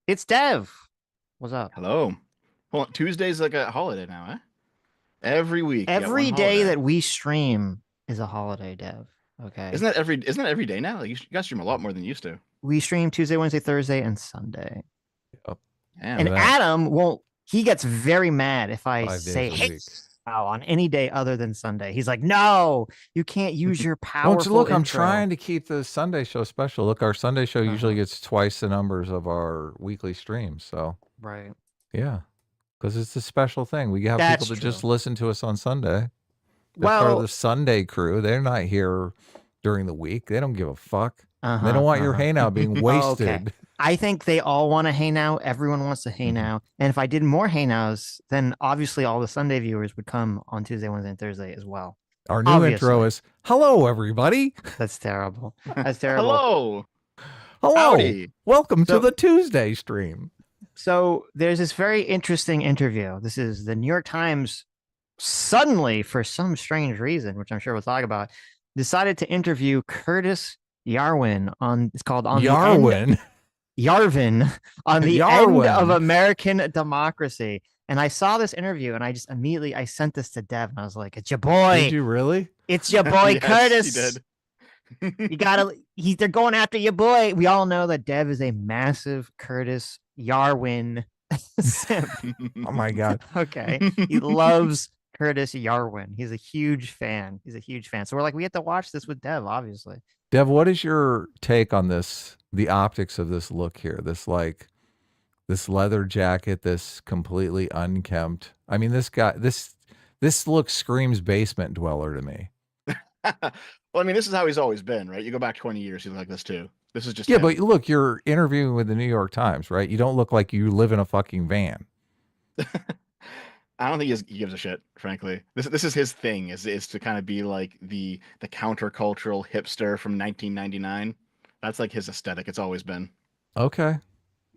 It's Dev. What's up? Hello. Well, Tuesday's like a holiday now, eh? Every week you got one Every day holiday. that we stream is a holiday, Dev. Okay. Isn't that every day now? Like you guys stream a lot more than you used to. We stream Tuesday, Wednesday, Thursday, and Sunday. Yep. Look And Damn. at that. Adam won't, he gets very mad if I 5 days say, a hey, week. on any day other than Sunday. He's like, no, you can't use your Don't you powerful look? I'm intro. trying to keep the Sunday show special. Look, our Sunday show usually Uh-huh. gets twice the numbers of our weekly streams. So, Right. yeah, because it's a special thing. We have people That's that just true. listen to us on Sunday. They're part of the Well, Sunday crew. They're not here during the week. They don't give a fuck. They uh-huh, don't want your uh-huh. hangout being Okay. wasted. I think they all want to hey now. Everyone wants to hey Mhm. now. And if I did more hey nows, then obviously all the Sunday viewers would come on Tuesday, Wednesday, and Thursday as well. Our new intro Obviously. is "Hello, everybody. That's terrible. That's terrible. Hello. Hello, Howdy. welcome to So the Tuesday stream." so there's this very interesting interview. This is the New York Times suddenly, for some strange reason, which I'm sure we'll talk about, decided to interview Curtis Yarwin on it's called On the End Yarwin. Yarvin on the end of Yarwin. American democracy. And I saw this interview and I just immediately I sent this to Dev and I was like, it's your boy. Did you really? It's your boy Yes, he Curtis. did. You gotta they're going after your boy. We all know that Dev is a massive Curtis Yarwin simp. Oh my god. Okay. He loves Curtis Yarwin. He's a huge fan. He's a huge fan. So we're like, we have to watch this with Dev, obviously. Dev, what is your take on this? The optics of this look here, this leather jacket, this completely unkempt. I mean, this guy, this look screams basement dweller to me. Well, I mean, this is how he's always been, right? You go back 20 years, he's like this too. This is just Yeah, but him. look, you're interviewing with the New York Times, right? You don't look like you live in a fucking van. I don't think he gives a shit, frankly. This is his thing, is to kind of be like the countercultural hipster from 1999. That's like his aesthetic. It's always been. Okay.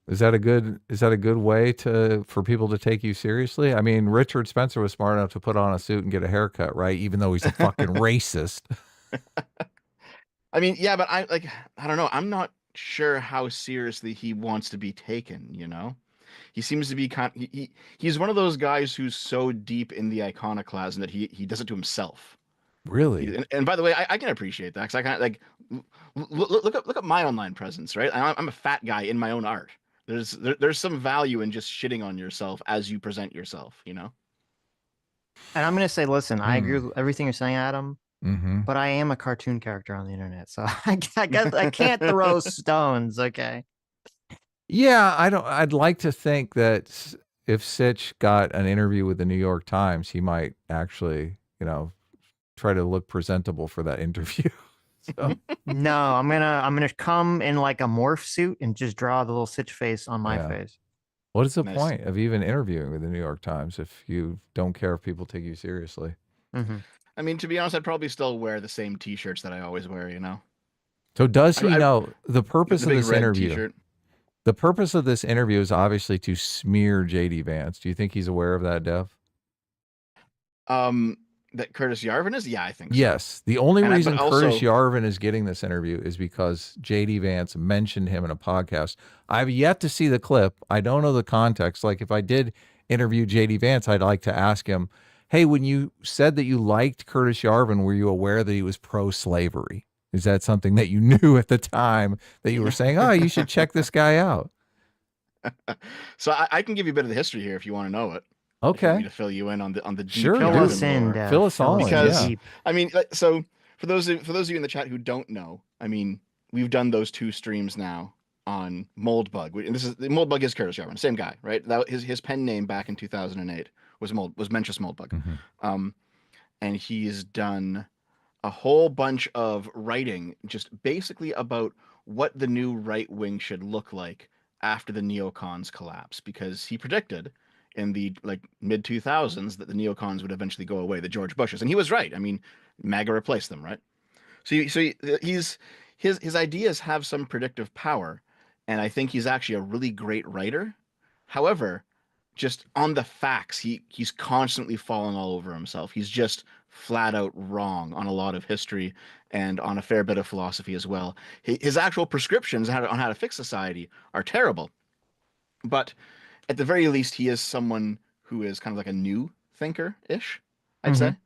Is that a good way to for people to take you seriously? I mean, Richard Spencer was smart enough to put on a suit and get a haircut, right? Even though he's a fucking racist. I mean, yeah, but I don't know. I'm not sure how seriously he wants to be taken, you know? He seems to be he's one of those guys who's so deep in the iconoclasm that he does it to himself. Really? And by the way, I can appreciate that because I kind of like look at my online presence, right? I'm a fat guy in my own art. There's some value in just shitting on yourself as you present yourself, you know? And I'm gonna say, listen, I agree Hmm. with everything you're saying, Adam. Mm-hmm. But I am a cartoon character on the internet, so I guess I can't throw stones. Okay. Yeah, I don't. I'd like to think that if Sitch got an interview with the New York Times, he might actually, try to look presentable for that interview. So, No, I'm gonna come in like a morph suit and just draw the little Sitch face on my yeah. face. What is the Nice. point of even interviewing with the New York Times if you don't care if people take you seriously? Hmm. I mean, to be honest, I'd probably still wear the same t-shirts that I always wear, you know? So, does he I know the purpose the of big this red interview? t-shirt. The purpose of this interview is obviously to smear JD Vance. Do you think he's aware of that, Dev? Um, that Curtis Yarvin is? Yeah, I think so. Yes. The only But reason Curtis also, Yarvin is getting this interview is because JD Vance mentioned him in a podcast. I've yet to see the clip. I don't know the context. Like, if I did interview JD Vance, I'd like to ask him, hey, when you said that you liked Curtis Yarvin, were you aware that he was pro slavery? Is that something that you knew at the time that you were saying, oh, you should check this guy out? so I can give you a bit of the history here if you want to know it. If you want me Okay. to fill you in on the deep Sure, Fill us dude. Yarvin in, lore. Dev. Fill us Fill all us in. in Because Yeah. deep. I mean, so for those of you in the chat who don't know, I mean, we've done those two streams now on Moldbug. And this is the Moldbug is Curtis Yarvin, same guy, right? That his pen name back in 2008 was Mencius Moldbug. Hmm. Um, and he's done a whole bunch of writing just basically about what the new right wing should look like after the neocons collapse because he predicted in the like mid 2000s that the neocons would eventually go away, the George Bushes, and he was right. I mean, MAGA replaced them, right? He's his ideas have some predictive power, and I think he's actually a really great writer. However, just on the facts, he's constantly falling all over himself. He's just flat out wrong on a lot of history and on a fair bit of philosophy as well. His actual prescriptions on how to fix society are terrible. But at the very least, he is someone who is kind of like a new thinker ish, I'd Mm-hmm. say.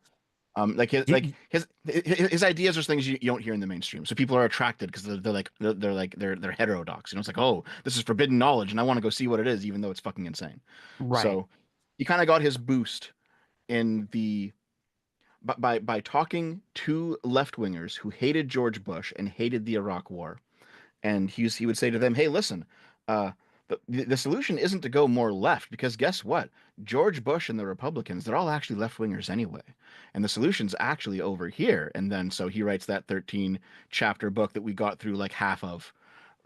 Like his ideas are things you don't hear in the mainstream. So people are attracted because they're heterodox. You know, it's like, oh, this is forbidden knowledge, and I want to go see what it is, even though it's fucking insane. Right. So he kind of got his boost in the by talking to left wingers who hated George Bush and hated the Iraq War, and he would say to them, "Hey, listen, uh, the solution isn't to go more left because guess what? George Bush and the Republicans, they're all actually left wingers anyway, and the solution's actually over here." And then so he writes that 13 chapter book that we got through like half of,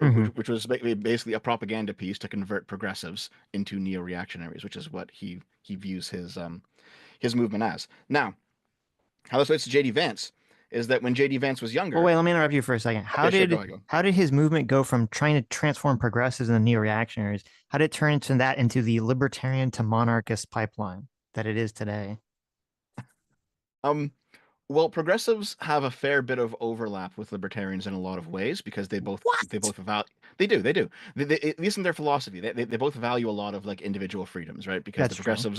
Mm-hmm. which was basically a propaganda piece to convert progressives into neo-reactionaries, which is what he views his movement as. Now, how this relates to JD Vance is that when JD Vance was Well, younger, wait, let me interrupt you for a second. okay, sure, go ahead, go. How did his movement go from trying to transform progressives into neo-reactionaries? How did it turn into that into the libertarian to monarchist pipeline that it is today? Um, well, progressives have a fair bit of overlap with libertarians in a lot of ways because they What? both they do at least in their philosophy they both value a lot of like individual freedoms, right? Because That's true.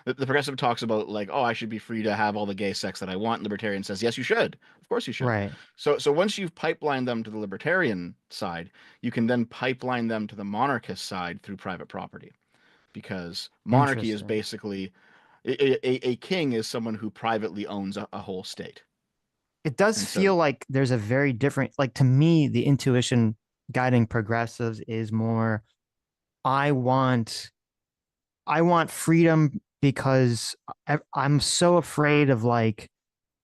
the progressive talks about like, oh, I should be free to have all the gay sex that I want. Libertarian says yes, you should, of course you should. Right. So once you've pipelined them to the libertarian side, you can then pipeline them to the monarchist side through private property, because monarchy is Interesting. basically a king is someone who privately owns a whole state. It does And so, feel like there's a very different, like to me, the intuition guiding progressives is more, I want I want freedom because I'm so afraid of like,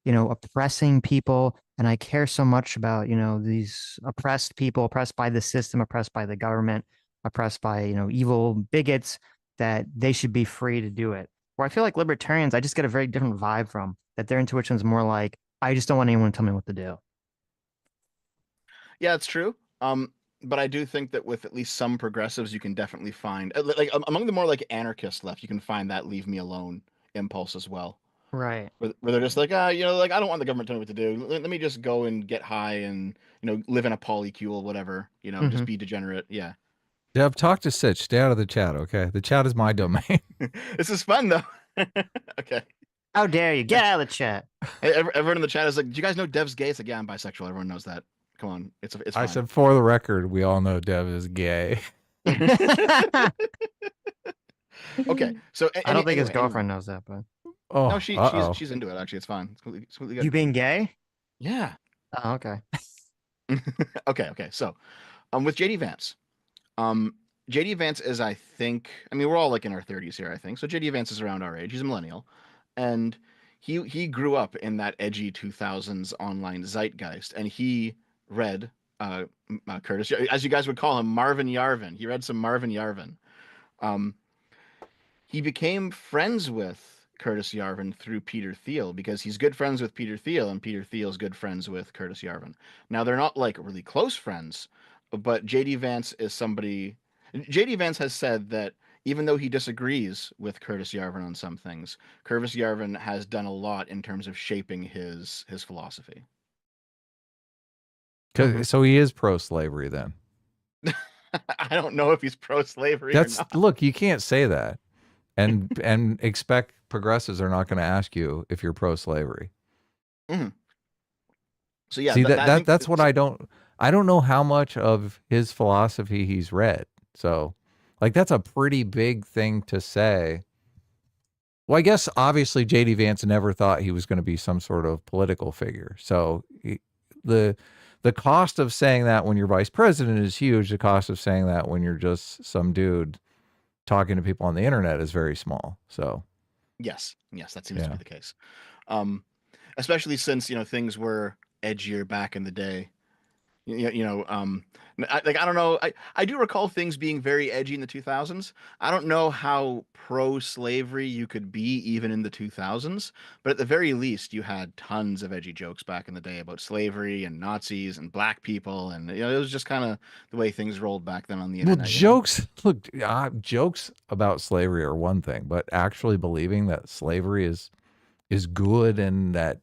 oppressing people. And I care so much about, these oppressed people, oppressed by the system, oppressed by the government, oppressed by, evil bigots, that they should be free to do it. Where I feel like libertarians, I just get a very different vibe from that their intuition is more like, I just don't want anyone to tell me what to do. yeah, it's true. But I do think that with at least some progressives, you can definitely find among the more like anarchist left, you can find that leave me alone impulse as well. Right. Where they're just like, like I don't want the government telling me what to do. Let me just go and get high and live in a polycule, whatever. Just Hmm. be degenerate. Yeah, Dev, talk to Sitch. Stay out of the chat, okay? The chat is my domain. this is fun though. Okay. How dare you get out of the chat? Hey, everyone in the chat is like, "Do you guys know Dev's gay?" It's like, "Yeah, I'm bisexual." Everyone knows that. Come on, it's I fine. said, for the record, we all know Dev is gay. Okay, so I don't think his anyway, girlfriend knows that, but no, Oh, she's uh-oh. she's into it actually. It's fine. It's completely you good. being gay? Yeah. Oh, okay. Okay. So, with JD Vance, um, JD Vance is, I think, I mean, we're all like in our 30s here, I think. So JD Vance is around our age. He's a millennial, and he grew up in that edgy 2000s online zeitgeist, and he read Curtis, as you guys would call him, Marvin Yarvin. He read some Marvin Yarvin. Um, he became friends with Curtis Yarvin through Peter Thiel because he's good friends with Peter Thiel, and Peter Thiel's good friends with Curtis Yarvin. Now they're not like really close friends, but JD Vance is somebody. JD Vance has said that even though he disagrees with Curtis Yarvin on some things, Curtis Yarvin has done a lot in terms of shaping his philosophy. Hmm. So he is pro-slavery then. I don't know if he's pro-slavery or That's not. look, you can't say that and expect progressives are not going to ask you if you're pro-slavery. Mhm. So yeah, See that, that that I that think that's what I don't know how much of his philosophy he's read. So like that's a pretty big thing to say. Well, I guess obviously JD Vance never thought he was going to be some sort of political figure. So the the cost of saying that when you're vice president is huge. The cost of saying that when you're just some dude talking to people on the internet is very small. So yes, that seems to be yeah. the case. Um, Especially since things were edgier back in the day. Like I don't know. I do recall things being very edgy in the 2000s. I don't know how pro-slavery you could be even in the 2000s, but at the very least, you had tons of edgy jokes back in the day about slavery and Nazis and black people, and it was just kind of the way things rolled back then on the Well, internet. jokes about slavery are one thing, but actually believing that slavery is good and that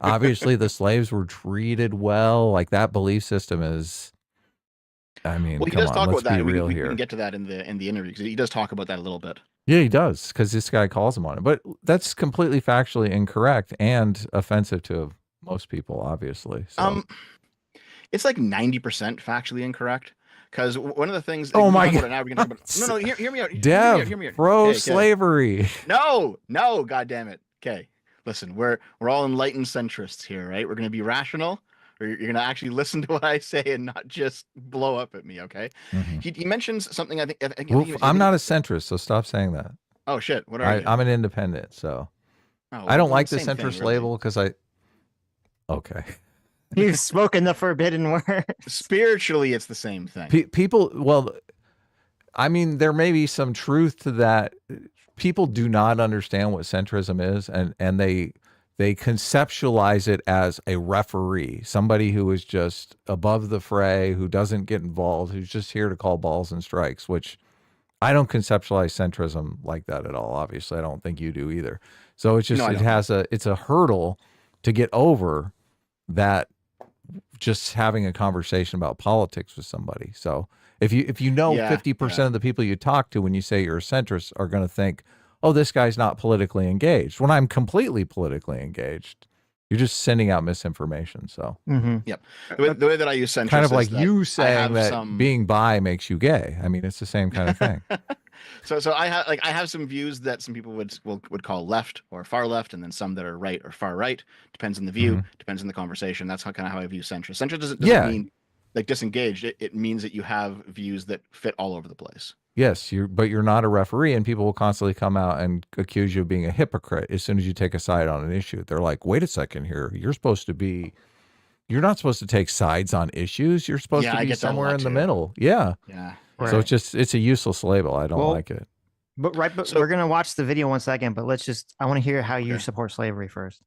obviously the slaves were treated well, like that belief system is I mean, Well, he come does on, talk let's about that, be and real we can here. get to that in the interview because he does talk about that a little bit. Yeah, he does, because this guy calls him on it. But that's completely factually incorrect and offensive to most people, obviously. So, Um, it's like 90% factually incorrect. Because one of the things we oh can my talk about it now, we can talk God. about no, no. Hear me out. Hear me out. Dev, Hear me out. pro Okay, okay. slavery. No, no. God damn it. Okay, listen. We're all enlightened centrists here, right? We're gonna be rational. Or you're gonna actually listen to what I say and not just blow up at me. Okay. Hmm. He mentions something. Well, I'm not a centrist, so stop saying that. Oh shit. What are you? I'm an independent, so Oh I well, don't then like the same thing, centrist really. label because I. Okay. You've spoken the forbidden word. Spiritually, it's the same thing. People, well, I mean, there may be some truth to that. People do not understand what centrism is, and they conceptualize it as a referee, somebody who is just above the fray, who doesn't get involved, who's just here to call balls and strikes, which I don't conceptualize centrism like that at all. Obviously, I don't think you do either. So it's No, just I don't. it's a hurdle to get over, that just having a conversation about politics with somebody. So if you know Yeah, 50% yeah. of the people you talk to when you say you're a centrist are going to think, oh, this guy's not politically engaged, when I'm completely politically engaged. You're just sending out misinformation. So Mm-hmm. Yep. The way that I use kind of centrist is like that you I saying have that some. being bi makes you gay. I mean, it's the same kind of thing. So I have some views that some people would call left or far left, and then some that are right or far right. Depends on the view, Hmm. depends on the conversation. That's kind of how I view centrist. Centrist doesn't Yeah. mean like disengaged. It means that you have views that fit all over the place. Yes, but you're not a referee, and people will constantly come out and accuse you of being a hypocrite as soon as you take a side on an issue. They're like, "Wait a second here. You're not supposed to take sides on issues. You're supposed Yeah, to I be get that a somewhere lot in the too. middle." Yeah. Yeah, So yeah. Right. it's a useless label. I don't Well, like it. but So we're gonna watch the video one second. But I want to hear how you okay. support slavery first.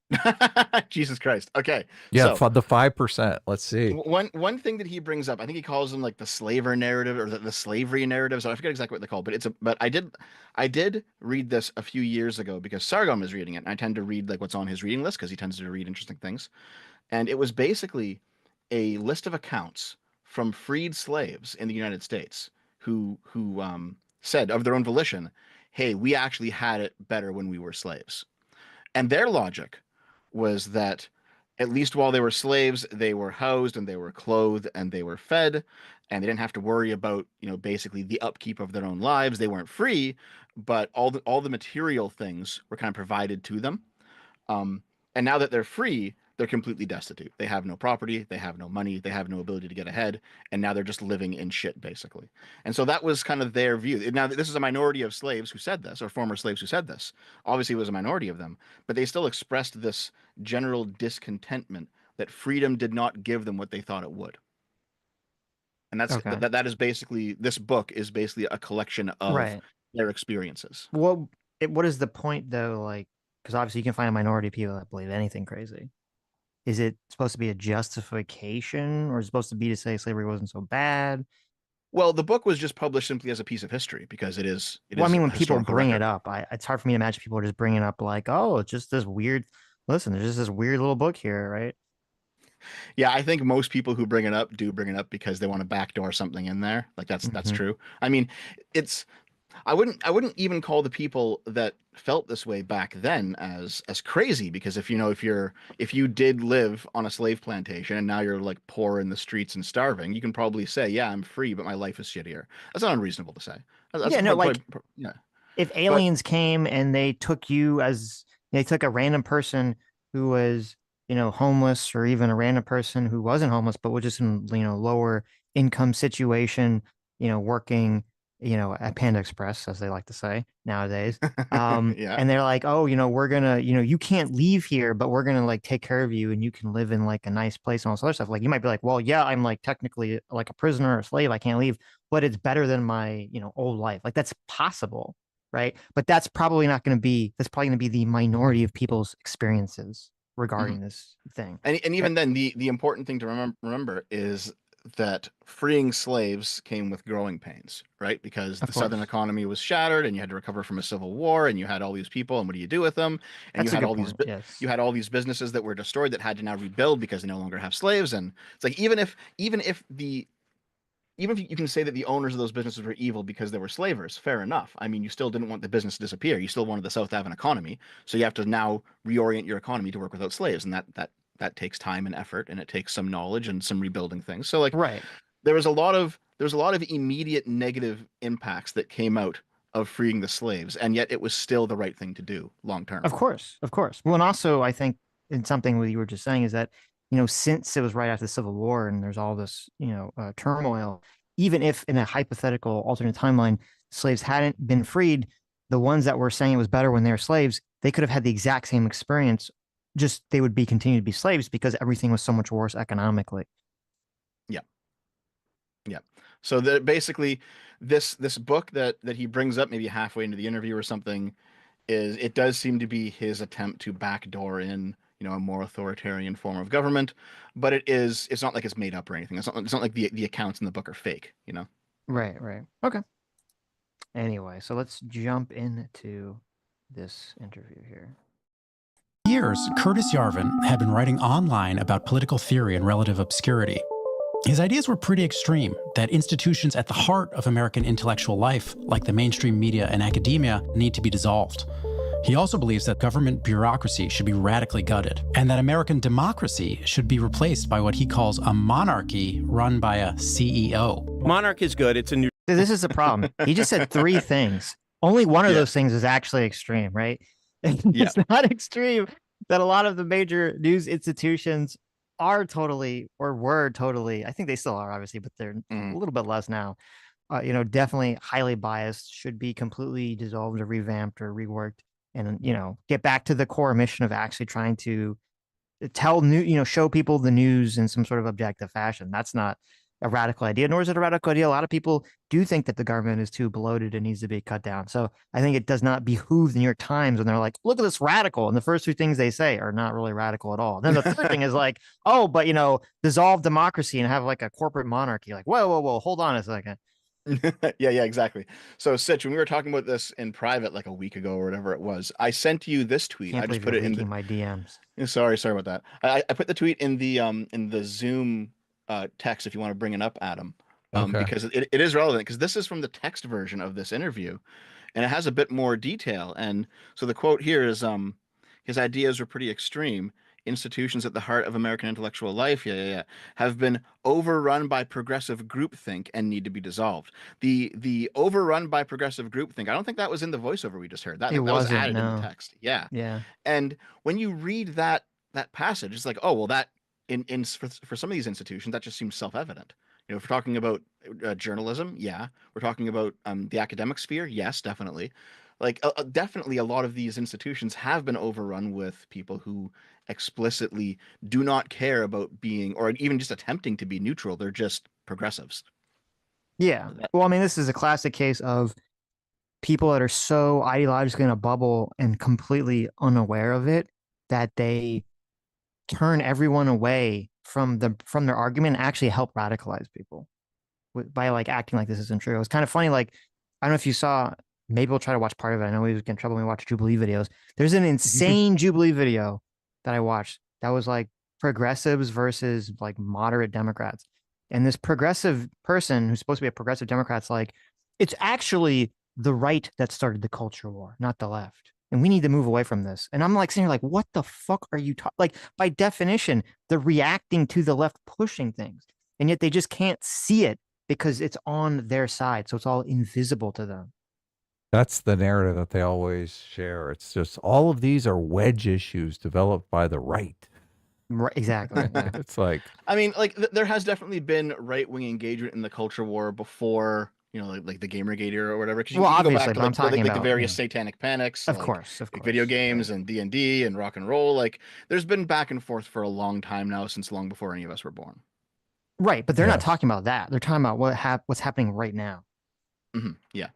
Jesus Christ. Okay. Yeah, So the 5%. Let's see. one thing that he brings up, I think he calls them like the slaver narrative or the slavery narrative. So I forget exactly what they're called, but I did read this a few years ago because Sargon was reading it, and I tend to read like what's on his reading list because he tends to read interesting things. And it was basically a list of accounts from freed slaves in the United States who said of their own volition, "Hey, we actually had it better when we were slaves." And their logic was that at least while they were slaves, they were housed and they were clothed and they were fed, and they didn't have to worry about, basically the upkeep of their own lives. They weren't free, but all the material things were kind of provided to them. And now that they're free, they're completely destitute. They have no property, they have no money, they have no ability to get ahead, and now they're just living in shit, basically. And so that was kind of their view. Now, this is a minority of slaves who said this, or former slaves who said this. Obviously, it was a minority of them, but they still expressed this general discontentment that freedom did not give them what they thought it would. And Okay. that is basically this book is basically a collection of Right. their experiences. Well, what is the point though? Like, because obviously you can find a minority of people that believe anything crazy. Is it supposed to be a justification, or is it supposed to be to say slavery wasn't so bad? Well, the book was just published simply as a piece of history because it Well, I is mean, when a people historical bring it record. up, it's hard for me to imagine people are just bringing up like, oh, it's just this weird. Listen, there's just this weird little book here, right? Yeah, I think most people who bring it up do bring it up because they want to backdoor something in there. Like that's Mm-hmm. true. I mean, it's I wouldn't even call the people that felt this way back then as crazy because if you did live on a slave plantation and now you're like poor in the streets and starving, you can probably say, yeah, I'm free, but my life is shittier. That's not unreasonable to say. That's Yeah, no, like yeah. if But aliens came and they took a random person who was, homeless, or even a random person who wasn't homeless, but was just in, lower income situation, working, at Panda Express, as they like to say nowadays. yeah. And they're like, oh, we're gonna, you can't leave here, but we're gonna like take care of you and you can live in like a nice place and all this other stuff. Like you might be like, well, yeah, I'm like technically like a prisoner or a slave. I can't leave, but it's better than my, old life. Like that's possible, right? But that's probably going to be the minority of people's experiences Mhm. regarding this thing. And Eh, even then, the important thing to remember is that freeing slaves came with growing pains, right? Because Of the Southern course. economy was shattered, and you had to recover from a civil war, and you had all these people, and what do you do with them? And That's a good point. Yes. you had all these businesses that were destroyed that had to now rebuild because they no longer have slaves. And it's like even if even if you can say that the owners of those businesses were evil because they were slavers, fair enough. I mean, you still didn't want the business to disappear. You still wanted the South to have an economy. So you have to now reorient your economy to work without slaves. And that takes time and effort, and it takes some knowledge and some rebuilding things. So like Right. there was a lot of immediate negative impacts that came out of freeing the slaves, and yet it was still the right thing to do long term. Of course, of course. Well, and also I think in something what you were just saying is that, since it was right after the Civil War and there's all this, turmoil, even if in a hypothetical alternate timeline, slaves hadn't been freed, the ones that were saying it was better when they were slaves, they could have had the exact same experience. Just they would be continue to be slaves because everything was so much worse economically. Yeah. Yeah. So that basically this book that he brings up maybe halfway into the interview or something it does seem to be his attempt to backdoor in, a more authoritarian form of government, but it's not like it's made up or anything. It's not like the accounts in the book are fake, Right, right. Okay. Anyway, so let's jump into this interview here. For years, Curtis Yarvin had been writing online about political theory and relative obscurity. His ideas were pretty extreme, that institutions at the heart of American intellectual life, like the mainstream media and academia, need to be dissolved. He also believes that government bureaucracy should be radically gutted, and that American democracy should be replaced by what he calls a monarchy run by a CEO. Monarch is good. It's a new. This is the problem. He just said three things. Only one of those things is actually extreme, right? It's not extreme that a lot of the major news institutions are totally, or were totally, I think they still are, obviously, but they're a little bit less now. Definitely highly biased, should be completely dissolved or revamped or reworked, and get back to the core mission of actually trying to tell show people the news in some sort of objective fashion. That's not a radical idea, nor is it a radical idea. A lot of people do think that the government is too bloated and needs to be cut down. So I think it does not behoove the New York Times when they're like, look at this radical. And the first two things they say are not really radical at all. And then the third thing is like, oh, but dissolve democracy and have like a corporate monarchy. Like, whoa, hold on a second. yeah, exactly. So Sitch, when we were talking about this in private like a week ago or whatever it was, I sent you this tweet. Can't I just believe put you're it in leaking my DMs. Sorry about that. I put the tweet in the Zoom text if you want to bring it up, Adam. Okay. Because it is relevant, because this is from the text version of this interview, and it has a bit more detail. And so the quote here is, his ideas were pretty extreme. Institutions at the heart of American intellectual life, have been overrun by progressive groupthink and need to be dissolved. The overrun by progressive groupthink, I don't think that was in the voiceover we just heard. That was added in the text. Yeah. And when you read that passage, it's like, oh well, that for some of these institutions, that just seems self-evident. If we're talking about journalism, we're talking about the academic sphere, yes, definitely. Like definitely a lot of these institutions have been overrun with people who explicitly do not care about being, or even just attempting to be, neutral. They're just progressives. Yeah. Well, I mean, this is a classic case of people that are so ideologically in a bubble and completely unaware of it that they turn everyone away from their argument and actually help radicalize people by like acting like this isn't true. It was kind of funny. Like, I don't know if you saw, maybe we'll try to watch part of it. I know we get in trouble when we watch Jubilee videos. There's an insane Jubilee video that I watched that was like progressives versus like moderate Democrats. And this progressive person who's supposed to be a progressive Democrat's like, it's actually the right that started the culture war, not the left. And we need to move away from this. And I'm like sitting here like, what the fuck are you talking? Like, by definition, they're reacting to the left pushing things. And yet they just can't see it because it's on their side. So it's all invisible to them. That's the narrative that they always share. It's just all of these are wedge issues developed by the right. Right, exactly. Yeah. It's like, I mean, like there has definitely been right-wing engagement in the culture war before, like the Gamergate era or whatever. Because you can go back to I'm talking about the various satanic panics, of course, like video games and D&D and rock and roll. Like there's been back and forth for a long time now, since long before any of us were born. Right, but they're not talking about that. They're talking about what's happening right now. Yeah.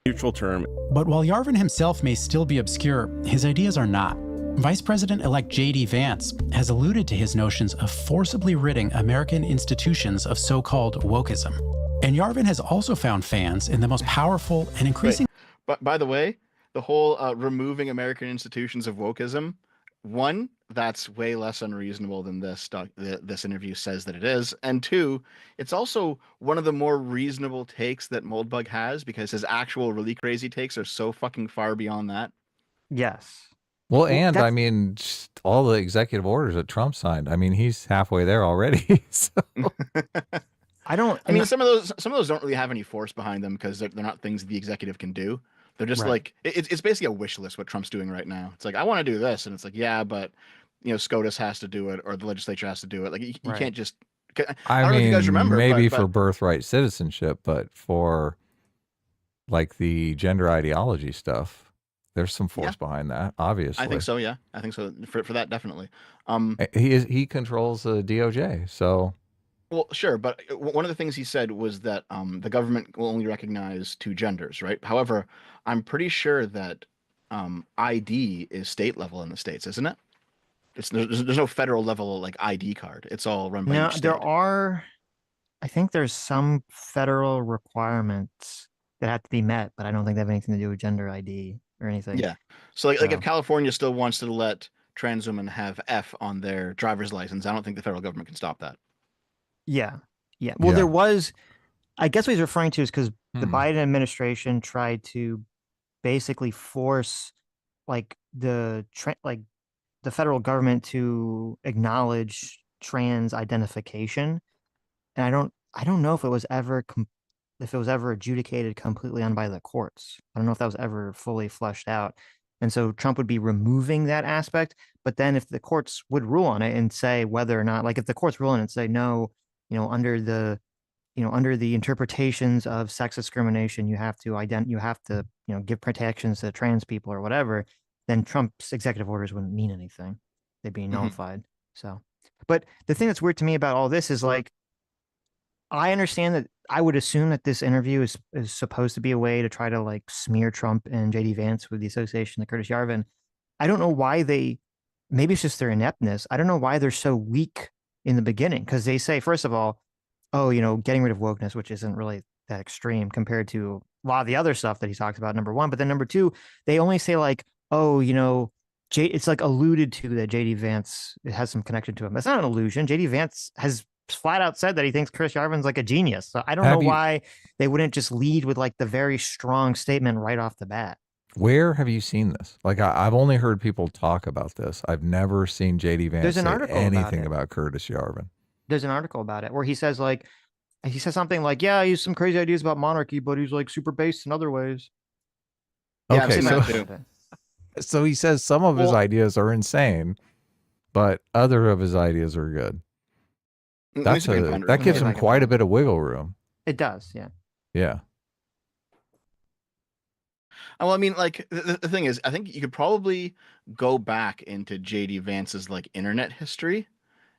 Neutral term. But while Yarvin himself may still be obscure, his ideas are not. Vice President-elect J.D. Vance has alluded to his notions of forcibly ridding American institutions of so-called wokeism. And Yarvin has also found fans in the most powerful and increasing... But by the way, the whole removing American institutions of wokeism, one, that's way less unreasonable than this interview says that it is. And two, it's also one of the more reasonable takes that Moldbug has because his actual really crazy takes are so fucking far beyond that. Yes. Well, Well, and I that's mean, just all the executive orders that Trump signed. I mean, he's halfway there already. So I don't. I mean, And some of those don't really have any force behind them because they're not things the executive can do. They're just right. like it's basically a wish list what Trump's doing right now. It's like I want to do this, and it's like yeah, but SCOTUS has to do it or the legislature has to do it. Like you Right. can't just. I I don't know if you guys mean, remember, maybe but for birthright citizenship, but for like the gender ideology stuff, there's some yeah, force behind that. I think Obviously, so. Yeah, I think so for that definitely. he controls the DOJ, so Well, sure, but one of the things he said was that the government will only recognize two genders, right? However, I'm pretty sure that ID is state level in the states, isn't it? There's no federal level like ID card. It's all run by No, each there state. are. I think there's some federal requirements that have to be met, but I don't think they have anything to do with gender ID or anything. Yeah. So like if So California still wants to let trans women have F on their driver's license, I don't think the federal government can stop that. yeah, yeah. Well, yeah. there was. I guess what he's referring to is because the Hmm. Biden administration tried to basically force like like the federal government to acknowledge trans identification, and I don't know if it was ever if it was ever adjudicated completely on by the courts. I don't know if that was ever fully fleshed out. And so Trump would be removing that aspect. But then if the courts would rule on it and say whether or not, like if the courts rule on it and say no, under under the interpretations of sex discrimination, you have to, give protections to trans people or whatever, then Trump's executive orders wouldn't mean anything. They'd be Hmm. nullified. So, but the thing that's weird to me about all this is like, I understand that I would assume that this interview is supposed to be a way to try to like smear Trump and JD Vance with the association to Curtis Yarvin. I don't know why maybe it's just their ineptness. I don't know why they're so weak in the beginning because they say, first of all, oh, getting rid of wokeness, which isn't really that extreme compared to a lot of the other stuff that he talks about, number one. But then number two, they only say like, oh, it's like alluded to that JD Vance has some connection to him. That's not an illusion. JD Vance has flat out said that he thinks Chris Yarvin's like a genius. So I don't know Have you? why they wouldn't just lead with like the very strong statement right off the bat. Where have you seen this? Like, I've only heard people talk about this. I've never seen JD There's Vance an say article about anything it. about Curtis Yarvin. There's an article about it where he says something like, yeah, he has some crazy ideas about monarchy, but he's like super based in other ways. Yeah, I've Okay, seen so that too. so he says some of his Well, ideas are insane, but other of his ideas are good. let me see if I can find it real That Let me gives see if quick. I him can quite a find bit of wiggle room. it. It does, yeah. Yeah. Well, I mean, like the thing is, I think you could probably go back into JD Vance's like internet history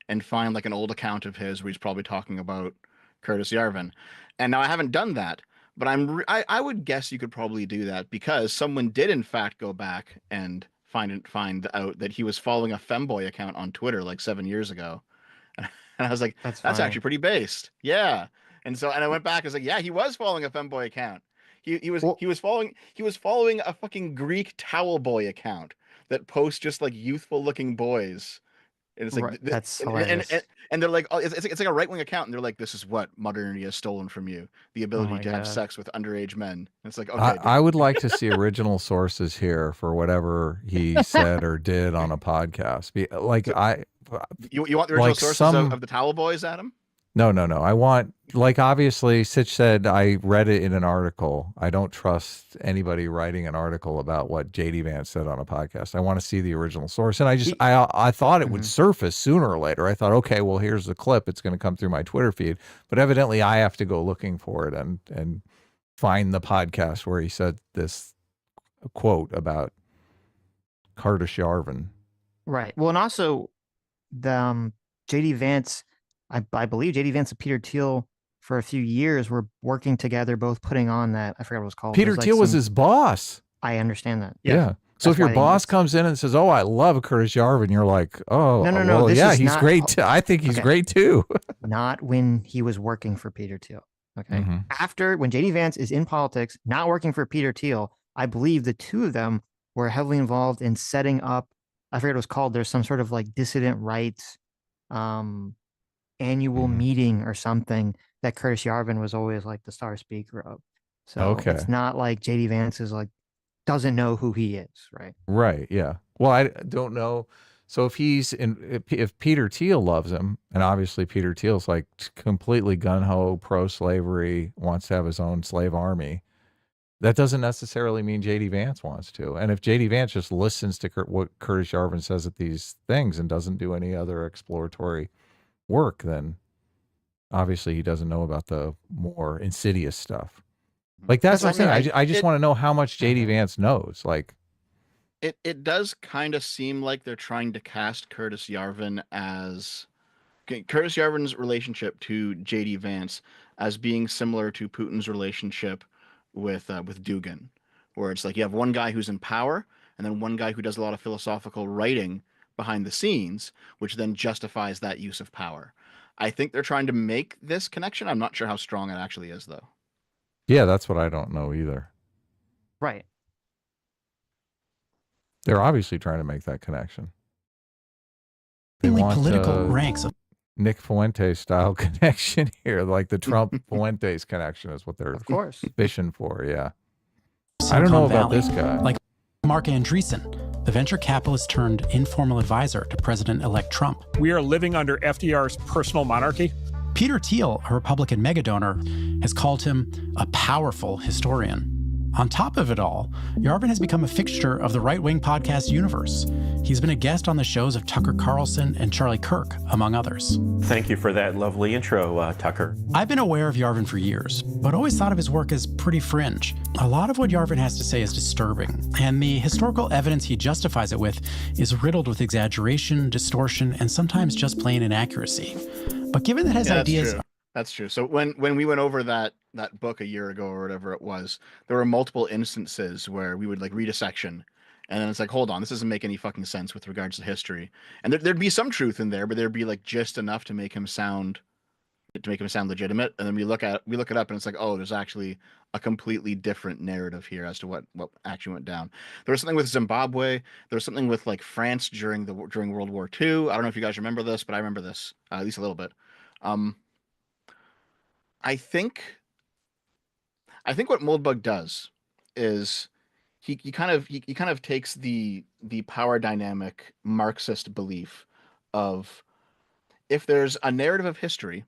and find like an old account of his where he's probably talking about Curtis Yarvin. And now I haven't done that, but I would guess you could probably do that because someone did in fact go back and find out that he was following a femboy account on Twitter like 7 years ago. And I was like, That's that's funny. actually pretty based. Yeah. And I went back, I was like, yeah, he was following a femboy account. He was Well, he was following a fucking Greek towel boy account that posts just like youthful looking boys. And it's like right, that's and, hilarious. and they're like, oh, it's like a right wing account, and they're like, this is what modernity has stolen from you, the Oh ability my to have God. sex with underage men. And it's like, I, okay, I dude. would like to see original sources here for whatever he said or did on a podcast. Like So I you want the original like sources of, some of the towel boys, Adam? No, no, no. I want, like, obviously, Sitch said, I read it in an article. I don't trust anybody writing an article about what JD Vance said on a podcast. I want to see the original source. And He, I thought it would mhm. surface sooner or later. I thought, okay, well, here's the clip. It's going to come through my Twitter feed. But evidently, I have to go looking for it and find the podcast where he said this quote about Curtis Yarvin. Right. Well, and also the JD Vance, I believe JD Vance and Peter Thiel for a few years were working together, both putting on that. I forgot what it was called. Peter There's like Thiel was some. his boss. I understand that. Yes. Yeah. So That's if your why they. boss That's comes in and says, "Oh, I love Curtis Yarvin," you're like, "Oh, no. well, This yeah, is he's not great too. I think he's okay. great too." Not when he was working for Peter Thiel. Okay. Hmm. After when JD Vance is in politics, not working for Peter Thiel, I believe the two of them were heavily involved in setting up I forget what it was called. There's some sort of like dissident rights um annual Mhm. meeting or something that Curtis Yarvin was always like the star speaker of. So Okay. it's not like JD Vance is like doesn't know who he is, right? Right. Yeah. Well, I don't know. So if if Peter Thiel loves him, and obviously Peter Thiel's like completely gun ho pro slavery, wants to have his own slave army, that doesn't necessarily mean JD Vance wants to. And if JD Vance just listens to what Curtis Yarvin says at these things and doesn't do any other exploratory work, then obviously he doesn't know about the more insidious stuff. Like that's That's what what I'm I saying. mean. I just It want to know how much JD Vance knows. Like, it does kind of seem like they're trying to cast Curtis Yarvin as Curtis Yarvin's relationship to JD Vance as being similar to Putin's relationship with Dugin, where it's like you have one guy who's in power and then one guy who does a lot of philosophical writing behind the scenes, which then justifies that use of power. I think they're trying to make this connection. I'm not sure how strong it actually is, though. yeah, that's what I don't know either. Right. They're obviously trying to make that connection. They Mainly want political ranks of Nick Fuentes style connection here, like the Trump Fuentes connection is what they're Of course. fishing for. Yeah. I don't Silicon know about Valley, this guy. like Mark Andreessen, the venture capitalist turned informal advisor to President-elect Trump. We are living under FDR's personal monarchy. Peter Thiel, a Republican megadonor, has called him a powerful historian. On top of it all, Yarvin has become a fixture of the right-wing podcast universe. He's been a guest on the shows of Tucker Carlson and Charlie Kirk, among others. Thank you for that lovely intro, Tucker. I've been aware of Yarvin for years, but always thought of his work as pretty fringe. A lot of what Yarvin has to say is disturbing, and the historical evidence he justifies it with is riddled with exaggeration, distortion, and sometimes just plain inaccuracy. But given that his ideas... That's true. So when we went over that book a year ago or whatever it was, there were multiple instances where we would like read a section and then it's like, hold on, this doesn't make any fucking sense with regards to history. And there'd be some truth in there, but there'd be like just enough to make him sound legitimate. And then we look it up and it's like, oh, there's actually a completely different narrative here as to what actually went down. There was something with Zimbabwe. There was something with like France during World War II. I don't know if you guys remember this, but I remember this at least a little bit. I think what Moldbug does is he kind of takes the power dynamic Marxist belief of if there's a narrative of history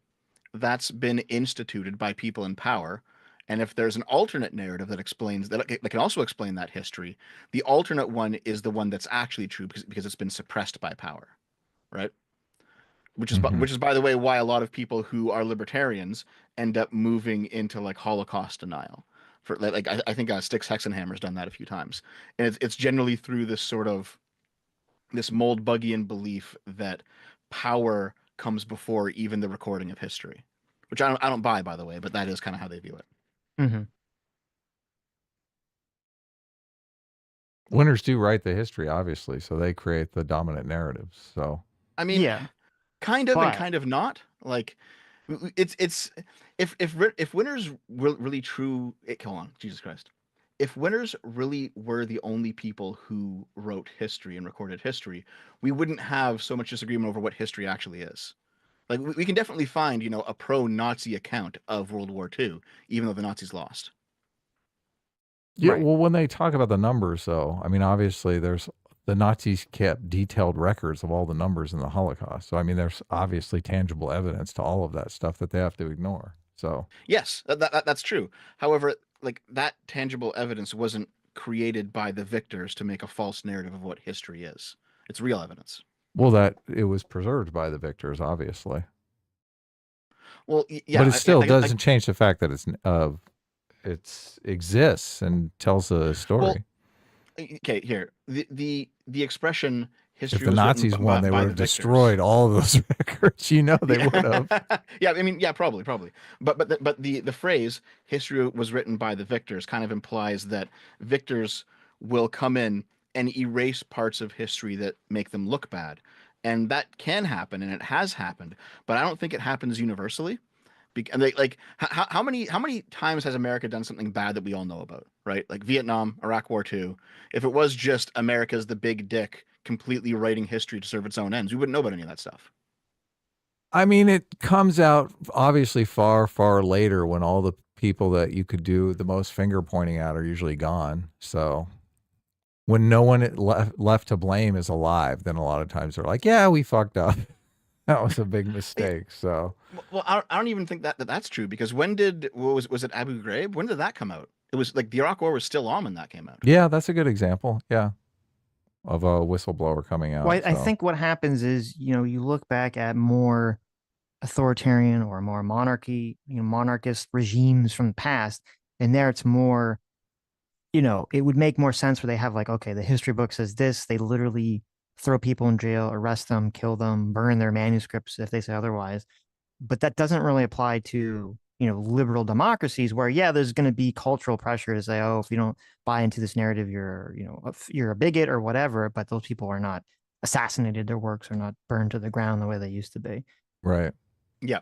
that's been instituted by people in power, and if there's an alternate narrative that explains that can also explain that history, the alternate one is the one that's actually true because it's been suppressed by power, right? Which is by the way why a lot of people who are libertarians end up moving into like Holocaust denial. For like I think Styx Hexenhammer's done that a few times, and it's generally through this sort of this Moldbugian belief that power comes before even the recording of history, which I don't buy, by the way, but that is kind of how they view it. Mm-hmm. Winners do write the history, obviously, so they create the dominant narratives. So I mean, yeah, kind of but... and kind of not. Like it's if winners really true. Hold on, Jesus Christ. If winners really were the only people who wrote history and recorded history, we wouldn't have so much disagreement over what history actually is. Like we can definitely find, a pro-Nazi account of World War II, even though the Nazis lost. yeah, Right. well, when they talk about the numbers, though, I mean, obviously, the Nazis kept detailed records of all the numbers in the Holocaust. So I mean, there's obviously tangible evidence to all of that stuff that they have to ignore. So Yes, that's true. However, like that tangible evidence wasn't created by the victors to make a false narrative of what history is. It's real evidence. well, that it was preserved by the victors, obviously. Well, yeah, But it still doesn't change the fact that it exists and tells a story. Well, okay, here the expression history. If the was Nazis written won, they by would the have victors. destroyed all of those records. They would have. Yeah, I mean, yeah, probably. But the phrase "history was written by the victors" kind of implies that victors will come in and erase parts of history that make them look bad, and that can happen, and it has happened. But I don't think it happens universally. And how many times has America done something bad that we all know about, right? Like Vietnam, Iraq War II. If it was just America's the big dick completely writing history to serve its own ends. We wouldn't know about any of that stuff. I mean, it comes out obviously far, far later when all the people that you could do the most finger pointing at are usually gone. So when no one left to blame is alive, then a lot of times they're like, yeah, we fucked up. That was a big mistake. So, Well, I don't even think that's true, because when did was it Abu Ghraib? When did that come out? It was like the Iraq War was still on when that came out. yeah, that's a good example. Yeah. Of a whistleblower coming out. Well, I so. think what happens is, you look back at more authoritarian or more monarchist regimes from the past, and there it's more, it would make more sense where they have like, okay, the history book says this, they literally throw people in jail, arrest them, kill them, burn their manuscripts if they say otherwise. But that doesn't really apply to, liberal democracies where, yeah, there's going to be cultural pressure to say, oh, if you don't buy into this narrative, you're a bigot or whatever. But those people are not assassinated. Their works are not burned to the ground the way they used to be. Right. Yeah.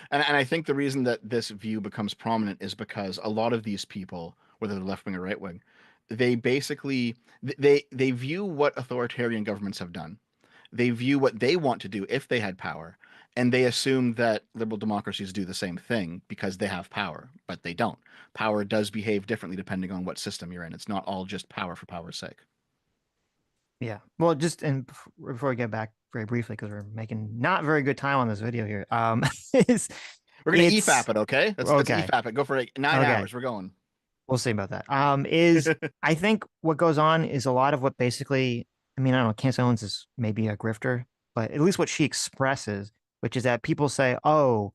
And I think the reason that this view becomes prominent is because a lot of these people, whether they're left wing or right wing, they basically they view what authoritarian governments have done. They view what they want to do if they had power, and they assume that liberal democracies do the same thing because they have power, but they don't. Power does behave differently depending on what system you're in. It's not all just power for power's sake. Yeah. Well, before we get back very briefly, because we're making not very good time on this video here, is We're gonna EFAP it, okay? Let's okay. EFAP it. Go for 9 hours. We're going. We'll see about that. Is I think what goes on is a lot of what basically, I mean, I don't know, Candace Owens is maybe a grifter, but at least what she expresses, which is that people say, oh,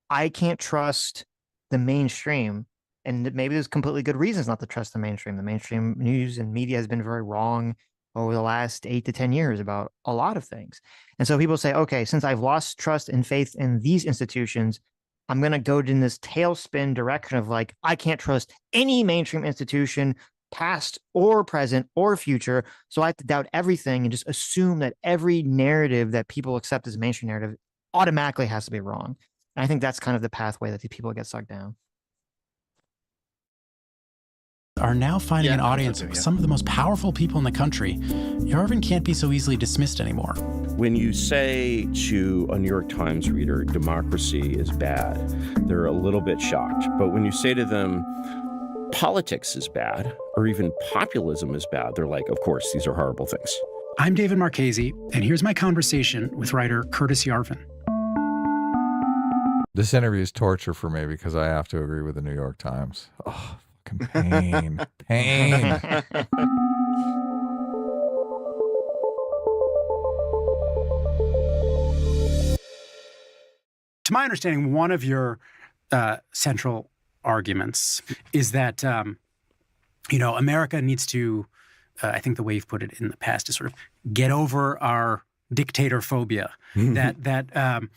I can't trust the mainstream. And maybe there's completely good reasons not to trust the mainstream. The mainstream news and media has been very wrong over the last 8 to 10 years about a lot of things. And so people say, okay, since I've lost trust and faith in these institutions, I'm going to go in this tailspin direction of like, I can't trust any mainstream institution, past or present or future. So I have to doubt everything and just assume that every narrative that people accept as mainstream narrative automatically has to be wrong. And I think that's kind of the pathway that the people get sucked down. Are now finding an audience with some of the most powerful people in the country. Yarvin can't be so easily dismissed anymore. When you say to a New York Times reader, democracy is bad, they're a little bit shocked. But when you say to them, politics is bad, or even populism is bad, they're like, of course, these are horrible things. I'm David Marchese, and here's my conversation with writer Curtis Yarvin. This interview is torture for me because I have to agree with the New York Times. Oh, fucking pain. Pain. To my understanding, one of your central arguments is that, America needs to, I think the way you've put it in the past is sort of get over our dictator phobia, that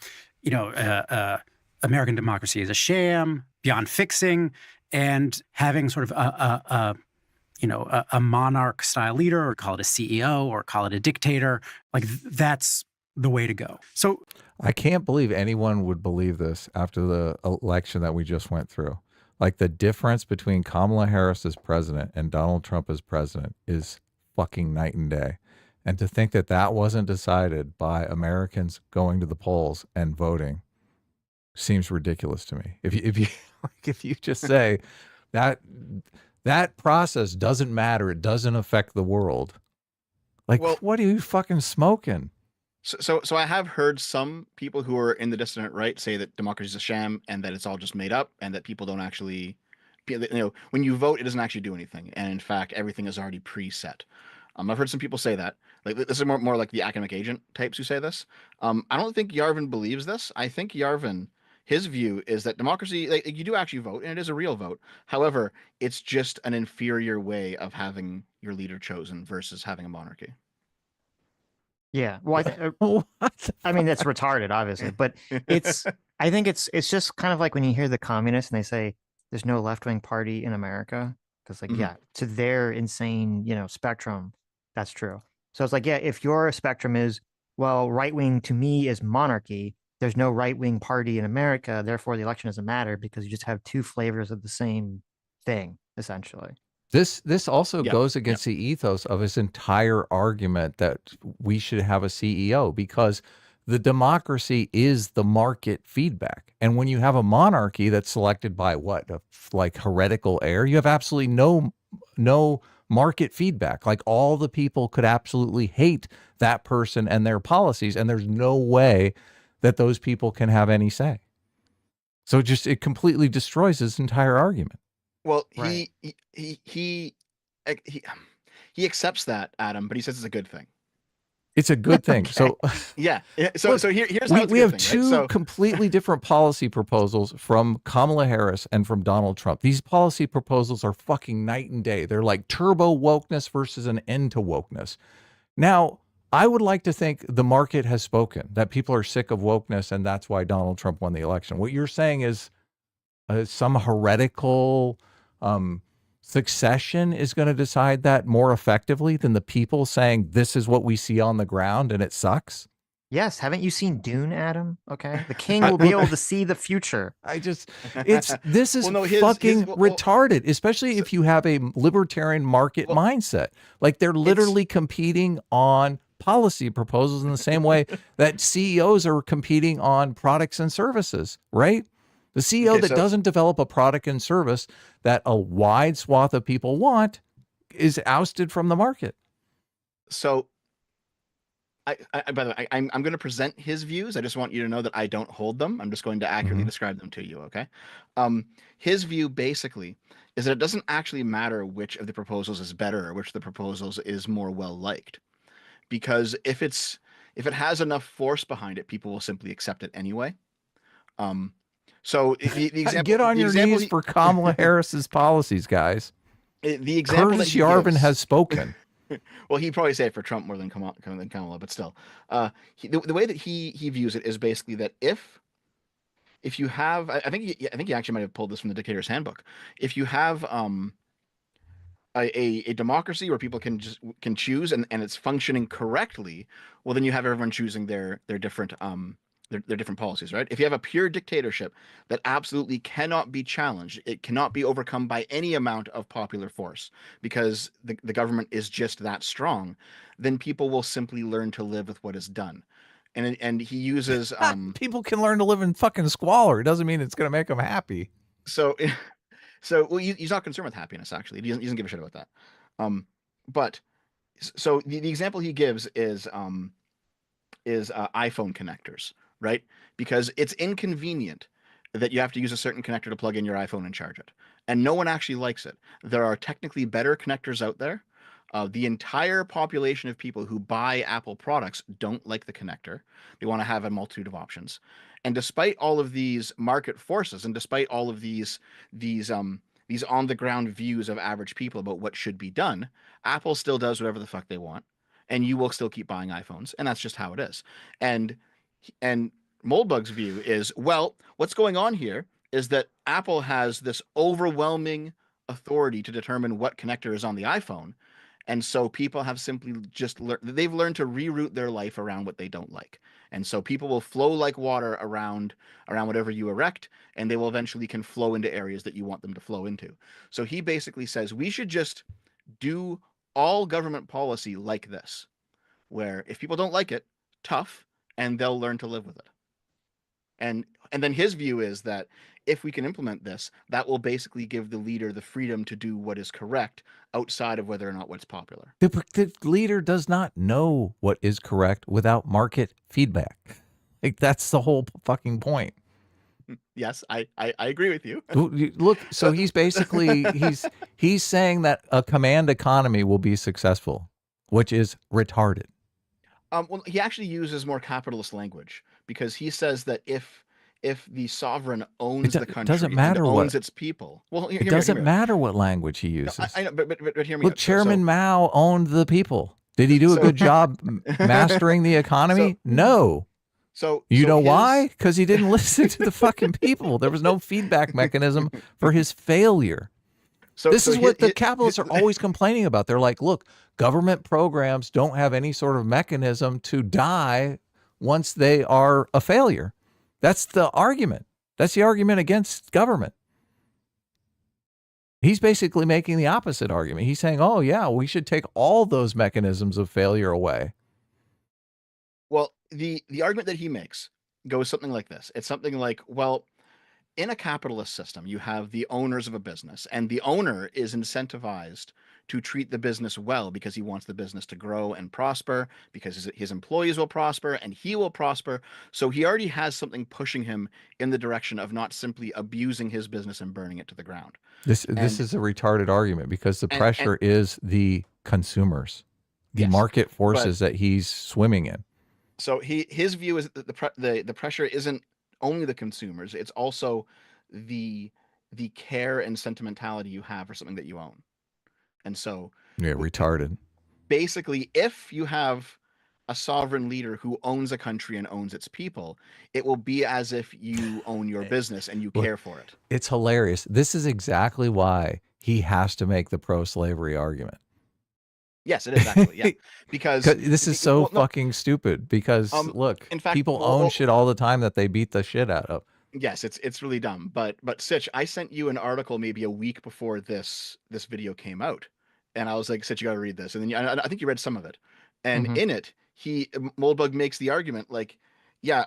American democracy is a sham, beyond fixing, and having sort of a monarch-style leader, or call it a CEO, or call it a dictator, like that's the way to go. So I can't believe anyone would believe this after the election that we just went through. Like the difference between Kamala Harris as president and Donald Trump as president is fucking night and day. And to think that that wasn't decided by Americans going to the polls and voting seems ridiculous to me. If you just say that process doesn't matter, it doesn't affect the world. Like, well, what are you fucking smoking? So I have heard some people who are in the dissident right say that democracy is a sham and that it's all just made up and that people don't actually, when you vote, it doesn't actually do anything. And in fact, everything is already preset. I've heard some people say that. Like, this is more like the academic agent types who say this. I don't think Yarvin believes this. I think Yarvin, his view is that democracy, like, you do actually vote, and it is a real vote. However, it's just an inferior way of having your leader chosen versus having a monarchy. Yeah. Well, I mean, that's retarded, obviously, but I think it's just kind of like when you hear the communists and they say there's no left-wing party in America, because yeah, to their insane, spectrum, that's true. So it's like, yeah, if your spectrum is, well, right-wing to me is monarchy, there's no right-wing party in America, therefore the election doesn't matter because you just have two flavors of the same thing, essentially. This also Yeah, goes yeah. against the ethos of his entire argument that we should have a CEO, because the democracy is the market feedback. And when you have a monarchy that's selected by what, like heretical heir, you have absolutely no market feedback. Like all the people could absolutely hate that person and their policies, and there's no way that those people can have any say. So it completely destroys his entire argument. Well, Right. he he accepts that, Adam, but he says it's a good thing. It's a good thing. Okay. So Yeah. So look, here's how it's a we good have thing, right? two So completely different policy proposals from Kamala Harris and from Donald Trump. These policy proposals are fucking night and day. They're like turbo wokeness versus an end to wokeness. Now, I would like to think the market has spoken, that people are sick of wokeness, and that's why Donald Trump won the election. What you're saying is some heretical succession is going to decide that more effectively than the people saying this is what we see on the ground and it sucks. Yes. Haven't you seen Dune, Adam? Okay. The king will be able to see the future. This is Well, no, fucking well, retarded, especially if you have a libertarian market well, mindset. Like they're literally competing on policy proposals in the same way that CEOs are competing on products and services, right? The CEO okay, that so doesn't develop a product and service that a wide swath of people want is ousted from the market. so by the way, I'm going to present his views. I just want you to know that I don't hold them. I'm just going to accurately Mhm. describe them to you. Okay. His view basically is that it doesn't actually matter which of the proposals is better or which of the proposals is more well liked, because if it has enough force behind it, people will simply accept it anyway. Um, so the example Get on your knees for Kamala Harris's policies, guys. the example that Curtis he Yarvin gives, has spoken. well, he'd probably say it for Trump more than Kamala, but still, the way that he views it is basically that if you have, I think he actually might have pulled this from the Dictator's Handbook. If you have a democracy where people can choose and it's functioning correctly, well, then you have everyone choosing their different their different policies, right? If you have a pure dictatorship that absolutely cannot be challenged, it cannot be overcome by any amount of popular force because the government is just that strong, then people will simply learn to live with what is done. And he uses People can learn to live in fucking squalor. It doesn't mean it's going to make them happy. so well, he's not concerned with happiness, actually. He doesn't give a shit about that. But so the example he gives is iPhone connectors, right? Because it's inconvenient that you have to use a certain connector to plug in your iPhone and charge it. And no one actually likes it. There are technically better connectors out there. The entire population of people who buy Apple products don't like the connector. They want to have a multitude of options. And despite all of these market forces, and despite all of these on the ground views of average people about what should be done, Apple still does whatever the fuck they want, and you will still keep buying iPhones, and that's just how it is. And and Moldbug's view is, well, what's going on here is that Apple has this overwhelming authority to determine what connector is on the iPhone, and so people have simply just they've learned to reroute their life around what they don't like. And so people will flow like water around whatever you erect, and they will eventually can flow into areas that you want them to flow into. So he basically says we should just do all government policy like this, where if people don't like it, tough, and they'll learn to live with it. And then his view is that if we can implement this, that will basically give the leader the freedom to do what is correct outside of whether or not what's popular. The leader does not know what is correct without market feedback. Like that's the whole fucking point. Yes, I agree with you. Look, so he's basically he's saying that a command economy will be successful, which is retarded. Well, he actually uses more capitalist language because he says that if the sovereign owns the country doesn't matter and owns what its people, well, it doesn't matter what language he No, uses. I know, but hear me Look, out. Chairman Mao owned the people. Did he do a good job mastering the economy? No. You know why? Because he didn't listen to the fucking people. There was no feedback mechanism for his failure. This is what the capitalists are always complaining about. They're like, look, government programs don't have any sort of mechanism to die once they are a failure. That's the argument. That's the argument against government. He's basically making the opposite argument. He's saying, oh, yeah, we should take all those mechanisms of failure away. Well, the argument that he makes goes something like this. It's something like, well, in a capitalist system, you have the owners of a business, and the owner is incentivized to treat the business well because he wants the business to grow and prosper, because his employees will prosper and he will prosper. So he already has something pushing him in the direction of not simply abusing his business and burning it to the ground. This is a retarded argument because the pressure is the consumers, the market forces that he's swimming in. So his view is that the pressure isn't only the consumers, it's also the care and sentimentality you have for something that you own. And so retarded. Basically, if you have a sovereign leader who owns a country and owns its people, it will be as if you own your business and you care for it. It's hilarious. This is exactly why he has to make the pro-slavery argument. Yes, it is actually. Yeah, because this is so fucking stupid. Because look, in fact, people own shit all the time that they beat the shit out of. Yes, it's really dumb. But Sitch, I sent you an article maybe a week before this video came out, and I was like, Sitch, you got to read this. And then I think you read some of it, and in it, Moldbug makes the argument like, yeah,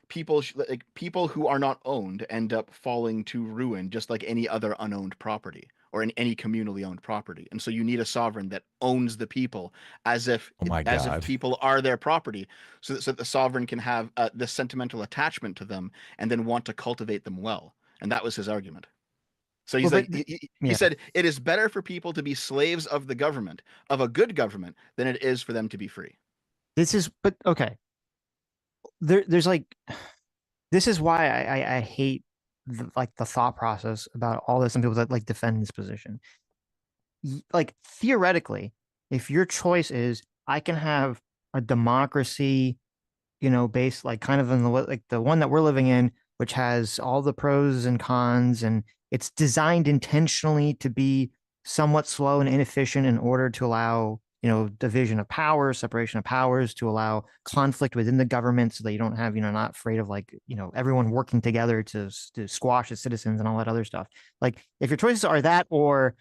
people who are not owned end up falling to ruin just like any other unowned property or in any communally owned property. And so you need a sovereign that owns the people as if people are their property, so that the sovereign can have this sentimental attachment to them and then want to cultivate them well. And that was his argument. So he's he said it is better for people to be slaves of the government, of a good government, than it is for them to be free. This is this is why I hate the thought process about all this and people that like defend this position. Like theoretically, if your choice is I can have a democracy, based like kind of in the one that we're living in, which has all the pros and cons, and it's designed intentionally to be somewhat slow and inefficient in order to allow division of powers, separation of powers, to allow conflict within the government so that you don't have, not afraid of everyone working together to squash the citizens and all that other stuff. Like if your choices are that or,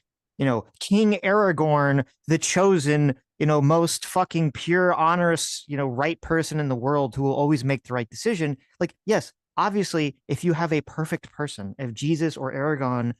King Aragorn, the chosen, most fucking pure, honest, right person in the world who will always make the right decision. Like, yes, obviously, if you have a perfect person, if Jesus or Aragorn,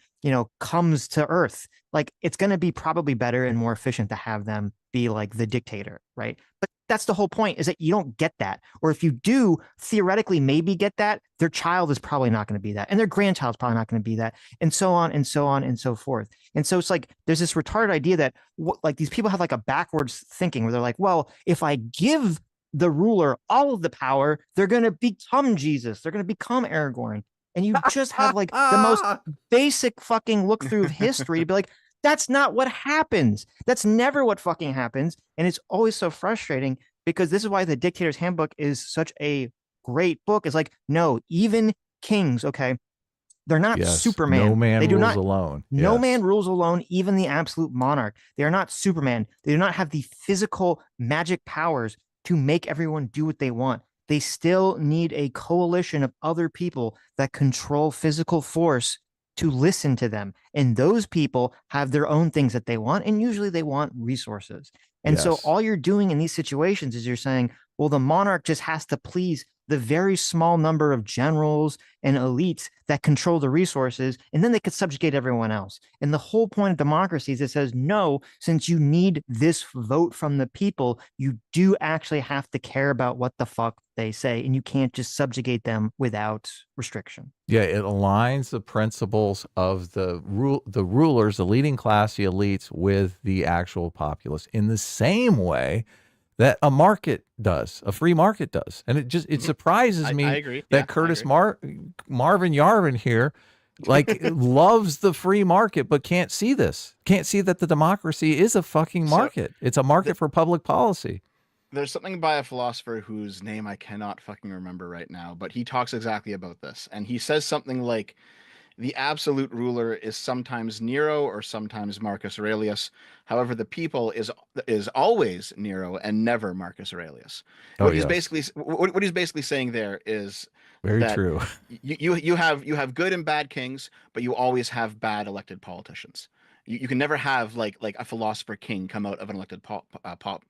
comes to Earth, like it's going to be probably better and more efficient to have them be like the dictator, right? But that's the whole point, is that you don't get that. Or if you do theoretically maybe get that, their child is probably not going to be that. And their grandchild's probably not going to be that. And so on and so on and so forth. And so it's like, there's this retarded idea that like these people have like a backwards thinking where they're like, well, if I give the ruler all of the power, they're going to become Jesus. They're going to become Aragorn. And you just have like the most basic fucking look through of history to be like, that's not what happens. That's never what fucking happens. And it's always so frustrating because this is why the Dictator's Handbook is such a great book. It's like, no, even kings, okay, they're not Superman. No man rules alone. No man rules alone, even the absolute monarch. They are not Superman. They do not have the physical magic powers to make everyone do what they want. They still need a coalition of other people that control physical force to listen to them. And those people have their own things that they want, and usually they want resources. And so all you're doing in these situations is you're saying, well, the monarch just has to please the very small number of generals and elites that control the resources, and then they could subjugate everyone else. And the whole point of democracy is it says, no, since you need this vote from the people, you do actually have to care about what the fuck they say, and you can't just subjugate them without restriction. Yeah, it aligns the principles of the rulers, the leading class, the elites, with the actual populace in the same way that a market does, a free market does. And it surprises me that Curtis Marvin Yarvin here like loves the free market, but can't see this. Can't see that the democracy is a fucking market. It's a market for public policy. There's something by a philosopher whose name I cannot fucking remember right now, but he talks exactly about this. And he says something like the absolute ruler is sometimes Nero or sometimes Marcus Aurelius. However, the people is always Nero and never Marcus Aurelius. Oh, What he's yes. basically what he's basically saying there is Very that true. you have good and bad kings, but you always have bad elected politicians. You can never have like a philosopher king come out of an elected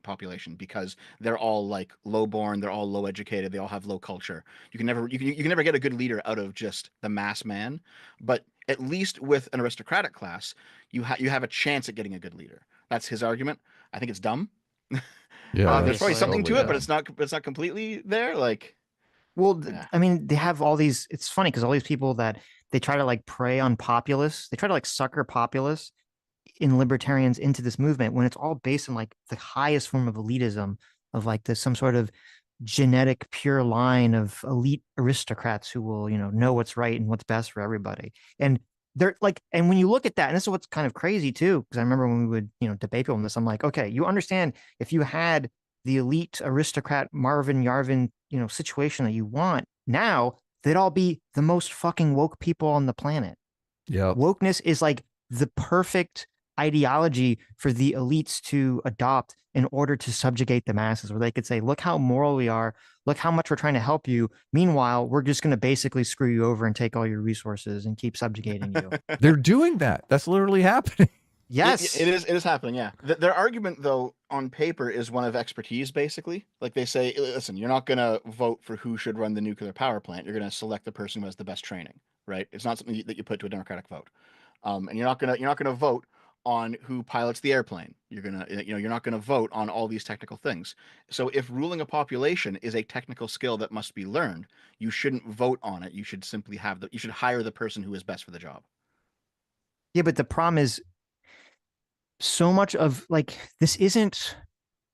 population, because they're all like low born, they're all low educated, they all have low culture. You can never get a good leader out of just the mass man. But at least with an aristocratic class, you have a chance at getting a good leader. That's his argument. I think it's dumb. Yeah, There's probably Obviously. something totally to it, but dumb. it's not completely there. Like, Well, yeah. I mean, they have all these. It's funny because all these people that they try to like prey on populists, they try to like sucker populists in libertarians into this movement when it's all based on like the highest form of elitism of like this some sort of genetic pure line of elite aristocrats who will know what's right and what's best for everybody. And they're like, and when you look at that, and this is what's kind of crazy too, because I remember when we would debate people on this, I'm like, okay, you understand, if you had the elite aristocrat Marvin Yarvin situation that you want now, they'd all be the most fucking woke people on the planet. Yep. Wokeness is like the perfect ideology for the elites to adopt in order to subjugate the masses, where they could say, look how moral we are, look how much we're trying to help you. Meanwhile, we're just going to basically screw you over and take all your resources and keep subjugating you. They're doing that. That's literally happening. Yes. It is happening. Yeah. Their argument, though, on paper is one of expertise, basically. Like they say, listen, you're not going to vote for who should run the nuclear power plant. You're going to select the person who has the best training, right? It's not something that you put to a democratic vote. And you're not gonna vote on who pilots the airplane. You're not gonna vote on all these technical things. So if ruling a population is a technical skill that must be learned, you shouldn't vote on it. You should simply you should hire the person who is best for the job. Yeah, but the problem is, so much of like, this isn't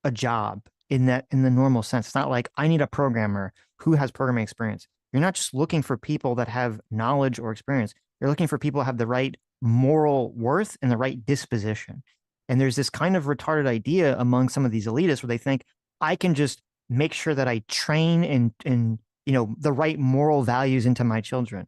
a job in the normal sense. It's not like I need a programmer who has programming experience. You're not just looking for people that have knowledge or experience. You're looking for people who have the right moral worth and the right disposition. And there's this kind of retarded idea among some of these elitists where they think I can just make sure that I train and the right moral values into my children.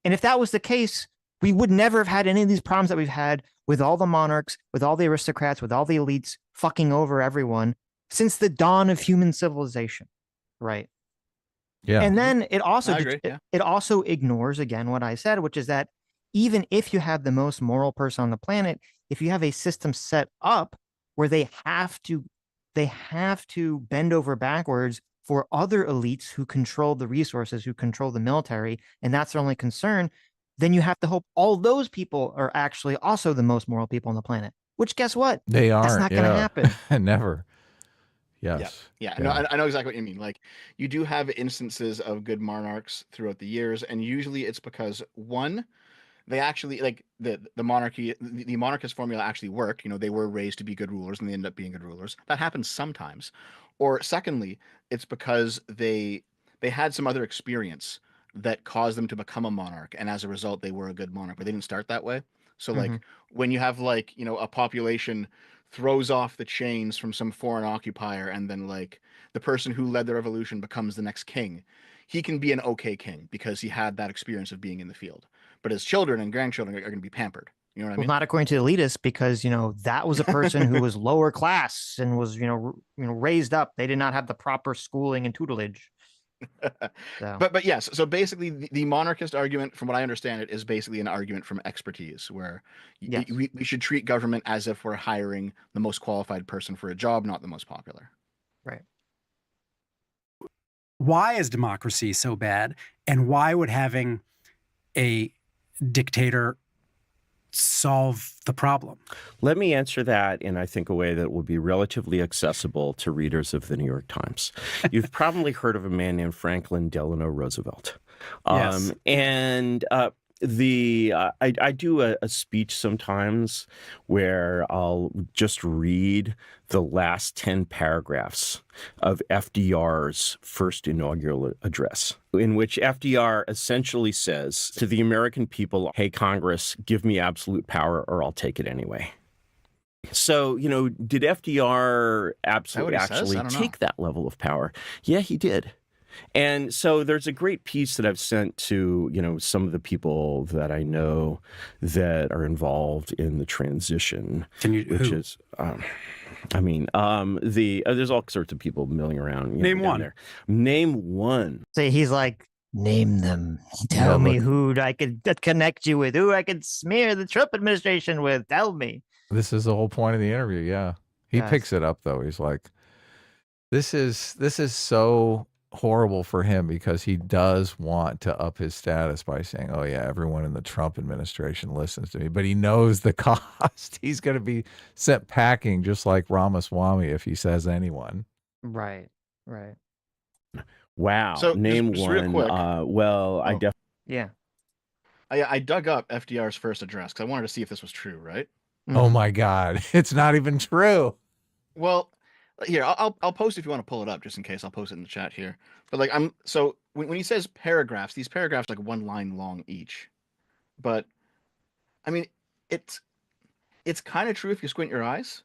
And if that was the case, we would never have had any of these problems that we've had with all the monarchs, with all the aristocrats, with all the elites fucking over everyone since the dawn of human civilization, right? Yeah. And then it also I agree, yeah. it also ignores again what I said, which is that even if you have the most moral person on the planet, if you have a system set up where they have to bend over backwards for other elites who control the resources, who control the military, and that's their only concern, then you have to hope all those people are actually also the most moral people on the planet. Which, guess what? They aren't. That's not going to happen. Never. Yes. Yeah. No, I know exactly what you mean. Like, you do have instances of good monarchs throughout the years, and usually it's because, one, they actually, like, the monarchy, the monarchist formula actually worked. They were raised to be good rulers and they end up being good rulers. That happens sometimes. Or secondly, it's because they had some other experience that caused them to become a monarch, and as a result they were a good monarch, but they didn't start that way. So like, when you have like a population throws off the chains from some foreign occupier, and then like the person who led the revolution becomes the next king, he can be an okay king because he had that experience of being in the field. But his children and grandchildren are going to be pampered. You know what I Well, mean? not according to the elitists, because that was a person who was lower class and was raised up. They did not have the proper schooling and tutelage. So. But yes, so basically the monarchist argument, from what I understand it, is basically an argument from expertise, where Yes. we should treat government as if we're hiring the most qualified person for a job, not the most popular. Right. Why is democracy so bad? And why would having a dictator solve the problem? Let me answer that in, I think, a way that will be relatively accessible to readers of the New York Times. You've probably heard of a man named Franklin Delano Roosevelt. Yes. And I do a speech sometimes where I'll just read the last 10 paragraphs of FDR's first inaugural address, in which FDR essentially says to the American people, hey, Congress, give me absolute power or I'll take it anyway. So, did FDR actually take that level of power? Yeah, he did. And so there's a great piece that I've sent to, some of the people that I know that are involved in the transition, is, there's all sorts of people milling around. Name down one. there. Name one. Say he's like, name them. Tell me who I could connect you with, who I could smear the Trump administration with. Tell me. This is the whole point of the interview. Yeah. He Yes. picks it up though. He's like, this is so horrible for him because he does want to up his status by saying, oh yeah, everyone in the Trump administration listens to me, but he knows the cost. He's going to be sent packing just like Ramaswamy if he says anyone. Right. Wow. So name just one. real quick. I definitely. Yeah. I dug up FDR's first address because I wanted to see if this was true, right? Oh my God. It's not even true. Well, here, I'll post if you want to pull it up just in case. I'll post it in the chat here. But like so when he says paragraphs, these paragraphs are like 1 line long each. But I mean, it's kind of true if you squint your eyes.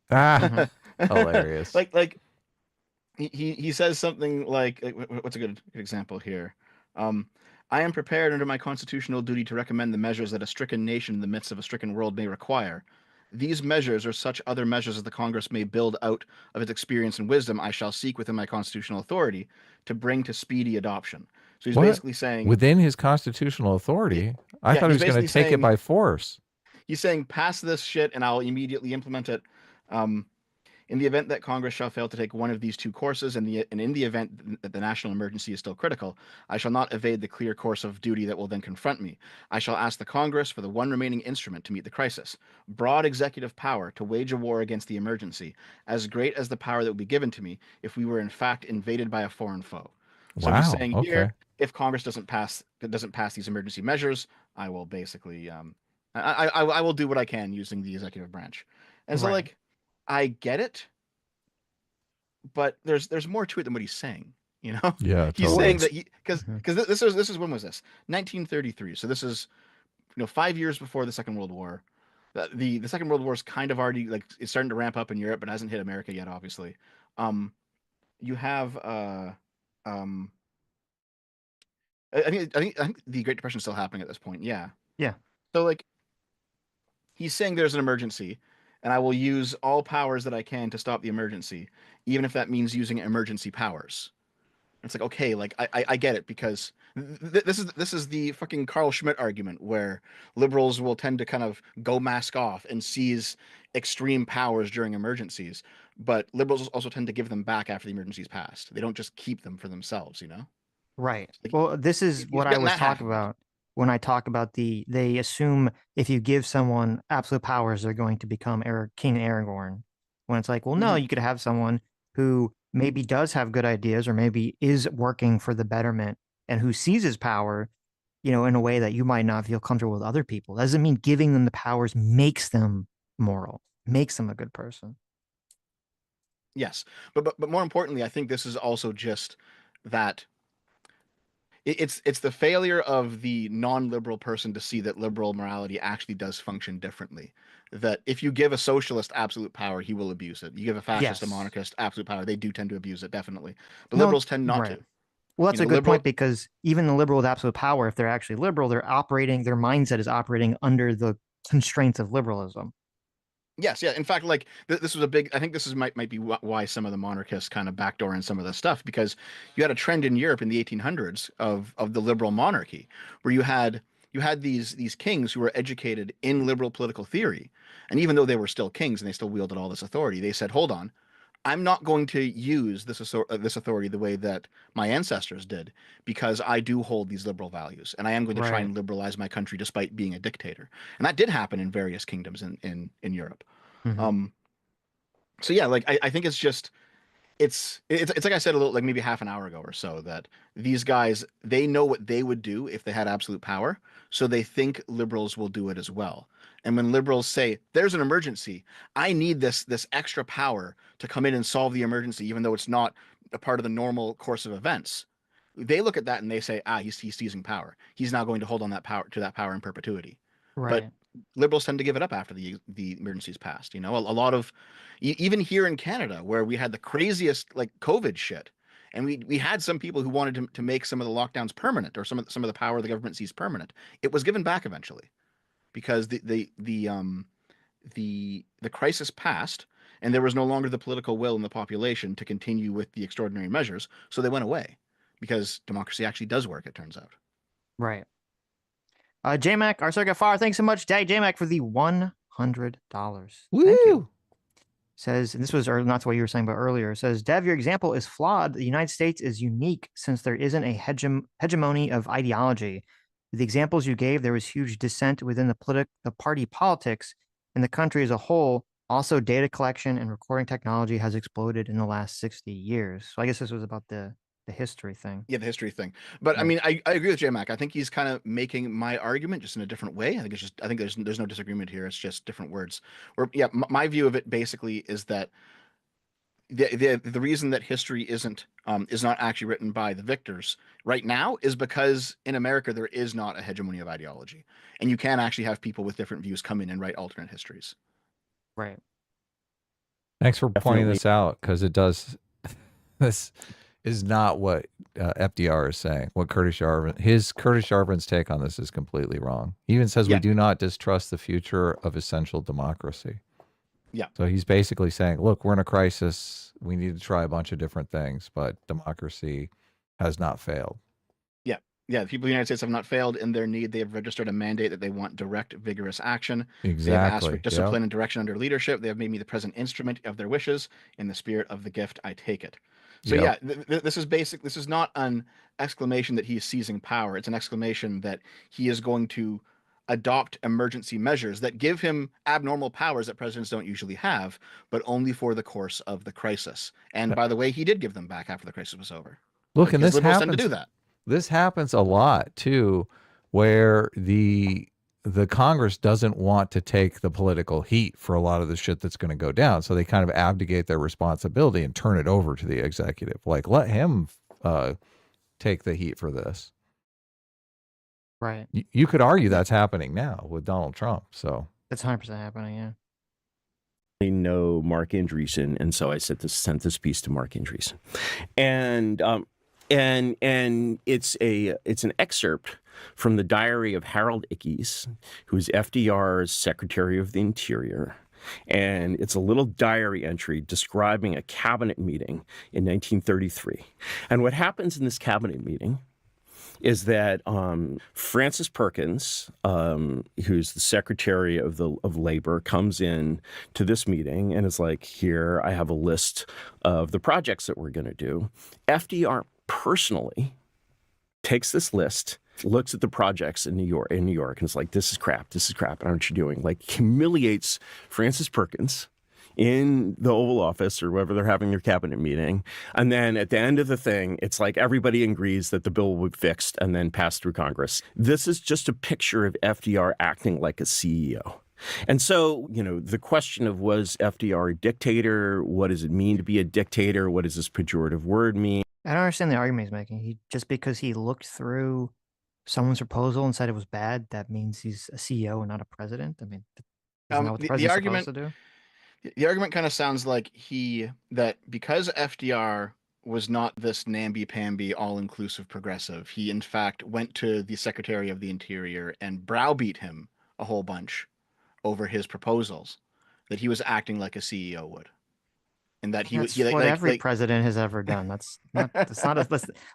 Hilarious. like he says something like what's a good example here? I am prepared under my constitutional duty to recommend the measures that a stricken nation in the midst of a stricken world may require. These measures or such other measures as the Congress may build out of its experience and wisdom, I shall seek within my constitutional authority to bring to speedy adoption. So he's basically saying within his constitutional authority. I thought he was going to take it by force. He's saying pass this shit and I'll immediately implement it. In the event that Congress shall fail to take one of these 2 courses, and in the event that the national emergency is still critical, I shall not evade the clear course of duty that will then confront me. I shall ask the Congress for the one remaining instrument to meet the crisis, broad executive power to wage a war against the emergency, as great as the power that would be given to me if we were in fact invaded by a foreign foe. So he's saying here, if Congress doesn't pass these emergency measures, I will basically I will do what I can using the executive branch. And so I get it, but there's more to it than what he's saying. Yeah, he's saying that because this is when was this? 1933. So this is 5 years before the Second World War. The Second World War is kind of already it's starting to ramp up in Europe, but hasn't hit America yet, obviously. You have I think the Great Depression is still happening at this point. Yeah. So he's saying there's an emergency, and I will use all powers that I can to stop the emergency, even if that means using emergency powers. It's like, okay, I get it, because this is the fucking Carl Schmitt argument where liberals will tend to kind of go mask off and seize extreme powers during emergencies, but liberals also tend to give them back after the emergency's passed. They don't just keep them for themselves, Right. Well, this is what I was talking about when I talk about they assume if you give someone absolute powers, they're going to become King Aragorn. When it's like, well, no, you could have someone who maybe does have good ideas or maybe is working for the betterment and who seizes power, in a way that you might not feel comfortable with other people. That doesn't mean giving them the powers makes them moral, makes them a good person. Yes. But more importantly, I think this is also just that it's the failure of the non-liberal person to see that liberal morality actually does function differently. That if you give a socialist absolute power, he will abuse it. You give a fascist, a monarchist absolute power, they do tend to abuse it, definitely. But liberals tend not to. Well, that's a good point, because even the liberal with absolute power, if they're actually liberal, their mindset is operating under the constraints of liberalism. Yes, yeah. In fact, this was a big. I think this might be why some of the monarchists kind of backdoor in some of this stuff, because you had a trend in Europe in the 1800s of the liberal monarchy, where you had these kings who were educated in liberal political theory, and even though they were still kings and they still wielded all this authority, they said, "Hold on, I'm not going to use this authority the way that my ancestors did, because I do hold these liberal values, and I am going to try and liberalize my country despite being a dictator." And that did happen in various kingdoms in Europe. So yeah, I think it's just it's like I said a little, maybe half an hour ago or so, that these guys, they know what they would do if they had absolute power, so they think liberals will do it as well. And when liberals say there's an emergency, I need this extra power to come in and solve the emergency, even though it's not a part of the normal course of events, they look at that and they say, he's seizing power. He's now going to hold on that power in perpetuity. Right. But liberals tend to give it up after the emergency's passed. A lot of, even here in Canada, where we had the craziest COVID shit, And we had some people who wanted to make some of the lockdowns permanent, or some of the power the government sees permanent. It was given back eventually because the crisis passed, and there was no longer the political will in the population to continue with the extraordinary measures, so they went away because democracy actually does work, it turns out. Right. JMac, our circuit far. Thanks so much, Daddy JMac, for the $100. Thank you. Woo! Says, and this was not what you were saying about earlier. Says, Dev, your example is flawed. The United States is unique since there isn't a hegemony of ideology. The examples you gave, there was huge dissent within the party politics, and the country as a whole. Also, data collection and recording technology has exploded in the last 60 years. So I guess this was about the history thing. Yeah, the history thing. But I mean, I agree with JMac. I think he's kind of making my argument just in a different way. I think there's no disagreement here. It's just different words. Or yeah, my view of it basically is that the reason that history is not actually written by the victors right now is because in America there is not a hegemony of ideology, and you can actually have people with different views come in and write alternate histories. Right. Thanks for pointing this out, because it does. This is not what FDR is saying. What Curtis Yarvin's take on this is completely wrong. He even says we do not distrust the future of essential democracy. Yeah. So he's basically saying, look, we're in a crisis. We need to try a bunch of different things, but democracy has not failed. Yeah, the people of the United States have not failed in their need. They have registered a mandate that they want direct, vigorous action. Exactly. They have asked for discipline and direction under leadership. They have made me the present instrument of their wishes. In the spirit of the gift, I take it. So yeah, this is basic. This is not an exclamation that he is seizing power. It's an exclamation that he is going to adopt emergency measures that give him abnormal powers that presidents don't usually have, but only for the course of the crisis. And by the way, he did give them back after the crisis was over. Look, and this liberals happens tend to do that. This happens a lot too, where the Congress doesn't want to take the political heat for a lot of the shit that's going to go down. So they kind of abdicate their responsibility and turn it over to the executive. Like, let him take the heat for this. Right. You could argue that's happening now with Donald Trump. So that's 100% happening. Yeah. I know Mark Andreessen, and so I sent this piece to Mark Andreessen, and it's an excerpt from the diary of Harold Ickes, who's FDR's Secretary of the Interior. And it's a little diary entry describing a cabinet meeting in 1933. And what happens in this cabinet meeting is that Francis Perkins, who's the Secretary of Labor, comes in to this meeting and is like, here, I have a list of the projects that we're going to do. FDR personally takes this list, looks at the projects in New York, and is like, this is crap, I don't know what you're doing. Like, humiliates Francis Perkins in the Oval Office or wherever they're having their cabinet meeting. And then at the end of the thing, it's like everybody agrees that the bill will be fixed and then passed through Congress. This is just a picture of FDR acting like a CEO. And so, the question of, was FDR a dictator? What does it mean to be a dictator? What does this pejorative word mean? I don't understand the argument he's making. Just because he looked through someone's proposal and said it was bad, that means he's a CEO and not a president? I mean, isn't that what the president's supposed to do? The argument kind of sounds like that because FDR was not this namby-pamby, all-inclusive progressive, he in fact went to the Secretary of the Interior and browbeat him a whole bunch over his proposals, that he was acting like a CEO would. And that that's what every president has ever done. That's not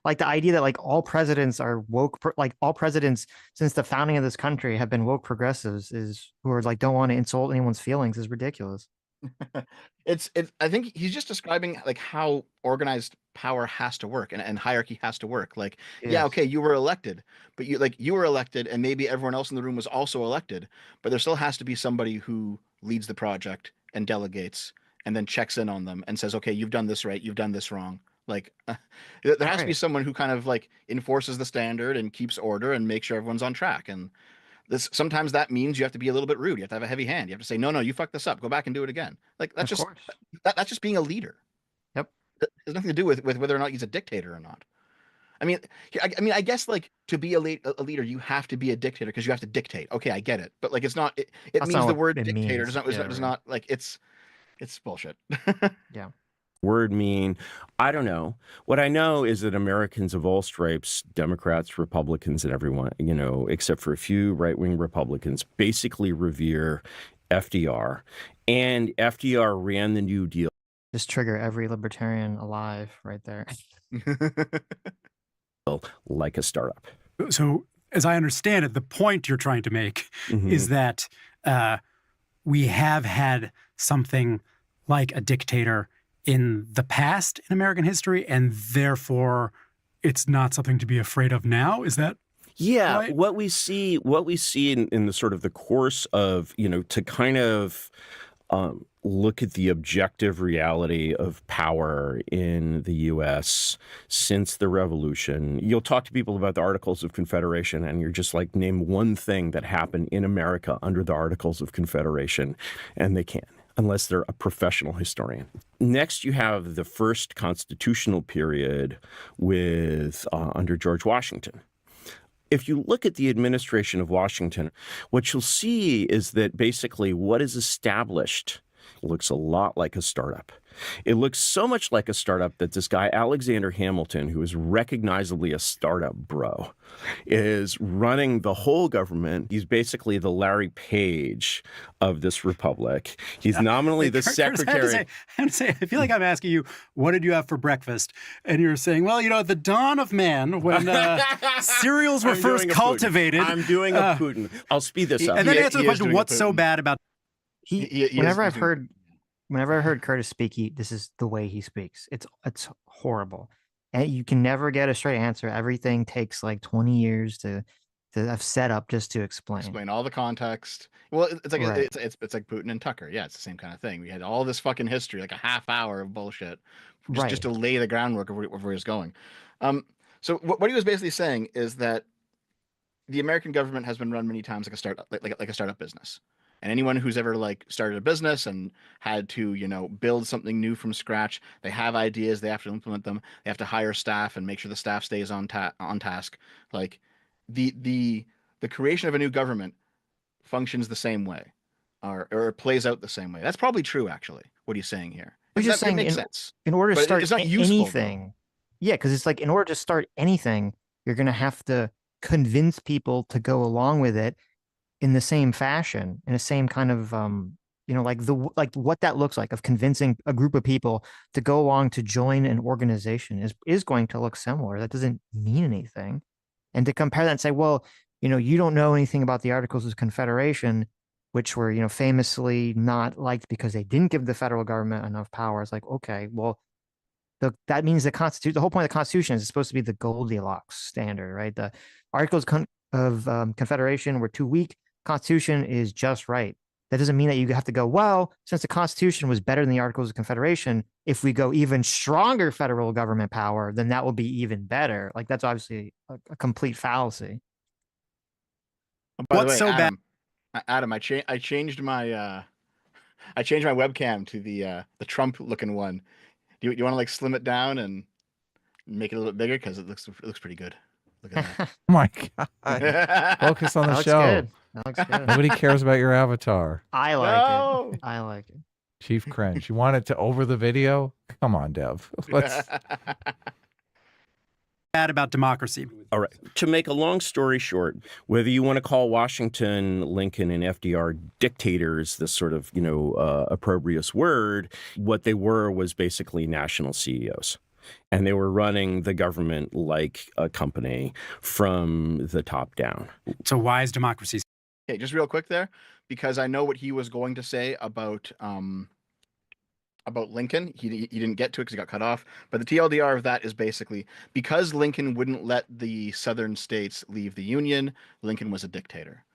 like the idea that like all presidents are woke, like all presidents since the founding of this country have been woke progressives who are like, don't want to insult anyone's feelings is ridiculous. I think he's just describing like how organized power has to work and hierarchy has to work. Like, yeah, okay, you were elected, but you were elected and maybe everyone else in the room was also elected, but there still has to be somebody who leads the project and delegates and then checks in on them and says, okay, you've done this right, you've done this wrong. Like, there has to be someone who kind of like enforces the standard and keeps order and makes sure everyone's on track. And sometimes that means you have to be a little bit rude. You have to have a heavy hand. You have to say, no, you fucked this up. Go back and do it again. Like, that's that's just being a leader. Yep. It has nothing to do with whether or not he's a dictator or not. I mean, I guess like to be a leader, you have to be a dictator because you have to dictate. Okay, I get it. But like, it's not, it means the word dictator does not like, it's bullshit. Yeah. word mean? I don't know. What I know is that Americans of all stripes, Democrats, Republicans, and everyone, except for a few right-wing Republicans, basically revere FDR. And FDR ran the New Deal. Just trigger every libertarian alive right there. Like a startup. So, as I understand it, the point you're trying to make is that we have had something like a dictator in the past in American history, and therefore it's not something to be afraid of now. Is that right? What we see in the sort of the course of, to kind of look at the objective reality of power in the U.S. since the revolution. You'll talk to people about the Articles of Confederation, and you're just like, name one thing that happened in America under the Articles of Confederation, and they can't, unless they're a professional historian. Next, you have the first constitutional period with under George Washington. If you look at the administration of Washington, what you'll see is that basically what is established looks a lot like a startup. It looks so much like a startup that this guy, Alexander Hamilton, who is recognizably a startup bro, is running the whole government. He's basically the Larry Page of this republic. He's nominally the secretary. I have to say, I feel like I'm asking you, what did you have for breakfast? And you're saying, well, at the dawn of man, when cereals were first cultivated. I'm doing a Putin. I'll speed this up. And then answer the question, what's so bad about Whenever I've heard Curtis speak, this is the way he speaks. It's horrible, and you can never get a straight answer. Everything takes like 20 years to have set up just to explain all the context. Well, it's like Right. it's like Putin and Tucker. Yeah, it's the same kind of thing. We had all this fucking history, like a half hour of bullshit, just to lay the groundwork of where he's going. So what he was basically saying is that the American government has been run many times like a startup business. And anyone who's ever like started a business and had to, build something new from scratch, they have ideas, they have to implement them, they have to hire staff and make sure the staff stays on task. Like the creation of a new government functions the same way, or plays out the same way. That's probably true, actually. What he's saying here. We're just saying makes sense. In order to But start it's not useful, anything, yeah, because it's like in order to start anything, you're gonna have to convince people to go along with it in the same fashion, in the same kind of like what that looks like, of convincing a group of people to go along to join an organization is going to look similar. That doesn't mean anything. And to compare that and say, well, you don't know anything about the Articles of Confederation, which were, famously not liked because they didn't give the federal government enough power. It's like, okay, well, that means the whole point of the Constitution is supposed to be the Goldilocks standard, right? The Articles of Confederation were too weak. Constitution is just right. That doesn't mean that you have to go, well, since the Constitution was better than the Articles of Confederation, if we go even stronger federal government power, then that will be even better. Like, that's obviously a complete fallacy. By the way, so Adam, I changed my webcam to the Trump looking one. Do you want to like slim it down and make it a little bit bigger, because it looks pretty good. Look at that. Oh my God. Focus on the That show. Good. That looks good. Nobody cares about your avatar. I like it. I like it. Chief Cringe. You want it to over the video? Come on, Dev. Let's. bad about democracy? All right. To make a long story short, whether you want to call Washington, Lincoln, and FDR dictators, this sort of, opprobrious word, what they were was basically national CEOs. And they were running the government like a company from the top down. So why is democracy? Okay, just real quick there, because I know what he was going to say about Lincoln. He didn't get to it because he got cut off. But the TLDR of that is basically, because Lincoln wouldn't let the southern states leave the Union, Lincoln was a dictator.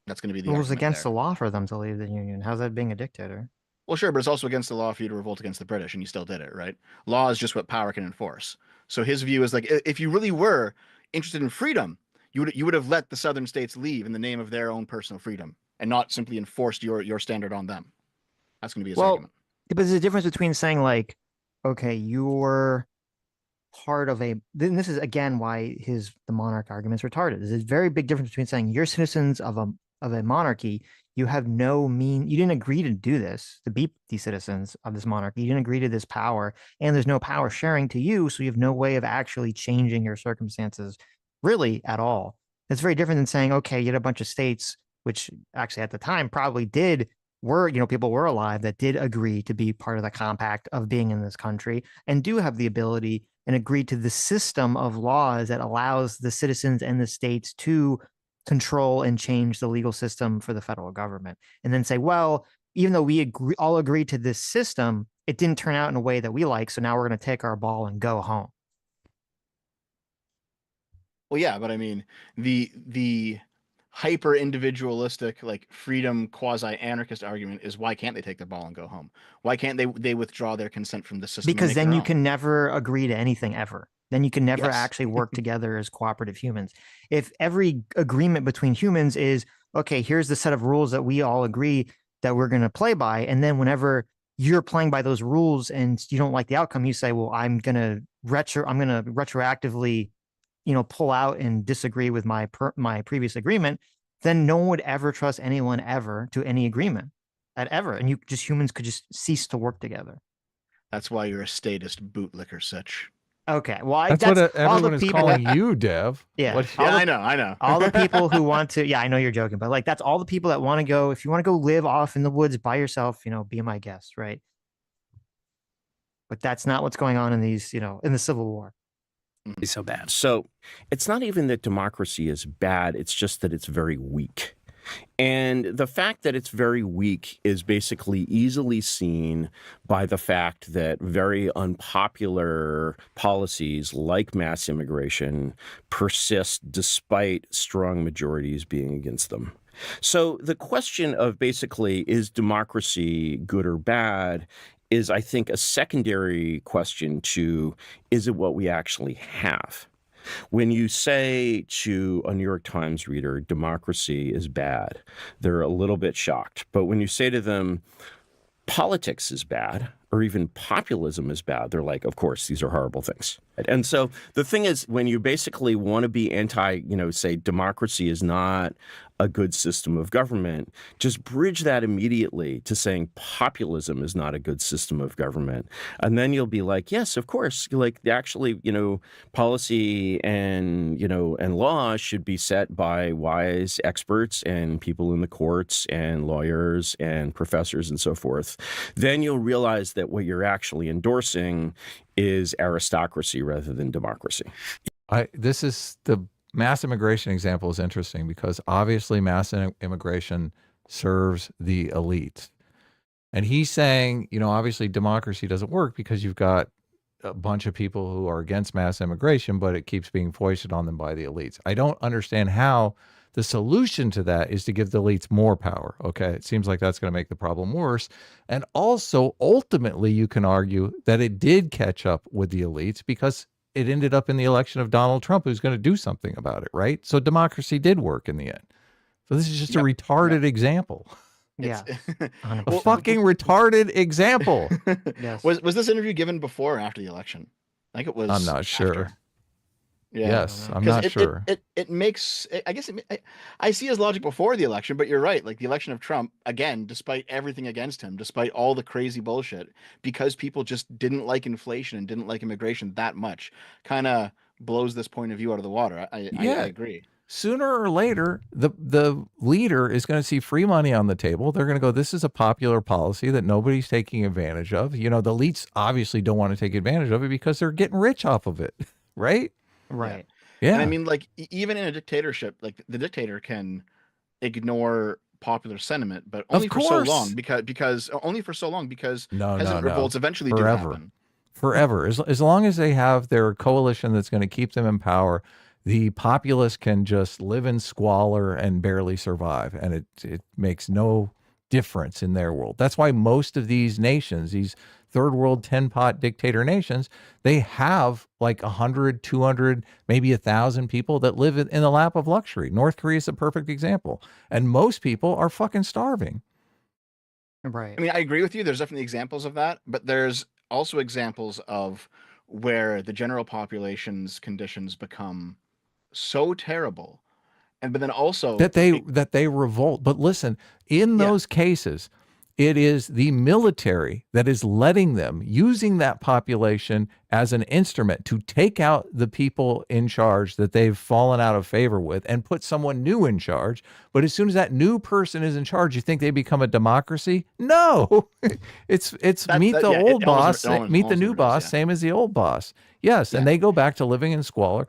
That's going to be the It was argument against there. the law for them to leave the Union. How's that being a dictator? Well, sure, but it's also against the law for you to revolt against the British, and you still did it, right? Law is just what power can enforce. So his view is like, if you really were interested in freedom, you would have let the southern states leave in the name of their own personal freedom, and not simply enforced your standard on them. That's going to be his argument. But there's a difference between saying like, okay, you're part of a. Then this is again why the monarch argument's retarded. There's a very big difference between saying you're citizens of of a monarchy, you have no you didn't agree to do this, to be the citizens of this monarchy. You didn't agree to this power, and there's no power sharing to you. So you have no way of actually changing your circumstances really at all. It's very different than saying, okay, you had a bunch of states, which actually at the time probably people were alive that did agree to be part of the compact of being in this country and do have the ability and agree to the system of laws that allows the citizens and the states to control and change the legal system for the federal government. And then say, well, even though we all agreed to this system, it didn't turn out in a way that we like. So now we're going to take our ball and go home. Well, yeah, but I mean, the hyper individualistic, like freedom quasi anarchist argument is, why can't they take the ball and go home? Why can't they withdraw their consent from the system? Because then you can never agree to anything ever. Then you can never actually work together as cooperative humans. If every agreement between humans is, okay, here's the set of rules that we all agree that we're going to play by, and then whenever you're playing by those rules and you don't like the outcome, you say, well, I'm going to retroactively, pull out and disagree with my previous agreement. Then no one would ever trust anyone ever to any agreement ever. And humans could just cease to work together. That's why you're a statist bootlicker, Sitch. Okay, well, that's what everyone is calling you, Dev. Yeah, I know. All the people who want to, yeah, I know you're joking, but like that's all the people that want to go. If you want to go live off in the woods by yourself, be my guest, right? But that's not what's going on in these, in the Civil War. It's so bad. So it's not even that democracy is bad. It's just that it's very weak. And the fact that it's very weak is basically easily seen by the fact that very unpopular policies like mass immigration persist despite strong majorities being against them. So the question of basically, is democracy good or bad, is, I think, a secondary question to, is it what we actually have? When you say to a New York Times reader, democracy is bad, they're a little bit shocked. But when you say to them, politics is bad, or even populism is bad, they're like, of course, these are horrible things. And so the thing is, when you basically want to be say democracy is not a good system of government, just bridge that immediately to saying populism is not a good system of government. And then you'll be like, yes, of course, like actually, policy and law should be set by wise experts and people in the courts and lawyers and professors and so forth. Then you'll realize that what you're actually endorsing is aristocracy rather than democracy. The mass immigration example is interesting because obviously mass immigration serves the elite. And he's saying, obviously democracy doesn't work because you've got a bunch of people who are against mass immigration, but it keeps being foisted on them by the elites. I don't understand how the solution to that is to give the elites more power. Okay. It seems like that's going to make the problem worse. And also, ultimately, you can argue that it did catch up with the elites because it ended up in the election of Donald Trump, who's going to do something about it, right? So democracy did work in the end. So this is just a retarded example. Yeah. A fucking retarded example. Yes. Was this interview given before or after the election? I think it was. I'm not sure. After. Yeah. Yes, I'm not sure. It makes, I guess, I see his logic before the election, but you're right. Like the election of Trump, again, despite everything against him, despite all the crazy bullshit, because people just didn't like inflation and didn't like immigration that much, kind of blows this point of view out of the water. I agree. Sooner or later, the leader is going to see free money on the table. They're going to go, this is a popular policy that nobody's taking advantage of. The elites obviously don't want to take advantage of it because they're getting rich off of it, right? Right. Yeah. And I mean, like, even in a dictatorship, like the dictator can ignore popular sentiment, but only for so long because peasant revolts eventually do happen. Forever. As long as they have their coalition that's going to keep them in power, the populace can just live in squalor and barely survive. And it makes no difference in their world. That's why most of these nations, these third world 10-pot dictator nations, they have like 100, 200, maybe 1,000 people that live in the lap of luxury. North Korea is a perfect example. And most people are fucking starving. Right. I mean, I agree with you. There's definitely examples of that, but there's also examples of where the general population's conditions become so terrible but then also that they revolt. But listen, in those cases, it is the military that is letting them, using that population as an instrument to take out the people in charge that they've fallen out of favor with and put someone new in charge. But as soon as that new person is in charge, you think they become a democracy? No, it's meet the old boss, meet the new boss, same as the old boss. Yes, and they go back to living in squalor.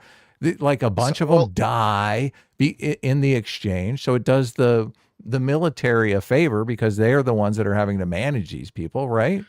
Like a bunch of them die in the exchange. So it does the military a favor because they're the ones that are having to manage these people, right?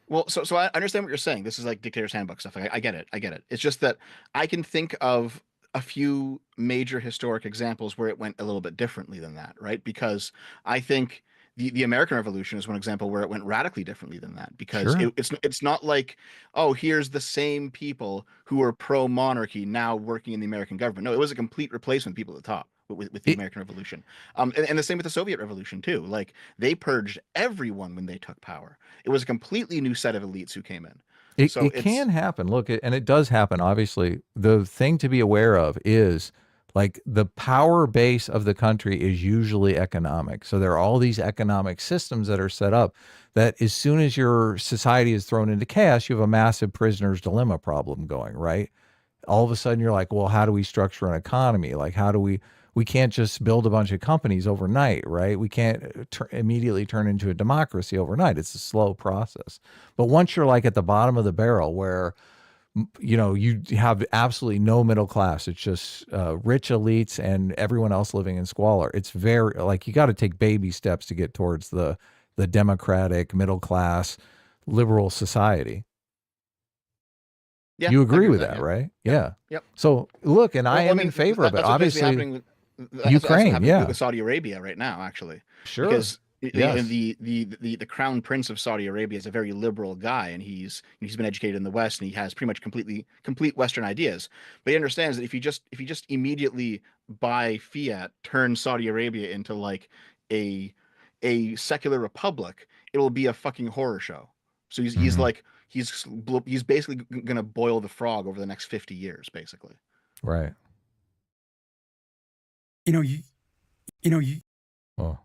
Well, so I understand what you're saying. This is like Dictator's Handbook stuff. I get it. I get it. It's just that I can think of a few major historic examples where it went a little bit differently than that, right? Because I think the American Revolution is one example where it went radically differently than that. Because Sure. it's not like, oh, here's the same people who are pro monarchy now working in the American government. No, it was a complete replacement of people at the top with the American Revolution. And the same with the Soviet Revolution too. Like they purged everyone when they took power. It was a completely new set of elites who came in. It So can happen. Look, and it does happen. Obviously, the thing to be aware of is like the power base of the country is usually economic. So there are all these economic systems that are set up that as soon as your society is thrown into chaos, you have a massive prisoner's dilemma problem going, right? All of a sudden you're like, well, how do we structure an economy? Like, how do we can't just build a bunch of companies overnight, right? We can't immediately turn into a democracy overnight. It's a slow process. But once you're like at the bottom of the barrel where, you know, you have absolutely no middle class, it's just rich elites and everyone else living in squalor. It's very like you got to take baby steps to get towards the democratic middle class liberal society. yeah, You I agree with with that, yeah. right? Yeah. Yep. So look, and I Well, am in favor of it. that's what's basically Obviously, happening that's Ukraine, happening with Saudi Arabia right now, actually. sure. Because Yes. the crown prince of Saudi Arabia is a very liberal guy, and he's been educated in the West, and he has pretty much complete Western ideas. But he understands that if you just immediately by fiat turn Saudi Arabia into like a secular republic, it will be a fucking horror show. So he's Mhm. like he's basically gonna boil the frog over the next 50 years, basically. Right. You know, you Oh,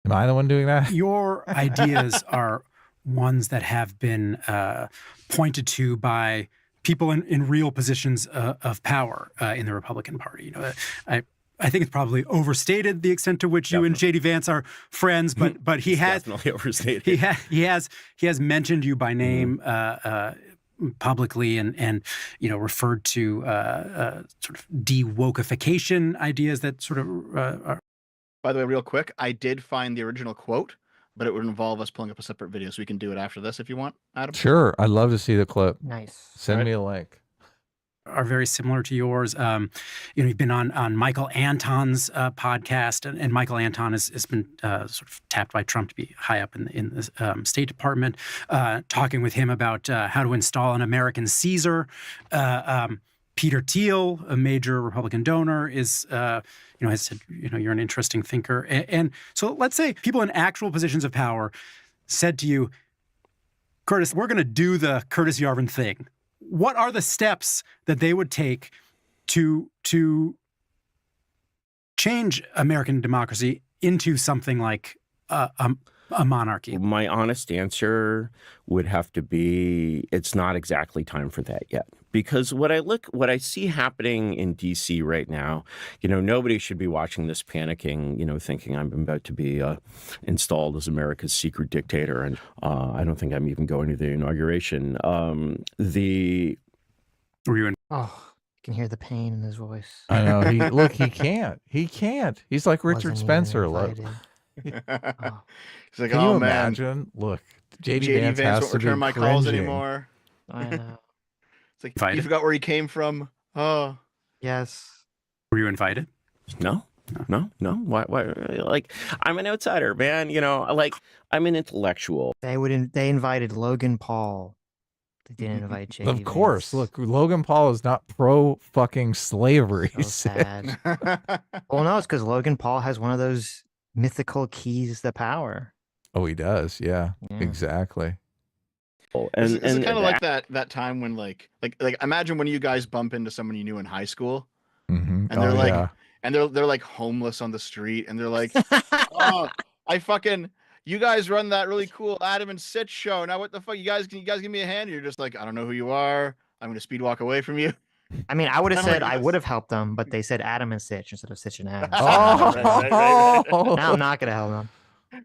am I the one doing that? your ideas are ones that have been pointed to by people in real positions of power in the Republican Party. You know, I think it's probably overstated the extent to which you and JD Vance are friends, but he has definitely overstated. he has mentioned you by name publicly and you know referred to sort of de-wokeification ideas that sort of are. By the way, real quick, I did find the original quote, but it would involve us pulling up a separate video, so we can do it after this if you want, Adam. Sure. I'd love to see the clip. Nice. Send Right. me a link. Are very similar to yours. You know, you've been on Michael Anton's podcast, and Michael Anton has been sort of tapped by Trump to be high up in the State Department, talking with him about how to install an American Caesar. Peter Thiel, a major Republican donor, is you know has said, you know, you're an interesting thinker, and so let's say people in actual positions of power said to you, Curtis, we're going to do the Curtis Yarvin thing. What are the steps that they would take to change American democracy into something like a monarchy? My honest answer would have to be it's not exactly time for that yet. Because what I see happening in DC right now, you know, nobody should be watching this panicking, you know, thinking I'm about to be installed as America's secret dictator. And I don't think I'm even going to the inauguration. Were you in? Oh, you can hear the pain in his voice. I know. He can't. He can't. He's like Richard Wasn't even Spencer. Look. He's Oh. like, Can oh you man, imagine? Look, JD JD Vance Vance has won't to be return my calls cringing. anymore. I know. It's like Invited? you forgot where he came from. Oh, Yes. Were you invited? No. Why? Like, I'm an outsider, man. You know, like I'm an intellectual. They invited Logan Paul. They didn't invite JD Of course. Vance. Look, Logan Paul is not pro fucking slavery. So sad. Well, no, it's because Logan Paul has one of those mythical keys to power. Oh, he does. Yeah, Yeah. exactly. And it's kind of like that time when like imagine when you guys bump into someone you knew in high school, Mm-hmm. and they're like, and they're like homeless on the street, and they're like, oh, you guys run that really cool Adam and Sitch show. Now what the fuck? Can you guys give me a hand? And you're just like, I don't know who you are. I'm gonna speed walk away from you. I mean, I would have I'm said like, I yes. would have helped them, but they said Adam and Sitch instead of Sitch and Adam. Right. Now I'm not gonna help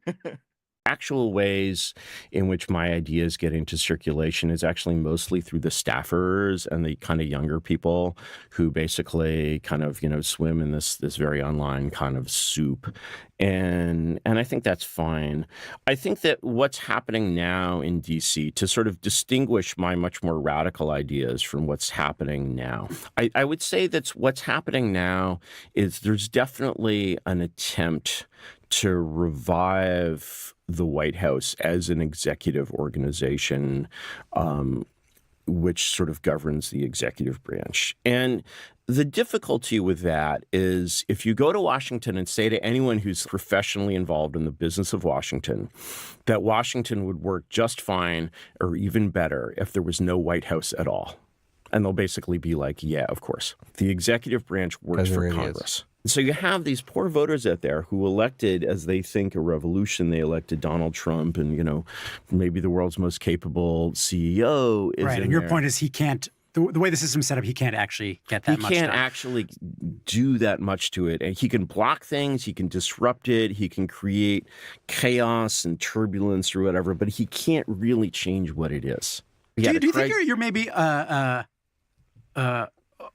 them. Actual ways in which my ideas get into circulation is actually mostly through the staffers and the kind of younger people who basically kind of, swim in this very online kind of soup. And I think that's fine. I think that what's happening now in DC, to sort of distinguish my much more radical ideas from what's happening now, I would say that what's happening now is there's definitely an attempt to revive the White House as an executive organization, which sort of governs the executive branch. And the difficulty with that is if you go to Washington and say to anyone who's professionally involved in the business of Washington that Washington would work just fine or even better if there was no White House at all. And they'll basically be like, yeah, of course. The executive branch works for Congress. So you have these poor voters out there who elected, as they think, a revolution. They elected Donald Trump, and maybe the world's most capable CEO is right. And your point is he can't. The way the system's set up, he can't actually get that much done. He can't actually do that much to it. And he can block things, he can disrupt it, he can create chaos and turbulence or whatever, but he can't really change what it is. Do you think you're maybe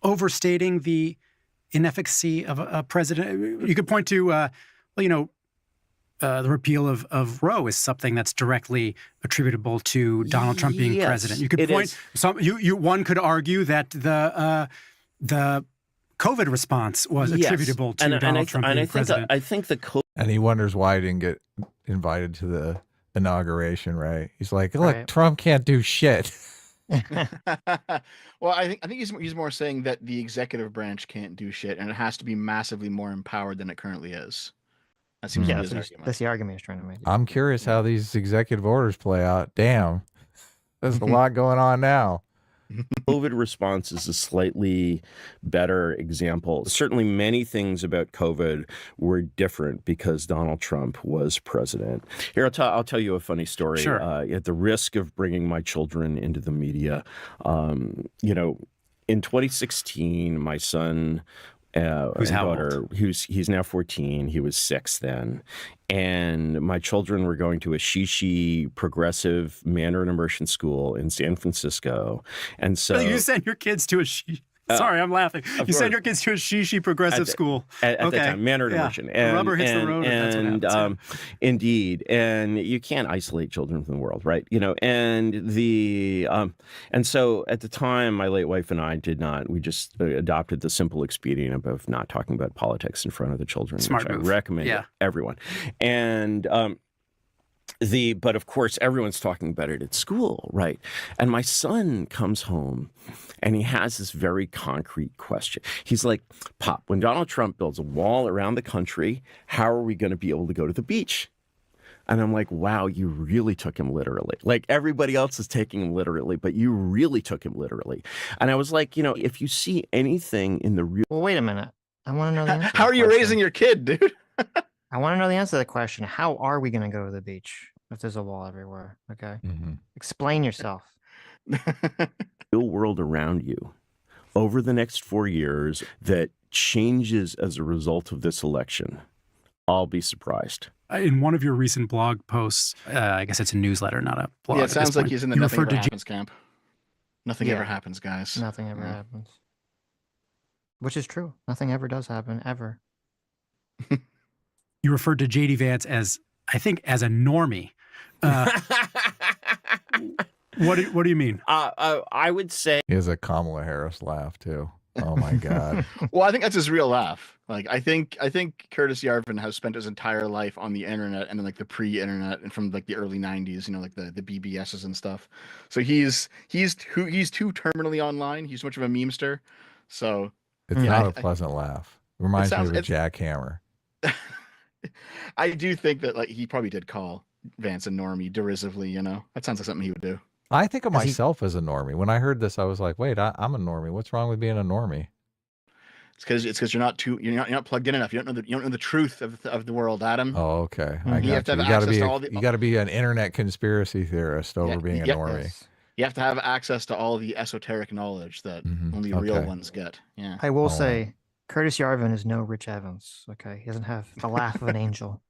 overstating the inefficacy of a president? You could point to, the repeal of Roe is something that's directly attributable to Donald Trump being president. You could point one could argue that the COVID response was attributable to Donald Trump being president. I think the COVID. And he wonders why he didn't get invited to the inauguration, right? He's like, look, Trump can't do shit. Well, I think he's more saying that the executive branch can't do shit, and it has to be massively more empowered than it currently is. That seems to be his argument. That's the argument he's trying to make. I'm curious how these executive orders play out. Damn, there's a lot going on now. COVID response is a slightly better example. Certainly many things about COVID were different because Donald Trump was president. Here, I'll tell you a funny story. Sure. At the risk of bringing my children into the media, in 2016, my son Who's how daughter, he's now 14. He was 6 then. And my children were going to a Shishi progressive Mandarin immersion school in San Francisco. And so you send your kids to a Sorry, I'm laughing. You send your kids to a Shishi progressive school. At the time, Mandarin immersion. And, the rubber hits the road, that's what happens. Indeed. And you can't isolate children from the world, right? And so at the time, my late wife and I we just adopted the simple expedient of not talking about politics in front of the children, Smart which move. I recommend to everyone. And but of course, everyone's talking about it at school, right? And my son comes home and he has this very concrete question. He's like, Pop, when Donald Trump builds a wall around the country, how are we going to be able to go to the beach? And I'm like, wow, you really took him literally. Like everybody else is taking him literally, but you really took him literally. And I was like, if you see anything in the real... Well, wait a minute. I want to know the answer. How are you raising your kid, dude? I want to know the answer to the question. How are we going to go to the beach if there's a wall everywhere? Okay. Mm-hmm. Explain yourself. real world around you over the next 4 years that changes as a result of this election, I'll be surprised. In one of your recent blog posts, I guess it's a newsletter, not a blog. Yeah, it sounds like he's in the nothing ever happens camp. Nothing ever Yeah. happens, guys. Nothing ever happens. Which is true. Nothing ever does happen, ever. You referred to J.D. Vance as, I think, as a normie. What do you mean? I would say He has a Kamala Harris laugh too. Oh my God. Well, I think that's his real laugh. Like, I think Curtis Yarvin has spent his entire life on the internet and then like the pre-internet and from like the early 90s, like the BBSs and stuff. So he's too terminally online. He's much of a memester. So It's not a pleasant laugh. Reminds me of a it's- jackhammer. I do think that like he probably did call Vance a normie derisively, That sounds like something he would do. I think of myself as a normie. When I heard this, I was like, wait, I'm a normie. What's wrong with being a normie? It's because you're not plugged in enough. You don't know the truth of the world, Adam. Oh, okay. I Mhm. You have got to you. have You got to access be to a, all the you got to be an internet conspiracy theorist over yeah, being a yeah. normie. Yes. You have to have access to all the esoteric knowledge that only real Okay. ones get. Yeah. I will All right. say, Curtis Yarvin is no Rich Evans. Okay, he doesn't have the laugh of an angel.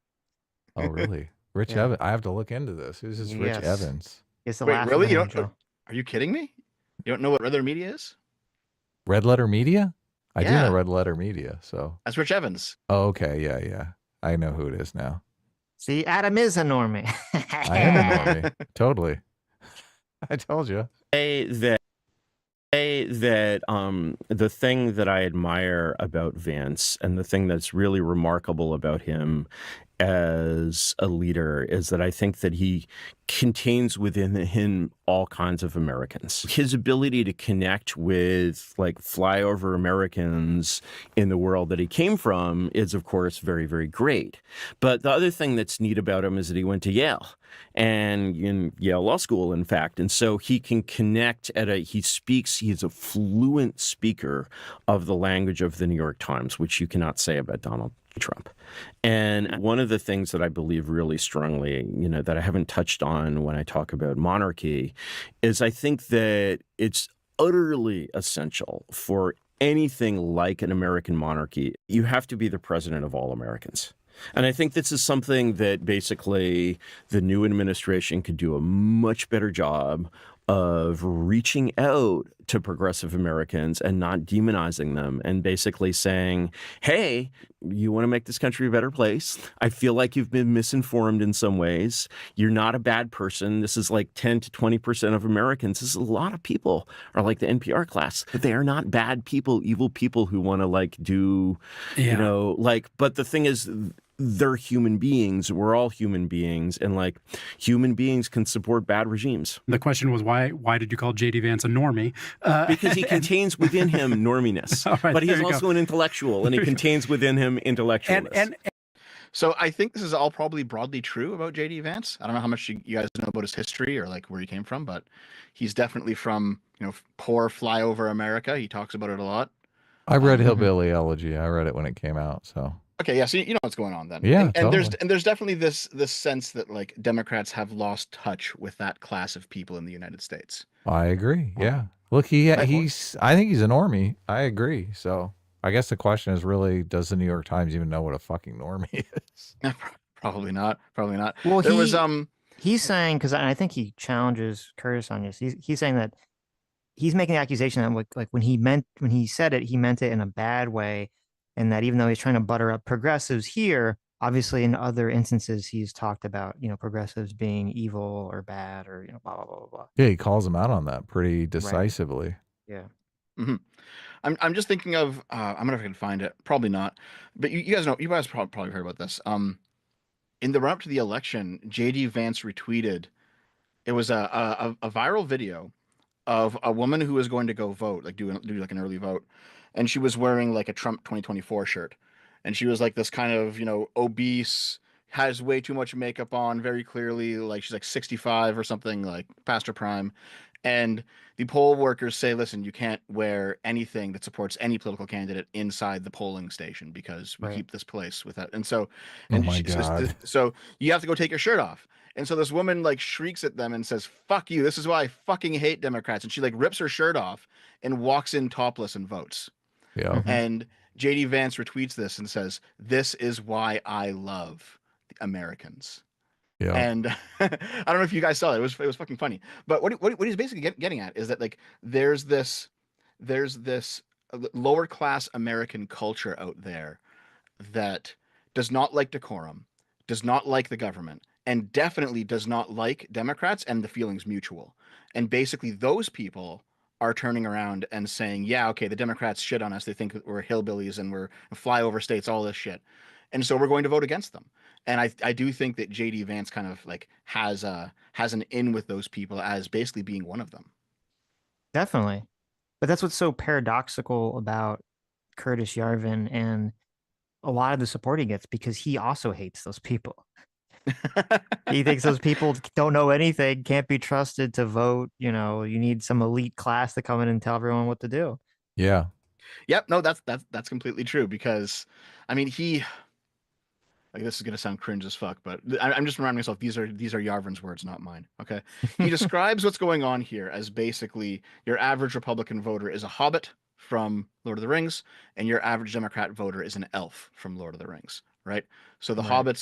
Oh, really? Rich Yeah. Evans. I have to look into this. Who's this Rich Yes. Evans? He has the Wait, laugh of really? an You don't? angel. Are you kidding me? You don't know what Red Letter Media is? Red Letter Media? I do know Yeah, Red Letter Media. So, that's Rich Evans. oh, okay. Yeah, yeah. I know who it is now. See, Adam is a normie. I am a normie. Totally. I told you. That the thing that I admire about Vance and the thing that's really remarkable about him as a leader is that I think that he contains within him all kinds of Americans. His ability to connect with like flyover Americans in the world that he came from is, of course, very, very great. But the other thing that's neat about him is that he went to Yale and in Yale Law School, in fact. And so he can connect he's a fluent speaker of the language of the New York Times, which you cannot say about Donald Trump. And one of the things that I believe really strongly, that I haven't touched on when I talk about monarchy is I think that it's utterly essential for anything like an American monarchy. You have to be the president of all Americans. And I think this is something that basically the new administration could do a much better job of reaching out to progressive Americans and not demonizing them and basically saying, hey, you want to make this country a better place? I feel like you've been misinformed in some ways. You're not a bad person. This is like 10 to 20% of Americans. This is a lot of people are like the NPR class. But they are not bad people, evil people who want to like do, but the thing is, they're human beings. We're all human beings. And like human beings can support bad regimes. The question was, why did you call J.D. Vance a normie? Because he contains within him norminess. Right, but he's also an intellectual, and he contains within him intellectualness. And So I think this is all probably broadly true about J.D. Vance. I don't know how much you guys know about his history or like where he came from, but he's definitely from, poor flyover America. He talks about it a lot. I read Hillbilly Elegy. I read it when it came out. So Okay, yeah, so you know what's going on then. Yeah, and totally. there's definitely this sense that like Democrats have lost touch with that class of people in the United States. I agree. Yeah. Look, I think he's a normie. I agree. So I guess the question is really, does the New York Times even know what a fucking normie is? Probably not. Probably not. Well, there was he's saying, because I think he challenges Curtis on this. He's saying that he's making the accusation that like when he said it, he meant it in a bad way, and that even though he's trying to butter up progressives here, obviously in other instances he's talked about progressives being evil or bad or blah blah blah blah blah. Yeah, he calls him out on that pretty decisively. Right. Yeah. Mm-hmm. I'm just thinking of I don't know if I can find it. Probably not. But you guys probably heard about this. In the run up to the election, JD Vance retweeted. It was a viral video of a woman who was going to go vote, like do like an early vote, and she was wearing like a Trump 2024 shirt, and she was like this kind of obese, has way too much makeup on, very clearly like she's like 65 or something, like past her prime, and the poll workers say, listen, you can't wear anything that supports any political candidate inside the polling station because we keep this place with that. And so, Oh my God. so you have to go take your shirt off. And so this woman like shrieks at them and says, fuck you. This is why I fucking hate Democrats. And she like rips her shirt off and walks in topless and votes. Yeah. And JD Vance retweets this and says, this is why I love the Americans. Yeah. And I don't know if you guys saw it. It was fucking funny. But what he's basically getting at is that like there's this lower class American culture out there that does not like decorum, does not like the government, and definitely does not like Democrats, and the feeling's mutual. And basically those people are turning around and saying, yeah, okay, the Democrats shit on us. They think we're hillbillies and we're flyover states, all this shit. And so we're going to vote against them. And I do think that JD Vance kind of like has an in with those people as basically being one of them. Definitely. But that's what's so paradoxical about Curtis Yarvin and a lot of the support he gets, because he also hates those people. He thinks those people don't know anything, can't be trusted to vote. You need some elite class to come in and tell everyone what to do. Yeah. Yep, no, that's completely true because, I mean, like this is gonna sound cringe as fuck, but I'm just reminding myself these are Yarvin's words, not mine. Okay, he describes what's going on here as basically your average Republican voter is a hobbit from Lord of the Rings, and your average Democrat voter is an elf from Lord of the Rings, right? So Right.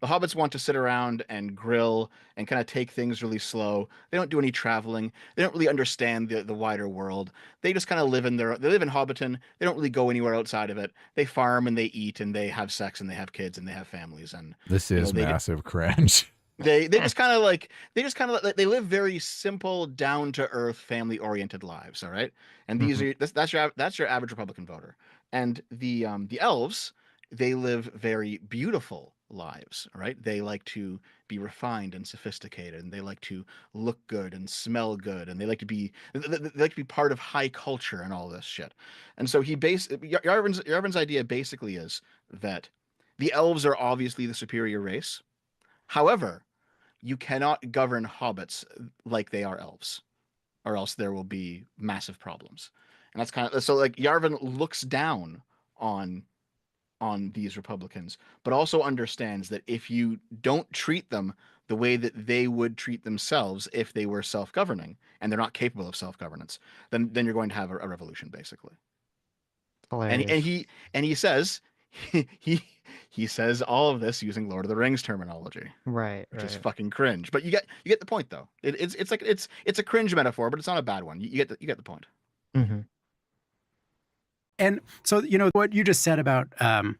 the hobbits want to sit around and grill and kind of take things really slow. They don't do any traveling. They don't really understand the wider world. They just kind of they live in Hobbiton. They don't really go anywhere outside of it. They farm and they eat and they have sex and they have kids and they have families and This you know is massive cringe. they just kind of like they live very simple, down to earth, family oriented lives. All right, and Mhm. that's your average Republican voter, and the elves, they live very beautiful lives. All right, they like to be refined and sophisticated, and they like to look good and smell good, and they like to be part of high culture and all this shit. And so Yarvin's idea basically is that the elves are obviously the superior race. However, you cannot govern hobbits like they are elves, or else there will be massive problems. And that's kind of so like Yarvin looks down on these Republicans, but also understands that if you don't treat them the way that they would treat themselves if they were self-governing, and they're not capable of self-governance, then you're going to have a revolution, basically. And Hilarious. he says he he says all of this using Lord of the Rings terminology, Right, which is right. fucking cringe. But you get the point though. It's like it's a cringe metaphor, but it's not a bad one. You get the point. Hmm. And so, what you just said about, the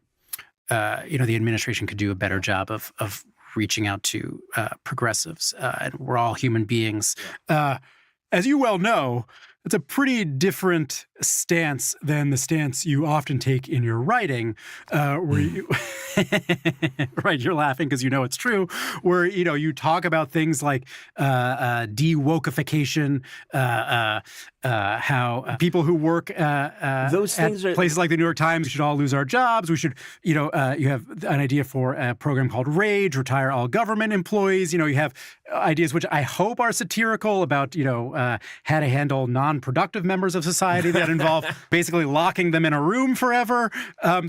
administration could do a better job of reaching out to progressives, and we're all human beings. As you well know, it's a pretty different stance than the stance you often take in your writing, where you, right, you're laughing because you know it's true, where, you talk about things like de-wokeification, how people who work Those things at are places like the New York Times should all lose our jobs. We should, you have an idea for a program called RAGE, retire all government employees. You have ideas which I hope are satirical about, how to handle non-productive members of society that involve basically locking them in a room forever.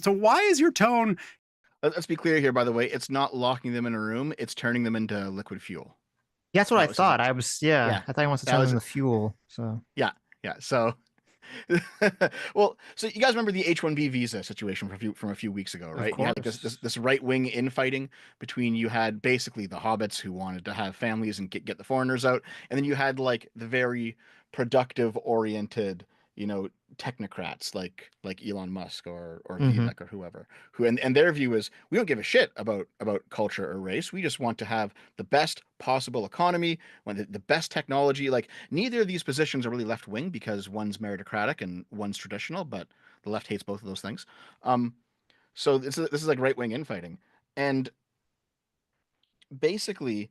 So why is your tone? Let's be clear here, by the way. It's not locking them in a room. It's turning them into liquid fuel. That's what I That was his thought. yeah. I thought he wants to That turn was them to fuel. So yeah yeah. So well, so you guys remember the H-1B visa situation from a few weeks ago, of right? You had like course. this right-wing infighting between you had basically the hobbits who wanted to have families and get the foreigners out, and then you had like the very productive oriented, technocrats like Elon Musk or Hmm. Vivek or whoever, who and their view is we don't give a shit about culture or race. We just want to have the best possible economy, want the best technology. Like neither of these positions are really left wing because one's meritocratic and one's traditional, but the left hates both of those things. Um, so this is like right wing infighting, and basically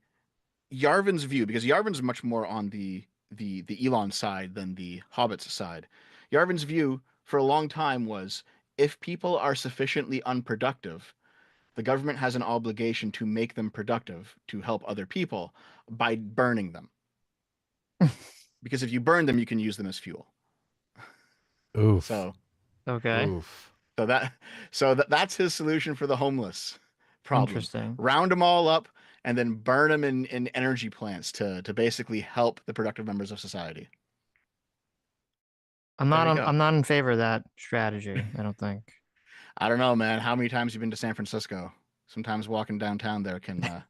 Yarvin's view, because Yarvin's much more on the Elon side than the Hobbits side. Yarvin's view for a long time was if people are sufficiently unproductive, the government has an obligation to make them productive to help other people by burning them. Because if you burn them, you can use them as fuel. Oof. So Okay. Oof. so that that's his solution for the homeless problem. Interesting. Round them all up and then burn them in energy plants to basically help the productive members of society. There you go. I'm not in favor of that strategy, I don't think. I don't know, man. How many times you been to San Francisco? Sometimes walking downtown there can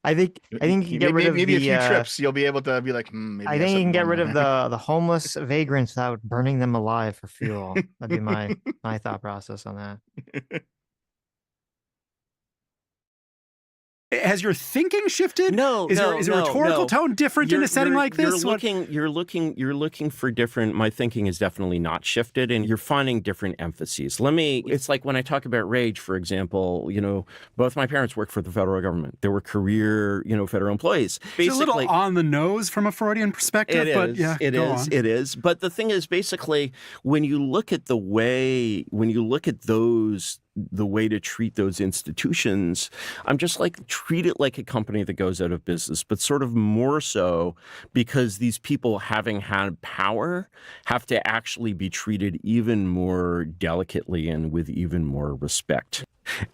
I think you can get rid of maybe a the few trips you'll be able to be like, maybe I I have think you can something get going rid on of there. the homeless vagrants without burning them alive for fuel. That'd be my thought process on that. Has your thinking shifted? No, Is no, a no, rhetorical no. tone different in a setting like this? You're looking for different. My thinking is definitely not shifted, and you're finding different emphases. It's like when I talk about rage, for example. Both my parents worked for the federal government. They were career, federal employees. It's a little on the nose from a Freudian perspective, but yeah, it is. But the thing is, basically, when you look at those the way to treat those institutions, I'm just like, treat it like a company that goes out of business, but sort of more so because these people, having had power, have to actually be treated even more delicately and with even more respect.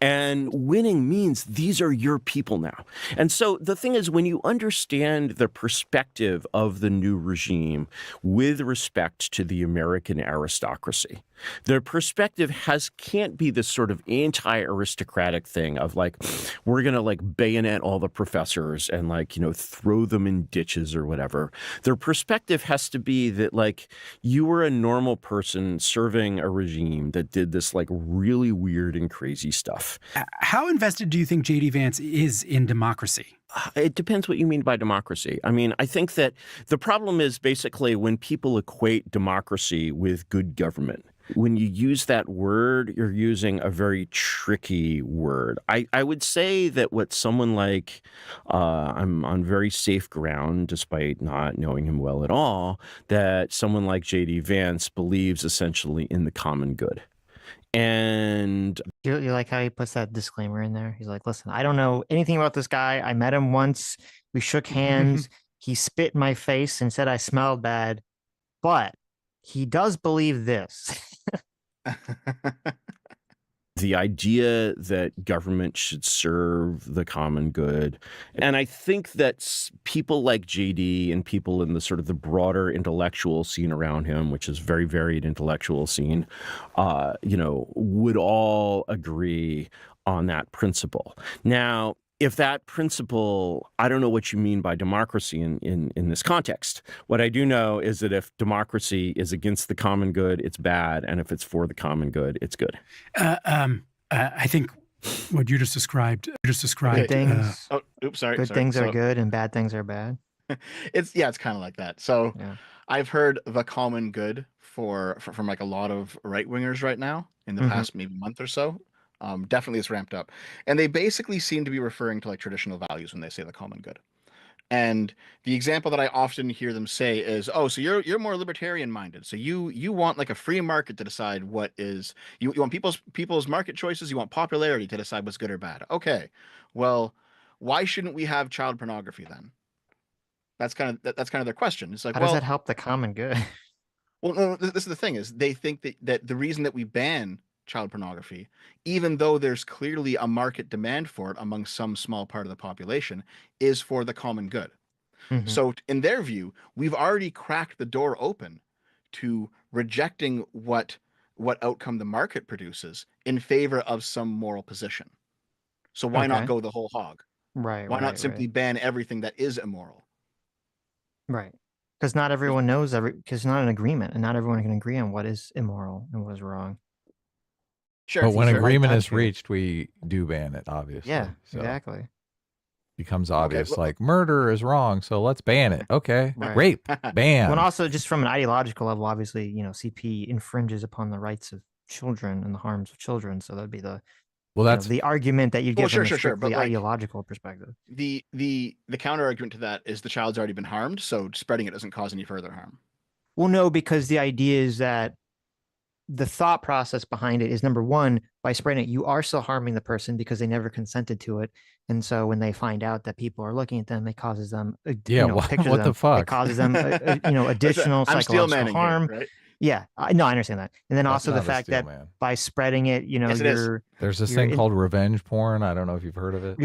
And winning means these are your people now. And so the thing is, when you understand the perspective of the new regime with respect to the American aristocracy, their perspective can't be this sort of anti-aristocratic thing of like, we're going to like bayonet all the professors and like, throw them in ditches or whatever. Their perspective has to be that like, you were a normal person serving a regime that did this like really weird and crazy stuff. How invested do you think J.D. Vance is in democracy? It depends what you mean by democracy. I mean, I think that the problem is basically when people equate democracy with good government. When you use that word, you're using a very tricky word. I would say that what someone like, I'm on very safe ground, despite not knowing him well at all, that someone like J.D. Vance believes essentially in the common good. And You like how he puts that disclaimer in there? He's like, listen, I don't know anything about this guy. I met him once. We shook hands. He spit in my face and said I smelled bad. But he does believe this. the idea that government should serve the common good. And I think that people like JD and people in the sort of the broader intellectual scene around him, which is very varied intellectual scene, would all agree on that principle. Now, if that principle, I don't know what you mean by democracy in this context. What I do know is that if democracy is against the common good, it's bad. And if it's for the common good, it's good. I think what you just described. Good things. Sorry. Good things are good and bad things are bad. It's kind of like that. So Yeah. I've heard the common good from like a lot of right wingers right now in the past maybe month or so. Definitely it's ramped up. And they basically seem to be referring to like traditional values when they say the common good. And the example that I often hear them say is, oh, so you're more libertarian minded. So you want like a free market to decide what is you want people's market choices, you want popularity to decide what's good or bad. Okay. Well, why shouldn't we have child pornography then? That's kind of their question. It's like, how does that help the common good? Well, no, this is the thing is they think that the reason that we ban child pornography, even though there's clearly a market demand for it among some small part of the population, is for the common good. So in their view, we've already cracked the door open to rejecting what outcome the market produces in favor of some moral position. So why not go the whole hog? Right. Why not simply ban everything that is immoral? Right. Because not everyone knows because it's not an agreement, and not everyone can agree on what is immoral and what is wrong. Sure. But when agreement is reached, we do ban it, obviously. Yeah, so exactly. Becomes obvious, like murder is wrong, so let's ban it. Okay. Right. Rape, ban. Well, also just from an ideological level, obviously, CP infringes upon the rights of children and the harms of children. So that'd be the argument that you get from a strictly ideological perspective. The counter argument to that is the child's already been harmed, so spreading it doesn't cause any further harm. Well, no, because the idea is that the thought process behind it is, number one, by spreading it, you are still harming the person because they never consented to it. And so when they find out that people are looking at them, it causes them, what the fuck? It causes them, additional psychological harm. Here, right? Yeah, I understand that. And then also the fact that by spreading it, there's this thing called revenge porn. I don't know if you've heard of it.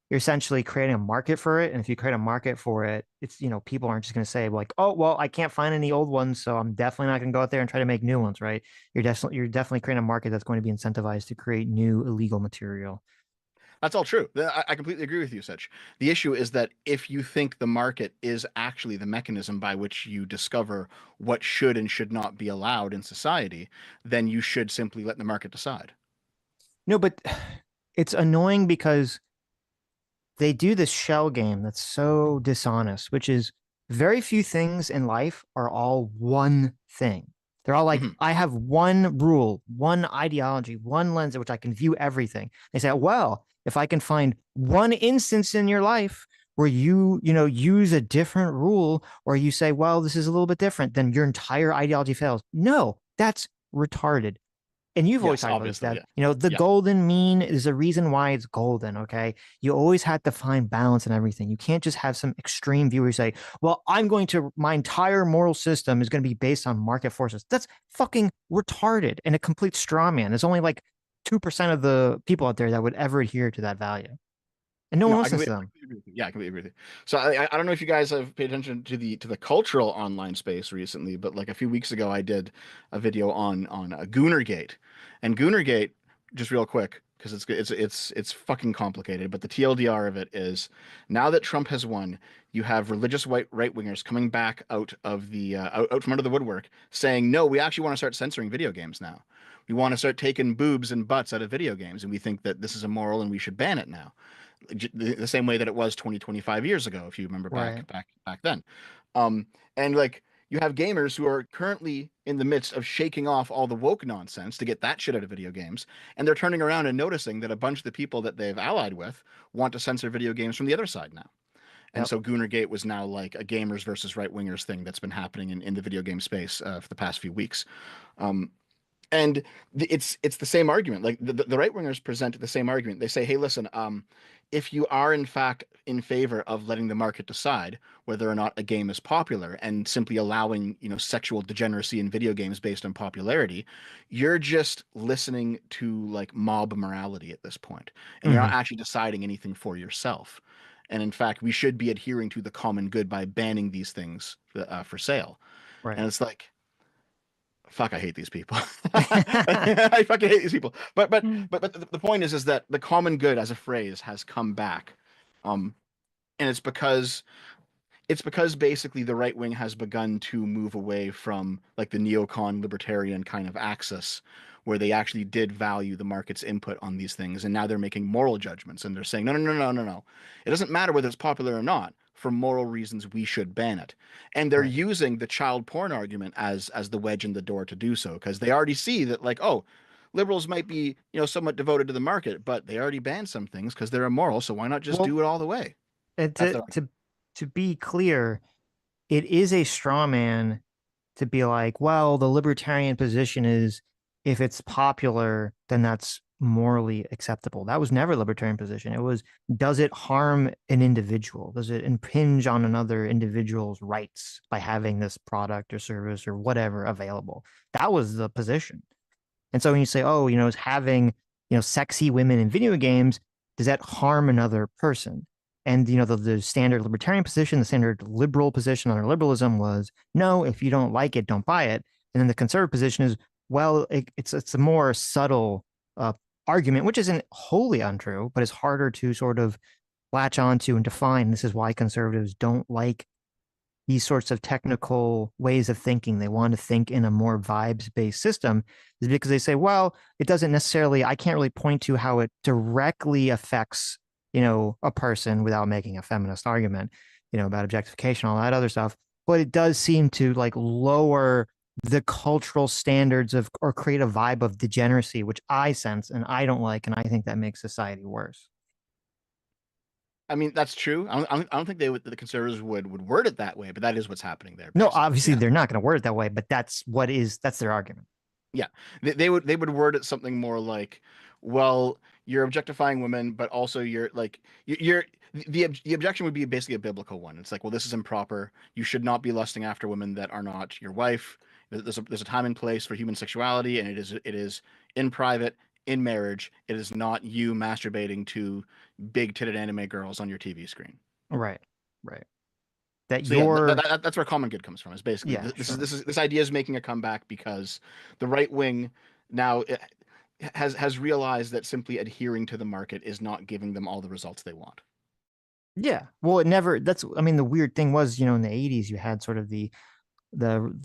You're essentially creating a market for it. And if you create a market for it, it's, people aren't just going to say like, oh, well, I can't find any old ones, so I'm definitely not going to go out there and try to make new ones, right? You're definitely creating a market that's going to be incentivized to create new illegal material. That's all true. I completely agree with you, Sitch. The issue is that if you think the market is actually the mechanism by which you discover what should and should not be allowed in society, then you should simply let the market decide. No, but it's annoying because they do this shell game that's so dishonest, which is very few things in life are all one thing. They're all like, I have one rule, one ideology, one lens in which I can view everything. They say, well, if I can find one instance in your life where you use a different rule, or you say, well, this is a little bit different, then your entire ideology fails. No, that's retarded. And you've always Yes, talked about this, obviously, that, yeah. you know, the Yeah. golden mean is a reason why it's golden. Okay. You always have to find balance in everything. You can't just have some extreme view where you say, well, my entire moral system is going to be based on market forces. That's fucking retarded and a complete straw man. There's only like 2% of the people out there that would ever adhere to that value. And no one No, I listens to completely, I them. completely agree with you. Yeah, I completely agree with you. So I don't know if you guys have paid attention to the cultural online space recently, but like a few weeks ago, I did a video on Goonergate, and Goonergate, just real quick because it's fucking complicated. But the TLDR of it is, now that Trump has won, you have religious white right wingers coming back out of the out from under the woodwork, saying, no, we actually want to start censoring video games now. We want to start taking boobs and butts out of video games, and we think that this is immoral and we should ban it now, the same way that it was 20, 25 years ago, if you remember Right. back then. And like, you have gamers who are currently in the midst of shaking off all the woke nonsense to get that shit out of video games, and they're turning around and noticing that a bunch of the people that they've allied with want to censor video games from the other side now. And Yep. so Goonergate was now like a gamers versus right wingers thing that's been happening in the video game space for the past few weeks. Um, and it's the same argument. Like the right wingers present the same argument. They say, hey, listen, if you are in fact in favor of letting the market decide whether or not a game is popular and simply allowing, you know, sexual degeneracy in video games based on popularity, you're just listening to like mob morality at this point, and you're not Mhm. actually deciding anything for yourself. And in fact, we should be adhering to the common good by banning these things for sale. Right. And it's like, fuck, I hate these people. I fucking hate these people. But the point is that the common good as a phrase has come back, and it's because basically the right wing has begun to move away from like the neocon libertarian kind of axis, where they actually did value the market's input on these things, and now they're making moral judgments, and they're saying, no, no, no, no, no, no, it doesn't matter whether it's popular or not. For moral reasons, we should ban it. And they're Right. using the child porn argument as the wedge in the door to do so, because they already see that, like, oh, liberals might be, you know, somewhat devoted to the market, but they already banned some things because they're immoral. So why not just Well, do it all the way? and That's to their argument. to to be clear, it is a straw man to be like, well, the libertarian position is if it's popular, then that's morally acceptable. That was never a libertarian position. It was, does it harm an individual? Does it impinge on another individual's rights by having this product or service or whatever available? That was the position. And so when you say, oh, you know, is having, you know, sexy women in video games, does that harm another person? And, you know, the standard libertarian position, the standard liberal position under liberalism was, no, if you don't like it, don't buy it. And then the conservative position is, well, it's a more subtle uh, argument, which isn't wholly untrue, but it's harder to sort of latch onto and define. This is why conservatives don't like these sorts of technical ways of thinking. They want to think in a more vibes based system, is because they say, well, it doesn't necessarily, I can't really point to how it directly affects, you know, a person without making a feminist argument, you know, about objectification, all that other stuff. But it does seem to like lower the cultural standards of, or create a vibe of degeneracy, which I sense and I don't like. And I think that makes society worse. I mean, that's true. I don't think the conservatives would word it that way, but that is what's happening there, No, basically. obviously Yeah. they're not going to word it that way, but that's their argument. Yeah, they would word it something more like, well, you're objectifying women, but also you're like you're the objection would be basically a biblical one. It's like, well, this is improper. You should not be lusting after women that are not your wife. There's a time and place for human sexuality, and it is in private, in marriage. It is not you masturbating to big titted anime girls on your TV screen. Right. Right. That So yeah, you're, that's where common good comes from. Is basically yeah, sure. this idea is making a comeback because the right wing now has realized that simply adhering to the market is not giving them all the results they want. Yeah. Well, it never, that's, I mean, the weird thing was, you know, in the 80s, you had sort of the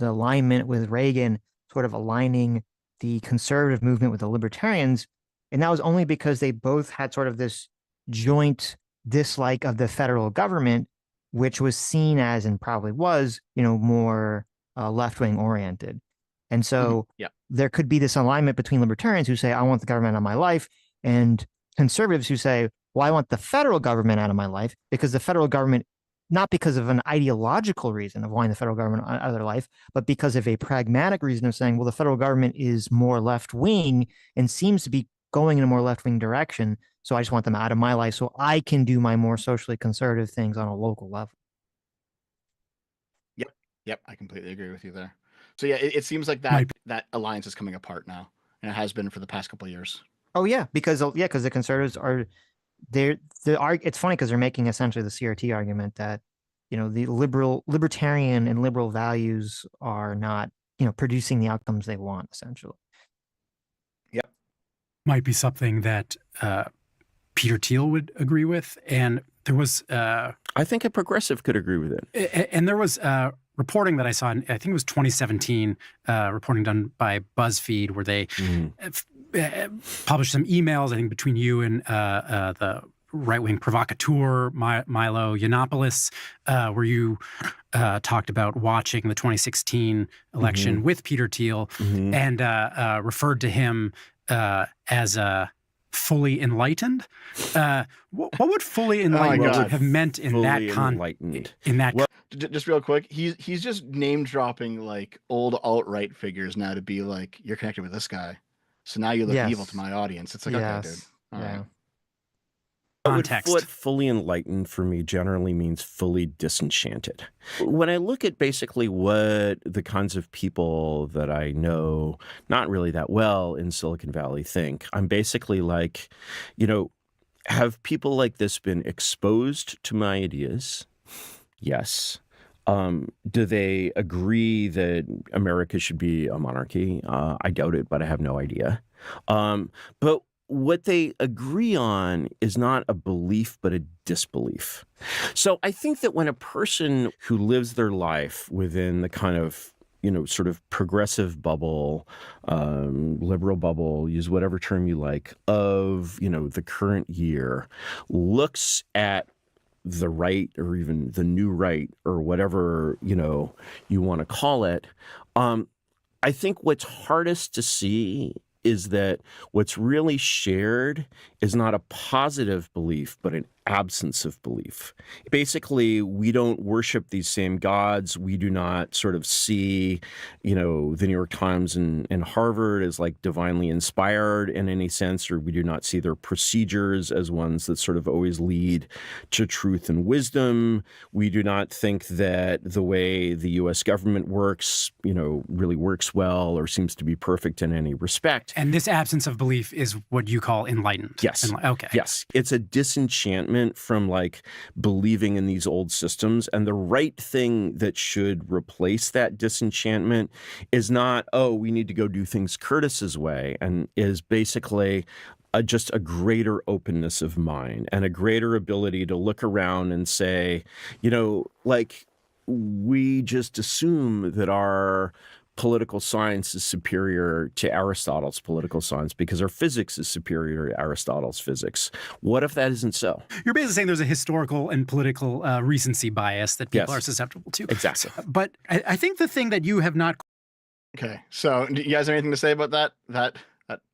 alignment with Reagan sort of aligning the conservative movement with the libertarians. And that was only because they both had sort of this joint dislike of the federal government, which was seen as, and probably was, you know, more left-wing oriented. And so Yeah. there could be this alignment between libertarians who say, I want the government out of my life, and conservatives who say, well, I want the federal government out of my life because the federal government not because of an ideological reason of wanting the federal government out of their life, but because of a pragmatic reason of saying, well, the federal government is more left wing and seems to be going in a more left wing direction. So I just want them out of my life so I can do my more socially conservative things on a local level. Yep, I completely agree with you there. So yeah, it seems like that Might that alliance is coming apart now, and it has been for the past couple of years. Oh yeah, because the conservatives are it's funny because they're making essentially the CRT argument that, the libertarian and liberal values are not, producing the outcomes they want, essentially. Yep. might be something that Peter Thiel would agree with. And there was I think a progressive could agree with it. and there was reporting that I saw, I think it was 2017, reporting done by BuzzFeed, where they published some emails, I think, between you and the right-wing provocateur Milo Yiannopoulos, where you talked about watching the 2016 election with Peter Thiel and referred to him as fully enlightened. What would fully enlightened God. have meant in Fully that enlightened. in that? Well, just real quick, he's just name dropping like old alt-right figures now to be like, you're connected with this guy, so now you look evil to my audience. It's like, okay, dude. All right. Context. What fully enlightened for me generally means fully disenchanted. When I look at basically what the kinds of people that I know not really that well in Silicon Valley think, I'm basically like, have people like this been exposed to my ideas? Yes. Do they agree that America should be a monarchy? I doubt it, but I have no idea. But what they agree on is not a belief, but a disbelief. So I think that when a person who lives their life within the kind of, sort of progressive bubble, liberal bubble, use whatever term you like, of, the current year, looks at the right or even the new right or whatever, you want to call it, I think what's hardest to see is that what's really shared is not a positive belief, but an absence of belief. Basically, we don't worship these same gods. We do not sort of see, the New York Times and Harvard as like divinely inspired in any sense, or we do not see their procedures as ones that sort of always lead to truth and wisdom. We do not think that the way the U.S. government works, really works well or seems to be perfect in any respect. And this absence of belief is what you call enlightened. Yes. Okay. Yes. It's a disenchantment from like believing in these old systems. And the right thing that should replace that disenchantment is not, we need to go do things Curtis's way, and is basically just a greater openness of mind and a greater ability to look around and say, we just assume that our political science is superior to Aristotle's political science because our physics is superior to Aristotle's physics. What if that isn't so? You're basically saying there's a historical and political recency bias that people are susceptible to. Exactly. But I think the thing that you have not... Okay, so do you guys have anything to say about that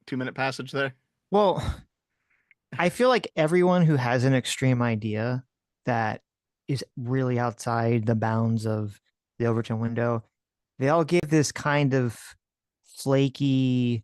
2-minute passage there? Well, I feel like everyone who has an extreme idea that is really outside the bounds of the Overton window, they all give this kind of flaky,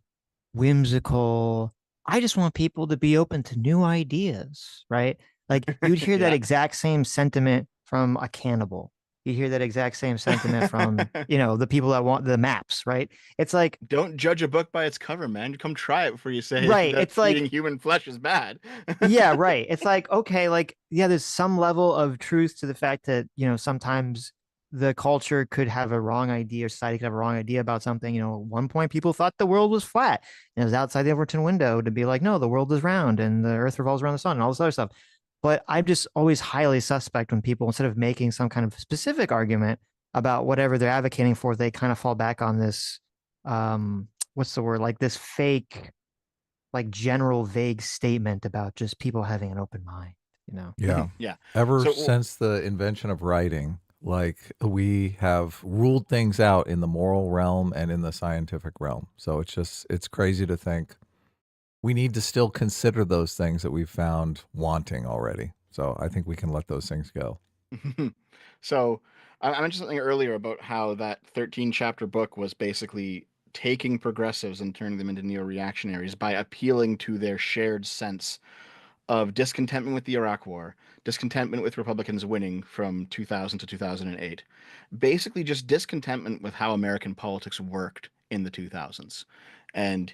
whimsical, I just want people to be open to new ideas, right? Like you'd hear that exact same sentiment from a cannibal. You hear that exact same sentiment from, the people that want the maps, right? It's like, don't judge a book by its cover, man. Come try it before you say right. that It's like eating human flesh is bad. Yeah, right. It's like, okay, like, yeah, there's some level of truth to the fact that, sometimes the culture could have a wrong idea, or society could have a wrong idea about something. At one point people thought the world was flat and it was outside the Overton window to be like, no, the world is round and the earth revolves around the sun and all this other stuff. But I'm just always highly suspect when people, instead of making some kind of specific argument about whatever they're advocating for, they kind of fall back on this, what's the word? Like this fake, like general vague statement about just people having an open mind, Yeah. Yeah. Ever since the invention of writing, like we have ruled things out in the moral realm and in the scientific realm. So it's crazy to think we need to still consider those things that we've found wanting already. So I think we can let those things go. So I mentioned something earlier about how that 13 chapter book was basically taking progressives and turning them into neo-reactionaries by appealing to their shared sense of discontentment with the Iraq War, discontentment with Republicans winning from 2000 to 2008, basically just discontentment with how American politics worked in the 2000s. And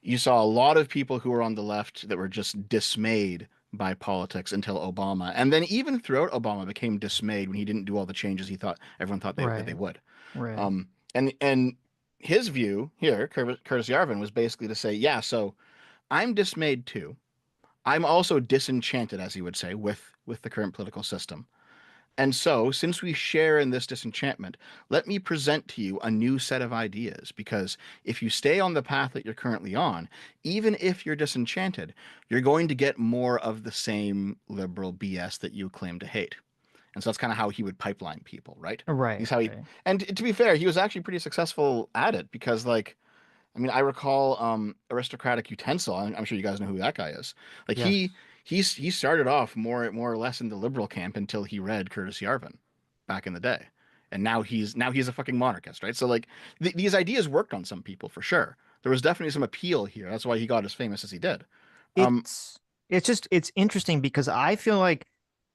you saw a lot of people who were on the left that were just dismayed by politics until Obama. And then even throughout Obama became dismayed when he didn't do all the changes he thought everyone thought that they Right. would. Right. And his view here, Curtis Yarvin, was basically to say, yeah, so I'm dismayed too. I'm also disenchanted, as he would say, with the current political system. And so, since we share in this disenchantment, let me present to you a new set of ideas. Because if you stay on the path that you're currently on, even if you're disenchanted, you're going to get more of the same liberal BS that you claim to hate. And so that's kind of how he would pipeline people, right? Right. He's how he, Right. and to be fair, he was actually pretty successful at it because, like, I mean, I recall aristocratic utensil. I'm sure you guys know who that guy is. Like Yes. he started off more or less in the liberal camp until he read Curtis Yarvin back in the day, and now he's a fucking monarchist, right? So like these ideas worked on some people for sure. There was definitely some appeal here. That's why he got as famous as he did. Um, It's it's interesting because I feel like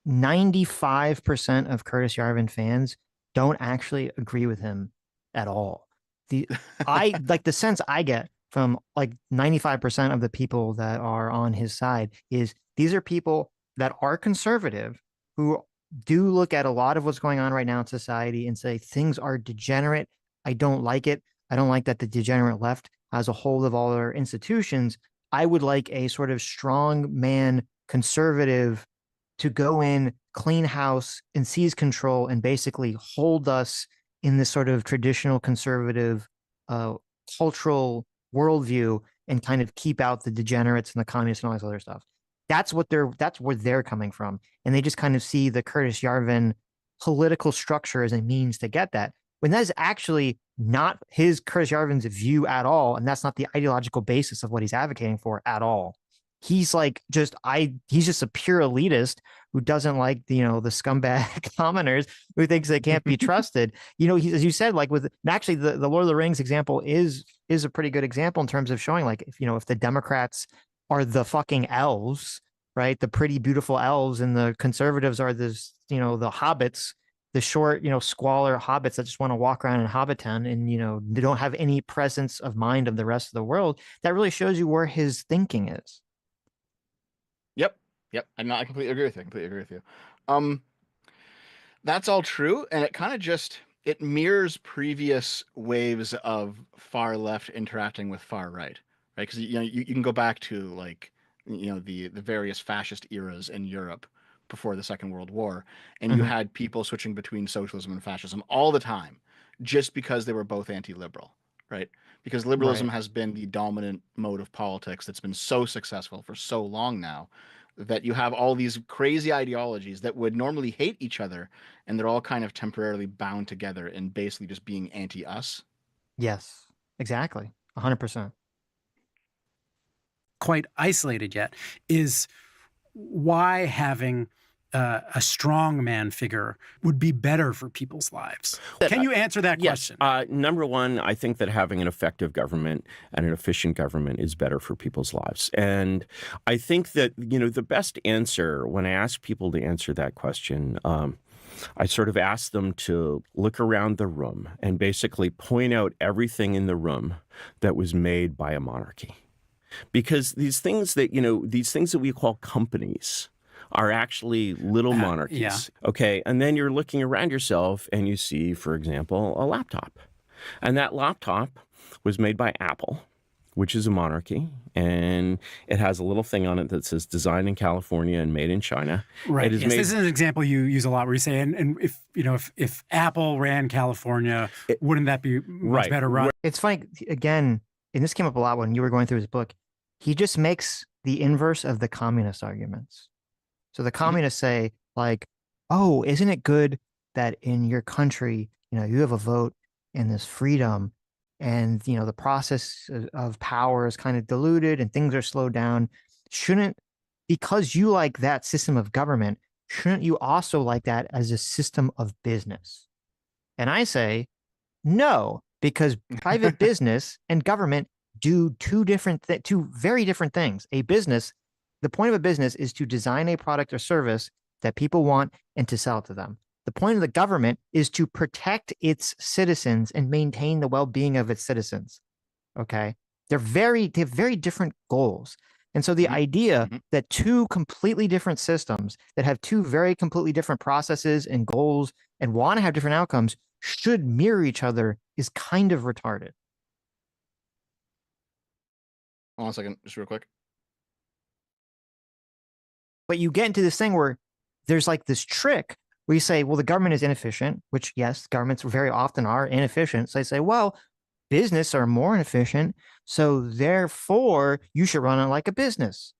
95% of Curtis Yarvin fans don't actually agree with him at all. The I like the sense I get from like 95% of the people that are on his side is these are people that are conservative who do look at a lot of what's going on right now in society and say things are degenerate. I don't like it. I don't like that the degenerate left has a hold of all our institutions. I would like a sort of strong man conservative to go in, clean house, and seize control and basically hold us in this sort of traditional conservative cultural worldview and kind of keep out the degenerates and the communists and all this other stuff. That's where they're coming from. And they just kind of see the Curtis Yarvin political structure as a means to get that. When that is actually not his Curtis Yarvin's view at all, and that's not the ideological basis of what he's advocating for at all. He's like he's just a pure elitist who doesn't like the scumbag commoners who thinks they can't be trusted. As you said, like with actually the Lord of the Rings example is a pretty good example in terms of showing like if the Democrats are the fucking elves, right? The pretty beautiful elves, and the conservatives are the hobbits, the short, squalor hobbits that just want to walk around in Hobbiton and, they don't have any presence of mind of the rest of the world. That really shows you where his thinking is. yep, yep. I completely agree with you. I completely agree with you. Um, That's all true, and it mirrors previous waves of far left interacting with far right, right? Because you can go back to like the various fascist eras in Europe before the Second World War, and you Mhm. had people switching between socialism and fascism all the time, just because they were both anti-liberal, right? Because liberalism Right. has been the dominant mode of politics that's been so successful for so long now that you have all these crazy ideologies that would normally hate each other, and they're all kind of temporarily bound together in basically just being anti-us. Yes, exactly. 100%. Quite isolated yet is why having a strong man figure would be better for people's lives. Can you answer that Yes. question? Number one, I think that having an effective government and an efficient government is better for people's lives. And I think that, the best answer when I ask people to answer that question, I sort of ask them to look around the room and basically point out everything in the room that was made by a monarchy. Because these things that we call companies are actually little monarchies. Yeah. Okay. And then you're looking around yourself and you see, for example, a laptop. And that laptop was made by Apple, which is a monarchy. And it has a little thing on it that says designed in California and made in China. Right. It is Yes, made, this is an example you use a lot where you say, and if Apple ran California, wouldn't that be much right. better run? It's funny, again, and this came up a lot when you were going through his book. He just makes the inverse of the communist arguments. So the communists say, like, oh, isn't it good that in your country, you have a vote and this freedom, and the process of power is kind of diluted and things are slowed down. Shouldn't, because you like that system of government, shouldn't you also like that as a system of business? And I say, no, because private business and government do two very different things. A business, the point of a business is to design a product or service that people want and to sell it to them. The point of the government is to protect its citizens and maintain the well-being of its citizens. Okay. They have very different goals. And so the idea that two completely different systems that have two very completely different processes and goals and want to have different outcomes should mirror each other is kind of retarded. Hold on a second, just real quick. But you get into this thing where there's like this trick where you say, well, the government is inefficient, which yes, governments very often are inefficient. So they say, well, business are more inefficient. So therefore you should run it like a business,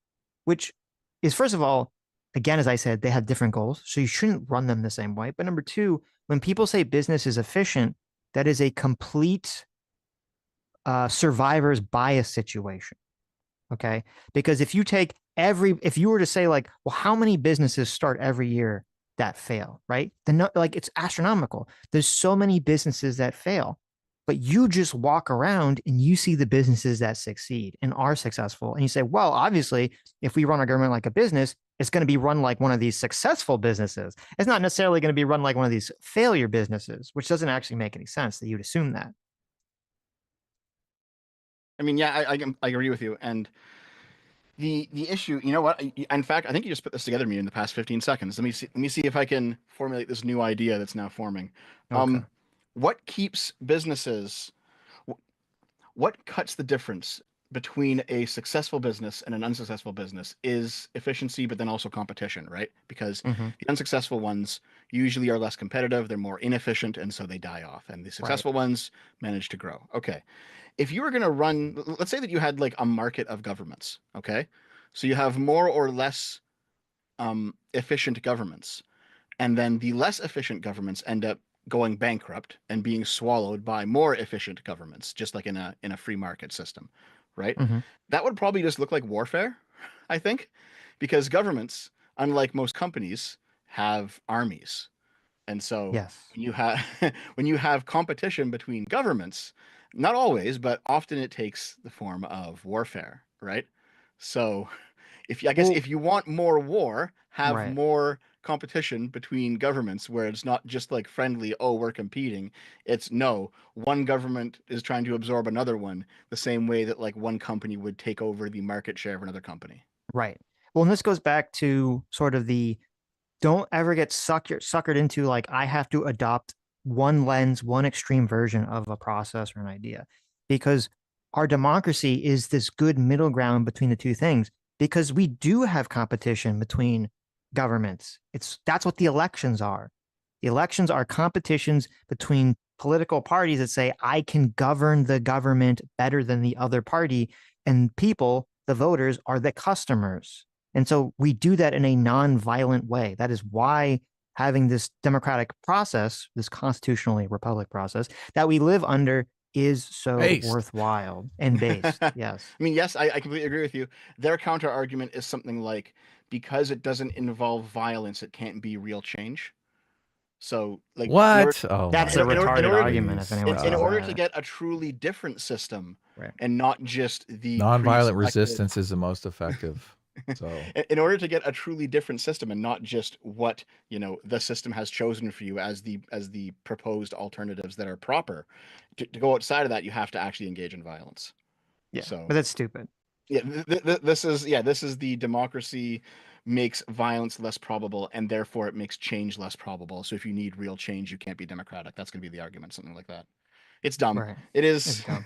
which is, first of all, again, as I said, they have different goals. So you shouldn't run them the same way. But number two, when people say business is efficient, that is a complete survivor's bias situation. Okay. Because if you were to say like, well, how many businesses start every year that fail, right? Then like it's astronomical. There's so many businesses that fail, but you just walk around and you see the businesses that succeed and are successful. And you say, well, obviously, if we run our government like a business, it's going to be run like one of these successful businesses. It's not necessarily going to be run like one of these failure businesses, which doesn't actually make any sense that you'd assume that. I mean, yeah, I agree with you. And the issue, you know what? In fact, I think you just put this together to me in the past 15 seconds. Let me see if I can formulate this new idea that's now forming. Okay. What keeps businesses? What cuts the difference between a successful business and an unsuccessful business is efficiency, but then also competition, right? Because the unsuccessful ones usually are less competitive, they're more inefficient, and so they die off. And the successful ones manage to grow. Okay. If you were going to run, let's say that you had like a market of governments, okay? So you have more or less efficient governments, and then the less efficient governments end up going bankrupt and being swallowed by more efficient governments, just like in a free market system, right? That would probably just look like warfare, I think, because governments, unlike most companies, have armies. And so yes, when you have competition between governments, not always, but often it takes the form of warfare, right? So if you want more war, have more competition between governments where it's not just like friendly, oh, we're competing. It's no, one government is trying to absorb another one the same way that like one company would take over the market share of another company. Right. Well, and this goes back to sort of the don't ever get suckered into like I have to adopt one lens, one extreme version of a process or an idea, because our democracy is this good middle ground between the two things, because we do have competition between governments. That's what the elections are. The elections are competitions between political parties that say I can govern the government better than the other party, and people, the voters, are the customers. And so we do that in a non-violent way. That is why having this democratic process, this constitutionally republic process that we live under is so worthwhile and based. Yes. I mean, yes, I completely agree with you. Their counter argument is something like, because it doesn't involve violence, it can't be real change. So like what? That's a retarded argument. If anyone in order to get a truly different system, and not just the nonviolent resistance is the most effective. So in order to get a truly different system and not just what, you know, the system has chosen for you as the proposed alternatives that are proper, to go outside of that, you have to actually engage in violence. Yeah, so, but that's stupid. Yeah, this is the democracy makes violence less probable, and therefore it makes change less probable. So if you need real change, you can't be democratic. That's going to be the argument, something like that. It's dumb. Right. It is. It's dumb.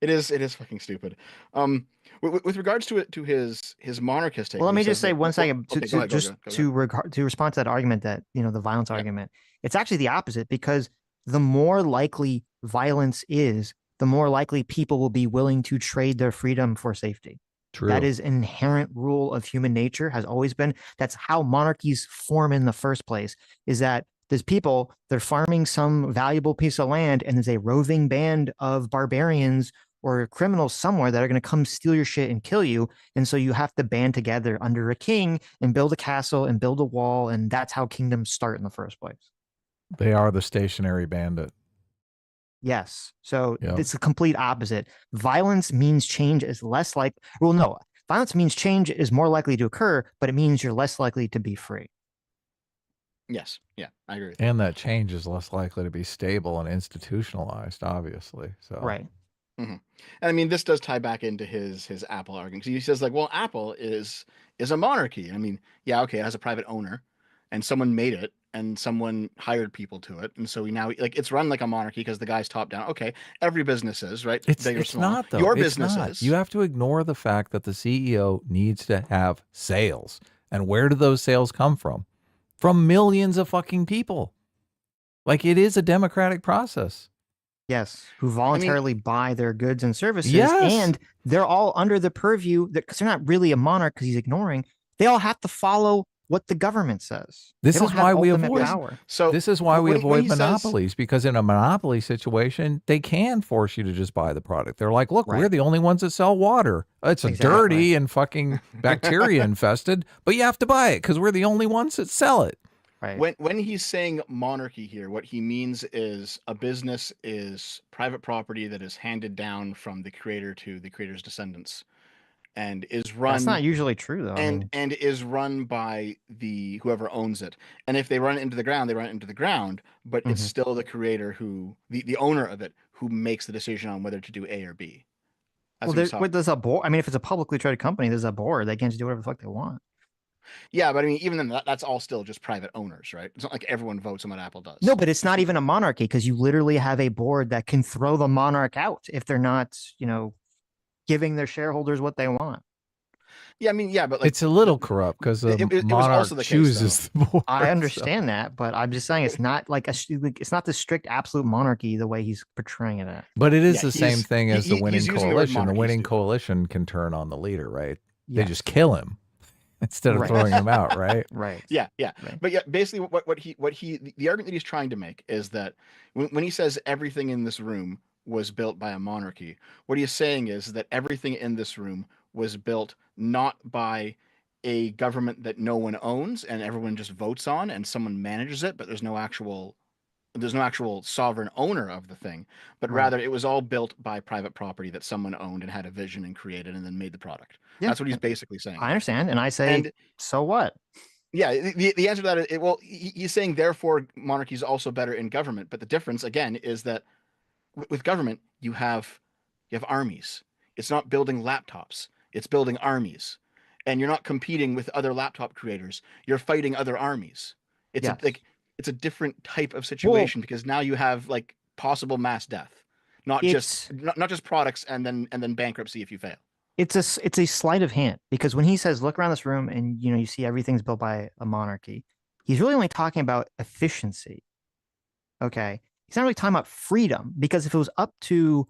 It is fucking stupid. With regards to his monarchist take. Well, let me just say one second to respond to that argument that, you know, the violence argument. It's actually the opposite, because the more likely violence is, the more likely people will be willing to trade their freedom for safety. True. That is an inherent rule of human nature, has always been. That's how monarchies form in the first place, is that there's people, they're farming some valuable piece of land, and there's a roving band of barbarians or criminals somewhere that are going to come steal your shit and kill you. And so you have to band together under a king and build a castle and build a wall. And that's how kingdoms start in the first place. They are the stationary bandit. Yes. So Yep. it's the complete opposite. Violence means change is less like, well, no, violence means change is more likely to occur, but it means you're less likely to be free. Yes. Yeah, I agree with And that change is less likely to be stable and institutionalized, obviously. So Right. Mm-hmm. And I mean, this does tie back into his Apple argument. He says like, well, Apple is a monarchy. I mean, yeah, okay, it has a private owner, and someone made it, and someone hired people to it, and so we now like it's run like a monarchy because the guy's top down. Okay, every business is right. Big or it's small. not though. Your It's business not. is. You have to ignore the fact that the CEO needs to have sales. And where do those sales come from? From millions of fucking people. Like it is a democratic process. Yes, who voluntarily buy their goods and services, Yes. and they're all under the purview that because they're not really a monarch because he's ignoring. They all have to follow what the government says. This They don't is have why we ultimate avoid power. So this is why we when avoid he says- monopolies, because in a monopoly situation, they can force you to just buy the product. They're like, look, we're Right. the only ones that sell water. It's Exactly. dirty and fucking bacteria infested, but you have to buy it because we're the only ones that sell it. Right. When he's saying monarchy here, what he means is a business is private property that is handed down from the creator to the creator's descendants, and is run. That's not usually true though. And is run by the whoever owns it. And if they run it into the ground, they run it into the ground. But it's still the creator who the owner of it who makes the decision on whether to do A or B. That's there's a board. I mean, if it's a publicly traded company, there's a board. They can just do whatever the fuck they want. Yeah, but I mean, even then, that's all still just private owners, right? It's not like everyone votes on what Apple does. No, but it's not even a monarchy because you literally have a board that can throw the monarch out if they're not, giving their shareholders what they want. Yeah, I mean, yeah, but like it's a little corrupt because the it was monarch also the case, chooses the board. I understand that, but I'm just saying it's not like it's not the strict absolute monarchy the way he's portraying it at. But it is Yeah, the same he's- thing as the he's winning using the word coalition. The monarchy, winning Stu. coalition can turn on the leader, right? They Yes. just kill him instead of Right. throwing him out, right? Right. Yeah. Right. But yeah, basically the argument that he's trying to make is that when he says everything in this room was built by a monarchy, what he is saying is that everything in this room was built not by a government that no one owns and everyone just votes on and someone manages it, but there's no actual sovereign owner of the thing, but Right. rather it was all built by private property that someone owned and had a vision and created and then made the product. Yeah. That's what he's basically saying. I understand, and I say, And so what? yeah, the answer to that is he's saying therefore monarchy is also better in government, but the difference again is that with government you have armies. It's not building laptops; it's building armies, and you're not competing with other laptop creators. You're fighting other armies. It's Yes. it's a different type of situation because now you have like possible mass death, not just products and then bankruptcy if you fail. It's a sleight of hand because when he says look around this room and you see everything's built by a monarchy, he's really only talking about efficiency. Okay. He's not really talking about freedom because if it was up to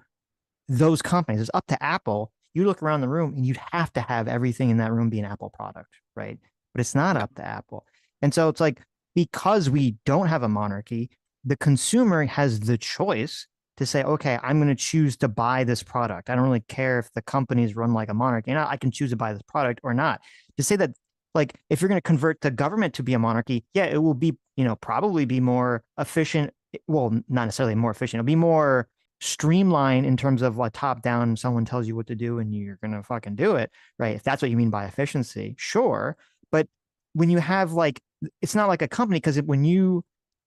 those companies, it's up to Apple, you look around the room and you'd have to have everything in that room be an Apple product, right? But it's not up to Apple. And so it's like because we don't have a monarchy, the consumer has the choice to say, okay, I'm going to choose to buy this product. I don't really care if the companies run like a monarchy. I can choose to buy this product or not. To say that, like, if you're going to convert the government to be a monarchy, yeah, it will be, probably be more efficient. Well, not necessarily more efficient. It'll be more streamlined in terms of like top down. Someone tells you what to do and you're going to fucking do it, right? If that's what you mean by efficiency, sure. But when you have it's not like a company because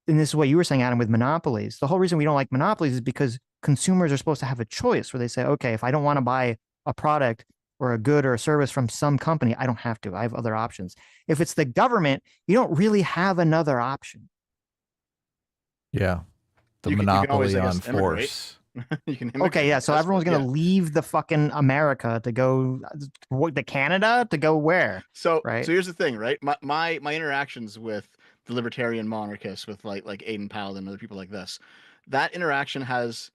and this is what you were saying, Adam, with monopolies. The whole reason we don't like monopolies is because consumers are supposed to have a choice where they say, okay, if I don't want to buy a product or a good or a service from some company, I don't have to. I have other options. If it's the government, you don't really have another option. Yeah. The You can always, monopoly I on guess, immigrate. force. You can Okay, yeah. So everyone's going to leave the fucking America to go to Canada to go where? So right? So here's the thing, right? My interactions with the libertarian monarchists, with like Aiden Powell and other people like this, that interaction has.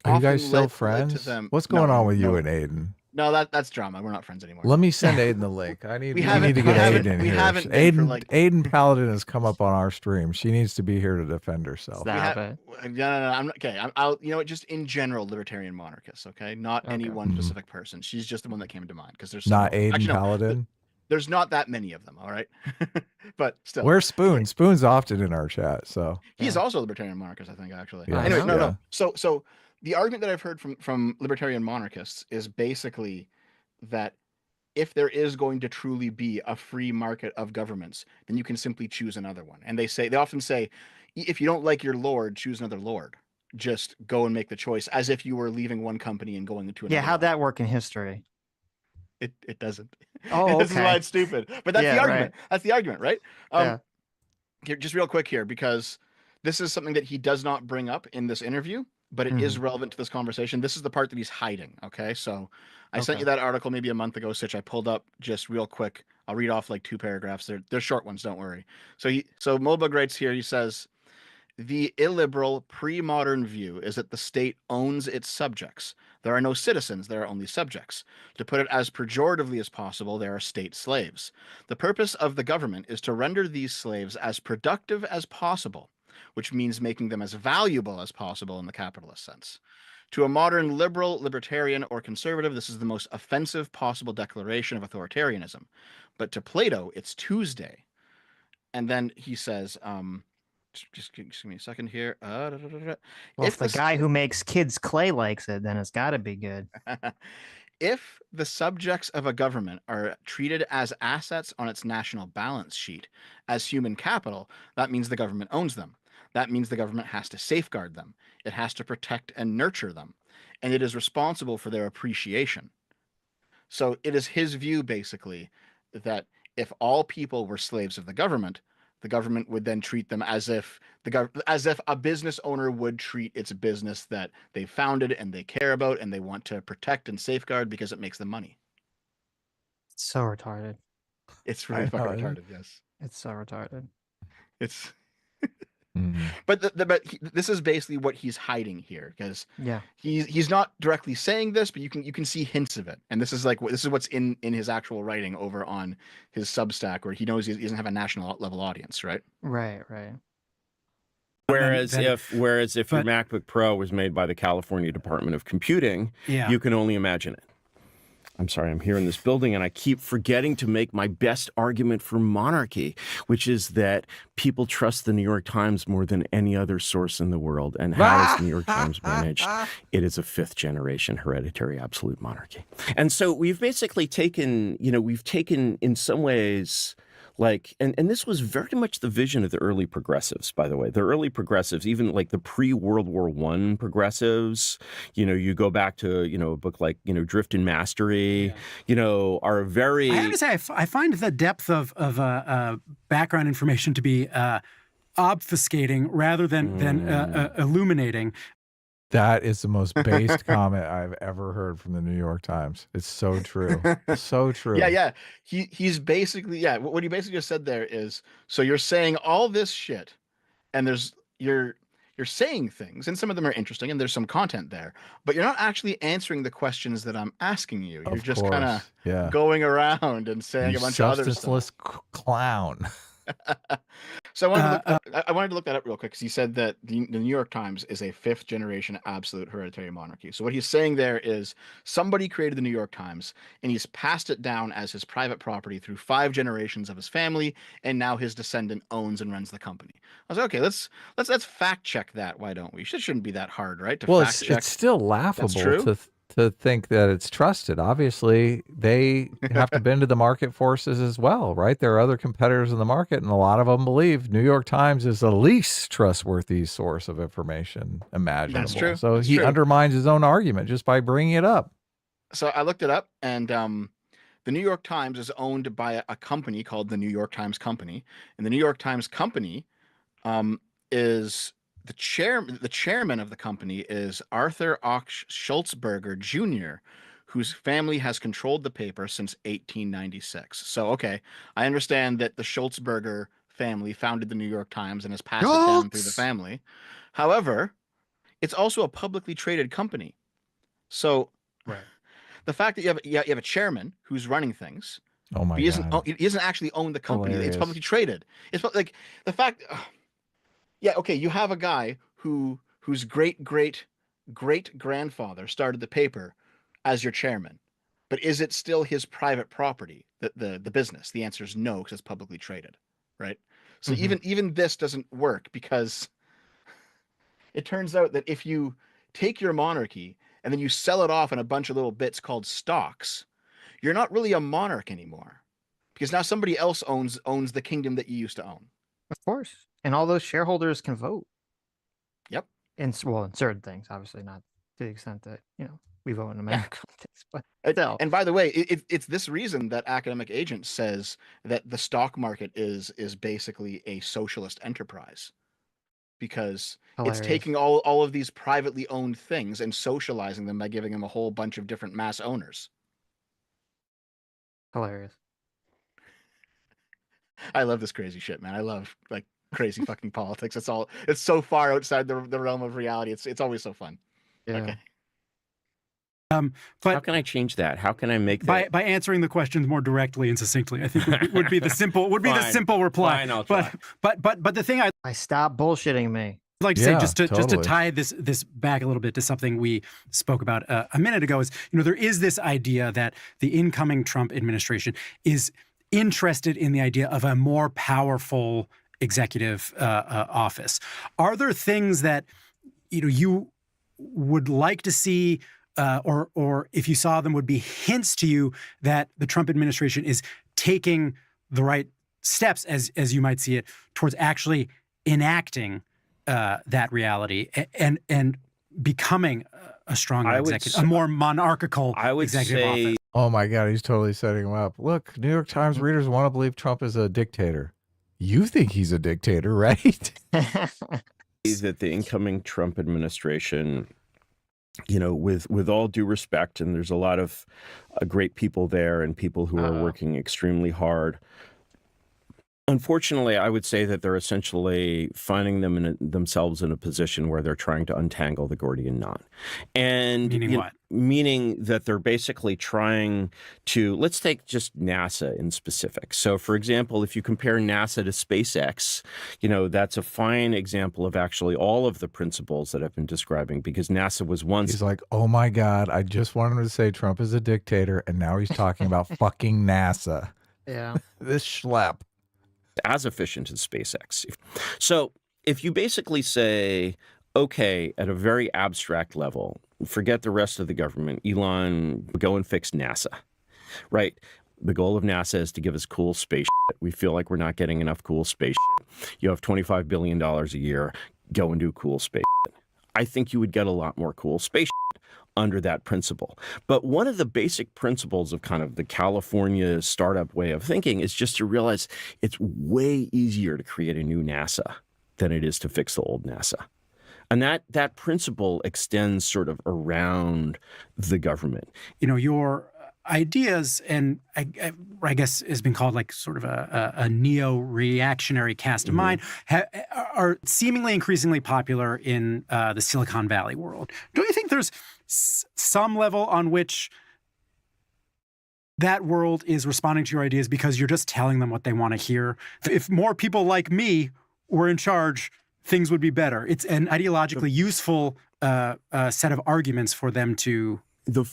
Are you guys often still led to friends? them. What's going No, on with you no. and Aiden? No, that's drama. We're not friends anymore. Let me send Aiden the link. We need to get Aiden in here. Aiden Paladin has come up on our stream. She needs to be here to defend herself. Stop it. No, I'm not okay. I'll you know what, just in general, libertarian monarchists, okay? Not any one specific person. She's just the one that came to mind because there's not several. Aiden Actually, Paladin. There's not that many of them, all right? But still. Where's Spoon? Spoon's often in our chat, so he's also a libertarian monarchist, I think, actually. Yeah, anyway, no. So the argument that I've heard from libertarian monarchists is basically that if there is going to truly be a free market of governments, then you can simply choose another one. And they often say, if you don't like your lord, choose another lord. Just go and make the choice, as if you were leaving one company and going into another. Yeah, how'd that work in history? It doesn't. Oh, This is why it's stupid. But that's the argument. Right. That's the argument, right? Here, just real quick here, because this is something that he does not bring up in this interview, but it is relevant to this conversation. This is the part that he's hiding. Okay, so I sent you that article maybe a month ago, Sitch. I pulled up just real quick. I'll read off like 2 paragraphs. They're short ones, don't worry. So Mulbug writes here. He says, the illiberal pre-modern view is that the state owns its subjects. There are no citizens, there are only subjects. To put it as pejoratively as possible, there are state slaves. The purpose of the government is to render these slaves as productive as possible, which means making them as valuable as possible in the capitalist sense. To a modern liberal, libertarian, or conservative, this is the most offensive possible declaration of authoritarianism. But to Plato, it's Tuesday. And then he says, just give me a second here. Well, if the guy who makes kids clay likes it, then it's got to be good. If the subjects of a government are treated as assets on its national balance sheet, as human capital, that means the government owns them. That means the government has to safeguard them. It has to protect and nurture them. And it is responsible for their appreciation. So it is his view, basically, that if all people were slaves of the government would then treat them as if a business owner would treat its business that they founded and they care about and they want to protect and safeguard because it makes them money. It's so retarded. It's really fucking retarded. Yes, it's so retarded. It's. But this is basically what he's hiding here, because he's not directly saying this, but you can see hints of it, and this is what's in his actual writing over on his Substack, where he knows he doesn't have a national level audience, right? Right. Whereas if your MacBook Pro was made by the California Department of Computing, you can only imagine it. I'm sorry, I'm here in this building and I keep forgetting to make my best argument for monarchy, which is that people trust the New York Times more than any other source in the world. And how is the New York Times managed? It is a 5th generation hereditary absolute monarchy. And so we've basically taken, in some ways, and this was very much the vision of the early progressives, by the way. The early progressives, even like the pre-World War I progressives, you go back to, a book like, Drift and Mastery, are very... I have to say, I find the depth of background information to be obfuscating rather than illuminating. That is the most based comment I've ever heard from the New York Times. It's so true. So true. Yeah. He's basically, what he basically just said there is, so you're saying all this shit, and you're saying things, and some of them are interesting, and there's some content there, but you're not actually answering the questions that I'm asking you. You're just kind of going around and saying a bunch of other stuff. Clown. So I wanted to look that up real quick, because he said that the New York Times is a 5th generation absolute hereditary monarchy. So what he's saying there is somebody created the New York Times and he's passed it down as his private property through 5 generations of his family, and now his descendant owns and runs the company. I was like, okay, let's fact check that. Why don't we? It shouldn't be that hard, right? It's still laughable to think that it's trusted. Obviously, they have to bend to the market forces as well, right? There are other competitors in the market, and a lot of them believe New York Times is the least trustworthy source of information imaginable. That's true. So he undermines his own argument just by bringing it up. So I looked it up, and the New York Times is owned by a company called the New York Times Company, and the New York Times Company is... The chairman of the company is Arthur Ochs Schultzberger Jr., whose family has controlled the paper since 1896. So, okay, I understand that the Schultzberger family founded the New York Times and has passed it down through the family. However, it's also a publicly traded company. So the fact that you have a chairman who's running things. Oh my God. He doesn't actually own the company. Hilarious. It's publicly traded. It's like the fact. Yeah, okay. You have a guy whose great grandfather started the paper as your chairman, but is it still his private property? The business. The answer is no, because it's publicly traded, right? So even this doesn't work, because it turns out that if you take your monarchy and then you sell it off in a bunch of little bits called stocks, you're not really a monarch anymore, because now somebody else owns the kingdom that you used to own. Of course. And all those shareholders can vote. Yep. In certain things, obviously not to the extent that, we vote in America. But still. And by the way, it's this reason that Academic Agent says that the stock market is basically a socialist enterprise, because Hilarious. it's taking all of these privately owned things and socializing them by giving them a whole bunch of different mass owners. Hilarious. I love this crazy shit, man. I love like crazy fucking politics. It's so far outside the realm of reality. It's always so fun. Yeah. Okay. But how can I change that? How can I make that? By answering the questions more directly and succinctly, I think would be the simple reply. Fine, I'll try. But the thing I stop bullshitting me. I'd like to say, just to totally. tie this back a little bit to something we spoke about a minute ago, is there is this idea that the incoming Trump administration is interested in the idea of a more powerful executive office. Are there things that you would like to see, or if you saw them, would be hints to you that the Trump administration is taking the right steps, as you might see it, towards actually enacting that reality and becoming a stronger executive, a more monarchical executive office? Oh my God, he's totally setting him up. Look, New York Times readers want to believe Trump is a dictator. You think he's a dictator, right? That the incoming Trump administration, with all due respect, and there's a lot of great people there and people who are working extremely hard. Unfortunately, I would say that they're essentially finding themselves in a position where they're trying to untangle the Gordian knot. And meaning what? Meaning that they're basically trying to, let's take just NASA in specific. So, for example, if you compare NASA to SpaceX, that's a fine example of actually all of the principles that I've been describing, because NASA was once... He's like, oh my God, I just wanted to say Trump is a dictator, and now he's talking about fucking NASA. Yeah. This schlep. As efficient as SpaceX. So if you basically say, okay, at a very abstract level, forget the rest of the government, Elon, go and fix NASA, right? The goal of NASA is to give us cool space shit. We feel like we're not getting enough cool space shit. You have $25 billion a year, go and do cool space shit. I think you would get a lot more cool space shit under that principle. But one of the basic principles of kind of the California startup way of thinking is just to realize it's way easier to create a new NASA than it is to fix the old NASA. And that principle extends sort of around the government. Your ideas, and I guess has been called like sort of a neo-reactionary cast of mind, are seemingly increasingly popular in the Silicon Valley world. Don't you think there's some level on which that world is responding to your ideas because you're just telling them what they want to hear? If more people like me were in charge, things would be better. It's an ideologically useful set of arguments for them to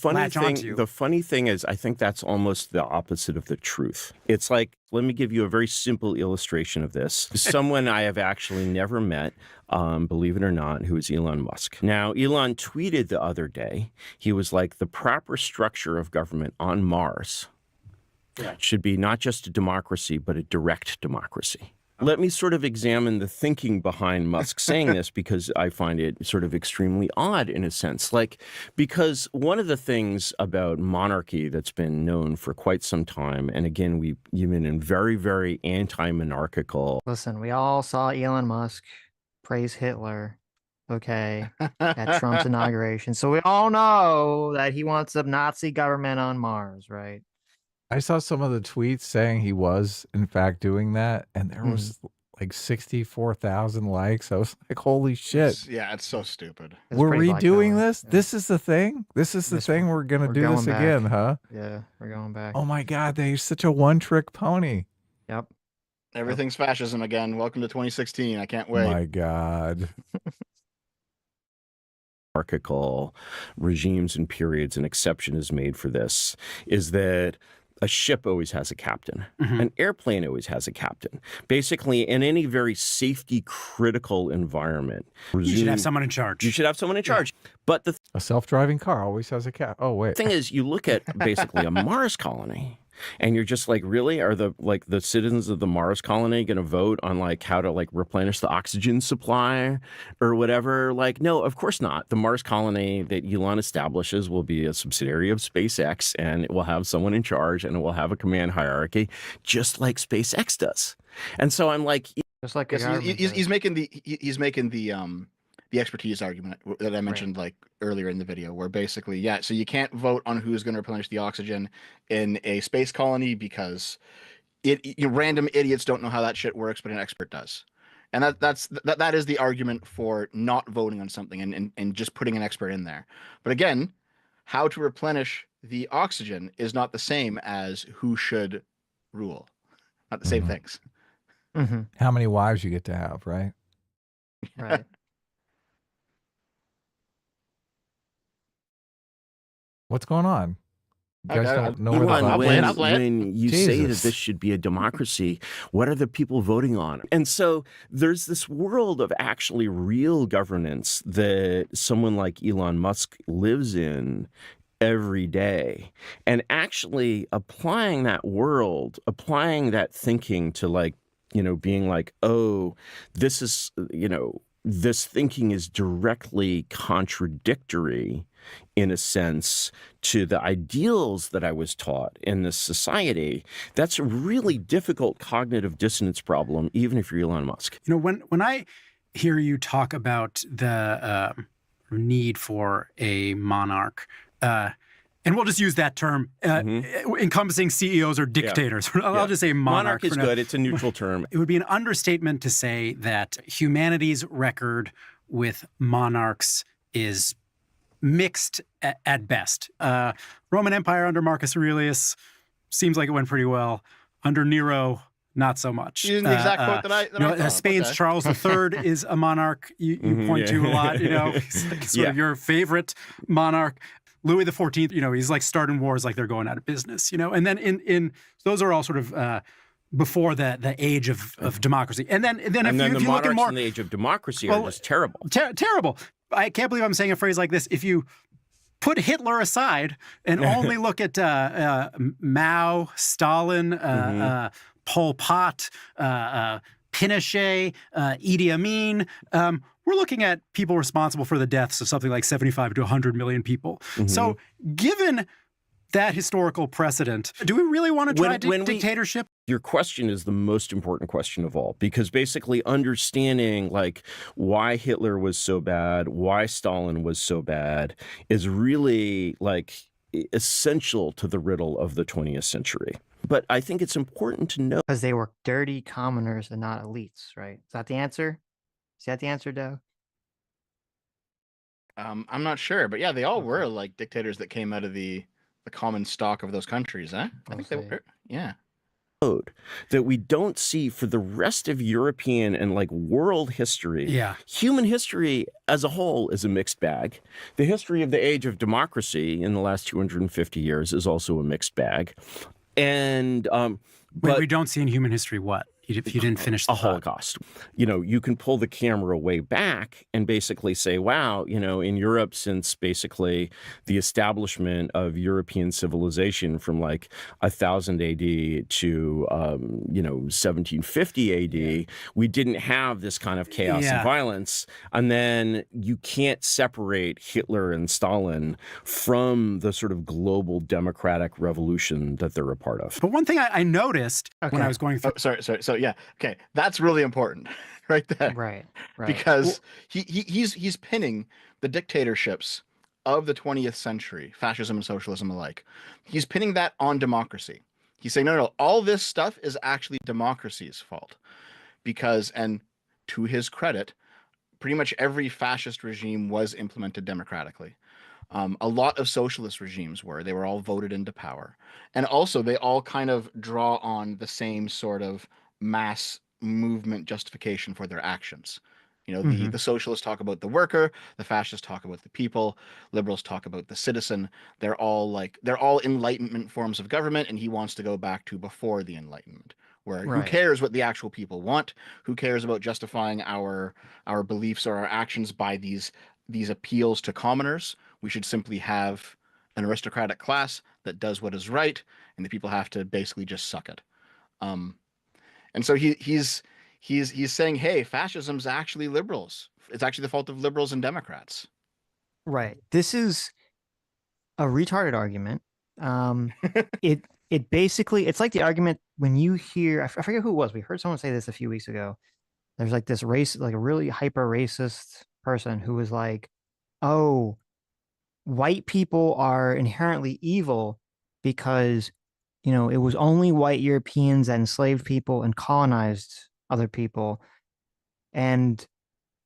latch onto. The funny thing is, I think that's almost the opposite of the truth. It's like, let me give you a very simple illustration of this. Someone I have actually never met, believe it or not, who is Elon Musk. Now, Elon tweeted the other day, he was like, the proper structure of government on Mars should be not just a democracy, but a direct democracy. Let me sort of examine the thinking behind Musk saying this, because I find it sort of extremely odd in a sense. Because one of the things about monarchy that's been known for quite some time, and again, we've been very, very anti-monarchical. Listen, we all saw Elon Musk praise Hitler, okay, at Trump's inauguration. So we all know that he wants a Nazi government on Mars, right? I saw some of the tweets saying he was, in fact, doing that. And there was like 64,000 likes. I was like, holy shit. Yeah, it's so stupid. It's We're pretty Black redoing Mirror. this? Yeah. This is the thing? This is the thing? We're going to do this going again, back. huh? Yeah, we're going back. Oh my God, they're such a one-trick pony. Yep. Everything's fascism again. Welcome to 2016. I can't wait. My God. Hierarchical regimes and periods, an exception is made for this, is that a ship always has a captain. An airplane always has a captain. Basically, in any very safety critical environment, You should have someone in charge. You should have someone in charge. But the A self-driving car always has a cat. Oh, wait. thing is, you look at basically a Mars colony, and you're just like, really? Are the citizens of the Mars colony going to vote on like how to like replenish the oxygen supply or whatever? Like, no, of course not. The Mars colony that Elon establishes will be a subsidiary of SpaceX, and it will have someone in charge, and it will have a command hierarchy, just like SpaceX does. And so I'm like, Just like he's making the expertise argument that I mentioned like earlier in the video, where basically, yeah, so you can't vote on who's going to replenish the oxygen in a space colony because random idiots don't know how that shit works, but an expert does. And that is the argument for not voting on something and just putting an expert in there. But again, how to replenish the oxygen is not the same as who should rule. Not the same things. How many wives you get to have, right? Right. What's going on? You guys don't know where the Elon, button is? when you say that Jesus. this should be a democracy, what are the people voting on? And so there's this world of actually real governance that someone like Elon Musk lives in every day. And actually applying that world, applying that thinking to like, being like, oh, this is, this thinking is directly contradictory in a sense to the ideals that I was taught in this society. That's a really difficult cognitive dissonance problem, even if you're Elon Musk. When I hear you talk about the need for a monarch, and we'll just use that term, encompassing CEOs or dictators. I'll just say monarch. Monarch is good. It's a neutral term. It would be an understatement to say that humanity's record with monarchs is mixed at best. Roman Empire under Marcus Aurelius seems like it went pretty well. Under Nero, not so much. Using the exact quote that I thought. Spain's Okay. Charles III is a monarch you point to a lot. He's like sort of your favorite monarch. Louis XIV, he's like starting wars like they're going out of business. And then in those are all sort of before the age of democracy. And then if the you look at monarchs more in the age of democracy are just terrible. Terrible. I can't believe I'm saying a phrase like this. If you put Hitler aside and only look at Mao, Stalin, Pol Pot, Pinochet, Idi Amin, we're looking at people responsible for the deaths of something like 75 to 100 million people. So given that historical precedent, do we really want to try dictatorship? Your question is the most important question of all, because basically understanding like why Hitler was so bad, why Stalin was so bad is really like essential to the riddle of the 20th century. But I think it's important to know Because they were dirty commoners and not elites, right? Is that the answer? Is that the answer, Doe? I'm not sure, but yeah, they all were like dictators that came out of the common stock of those countries, eh? I think they were, yeah. that we don't see for the rest of European and like world history. Yeah. Human history as a whole is a mixed bag. The history of the age of democracy in the last 250 years is also a mixed bag. And Wait, we don't see in human history what? If you didn't finish the a Holocaust. You can pull the camera way back and basically say, wow, in Europe, since basically the establishment of European civilization from like 1000 AD to 1750 AD, we didn't have this kind of chaos and violence. And then you can't separate Hitler and Stalin from the sort of global democratic revolution that they're a part of. But one thing I noticed when I was going through. Oh, sorry. So yeah, okay, that's really important, right there. Right. Because he's pinning the dictatorships of the 20th century, fascism and socialism alike. He's pinning that on democracy. He's saying, no, all this stuff is actually democracy's fault. because, and to his credit, pretty much every fascist regime was implemented democratically. A lot of socialist regimes were. They were all voted into power. And also, they all kind of draw on the same sort of mass movement justification for their actions. You know, Mm-hmm. the socialists talk about the worker, the fascists talk about the people, liberals talk about the citizen. They're all Enlightenment forms of government, and he wants to go back to before the Enlightenment, where who Right. cares what the actual people want? Who cares about justifying our beliefs or our actions by these appeals to commoners? We should simply have an aristocratic class that does what is right, and the people have to basically just suck it. Um, and so he's saying, hey, fascism's actually liberals. It's actually the fault of liberals and Democrats. Right. This is a retarded argument. Um, it basically it's like the argument when you hear I forget who it was. We heard someone say this a few weeks ago. There's like this race, like a really hyper racist person who was like, "Oh, white people are inherently evil because it was only white Europeans that enslaved people and colonized other people." And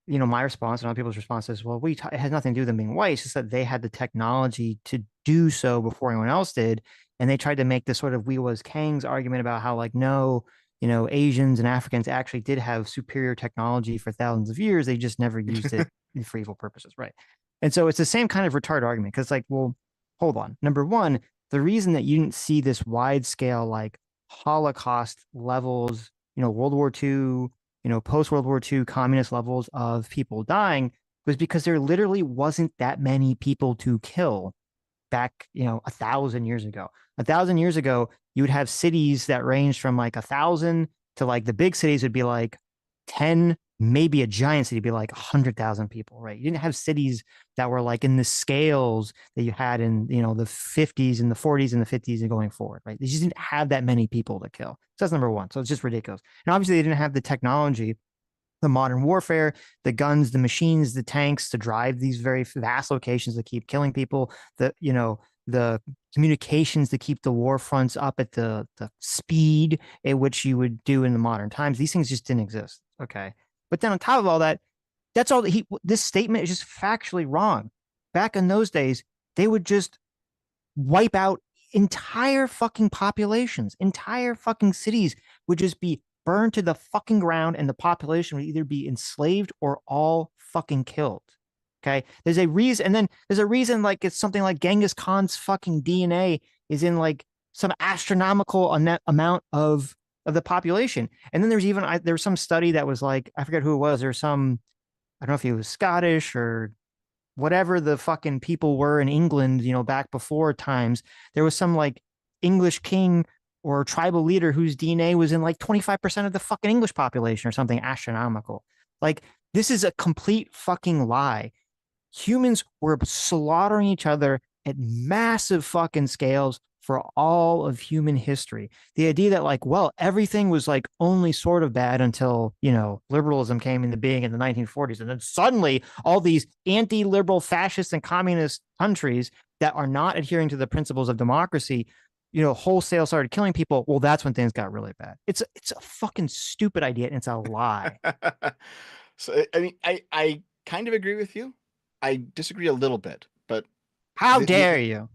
my response and other people's response is, well, it has nothing to do with them being white. It's just that they had the technology to do so before anyone else did. And they tried to make this sort of we was Kang's argument about how, like, no, Asians and Africans actually did have superior technology for thousands of years. They just never used it for evil purposes. Right. And so it's the same kind of retarded argument because, like, well, hold on. Number one, the reason that you didn't see this wide scale, like Holocaust levels, World War II, post World War II communist levels of people dying was because there literally wasn't that many people to kill back, 1,000 years ago. 1,000 years ago, you would have cities that ranged from like 1,000 to like the big cities would be like 10, maybe a giant city would be like 100,000 people, right? You didn't have cities that were like in the scales that you had in, the 50s and the 40s and the 50s and going forward, right? They just didn't have that many people to kill. So that's number one. So it's just ridiculous. And obviously, they didn't have the technology, the modern warfare, the guns, the machines, the tanks to drive these very vast locations to keep killing people, the communications to keep the war fronts up at the speed at which you would do in the modern times. These things just didn't exist. Okay. But then on top of all that, that's all this statement is just factually wrong. Back in those days, they would just wipe out entire fucking populations, entire fucking cities would just be burned to the fucking ground, and the population would either be enslaved or all fucking killed. Okay. There's a reason. And then there's a reason, like, it's something like Genghis Khan's fucking DNA is in like some astronomical amount of the population. And then there was some study that was like, I forget who it was. There's some, I don't know if he was Scottish or whatever the fucking people were in England, back before times. There was some like English king or tribal leader whose DNA was in like 25% of the fucking English population or something astronomical. Like, this is a complete fucking lie. Humans were slaughtering each other at massive fucking scales for all of human history. The idea that, like, well, everything was like only sort of bad until, liberalism came into being in the 1940s. And then suddenly all these anti-liberal fascist and communist countries that are not adhering to the principles of democracy, wholesale started killing people. Well, that's when things got really bad. It's a fucking stupid idea, and it's a lie. So, I mean, I kind of agree with you. I disagree a little bit, but How dare you?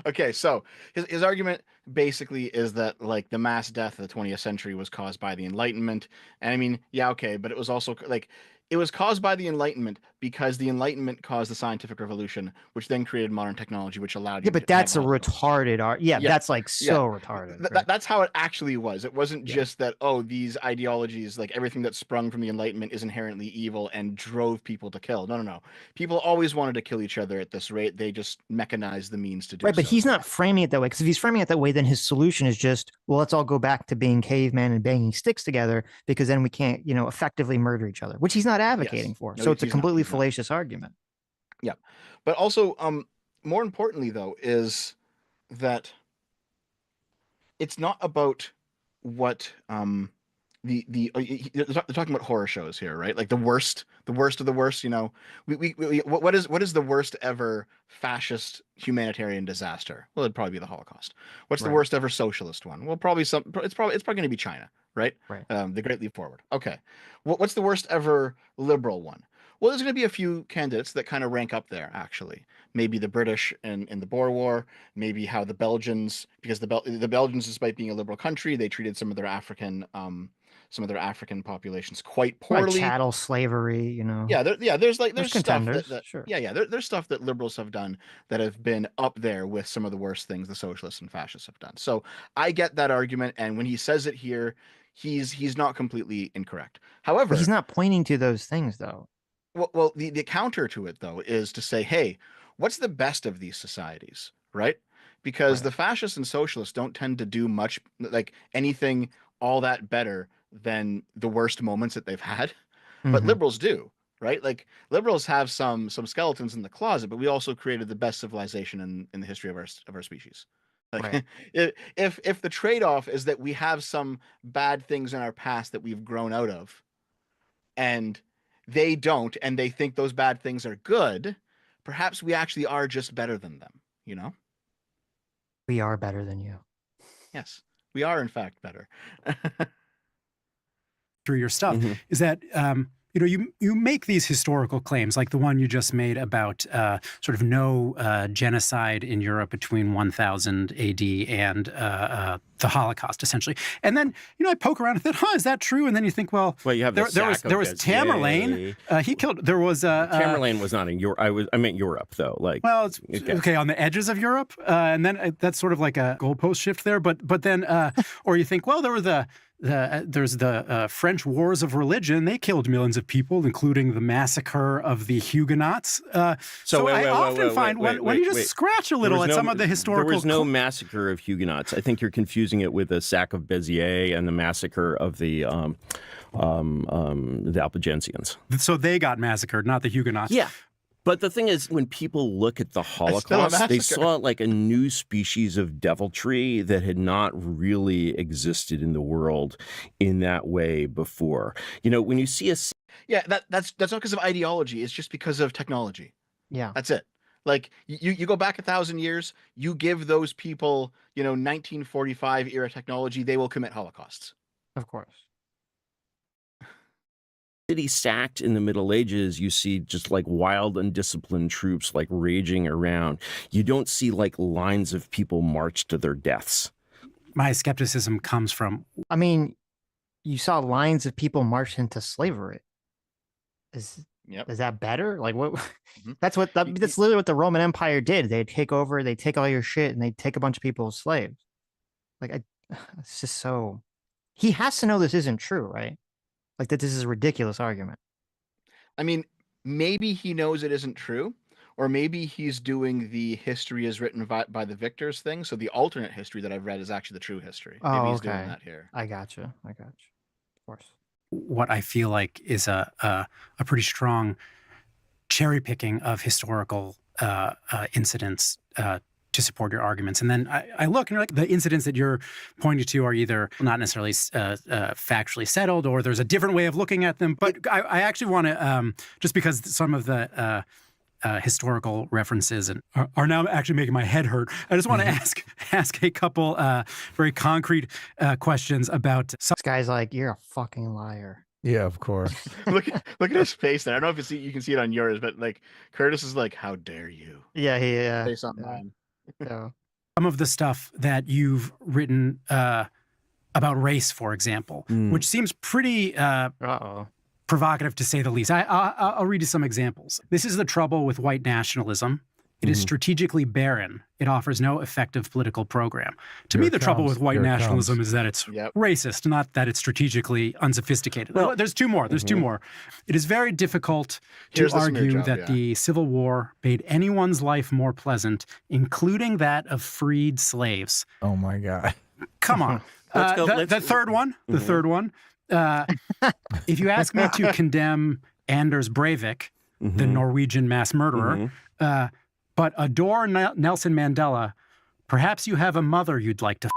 okay, so his argument basically is that, like, the mass death of the 20th century was caused by the Enlightenment. And I mean, yeah, okay, but it was also like it was caused by the Enlightenment because the Enlightenment caused the scientific revolution, which then created modern technology, which allowed Yeah, you but to have that's a retarded art. Yeah, yeah, that's like yeah. so retarded. Right? That's how it actually was. It wasn't Yeah. just that, oh, these ideologies, like everything that sprung from the Enlightenment is inherently evil and drove people to kill. No, no, no. People always wanted to kill each other at this rate. They just mechanized the means to do Right, but so. he's not framing it that way, because if he's framing it that way, then his solution is just, well, let's all go back to being cavemen and banging sticks together, because then we can't, effectively murder each other, which he's not advocating Yes. for. No, So it's a he's not. completely He's not. fallacious argument. Yeah. But also, more importantly, though, is that it's not about what they're talking about horror shows here, right? Like the worst of the worst. What is the worst ever fascist humanitarian disaster? Well, it'd probably be the Holocaust. What's the Right. worst ever socialist one? Well, probably it's probably going to be China, right? Right. The Great Leap Forward. Okay. What's the worst ever liberal one? Well, there's going to be a few candidates that kind of rank up there, actually. Maybe the British in the Boer War, maybe how the Belgians, because the Belgians, despite being a liberal country, they treated some of their African populations quite Like poorly. chattel slavery, you know. Yeah, there's stuff contenders, that sure. there's stuff that liberals have done that have been up there with some of the worst things the socialists and fascists have done. So I get that argument, and when he says it here, he's not completely incorrect. But However, he's not pointing to those things, though. well, the counter to it though is to say, hey, what's the best of these societies, right? Because Right. the fascists and socialists don't tend to do much like anything all that better than the worst moments that they've had, but Mhm. liberals do, right? Like liberals have some skeletons in the closet, but we also created the best civilization in the history of our species. Like Right. if the trade-off is that we have some bad things in our past that we've grown out of, and they don't, and they think those bad things are good, perhaps we actually are just better than them, you know? We are better than you. Yes, we are in fact better. Through your stuff Mhm. is that you make these historical claims like the one you just made about sort of no genocide in Europe between 1000 AD and the Holocaust, essentially. And then I poke around and think, is that true? And then you think, well, Well, you have the there was sack of Tamerlane. Béziers. He killed. There was Tamerlane was not in Europe. I meant Europe though. Like, well, it's Okay. okay on the edges of Europe, and then that's sort of like a goalpost shift there. But then, or you think, well, there were there's the French Wars of Religion. They killed millions of people, including the massacre of the Huguenots. So I often find when you just scratch a little at some of the historical, there was no massacre of Huguenots. I think you're confusing it with the sack of Béziers and the massacre of the Albigensians. So they got massacred, not the Huguenots. Yeah. But the thing is, when people look at the still a Holocaust, they massacre. saw like a new species of deviltry that had not really existed in the world in that way before. When you see Yeah, that's not because of ideology, it's just because of technology. Yeah. That's it. Like you go back 1,000 years, you give those people 1945 era technology, they will commit holocausts. Of course. city sacked in the Middle Ages, you see just like wild, undisciplined troops like raging around. You don't see like lines of people march to their deaths. My skepticism comes from, I mean, you saw lines of people march into slavery. Is that better? Like what? That's literally what the Roman Empire did. They'd take over, they take all your shit, and they take a bunch of people as slaves. Like it's just so. He has to know this isn't true, right? Like that this is a ridiculous argument. I mean, maybe he knows it isn't true, or maybe he's doing the history is written by the victors thing. So the alternate history that I've read is actually the true history. Maybe he's doing that here. I gotcha. Of course. What I feel like is a pretty strong cherry picking of historical incidents to support your arguments. And then I look and like the incidents that you're pointing to are either not necessarily factually settled, or there's a different way of looking at them. But I actually want to, just because some of the historical references are now actually making my head hurt, I just want to ask a couple very concrete questions about. This guy's like, you're a fucking liar. Yeah, of course. look at his face there. I don't know if you can see it on yours, but like Curtis is like, how dare you? Yeah. Face on mine. Yeah. Some of the stuff that you've written about race, for example, which seems pretty provocative to say the least. I'll read you some examples. This is the trouble with white nationalism. It is strategically barren. It offers no effective political program. To me, the trouble with white nationalism is that it's racist, not that it's strategically unsophisticated. Well, there's two more. It is very difficult to argue that the Civil War made anyone's life more pleasant, including that of freed slaves. Oh, my God. Come on. The third one. If you ask me to condemn Anders Breivik, the Norwegian mass murderer, but adore Nelson Mandela, perhaps you have a mother you'd like to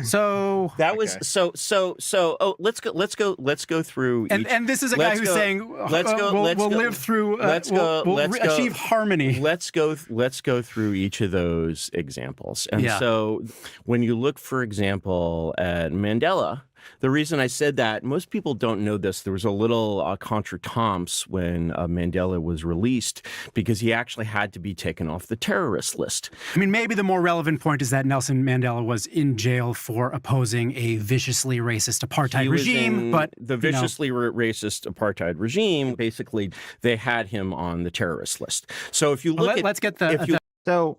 So that was Okay. so. Oh, let's go through. and this is a guy who's saying we'll live through we'll achieve harmony. Let's go through each of those examples. And Yeah. so when you look, for example, at Mandela, the reason I said that, most people don't know this, there was a little contretemps when Mandela was released because he actually had to be taken off the terrorist list. I mean, maybe the more relevant point is that Nelson Mandela was in jail for opposing a viciously racist apartheid regime. But the viciously racist apartheid regime, basically, they had him on the terrorist list. So if you look let's get the So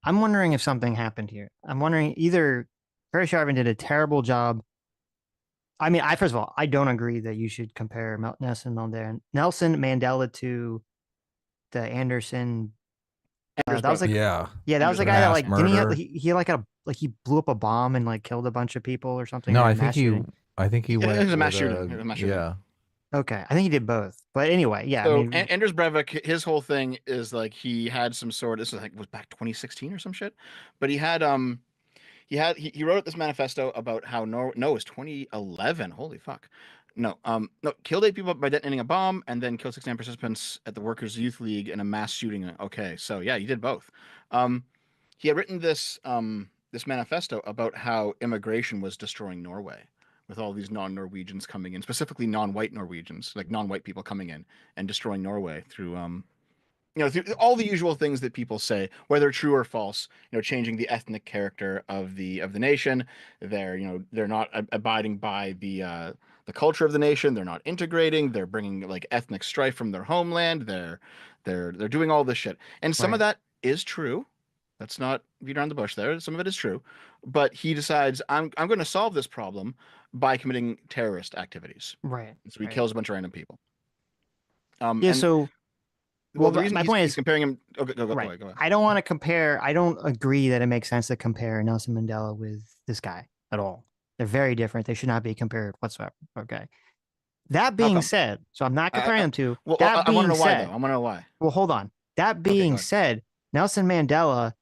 I'm wondering if something happened here. I'm wondering either Curtis Yarvin did a terrible job. I mean, first of all, I don't agree that you should compare Nelson Mandela to the Anderson. That was like, Yeah. that was the guy that like didn't he blew up a bomb and like killed a bunch of people or something. No, or I a mass think shooting? he It went was a mass with shooting. It was a mass shooting. Yeah. Okay, I think he did both. But anyway, yeah. So I mean, Anders Breivik, his whole thing is like he had some sort. This was back 2016 or some shit, but he wrote this manifesto about how no, it was 2011. Holy fuck. No, killed 8 people by detonating a bomb and then killed 69 participants at the Workers' Youth League in a mass shooting. Okay, so yeah, he did both. He had written this manifesto about how immigration was destroying Norway with all these non-Norwegians coming in, specifically non-white Norwegians, like non-white people coming in and destroying Norway through through all the usual things that people say, whether true or false, changing the ethnic character of the nation. They're not abiding by the culture of the nation. They're not integrating. They're bringing like ethnic strife from their homeland. They're doing all this shit, and some of that is true. That's not beat around the bush there. Some of it is true, but he decides I'm going to solve this problem by committing terrorist activities. right. So he kills a bunch of random people. Yeah. And, So well, the reason my point he's is comparing him. Okay, go right. ahead, go ahead. I don't want to compare. I don't agree that it makes sense to compare Nelson Mandela with this guy at all. They're very different. They should not be compared whatsoever. Okay. That being come? said, so I'm not comparing them to. Well, that I want being to know why said, though. I want to know why. well, hold on. That Okay, go being ahead. said, Nelson Mandela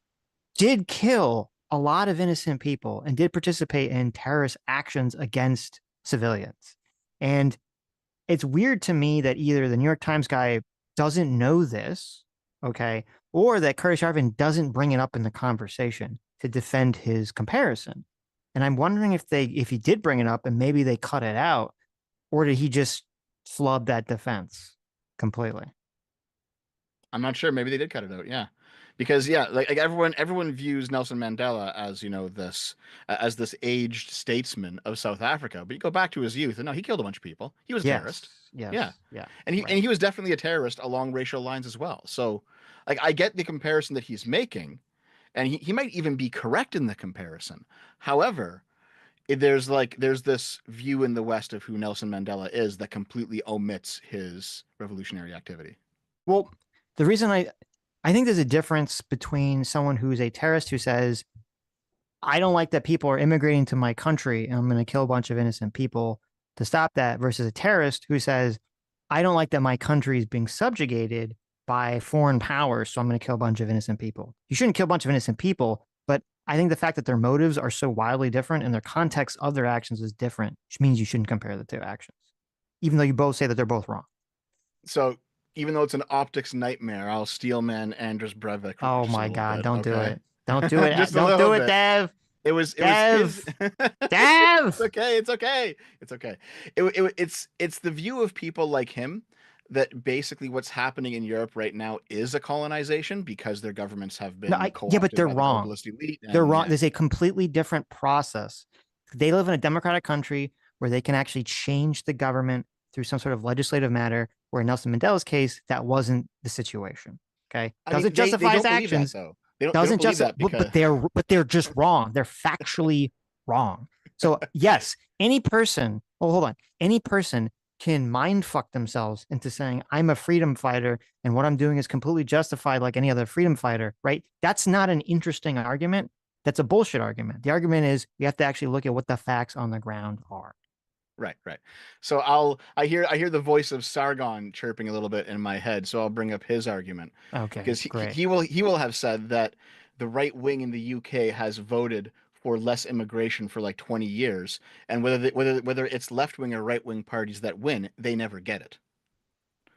did kill a lot of innocent people and did participate in terrorist actions against civilians. And it's weird to me that either the New York Times guy doesn't know this, okay, or that Curtis Yarvin doesn't bring it up in the conversation to defend his comparison. And I'm wondering if he did bring it up and maybe they cut it out, or did he just flub that defense completely? I'm not sure. Maybe they did cut it out. Yeah, because like everyone views Nelson Mandela as this aged statesman of South Africa. But you go back to his youth, and no, he killed a bunch of people. He was a terrorist. Yeah. And he was definitely a terrorist along racial lines as well. So, like, I get the comparison that he's making, and he might even be correct in the comparison. However, there's this view in the West of who Nelson Mandela is that completely omits his revolutionary activity. Well, the reason I think there's a difference between someone who's a terrorist who says, I don't like that people are immigrating to my country and I'm going to kill a bunch of innocent people to stop that, versus a terrorist who says, I don't like that my country is being subjugated by foreign powers, so I'm going to kill a bunch of innocent people. You shouldn't kill a bunch of innocent people, but I think the fact that their motives are so wildly different and their context of their actions is different, which means you shouldn't compare the two actions, even though you both say that they're both wrong. So even though it's an optics nightmare, I'll steelman Anders Breivik. Oh my God, don't do it. Don't do it. Just a Don't do little it, bit. Dev. It was Dev. his... Dev. It's okay. It's the view of people like him that basically what's happening in Europe right now is a colonization because their governments have been co-opted but they're by the wrong. globalist elite. They're wrong. There's a completely different process. They live in a democratic country where they can actually change the government through some sort of legislative matter, where in Nelson Mandela's case, that wasn't the situation. Okay. Doesn't justify his actions. Doesn't justify, but they're just wrong. They're factually wrong. So yes, any person can mind fuck themselves into saying, I'm a freedom fighter and what I'm doing is completely justified like any other freedom fighter, right? That's not an interesting argument. That's a bullshit argument. The argument is we have to actually look at what the facts on the ground are. Right. So I hear the voice of Sargon chirping a little bit in my head, so I'll bring up his argument. Okay. Because great. he will have said that the right wing in the UK has voted for less immigration for like 20 years, and whether it's left wing or right wing parties that win, they never get it.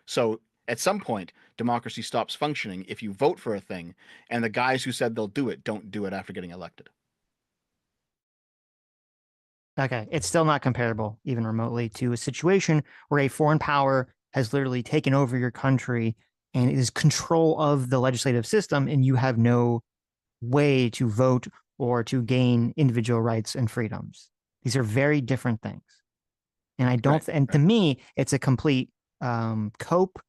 So at some point, democracy stops functioning if you vote for a thing, and the guys who said they'll do it don't do it after getting elected. Okay, it's still not comparable, even remotely, to a situation where a foreign power has literally taken over your country and is control of the legislative system, and you have no way to vote or to gain individual rights and freedoms. These are very different things. And I don't, and to me, it's a complete cope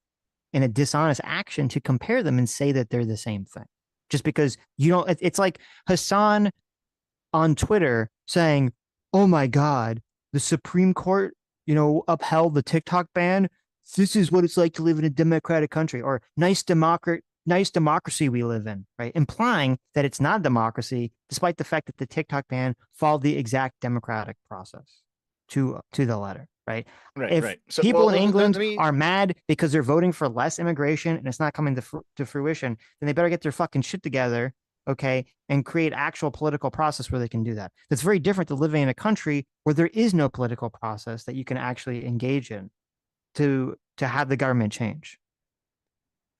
and a dishonest action to compare them and say that they're the same thing. Just because you don't, it's like Hassan on Twitter saying, oh my God, the Supreme Court, upheld the TikTok ban. This is what it's like to live in a democratic country, or nice democracy we live in, right? Implying that it's not a democracy, despite the fact that the TikTok ban followed the exact democratic process to the letter, right? If So, people in England are mad because they're voting for less immigration and it's not coming to fruition, then they better get their fucking shit together, okay, and create actual political process where they can do that. That's very different to living in a country where there is no political process that you can actually engage in to have the government change.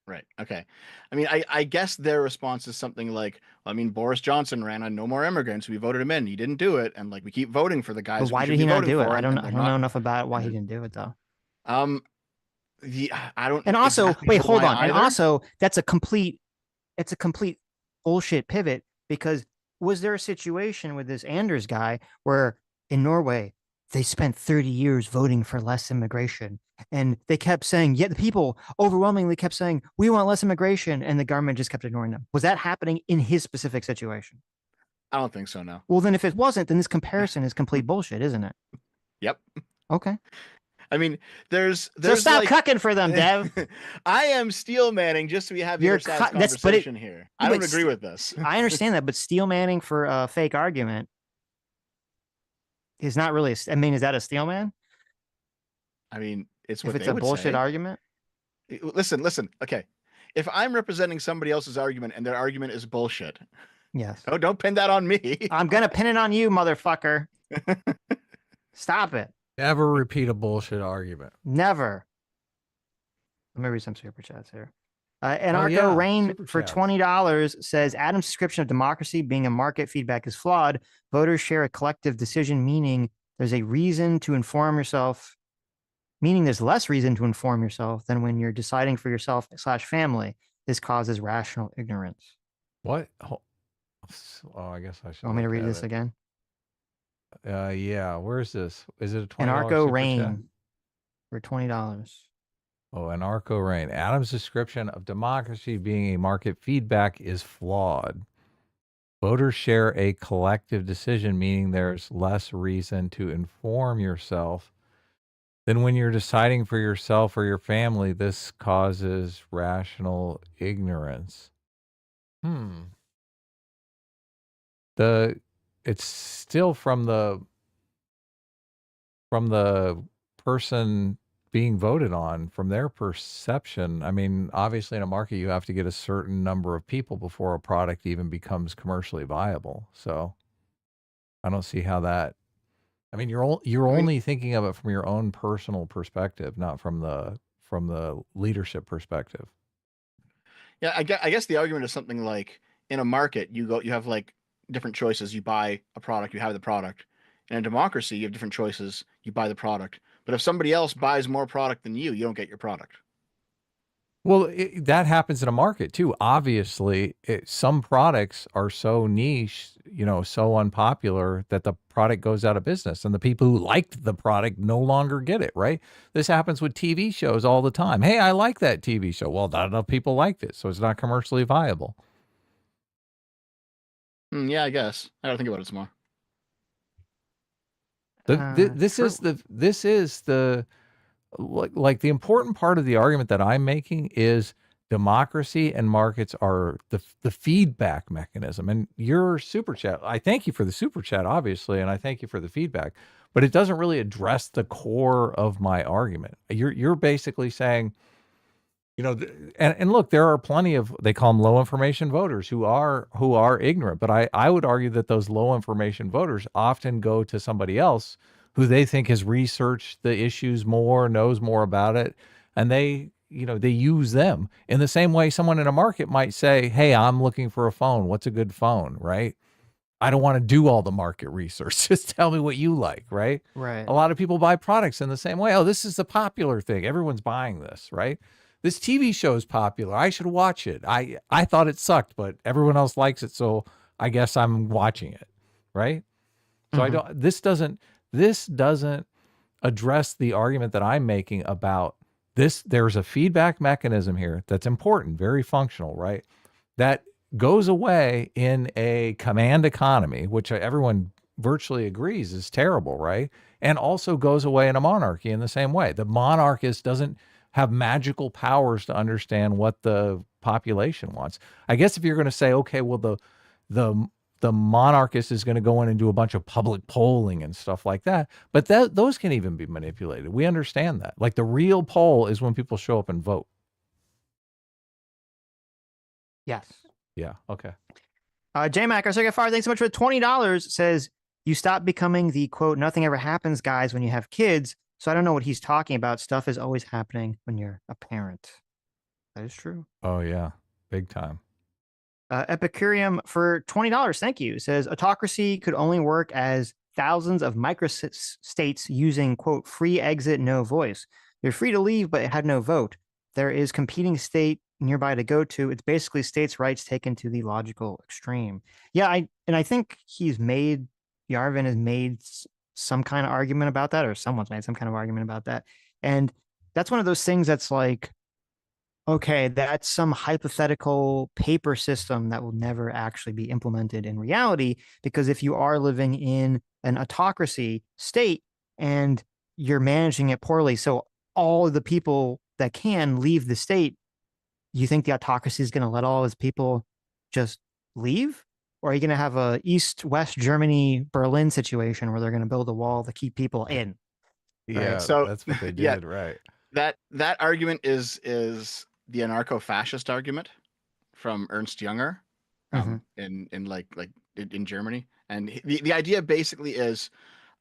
Right. Okay. I mean, I guess their response is something like, Boris Johnson ran on no more immigrants. We voted him in. He didn't do it, and like we keep voting for the guys. But why did he not do it? I don't know enough about why he didn't do it though. I don't. And also, exactly wait, hold on. either. And also, it's a complete bullshit pivot, because was there a situation with this Anders guy where in Norway they spent 30 years voting for less immigration, and they kept saying, the people overwhelmingly kept saying, we want less immigration, and the government just kept ignoring them? Was that happening in his specific situation? I don't think so, no. Well, then if it wasn't, then this comparison is complete bullshit, isn't it? Yep. Okay. I mean, there's so stop cucking for them, Dev. I am steel manning just so we have your conversation here. I don't agree with this. I understand that, but steel manning for a fake argument is not really. Is that a steel man? I mean, it's if it's a bullshit argument. Listen. Okay, if I'm representing somebody else's argument and their argument is bullshit, yes. Oh, don't pin that on me. I'm gonna pin it on you, motherfucker. Stop it. Never repeat a bullshit argument. Never. Let me read some super chats here. Anarcho Rain for $20 says Adam's description of democracy being a market feedback is flawed. Voters share a collective decision, meaning there's less reason to inform yourself than when you're deciding for yourself / family. This causes rational ignorance. What? Oh, I guess I should. Want me to read this again? Yeah. Where is this? Is it a $20 Anarcho Rain for $20? Oh, Anarcho Rain. Adam's description of democracy being a market feedback is flawed. Voters share a collective decision, meaning there's less reason to inform yourself than when you're deciding for yourself or your family. This causes rational ignorance. It's still from the person being voted on, from their perception. I mean, obviously in a market, you have to get a certain number of people before a product even becomes commercially viable. So I don't see how that, I mean, you're only thinking of it from your own personal perspective, not from the leadership perspective. Yeah. I guess the argument is something like, in a market, you have like different choices. You buy a product, you have the product. In a democracy, you have different choices. You buy the product. But if somebody else buys more product than you don't get your product. Well, that happens in a market too. Obviously, some products are so niche, so unpopular that the product goes out of business, and the people who liked the product no longer get it, right? This happens with TV shows all the time. Hey, I like that TV show. Well, not enough people liked it, so it's not commercially viable. Yeah, I guess. I gotta think about it some more. This is the like the important part of the argument that I'm making is democracy and markets are the feedback mechanism. And your super chat, I thank you for the super chat, obviously, and I thank you for the feedback, but it doesn't really address the core of my argument. You're basically saying And look, there are plenty of, they call them low information voters who are ignorant. But I would argue that those low information voters often go to somebody else who they think has researched the issues more, knows more about it, and they use them in the same way someone in a market might say, "Hey, I'm looking for a phone. What's a good phone?" Right? I don't want to do all the market research. Just tell me what you like, right? Right. A lot of people buy products in the same way. Oh, this is the popular thing. Everyone's buying this, right? This TV show is popular. I should watch it. I thought it sucked, but everyone else likes it, so I guess I'm watching it, right? So I don't this doesn't address the argument that I'm making about this. There's a feedback mechanism here that's important, very functional, right? That goes away in a command economy, which everyone virtually agrees is terrible, right? And also goes away in a monarchy in the same way. The monarchist doesn't have magical powers to understand what the population wants. I guess if you're going to say, okay, well, the the monarchist is going to go in and do a bunch of public polling and stuff like that, but those can even be manipulated. We understand that. Like the real poll is when people show up and vote. Yes. Yeah. Okay. J-Mac, our second fire, thanks so much for the $20. Says, you stop becoming the, quote, nothing ever happens guys when you have kids. So I don't know what he's talking about. Stuff is always happening when you're a parent. That is true. Oh, yeah. Big time. Epicureum for $20. Thank you. Says, autocracy could only work as thousands of microstates using, quote, free exit, no voice. You're free to leave, but it had no vote. There is competing state nearby to go to. It's basically states' rights taken to the logical extreme. Yeah, I think Yarvin has made some kind of argument about that, or someone's made some kind of argument about that. And that's one of those things that's like, okay, that's some hypothetical paper system that will never actually be implemented in reality, because if you are living in an autocracy state and you're managing it poorly, so all of the people that can leave the state, you think the autocracy is going to let all its people just leave? Or are you going to have a East-West Germany, Berlin situation where they're going to build a wall to keep people in? Yeah, So that's what they did, yeah, right? that argument is the anarcho-fascist argument from Ernst Jünger, in Germany, and the idea basically is,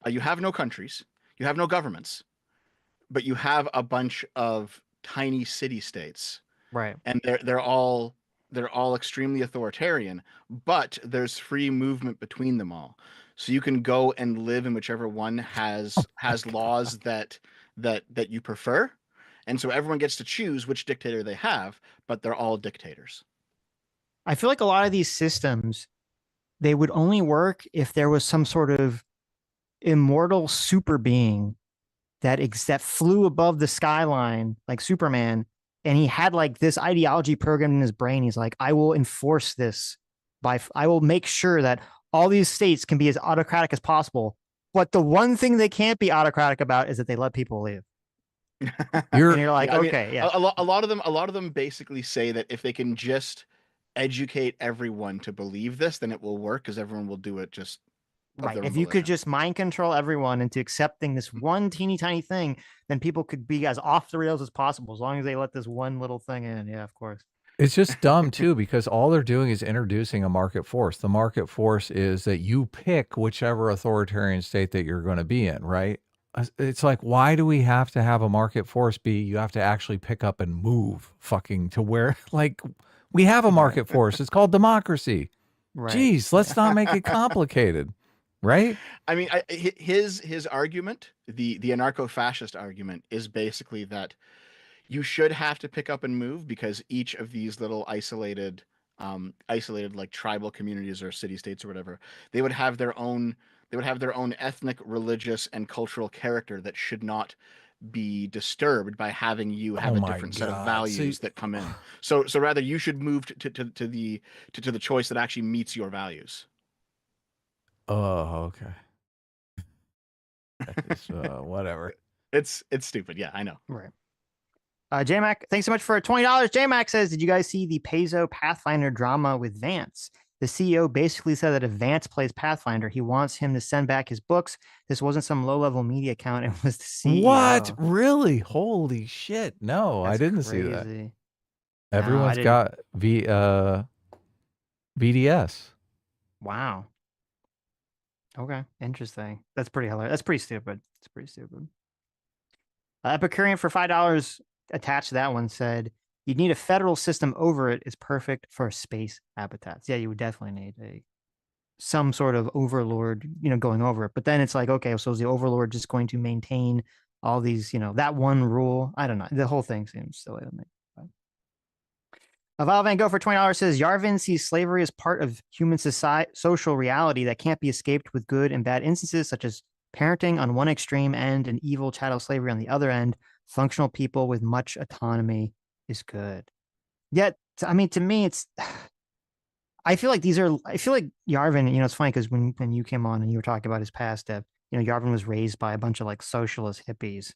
you have no countries, you have no governments, but you have a bunch of tiny city states, Right. and they're all extremely authoritarian, but there's free movement between them all, so you can go and live in whichever one has laws that you prefer, and so everyone gets to choose which dictator they have, but they're all dictators. I feel like a lot of these systems, they would only work if there was some sort of immortal super being that flew above the skyline like Superman, and he had like this ideology programmed in his brain. He's like, I will enforce this I will make sure that all these states can be as autocratic as possible. But the one thing they can't be autocratic about is that they let people leave. And you're like, Yeah, okay, yeah. A lot of them basically say that if they can just educate everyone to believe this, then it will work, because everyone will do it just Right. If you could just mind control everyone into accepting this one teeny tiny thing, then people could be as off the rails as possible, as long as they let this one little thing in. Yeah, of course. It's just dumb too, because all they're doing is introducing a market force. The market force is that you pick whichever authoritarian state that you're going to be in, right? It's like, why do we have to have a market force be you have to actually pick up and move fucking to where, like, we have a market force. It's called democracy. Right. Jeez, let's not make it complicated. Right? I mean, his argument, the anarcho-fascist argument, is basically that you should have to pick up and move, because each of these little isolated like tribal communities or city states or whatever, they would have their own ethnic, religious, and cultural character that should not be disturbed by having you have a different set of values that come in. So rather, you should move to the choice that actually meets your values. Oh, okay. Whatever. It's stupid. Yeah, I know. Right. J-Mac, thanks so much for $20. J-Mac says, did you guys see the Paizo Pathfinder drama with Vance? The CEO basically said that if Vance plays Pathfinder, he wants him to send back his books. This wasn't some low-level media account. It was the CEO. What? Really? Holy shit. No, That's I didn't crazy. see that. Everyone's didn't. got VDS. Wow. Okay, interesting. That's pretty hilarious. That's pretty stupid. It's pretty stupid. Epicurean for $5 attached to that one said, "You'd need a federal system over it. Is perfect for space habitats." Yeah, you would definitely need some sort of overlord, going over it. But then it's like, okay, so is the overlord just going to maintain all these, that one rule? I don't know. The whole thing seems silly to me. Val Van Gogh for $20 says, Yarvin sees slavery as part of human social reality that can't be escaped, with good and bad instances such as parenting on one extreme end and evil chattel slavery on the other end. Functional people with much autonomy is good. Yet, I mean, to me, it's... I feel like Yarvin, it's funny because when you came on and you were talking about his past, Yarvin was raised by a bunch of like socialist hippies,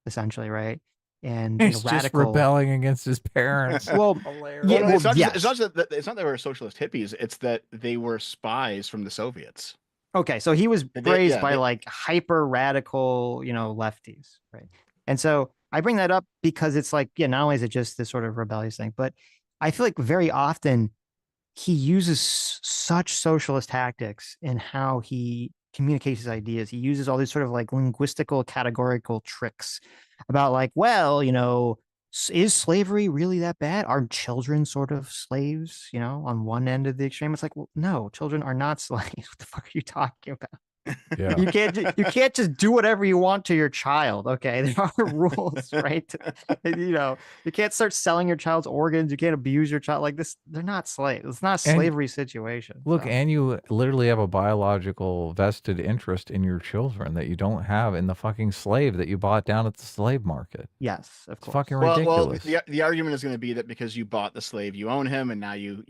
essentially, right? And He's just radical rebelling against his parents. Well, Hilarious. yeah, Well, no, yes. it's not that they were socialist hippies. It's that they were spies from the Soviets. Okay, so he was raised by like hyper radical, lefties, right? And so I bring that up because it's like, not only is it just this sort of rebellious thing, but I feel like very often he uses such socialist tactics in how he communicates his ideas. He uses all these sort of like linguistical categorical tricks about like, well, is slavery really that bad? Are children sort of slaves, on one end of the extreme? It's like, well, no, children are not slaves. What the fuck are you talking about? Yeah. You can't just do whatever you want to your child. Okay, there are rules, right? You can't start selling your child's organs. You can't abuse your child like this. They're not slaves. It's not a slavery situation. Look, so. and you literally have a biological vested interest in your children that you don't have in the fucking slave that you bought down at the slave market. Yes, of course. It's fucking ridiculous. Well, the argument is going to be that because you bought the slave, you own him, and now you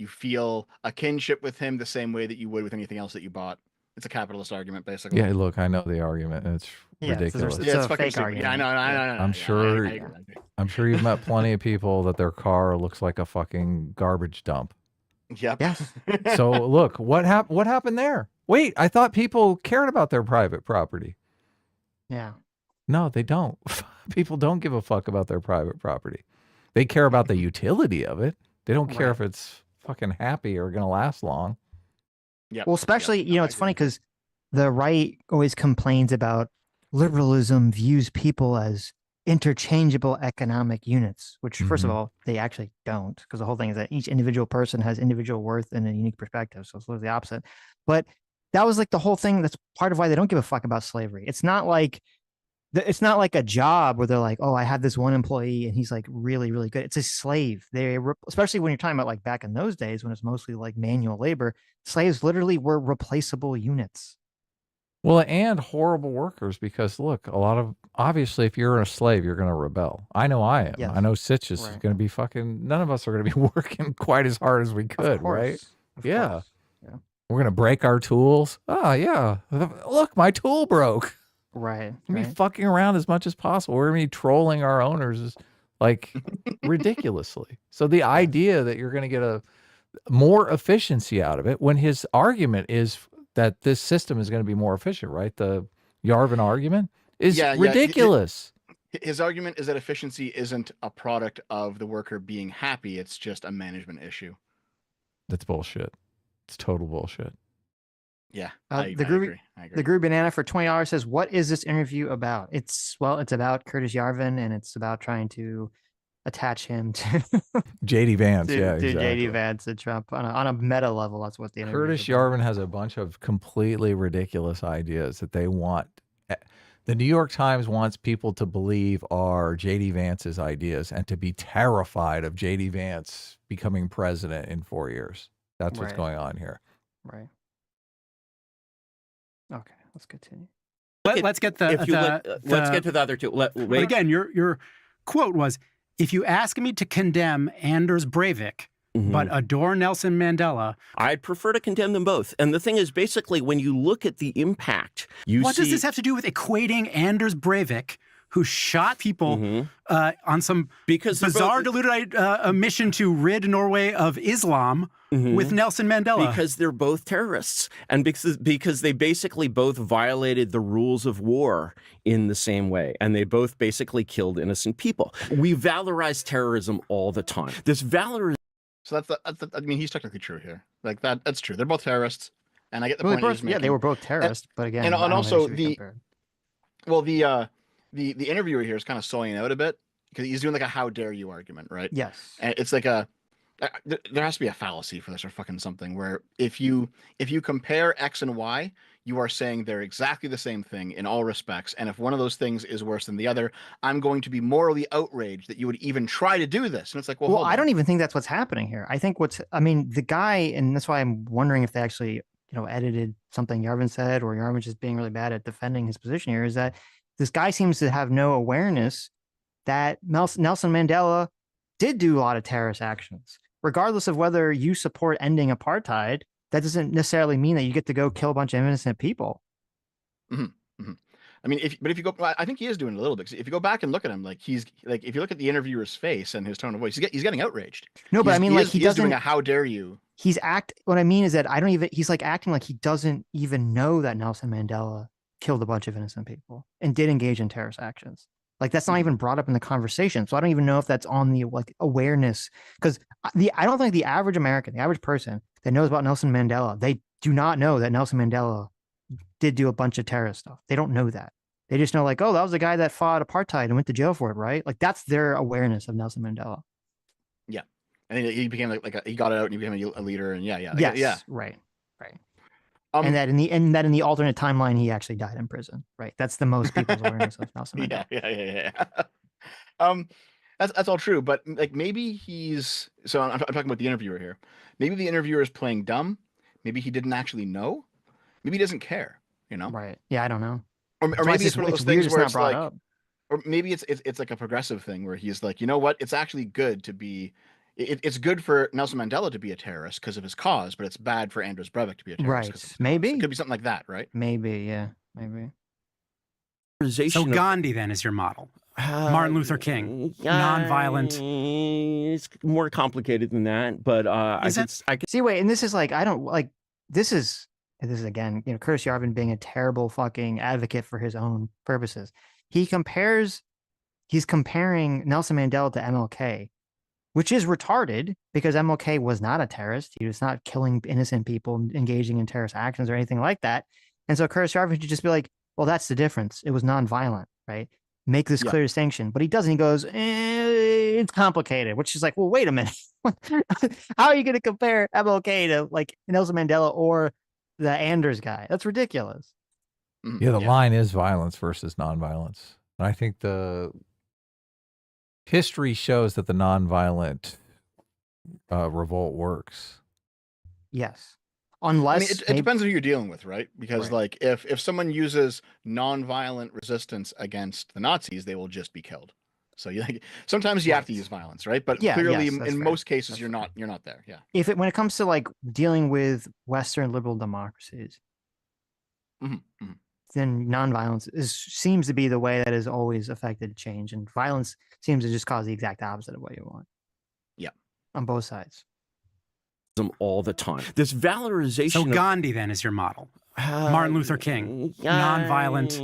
feel a kinship with him the same way that you would with anything else that you bought. It's a capitalist argument, basically. Yeah, look, I know the argument, and it's ridiculous. It's it's a fucking fake stupid. argument. Yeah, I know. I'm sure. I agree. I'm sure you've met plenty of people that their car looks like a fucking garbage dump. Yep. Yes. So look, what happened there? Wait, I thought people cared about their private property. Yeah. No, they don't. People don't give a fuck about their private property. They care about the utility of it. They don't care if it's fucking happy or going to last long. Yeah. Well, especially, it's funny because the right always complains about liberalism views people as interchangeable economic units, which first of all, they actually don't, because the whole thing is that each individual person has individual worth and a unique perspective. So it's literally the opposite. But that was like the whole thing. That's part of why they don't give a fuck about slavery. It's not like a job where they're like, oh, I have this one employee and he's like really, really good. It's a slave. Especially when you're talking about like back in those days when it's mostly like manual labor, slaves literally were replaceable units. Well, and horrible workers, because look, obviously, if you're a slave, you're going to rebel. I know I am. Yes. I know Sitch is going to be none of us are going to be working quite as hard as we could, right? Of Yeah. course. Yeah. We're going to break our tools. Oh, yeah. Look, my tool broke. Right. We're be fucking around as much as possible. We're going to be trolling our owners like ridiculously. So the idea that you're going to get more efficiency out of it, when his argument is that this system is going to be more efficient, right? The Yarvin argument is ridiculous. His argument is that efficiency isn't a product of the worker being happy. It's just a management issue. That's bullshit. It's total bullshit. Yeah, I agree. The Groovy Banana for $20 says, what is this interview about? It's about Curtis Yarvin, and it's about trying to attach him to JD Vance. to Exactly. JD Vance and Trump on a meta level. That's what the interview Curtis Yarvin has a bunch of completely ridiculous ideas that they want. The New York Times wants people to believe are JD Vance's ideas and to be terrified of JD Vance becoming president in 4 years. That's what's going on here. Right. Okay, let's continue. Let's get let's get to the other two. But again, your quote was, if you ask me to condemn Anders Breivik, but adore Nelson Mandela, I'd prefer to condemn them both. And the thing is, basically, when you look at the impact, what does this have to do with equating Anders Breivik, who shot people on some because bizarre, deluded mission to rid Norway of Islam with Nelson Mandela. Because they're both terrorists, and because they basically both violated the rules of war in the same way, and they both basically killed innocent people. We valorize terrorism all the time. This valor. So I mean, he's technically true here. Like that's true. They're both terrorists, and I get the Well, point. He's making. they were both terrorists, but again, and I don't also think it should be compared. well, the interviewer here is kind of sewing out a bit because he's doing like a "how dare you" argument, right? Yes. And it's like there has to be a fallacy for this or fucking something where if you compare X and Y, you are saying they're exactly the same thing in all respects. And if one of those things is worse than the other, I'm going to be morally outraged that you would even try to do this. And it's like, well, I don't even think that's what's happening here. I think the guy, and that's why I'm wondering if they actually, edited something Yarvin said, or Yarvin just being really bad at defending his position here, is that this guy seems to have no awareness that Nelson Mandela did do a lot of terrorist actions. Regardless of whether you support ending apartheid, that doesn't necessarily mean that you get to go kill a bunch of innocent people. I mean, if you go, I think he is doing it a little bit. If you go back and look at him, like if you look at the interviewer's face and his tone of voice, he's getting outraged. No, but I mean, he is doing a "how dare you." What I mean is that he's like acting like he doesn't even know that Nelson Mandela killed a bunch of innocent people and did engage in terrorist actions. Like that's not even brought up in the conversation. So I don't even know if that's on the awareness, because I don't think the average American, the average person that knows about Nelson Mandela, they do not know that Nelson Mandela did do a bunch of terrorist stuff. They don't know that. They just know like, oh, that was the guy that fought apartheid and went to jail for it, right? Like that's their awareness of Nelson Mandela. Yeah, and he became he got out and he became a leader, and right. And that in the alternate timeline, he actually died in prison, right? That's the most people's awareness of Nelson Mandela. Yeah. That's all true, but like maybe he's I'm talking about the interviewer here. Maybe the interviewer is playing dumb. Maybe he didn't actually know. Maybe he doesn't care. Right? Yeah, I don't know. Or maybe it's one of those things where it's like, up. or maybe it's like a progressive thing where he's like, you know what? It's actually good to be. It's good for Nelson Mandela to be a terrorist because of his cause, but it's bad for Anders Breivik to be a terrorist. Right? Maybe it could be something like that, right? Maybe, yeah, maybe. So Gandhi then is your model. Martin Luther King, nonviolent. It's more complicated than that, but I could see. Wait, and this is like I don't like. This is again, Curtis Yarvin being a terrible fucking advocate for his own purposes. He's comparing Nelson Mandela to MLK, which is retarded because MLK was not a terrorist. He was not killing innocent people, engaging in terrorist actions or anything like that. And so Curtis Yarvin should just be like, well, that's the difference. It was nonviolent, right? Make this clear distinction. But he doesn't. He goes, it's complicated, which is like, well, wait a minute. How are you going to compare MLK to like Nelson Mandela or the Anders guy? That's ridiculous. Yeah, the line is violence versus nonviolence. And I think the history shows that the nonviolent revolt works. Yes. Unless it depends on who you're dealing with, right? Because like if someone uses nonviolent resistance against the Nazis, they will just be killed. So sometimes you have to use violence, right? But clearly in most cases you're not there. Yeah. When it comes to like dealing with Western liberal democracies, then nonviolence seems to be the way that has always affected change, and violence seems to just cause the exact opposite of what you want. Yeah. On both sides. All the time. This valorization. So Gandhi then is your model. Martin Luther King, nonviolent.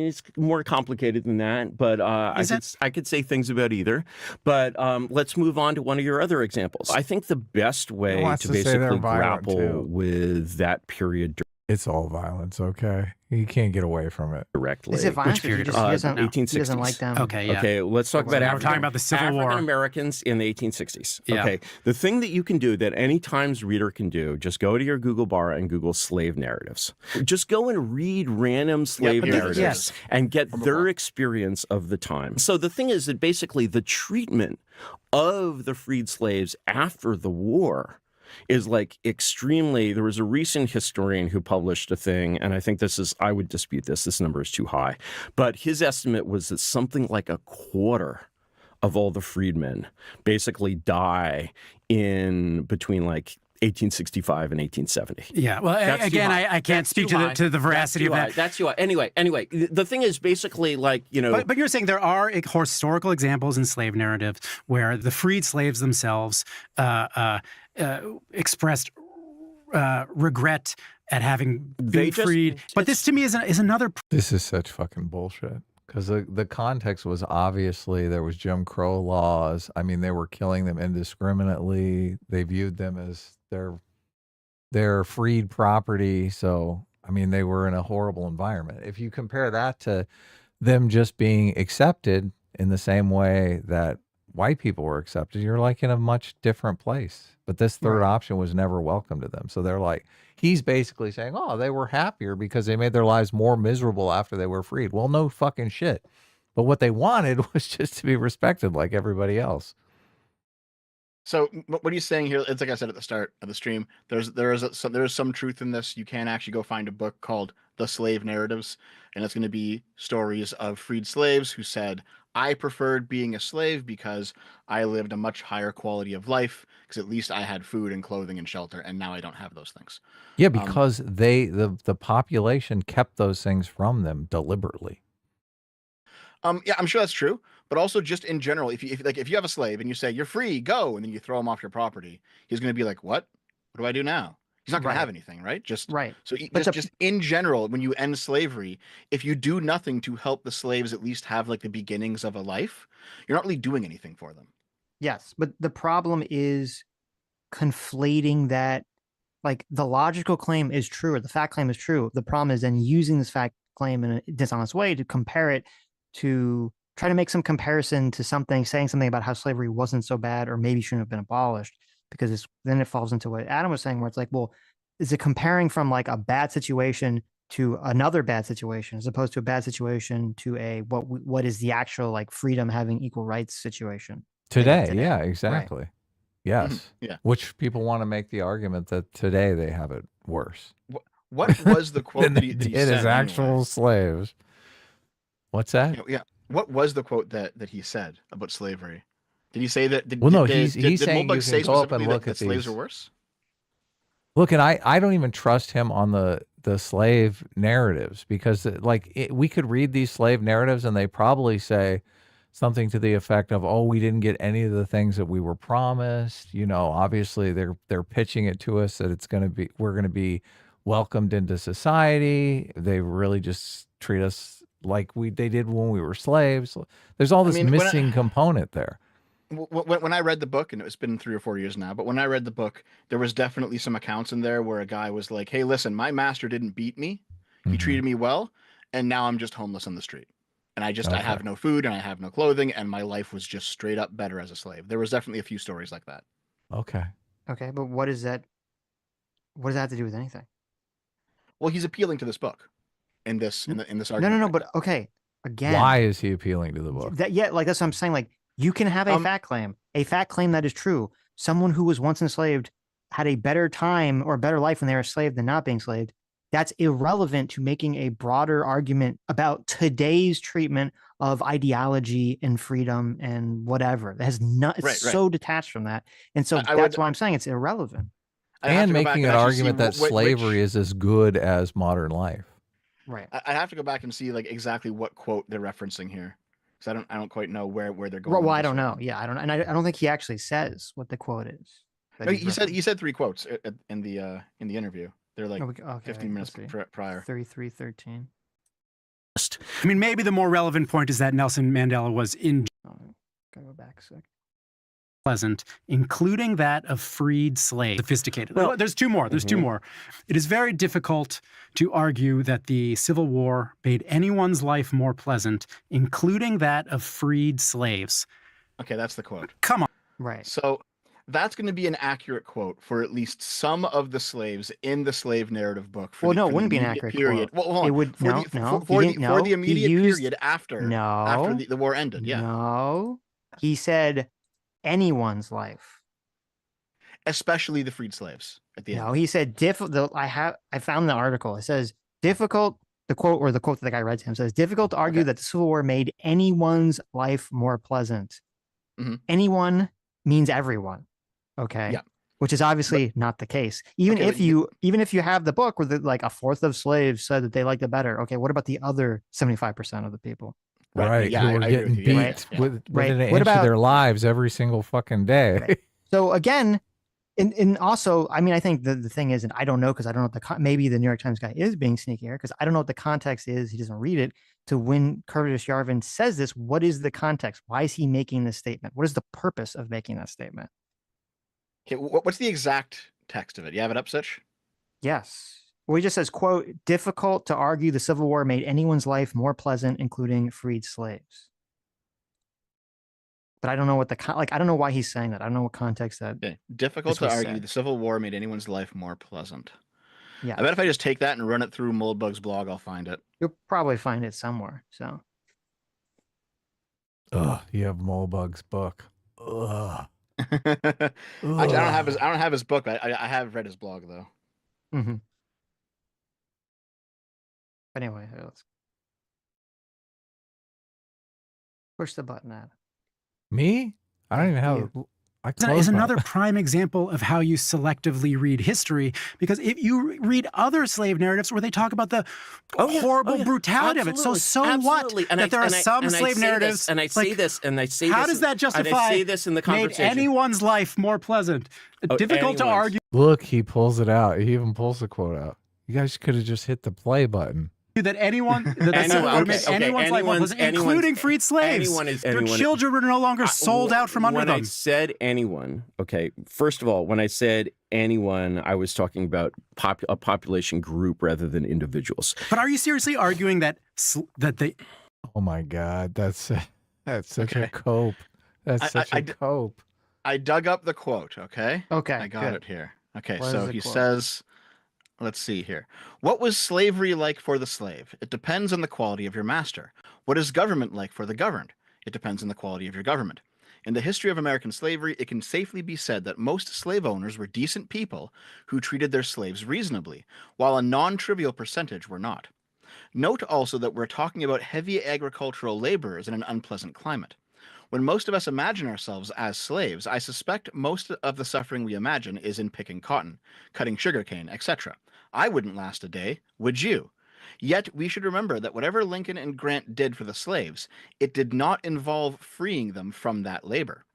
It's more complicated than that, but I could say things about either. But let's move on to one of your other examples. I think the best way to basically grapple with that period. It's all violence, okay? You can't get away from it. Directly. Is it violence? Which period? 1860s. He doesn't like them. Okay, yeah. Okay, let's talk about we're talking about the Civil War. African Americans in the 1860s. Yeah. Okay, the thing that you can do that any Times reader can do, just go to your Google bar and Google slave narratives. Just go and read random slave narratives and get their experience of the time. So the thing is that basically the treatment of the freed slaves after the war is like extremely. There was a recent historian who published a thing, and I think I would dispute this number is too high, but his estimate was that something like a quarter of all the freedmen basically die in between like 1865 and 1870. Yeah. Well, That's again, too high. I can't That's speak too to high. the veracity of That's too that. high. That's too high. Anyway, the thing is basically like, you know. But you're saying there are historical examples in slave narratives where the freed slaves themselves expressed regret at having been freed. But this to me is another. This is such fucking bullshit. Because the context was obviously there was Jim Crow laws. I mean, they were killing them indiscriminately. They viewed them as their freed property. So, I mean, they were in a horrible environment. If you compare that to them just being accepted in the same way that white people were accepted, you're like in a much different place. But this third option was never welcome to them. So they're like, he's basically saying, oh, they were happier because they made their lives more miserable after they were freed. Well, no fucking shit. But what they wanted was just to be respected like everybody else. So what he's saying here, it's like I said at the start of the stream, there is some truth in this. You can actually go find a book called The Slave Narratives, and it's going to be stories of freed slaves who said, I preferred being a slave because I lived a much higher quality of life, because at least I had food and clothing and shelter, and now I don't have those things. Yeah, because the population kept those things from them deliberately. Yeah, I'm sure that's true, but also just in general, if you have a slave and you say you're free, go, and then you throw him off your property, he's going to be like, what do I do now? He's not going to have anything, right? So just in general, when you end slavery, if you do nothing to help the slaves at least have like the beginnings of a life, you're not really doing anything for them. Yes, but the problem is conflating that. Like, the logical claim is true, or the fact claim is true. The problem is then using this fact claim in a dishonest way to compare it, to try to make some comparison to something, saying something about how slavery wasn't so bad or maybe shouldn't have been abolished, because then it falls into what Adam was saying, where it's like, well, is it comparing from like a bad situation to another bad situation, as opposed to a bad situation to a what is the actual like freedom, having equal rights situation Today. Yeah, exactly. Right. Yes. Yeah. Which people want to make the argument that today they have it worse. What was the quote than that they he did said as actual anyway? slaves. What's that? Yeah. What was the quote that he said about slavery? Did he say that? He's did saying Mulbach you say can go up and specifically look that at slaves these. are worse? Look, and I don't even trust him on the slave narratives, because we could read these slave narratives and they probably say something to the effect of, oh, we didn't get any of the things that we were promised. You know, obviously they're pitching it to us that we're going to be welcomed into society. They really just treat us like they did when we were slaves. There's all this missing component there. When I read the book, and it's been 3 or 4 years now, but when I read the book, there was definitely some accounts in there where a guy was like, hey, listen, my master didn't beat me. He treated me well, and now I'm just homeless on the street. And I have no food and I have no clothing, and my life was just straight up better as a slave. There was definitely a few stories like that. Okay, but what does that have to do with anything? Well, he's appealing to this book in this argument. No, but okay. Again, why is he appealing to the book? That's what I'm saying. Like, you can have a fact claim that is true. Someone who was once enslaved had a better time or a better life when they were a slave than not being enslaved. That's irrelevant to making a broader argument about today's treatment of ideology and freedom and whatever. It has not. It's so detached from that, and so that's why I'm saying it's irrelevant. And making an argument that slavery is as good as modern life. Right. I have to go back and see like exactly what quote they're referencing here, because I don't quite know where they're going. Well, I don't know. Yeah, I don't, and I don't think he actually says what the quote is. No, he said 3 quotes in the interview. They're like 15 minutes prior. 33:13. I mean, maybe the more relevant point is that Nelson Mandela was Gotta go back a sec. Pleasant, including that of freed slaves. Sophisticated. Well, there's 2 more. There's 2 more. It is very difficult to argue that the Civil War made anyone's life more pleasant, including that of freed slaves. Okay, that's the quote. Come on. Right. So that's going to be an accurate quote for at least some of the slaves in the slave narrative book. It wouldn't be an accurate period. quote. Well, it would for the immediate period after the war ended. Yeah. No, he said anyone's life, especially the freed slaves at the end. No, he said difficult. I found the article. It says difficult. The quote that the guy read to him says difficult to argue that the Civil War made anyone's life more pleasant. Anyone means everyone. Okay. Yeah. which is obviously not the case. Even Okay, if you have the book where like a fourth of slaves said that they liked it better. Okay, what about the other 75% of the people? Right. Right. Yeah, Who I were agree with getting you. beat Yeah, yeah. within Right. an What inch of about their lives every single fucking day. right. So again, and also, I mean, I think the thing is, and I don't know because I don't know what maybe the New York Times guy is being sneaky here because I don't know what the context is. He doesn't read it. To when Curtis Yarvin says this, what is the context? Why is he making this statement? What is the purpose of making that statement? Okay, what's the exact text of it? You have it up, Sitch? Yes. Well, he just says, quote, difficult to argue the Civil War made anyone's life more pleasant, including freed slaves. But I don't know what I don't know why he's saying that. I don't know what context that. Okay. Difficult This to was argue said. the Civil War made anyone's life more pleasant. Yeah. I bet if I just take that and run it through Moldbug's blog, I'll find it. You'll probably find it somewhere. So Ugh, you have Molebug's book. Ugh. Actually, I Ugh. don't have his book, but I have read his blog though. mm-hmm. Anyway, let's push the button at Me? I don't Yeah, even have. you. I Is closed another my. prime example of how you selectively read history, because if you read other slave narratives where they talk about the horrible brutality of it, so Absolutely. what that there are some slave narratives, and I say this, how does that justify and I say this in the made conversation. anyone's life more pleasant? Difficult to argue Look, he pulls it out. He even pulls the quote out. You guys could have just hit the play button. that the Civil War made anyone's life more pleasant, including freed slaves. Their children were no longer sold out from under when them. I said anyone, okay, first of all, when I said anyone, I was talking about a population group rather than individuals. But are you seriously arguing that they? Oh my God, that's such a cope. That's such a cope. I dug up the quote. Okay. Okay. I got it here. Okay. What So he says. Let's see here. What was slavery like for the slave? It depends on the quality of your master. What is government like for the governed? It depends on the quality of your government. In the history of American slavery, it can safely be said that most slave owners were decent people who treated their slaves reasonably, while a non-trivial percentage were not. Note also that we're talking about heavy agricultural laborers in an unpleasant climate. When most of us imagine ourselves as slaves, I suspect most of the suffering we imagine is in picking cotton, cutting sugarcane, etc. I wouldn't last a day, would you? Yet we should remember that whatever Lincoln and Grant did for the slaves, it did not involve freeing them from that labor.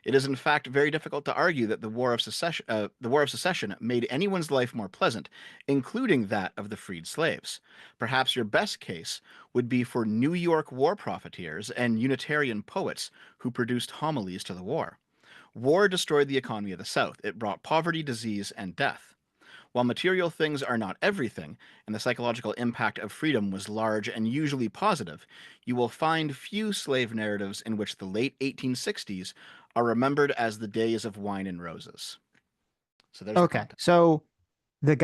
It is in fact very difficult to argue that the War of Secession made anyone's life more pleasant, including that of the freed slaves. Perhaps your best case would be for New York war profiteers and Unitarian poets who produced homilies to the war. War destroyed the economy of the South. It brought poverty, disease, and death. While material things are not everything, and the psychological impact of freedom was large and usually positive, you will find few slave narratives in which the late 1860s are remembered as the days of wine and roses. So there's Okay. So the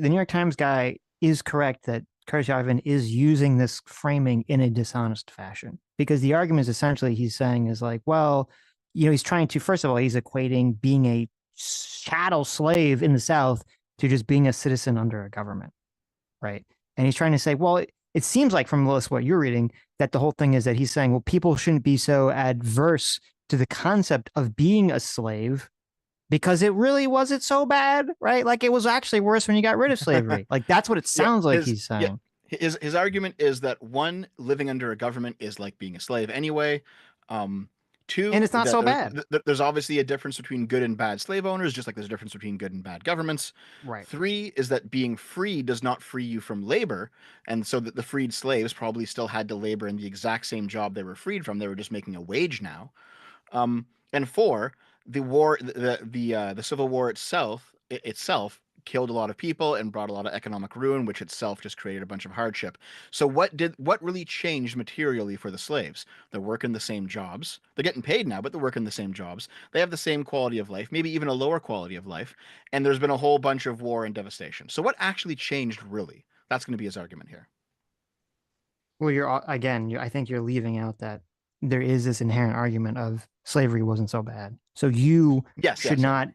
New York Times guy is correct that Curtis Yarvin is using this framing in a dishonest fashion because the argument is essentially he's saying is like, well, he's trying to, first of all, he's equating being a chattel slave in the South to just being a citizen under a government, right? And he's trying to say, well, it seems like from what you're reading that the whole thing is that he's saying, well, people shouldn't be so adverse to the concept of being a slave because it really wasn't so bad, right? Like it was actually worse when you got rid of slavery. Like that's what it sounds like he's saying. His argument is that one, living under a government is like being a slave anyway. Two, and it's not so bad. There's obviously a difference between good and bad slave owners, just like there's a difference between good and bad governments. Right. Three is that being free does not free you from labor, and so that the freed slaves probably still had to labor in the exact same job they were freed from. They were just making a wage now. And four, the Civil War itself killed a lot of people and brought a lot of economic ruin, which itself just created a bunch of hardship. So what really changed materially for the slaves? They're working the same jobs. They're getting paid now, but they're working the same jobs. They have the same quality of life, maybe even a lower quality of life. And there's been a whole bunch of war and devastation. So what actually changed really? That's going to be his argument here. Well, I think you're leaving out that there is this inherent argument of slavery wasn't so bad. So you should not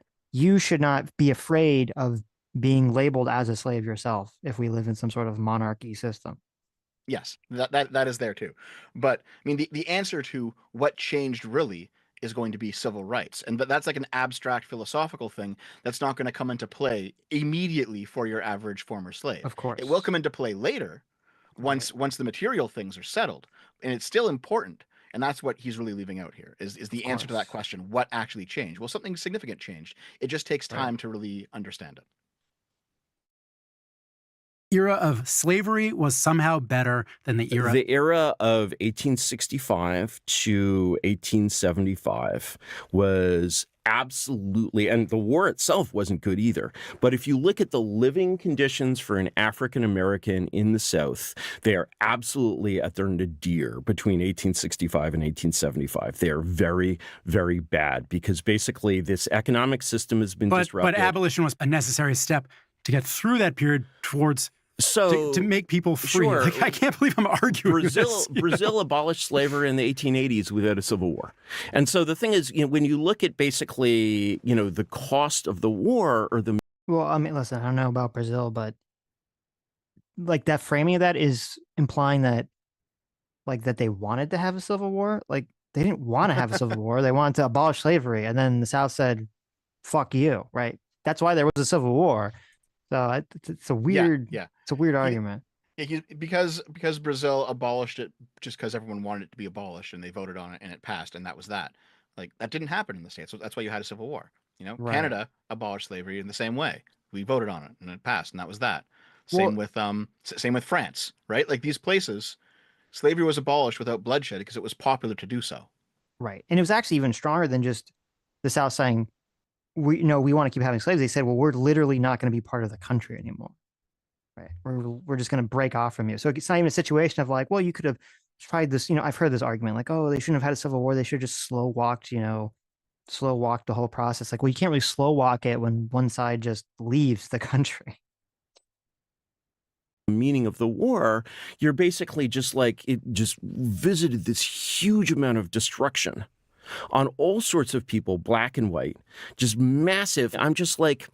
be afraid of being labeled as a slave yourself if we live in some sort of monarchy system. Yes, that is there too. But I mean, the answer to what changed really is going to be civil rights. And that's like an abstract philosophical thing that's not going to come into play immediately for your average former slave. Of course. It will come into play later once the material things are settled. And it's still important. And that's what he's really leaving out here is the answer to that question. What actually changed? Well, something significant changed. It just takes time to really understand it. Era of slavery was somehow better than the era of 1865 to 1875 was absolutely, and the war itself wasn't good either. But if you look at the living conditions for an African American in the South, they are absolutely at their nadir between 1865 and 1875. They are very, very bad because basically this economic system has been disrupted. But abolition was a necessary step to get through that period towards to make people free. Sure. Like, I can't believe I'm arguing this. Brazil abolished slavery in the 1880s without a civil war. And so the thing is, when you look at basically, the cost of the war or the... Well, I mean, listen, I don't know about Brazil, but like that framing of that is implying that that they wanted to have a civil war. Like they didn't want to have a civil war. They wanted to abolish slavery. And then the South said, fuck you, right? That's why there was a civil war. So it's a weird, it's a weird argument. Yeah, because Brazil abolished it just because everyone wanted it to be abolished and they voted on it and it passed and that was that. Like that didn't happen in the States. So that's why you had a civil war. Right. Canada abolished slavery in the same way. We voted on it and it passed and that was that. Same with France, right? Like these places, slavery was abolished without bloodshed because it was popular to do so. Right. And it was actually even stronger than just the South saying, we want to keep having slaves. They said, well, we're literally not going to be part of the country anymore. Right. We're just going to break off from you. So it's not even a situation of like, well, you could have tried this. I've heard this argument like, oh, they shouldn't have had a civil war. They should have just slow walked the whole process. Like, well, you can't really slow walk it when one side just leaves the country. Meaning of the war, you're basically just like, it just visited this huge amount of destruction on all sorts of people, black and white, just massive. I'm just like,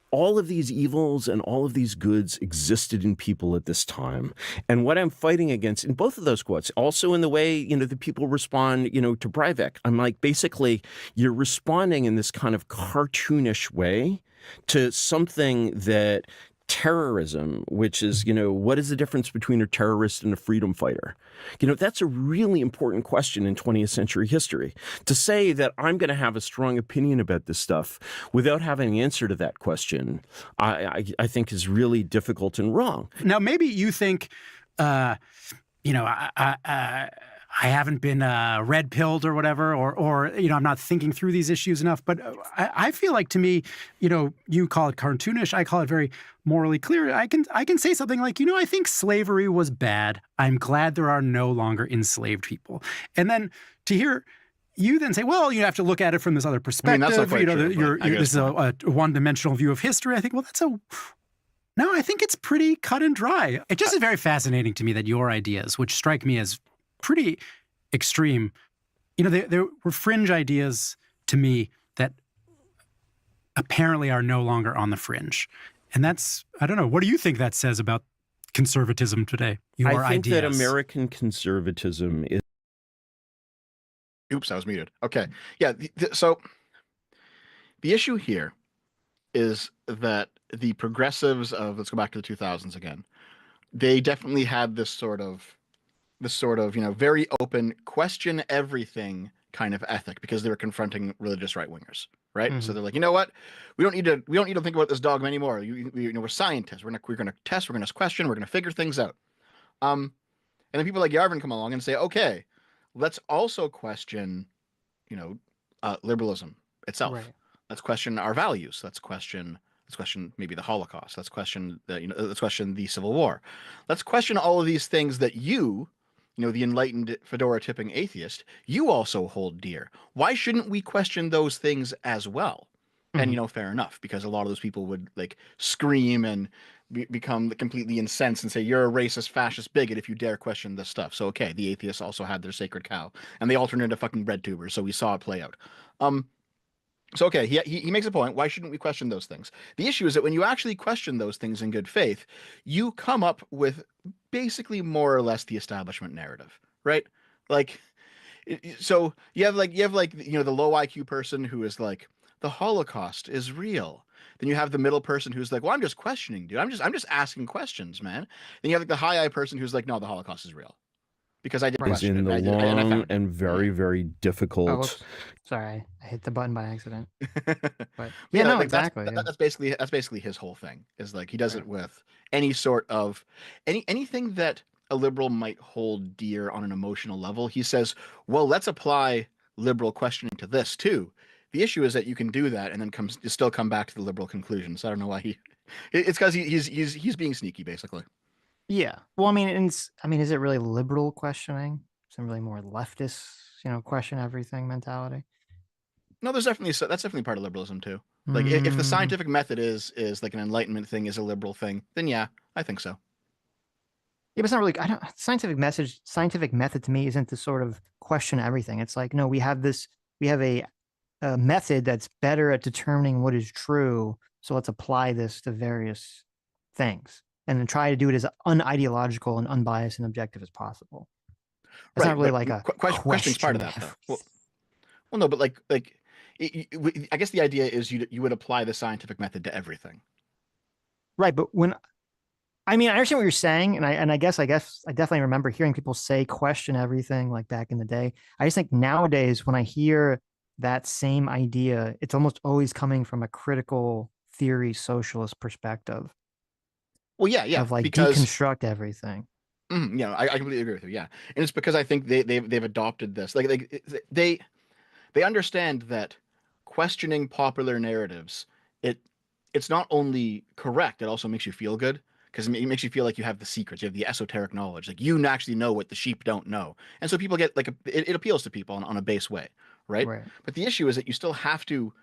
all of these evils and all of these goods existed in people at this time. And what I'm fighting against in both of those quotes, also in the way, the people respond, to Breivik, I'm like, basically, you're responding in this kind of cartoonish way to something that terrorism, which is, what is the difference between a terrorist and a freedom fighter? That's a really important question in 20th century history. To say that I'm going to have a strong opinion about this stuff without having an answer to that question, I think is really difficult and wrong. Now, maybe you think, I haven't been red-pilled or whatever, or I'm not thinking through these issues enough. But I feel like, to me, you call it cartoonish, I call it very morally clear. I can say something like, I think slavery was bad. I'm glad there are no longer enslaved people. And then to hear you then say, well, you have to look at it from this other perspective. That's not quite true, this is a one-dimensional view of history. I think, well, no, I think it's pretty cut and dry. It just is very fascinating to me that your ideas, which strike me as pretty extreme, there were fringe ideas to me that apparently are no longer on the fringe. And that's, I don't know, what do you think that says about conservatism today? I think that American conservatism is... Oops, I was muted. Okay. Yeah, so the issue here is that the progressives of, let's go back to the 2000s again, they definitely had this sort of very open, question everything kind of ethic because they were confronting religious right-wingers, right? Mm-hmm. So they're like, you know what? We don't need to think about this dogma anymore. We're scientists. We're gonna test. We're gonna question. We're gonna figure things out. And then people like Yarvin come along and say, okay, let's also question, liberalism itself. Right. Let's question our values. Let's question maybe the Holocaust. Let's question the Civil War. Let's question all of these things that the enlightened fedora tipping atheist, you also hold dear. Why shouldn't we question those things as well? Mm-hmm. And, fair enough, because a lot of those people would scream and become completely incensed and say, you're a racist, fascist bigot if you dare question this stuff. So, okay, the atheists also had their sacred cow and they all turned into fucking bread tubers. So we saw it play out. So, okay, he makes a point. Why shouldn't we question those things? The issue is that when you actually question those things in good faith, you come up with basically more or less the establishment narrative, right? Like, So you have the low IQ person who is like, the Holocaust is real. Then you have the middle person who's like, well, I'm just questioning, dude. I'm just asking questions, man. Then you have like the high I person who's like, no, the Holocaust is real because I did Right. Is question it in and the I long found it. and very, very Oh, difficult. whoops. Sorry. I hit the button by accident. But But yeah, yeah, no, like exactly. Yeah. that's basically his whole thing is like he does Right. it with any sort of anything that a liberal might hold dear on an emotional level. He says, well, let's apply liberal questioning to this too. The issue is that you can do that and then still come back to the liberal conclusion. So I don't know why it's because he's being sneaky basically. Yeah. Well, I mean, is it really liberal questioning? Is it really more leftist, question everything mentality? No, that's definitely part of liberalism too. Like if the Mm, scientific method is like an enlightenment thing, is a liberal thing, then yeah, I think so. yeah, but it's not really. I don't. Scientific method to me isn't to sort of question everything. It's like, no, we have this. We have a method that's better at determining what is true. So let's apply this to various things, and then try to do it as unideological and unbiased and objective as possible. It's not Right, really but like a questioning's part of question that though. everything. Well, no, but I guess the idea is you would apply the scientific method to everything. Right, but when I mean, I understand what you're saying, and I guess I definitely remember hearing people say question everything like back in the day. I just think nowadays when I hear that same idea, it's almost always coming from a critical theory socialist perspective Well, yeah, of like because deconstruct everything. I completely agree with you. Yeah, and it's because I think they've adopted this. They understand that questioning popular narratives, it it's not only correct, it also makes you feel good because it makes you feel like you have the secrets, you have the esoteric knowledge, like you actually know what the sheep don't know, and so people get it appeals to people on a base way, right? Right. But the issue is that you still have to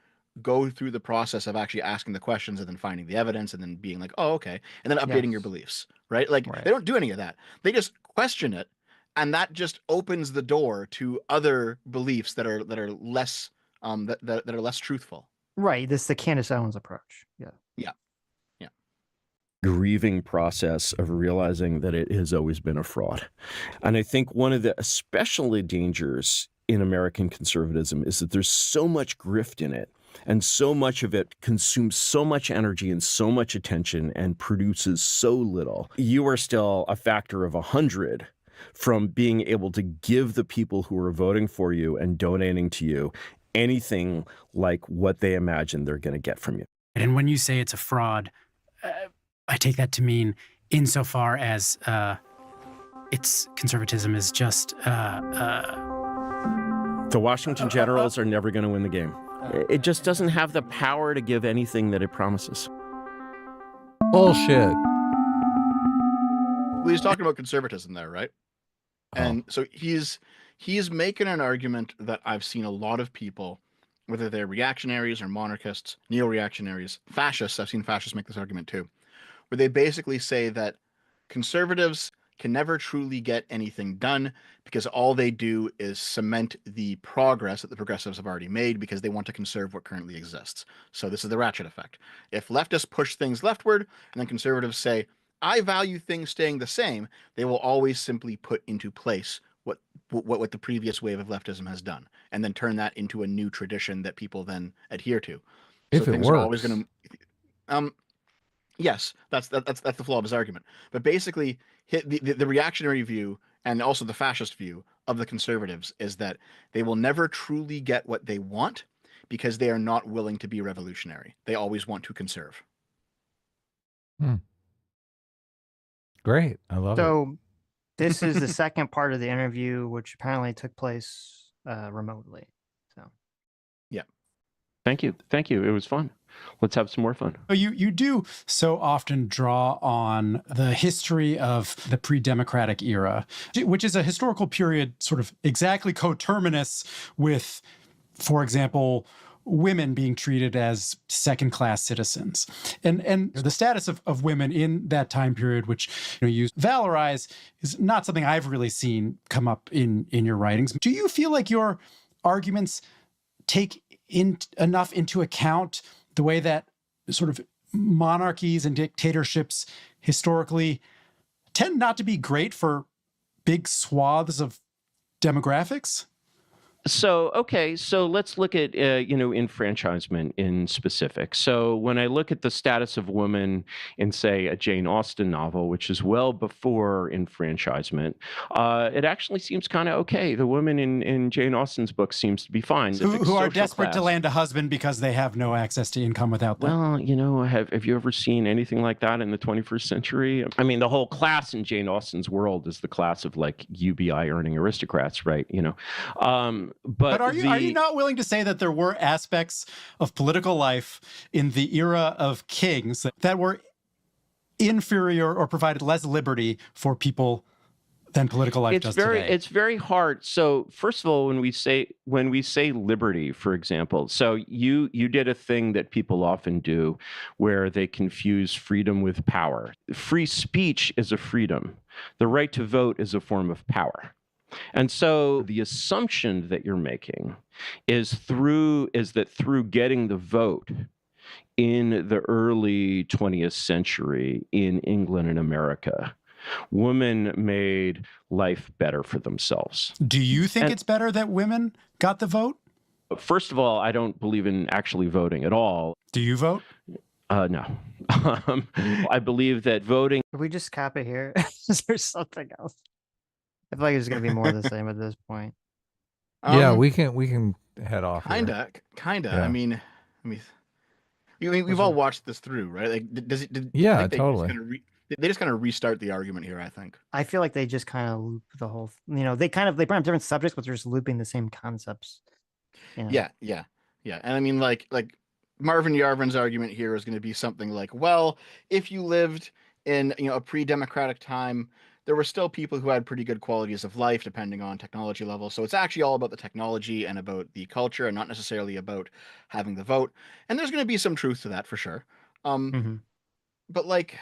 go through the process of actually asking the questions and then finding the evidence and then being like, oh, okay, and then updating your Yes. beliefs, right? Like Right. they don't do any of that. They just question it, and that just opens the door to other beliefs that are less that are less truthful. Right. This is the Candace Owens approach. Yeah. Yeah, yeah. Grieving process of realizing that it has always been a fraud. And I think one of the especially dangers in American conservatism is that there's so much grift in it, and so much of it consumes so much energy and so much attention and produces so little. You are still a factor of 100 from being able to give the people who are voting for you and donating to you anything like what they imagine they're going to get from you. And when you say it's a fraud, I take that to mean insofar as its conservatism is just The Washington Generals are never going to win the game. It just doesn't have the power to give anything that it promises. Bullshit. Well, he's talking about conservatism there, right? Oh. And so he's making an argument that I've seen a lot of people, whether they're reactionaries or monarchists, neo-reactionaries, fascists, I've seen fascists make this argument too, where they basically say that conservatives can never truly get anything done because all they do is cement the progress that the progressives have already made because they want to conserve what currently exists. So this is the ratchet effect. If leftists push things leftward and then conservatives say, I value things staying the same, they will always simply put into place what the previous wave of leftism has done, and then turn that into a new tradition that people then adhere to. If So it things are always works. going to, yes, that's the flaw of his argument. But basically, the reactionary view and also the fascist view of the conservatives is that they will never truly get what they want because they are not willing to be revolutionary. They always want to conserve. Great. I love it. So this is the second part of the interview, which apparently took place remotely. So Thank you. Thank you. It was fun. Let's have some more fun. You do so often draw on the history of the pre-democratic era, which is a historical period sort of exactly coterminous with, for example, women being treated as second-class citizens. And the status of women in that time period, which you valorize, is not something I've really seen come up in your writings. Do you feel like your arguments take enough into account the way that sort of monarchies and dictatorships historically tend not to be great for big swaths of demographics? So, okay, so let's look at, enfranchisement in specific. So when I look at the status of women in, say, a Jane Austen novel, which is well before enfranchisement, it actually seems kind of okay. The woman in Jane Austen's book seems to be fine. The Who are social desperate to class. land a husband because they have no access to income without that. Well, have you ever seen anything like that in the 21st century? I mean, the whole class in Jane Austen's world is the class of like UBI earning aristocrats, right? But are you not willing to say that there were aspects of political life in the era of kings that were inferior or provided less liberty for people than political life does today? It's very hard. So first of all, when we say liberty, for example, so you did a thing that people often do where they confuse freedom with power. Free speech is a freedom. The right to vote is a form of power. And so the assumption that you're making is that through getting the vote in the early 20th century in England and America, women made life better for themselves. Do you think it's better that women got the vote? First of all, I don't believe in actually voting at all. Do you vote? No. I believe that voting. Did we just cap it here? Is there something else? I feel like it's going to be more of the same at this point. Yeah, we can head off. Kinda. Yeah. I mean, we've all watched this through, right? Like, Yeah, I think totally. They just kind of restart the argument here, I think. I feel like they just kind of loop the whole. They bring up different subjects, but they're just looping the same concepts. Yeah. And I mean, like Marvin Yarvin's argument here is going to be something like, well, if you lived in a pre-democratic time, there were still people who had pretty good qualities of life depending on technology level. So it's actually all about the technology and about the culture and not necessarily about having the vote. And there's going to be some truth to that for sure. But like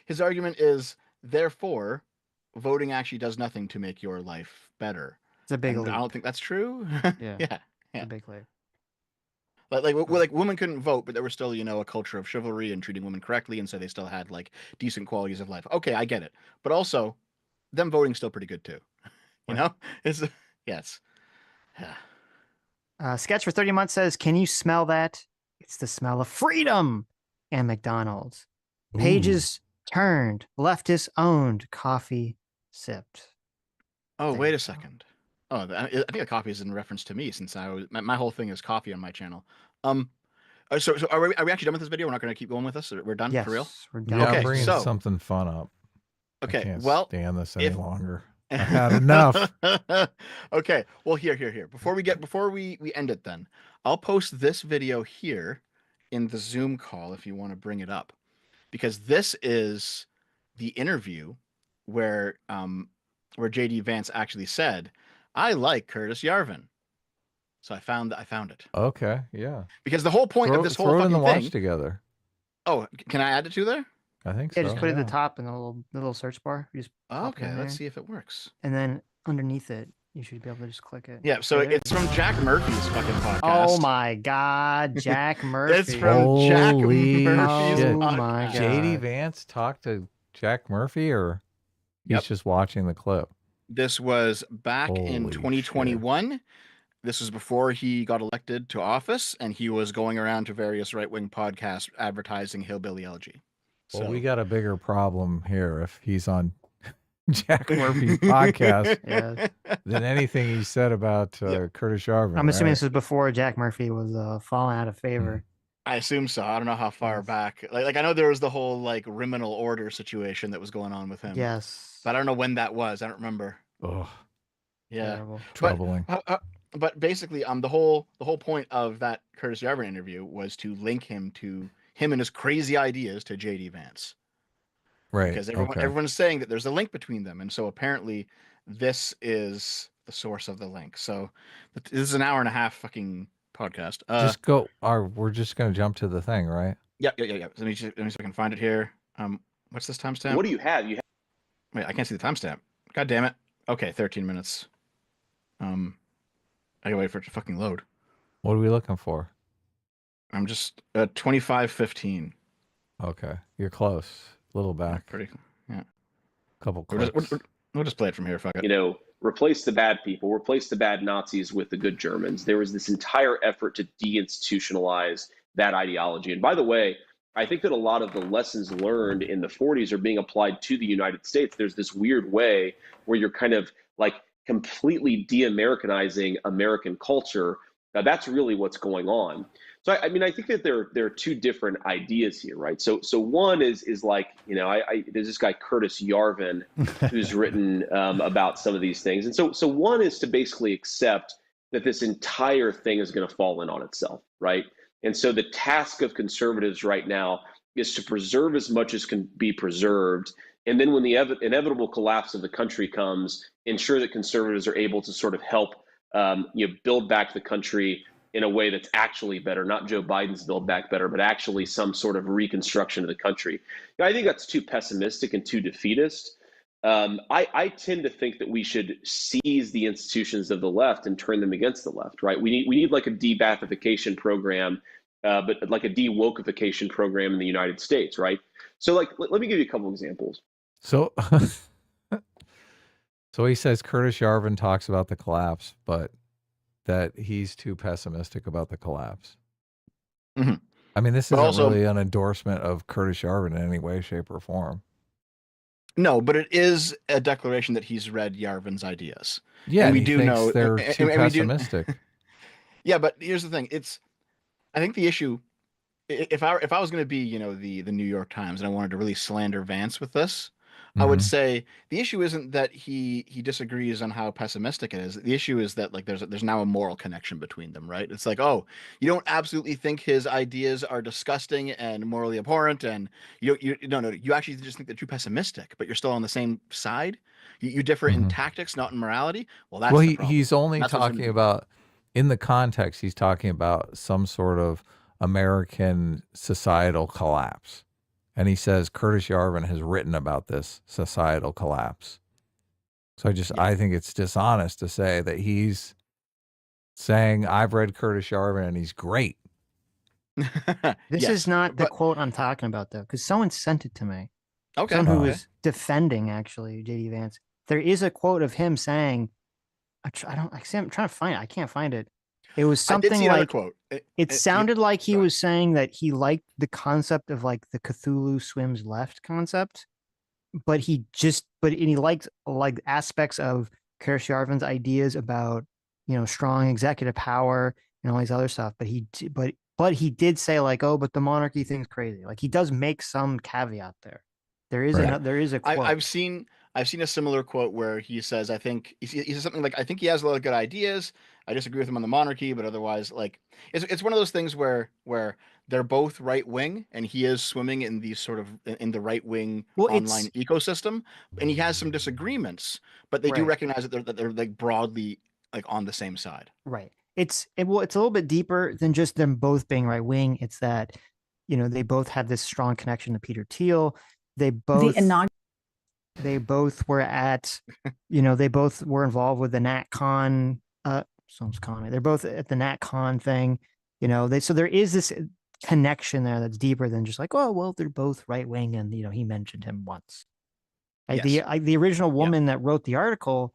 his argument is, therefore, voting actually does nothing to make your life better. It's a big And leap. I don't think that's true. Yeah. Yeah. It's a big leap. Like women couldn't vote, but there was still, a culture of chivalry and treating women correctly, and so they still had like decent qualities of life. Okay, I get it. But also, them voting's still pretty good too. It's yes. Sketch for 30 months says, "Can you smell that? It's the smell of freedom and McDonald's. Pages turned, leftist owned, coffee sipped." Oh, wait a second. Oh, I think the coffee is in reference to me, since my whole thing is coffee on my channel. So are we actually done with this video? We're not going to keep going with this? We're done Yes, for real? we're done. Yeah, Okay, bring so- something fun up. I Okay, can't well, stand this any if- longer. I've had enough. Okay, well, here. Before we end it, then I'll post this video here in the Zoom call if you want to bring it up, because this is the interview where JD Vance actually said, "I like Curtis Yarvin." So I found it. Okay, yeah. Because the whole point of this whole throw it in fucking the thing. watch together. Oh, can I add it to there? I think Yeah, so. just put it at yeah. the top in the little search bar. You just pop it Okay, in let's there, see if it works. and then underneath it, you should be able to just click it. Yeah, so There it it's is. from Jack Murphy's fucking podcast. Oh my God, Jack Murphy. It's from Jack Holy Murphy's shit. Oh my podcast. God. JD Vance talked to Jack Murphy, or he's Yep. just watching the clip? This was back in Holy 2021. This was before he got elected to office, and he was going around to various right-wing podcasts advertising hillbilly elegy. Well, So we got a bigger problem here if he's on Jack Murphy's podcast Yeah. than anything he said about Curtis Yarvin. I'm assuming right? this was before Jack Murphy was falling out of favor. I assume so. I don't know how far Yes. back. Like I know there was the whole like criminal order situation that was going on with him. Yes. But I don't know when that was. I don't remember. Ugh, Yeah. Terrible. troubling. But basically, the whole point of that Curtis Yarvin interview was to link him and his crazy ideas to JD Vance, Right. because okay. everyone's saying that there's a link between them, and so apparently this is the source of the link. So this is an hour and a half fucking podcast. Just go. We're just gonna jump to the thing, right? Yeah. Let me see if I can find it here. What's this timestamp? What do you have? Wait, I can't see the timestamp. God damn it. Okay, 13 minutes. I gotta wait for it to fucking load. What are we looking for? I'm just 25:15. Okay, you're close. A little back. Pretty. Yeah. Couple We'll clicks. just play it from here. Fuck it. You know, replace the bad people, replace the bad Nazis with the good Germans. There was this entire effort to deinstitutionalize that ideology. And by the way, I think that a lot of the lessons learned in the 40s are being applied to the United States. There's this weird way where you're kind of like completely de-Americanizing American culture. Now, that's really what's going on. So I mean, I think that there are two different ideas here, right? So one is like, you know, there's this guy Curtis Yarvin who's written about some of these things, and so one is to basically accept that this entire thing is going to fall in on itself, right? And so the task of conservatives right now is to preserve as much as can be preserved, and then when the inevitable collapse of the country comes, ensure that conservatives are able to sort of help build back the country in a way that's actually better, not Joe Biden's Build Back Better, but actually some sort of reconstruction of the country. I think that's too pessimistic and too defeatist. I tend to think that we should seize the institutions of the left and turn them against the left, right? We need like a de-Bathification program, but like a de-wokeification program in the United States, right? So like, let me give you a couple examples. So, so he says Curtis Yarvin talks about the collapse, but that he's too pessimistic about the collapse. Mm-hmm. I mean, this But isn't also- really an endorsement of Curtis Yarvin in any way, shape, or form. No, but it is a declaration that he's read Yarvin's ideas. Yeah, And we he do thinks know- they're and- too and we do- pessimistic. Yeah, but here's the thing. I think the issue, if I was going to be, you know, the New York Times and I wanted to really slander Vance with this, I would Mhm. say the issue isn't that he disagrees on how pessimistic it is. The issue is that like there's now a moral connection between them, right? It's like, oh, you don't absolutely think his ideas are disgusting and morally abhorrent, and you actually just think they're too pessimistic, but you're still on the same side. You differ in Mhm. tactics, not in morality. Well, that's Well, the problem. he's only That's what's gonna talking be- about, in the context, he's talking about some sort of American societal collapse. And he says Curtis Yarvin has written about this societal collapse. So I think it's dishonest to say that he's saying, I've read Curtis Yarvin and he's great. This Yes, is not the but- quote I'm talking about, though, because someone sent it to me. Okay. Someone who okay. was defending actually JD Vance. There is a quote of him saying, I'm trying to find it. I can't find it. It was I did something see another like quote. it sounded like he go ahead. was saying that he liked the concept of like the Cthulhu swims left concept, but he liked like aspects of Curtis Yarvin's ideas about, you know, strong executive power and all these other stuff. But he did say like, oh, but the monarchy thing's crazy. Like he does make some caveat there. There is Right. there is a quote. I've seen a similar quote where he says, I think he says something like, I think he has a lot of good ideas. I disagree with him on the monarchy, but otherwise, like, it's one of those things where they're both right wing, and he is swimming in these sort of in the right wing online ecosystem, and he has some disagreements, but they do Right. recognize that they're like broadly like on the same side. Right. It's a little bit deeper than just them both being right wing. It's that, you know, they both have this strong connection to Peter Thiel. They both were at, you know, they both were involved with the NatCon. Someone's calling me. They're both at the NatCon thing. You know, so there is this connection there that's deeper than just like, oh, well, they're both right wing, and you know, he mentioned him once. Like the original woman that wrote the article,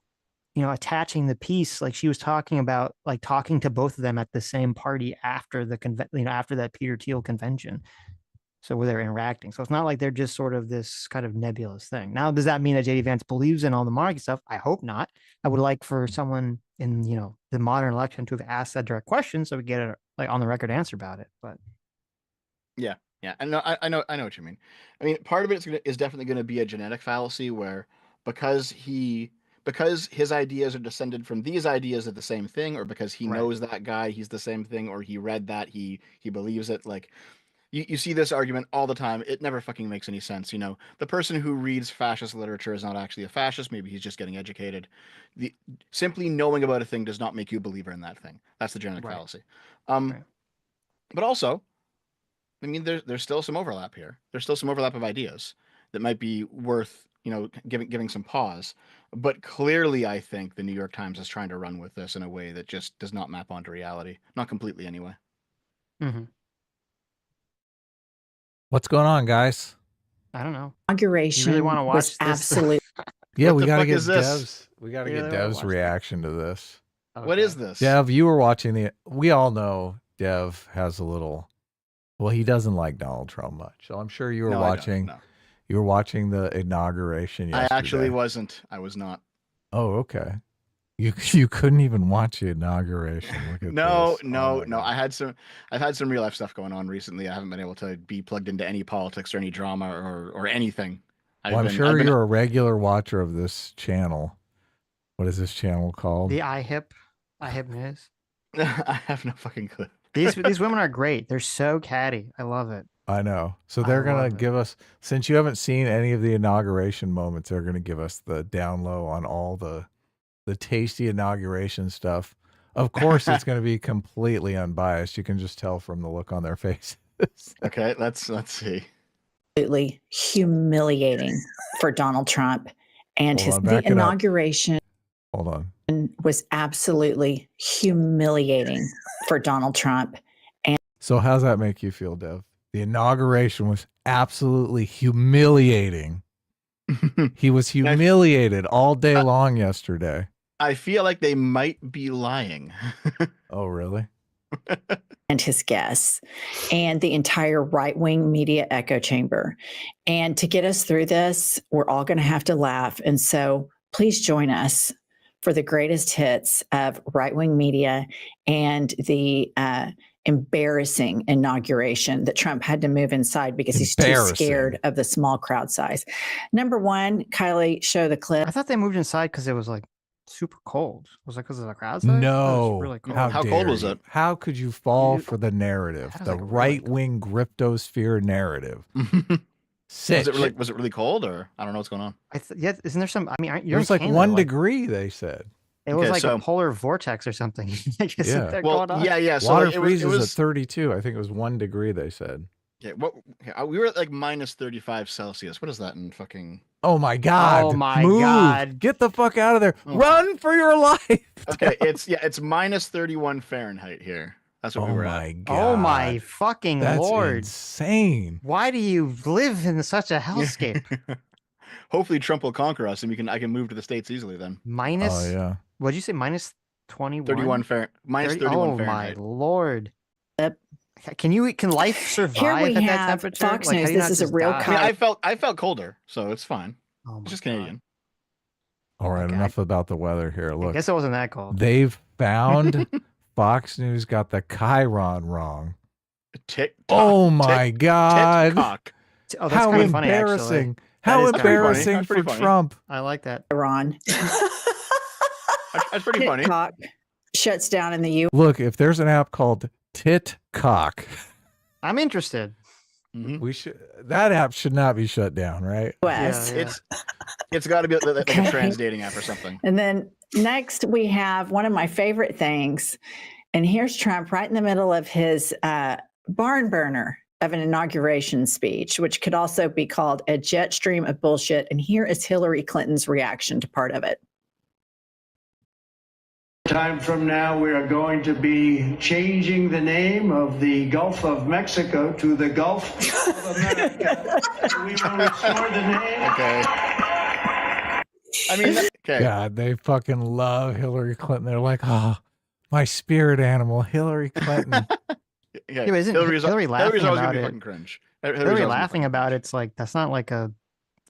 you know, attaching the piece, like she was talking about like talking to both of them at the same party after after that Peter Thiel convention. So where they're interacting. So it's not like they're just sort of this kind of nebulous thing. Now, does that mean that JD Vance believes in all the monarchy stuff? I hope not. I would like for someone in, you know, the modern election to have asked that direct question so we get a like on the record answer about it. But Yeah, I know what you mean. I mean, part of it is definitely going to be a genetic fallacy where because his ideas are descended from these ideas of the same thing, or because he Right. knows that guy, he's the same thing, or he read that, he believes it. Like you see this argument all the time. It never fucking makes any sense. You know, the person who reads fascist literature is not actually a fascist. Maybe he's just getting educated. Simply knowing about a thing does not make you a believer in that thing. That's the genetic Right. fallacy. Right. But also, I mean, there's still some overlap here. There's still some overlap of ideas that might be worth, you know, giving some pause. But clearly, I think the New York Times is trying to run with this in a way that just does not map onto reality. Not completely, anyway. mm-hmm. What's going on, guys? I don't know. Inauguration You really want to watch was this? absolutely Yeah, What we the gotta fuck get is this? Dev's. We gotta Yeah, get they wanna Dev's watch that. reaction to this. What is this? Dev, you were watching the. We all know Dev has a little. Well, he doesn't like Donald Trump much, so I'm sure you were No, I don't, watching. no. You were watching the inauguration yesterday. I actually wasn't. I was not. Oh, okay. You couldn't even watch the inauguration. Look at No, this. no, Oh my no. God. I've had some real life stuff going on recently. I haven't been able to be plugged into any politics or any drama or anything. Well, I'm sure you're a regular watcher of this channel. What is this channel called? The iHip news. I have no fucking clue. These women are great. They're so catty. I love it. I know. So they're I gonna love it. give us, since you haven't seen any of the inauguration moments, they're gonna give us the down low on all the tasty inauguration stuff. Of course, it's gonna be completely unbiased. You can just tell from the look on their faces. Okay, let's see. Absolutely humiliating for Donald Trump, and Hold on, the back it up. inauguration Hold on. was absolutely humiliating for Donald Trump. So how's that make you feel, Dev? The inauguration was absolutely humiliating. He was humiliated all day long yesterday. I feel like they might be lying. Oh, really? And his guests and the entire right-wing media echo chamber. And to get us through this, we're all going to have to laugh. And so please join us for the greatest hits of right-wing media and the embarrassing inauguration that Trump had to move inside because he's too scared of the small crowd size. Number one, Kylie, show the clip. I thought they moved inside because it was like super cold. Was it because of the crowd size? No. It was really cold. How cold was it? How could you fall for the narrative, That was, the like, really right-wing griptosphere narrative? Sitch. Was it really cold, or I don't know what's going on? Yeah, isn't there some? I mean, It you're was in like Canada, 1 degree, they said. It was Okay, like so- a polar vortex or something. I guess Yeah. they're Well, going on. yeah. So Water like, freezes it was at 32. I think it was 1 degree, they said. yeah, we were at like minus 35 Celsius. What is that in fucking? Oh my God. Oh my Move. God. Get the fuck out of there. Oh. Run for your life. Okay, it's minus 31 Fahrenheit here. That's what Oh we were my at. God. Oh my fucking That's lord! insane. Why do you live in such a hellscape? Hopefully Trump will conquer us, and I can move to the States easily then. Minus. Oh yeah. What'd you say? Minus 21. 31 minus 31 Oh Fahrenheit. my lord! Yep. Can life survive Here we at that have temperature? Fox Like, how News. do you This not is a just real die? I mean, I felt colder, so it's fine. Oh my It's just God. Canadian. All right, Okay. enough about the weather here. I Look, guess it wasn't that cold. they've found Fox News got the Chiron wrong. Tick. Oh my God. Cock. Oh, that's How kind of funny, actually. embarrassing. That How is kinda funny. embarrassing That's for pretty funny. Trump. I like that. Iran. That's pretty funny. TikTok shuts down in the U. Look, if there's an app called TitCock, I'm interested. Mhm. that app should not be shut down, right? US. Yeah. It's got to be like a Okay. trans dating app or something. And then next we have one of my favorite things. And here's Trump right in the middle of his barn burner of an inauguration speech, which could also be called a jet stream of bullshit. And here is Hillary Clinton's reaction to part of it. Time from now, we are going to be changing the name of the Gulf of Mexico to the Gulf of America. We will restore the name. Okay. I mean, okay. God, they fucking love Hillary Clinton. They're like, oh, my spirit animal, Hillary Clinton. Yeah, Yeah, but isn't Hillary Hillary's laughing always gonna about be it? fucking cringe. Hillary laughing about it's like that's not like a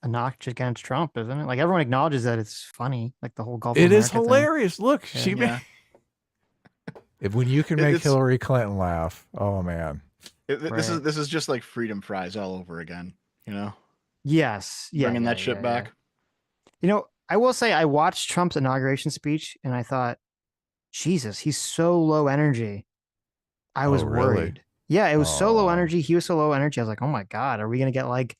notch against Trump, isn't it? Like everyone acknowledges that it's funny, like the whole Gulf. It of is America thing. hilarious. Look, she Yeah. if when you can make Hillary Clinton laugh, oh man. This Right. is just like freedom fries all over again. You know, Yes, yeah, bringing yeah, that shit yeah, back. yeah. You know, I will say I watched Trump's inauguration speech and I thought, Jesus, he's so low energy. I was really? worried. Yeah, it was so low Aw. energy. He was so low energy. I was like, oh my God, are we gonna get like?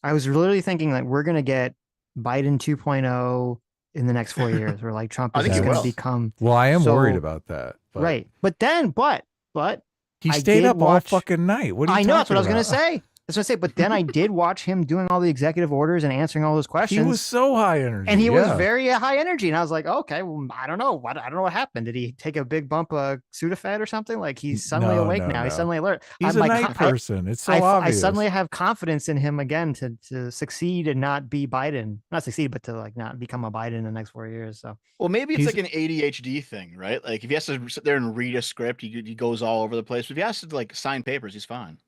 I was literally thinking like we're gonna get Biden 2.0 in the next 4 years, where like Trump I is think just he gonna will. become Well, I am worried So- about that. But right. But then, but he I stayed did up all watch- fucking night. What are you I know that's what I was talking gonna about? say. That's what I say. But then I did watch him doing all the executive orders and answering all those questions. He was so high energy. And he was very high energy. And I was like, okay, well, I don't know. I don't know what happened. Did he take a big bump of Sudafed or something? Like he's suddenly awake now. No. He's suddenly alert. He's a night person. It's so obvious. I suddenly have confidence in him again to succeed and not be Biden. Not succeed, but to like not become a Biden in the next 4 years. So well, maybe it's like an ADHD thing, right? Like if he has to sit there and read a script, he goes all over the place. But if he has to like sign papers, he's fine.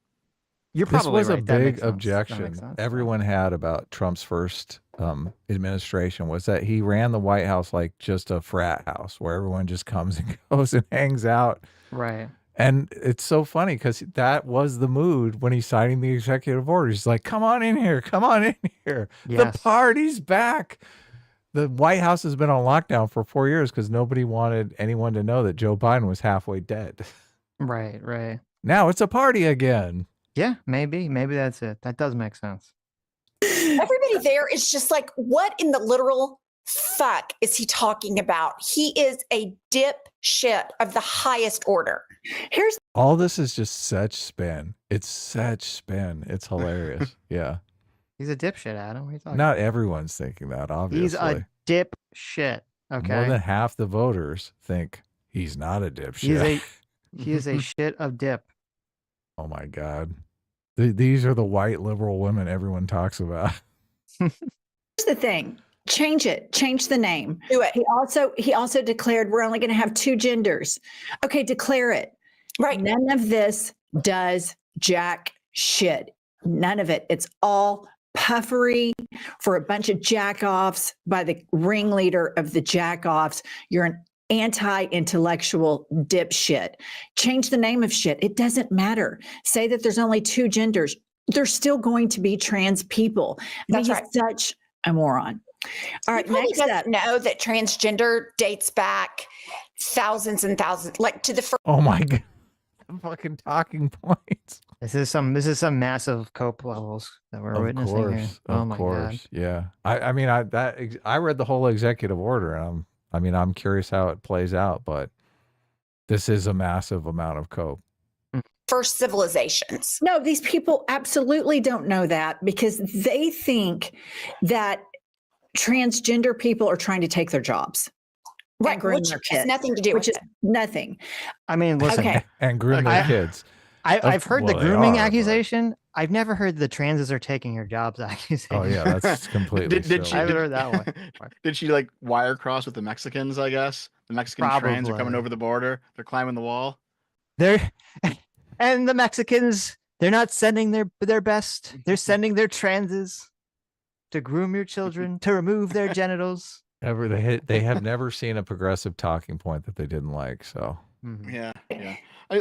You're probably this was right. a big objection everyone had about Trump's first administration was that he ran the White House like just a frat house where everyone just comes and goes and hangs out. Right. And it's so funny because that was the mood when he's signing the executive orders. He's like, come on in here. Come on in here. Yes. The party's back. The White House has been on lockdown for 4 years because nobody wanted anyone to know that Joe Biden was halfway dead. Right, right. Now it's a party again. Yeah, maybe that's it. That does make sense. Everybody there is just like, what in the literal fuck is he talking about? He is a dipshit of the highest order. Here's all this is just such spin. It's such spin. It's hilarious. Yeah. He's a dipshit, Adam. What are you talking Not about? everyone's thinking that, obviously. He's a dipshit. Okay. More than half the voters think he's not a dipshit. He is a shit of dip. Oh my God. These are the white liberal women everyone talks about. Here's the thing. Change it. Change the name. Do it. He also declared we're only going to have 2 genders. Okay, declare it. Right. None of this does jack shit. None of it. It's all puffery for a bunch of jack-offs by the ringleader of the jack-offs. You're an anti-intellectual dipshit. Change the name of shit. It doesn't matter. Say that there's only 2 genders. There's still going to be trans people. That's right. He's such a moron. All right, next up. Know that transgender dates back thousands and thousands, like to the first. Oh my God. Fucking talking points. This is some massive cope levels that we're witnessing here. Oh my God. Yeah. I mean, I read the whole executive order and I'm curious how it plays out, but this is a massive amount of cope. First civilizations. No, these people absolutely don't know that because they think that transgender people are trying to take their jobs. Right, which has nothing to do with it. Nothing. I mean, listen. Okay. And groom their kids. I've heard the grooming accusation. I've never heard the transes are taking your jobs accusation. Oh yeah, that's completely did she, I haven't heard that one. Did she like wire cross with the Mexicans, I guess? The Mexican trans are coming over the border. They're climbing the wall. And the Mexicans, they're not sending their best. They're sending their transes to groom your children, to remove their genitals. They have never seen a progressive talking point that they didn't like. So yeah.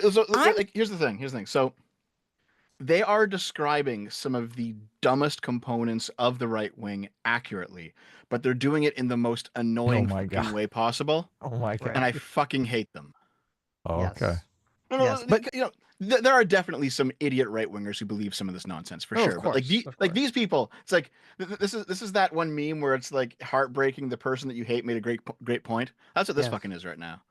So like, here's the thing. So they are describing some of the dumbest components of the right wing accurately, but they're doing it in the most annoying way possible. Oh my God! And I fucking hate them. Oh, yes. Okay. No, but there are definitely some idiot right wingers who believe some of this nonsense for sure. But like these people, it's like this is that one meme where it's like heartbreaking. The person that you hate made a great point. That's what this fucking is right now.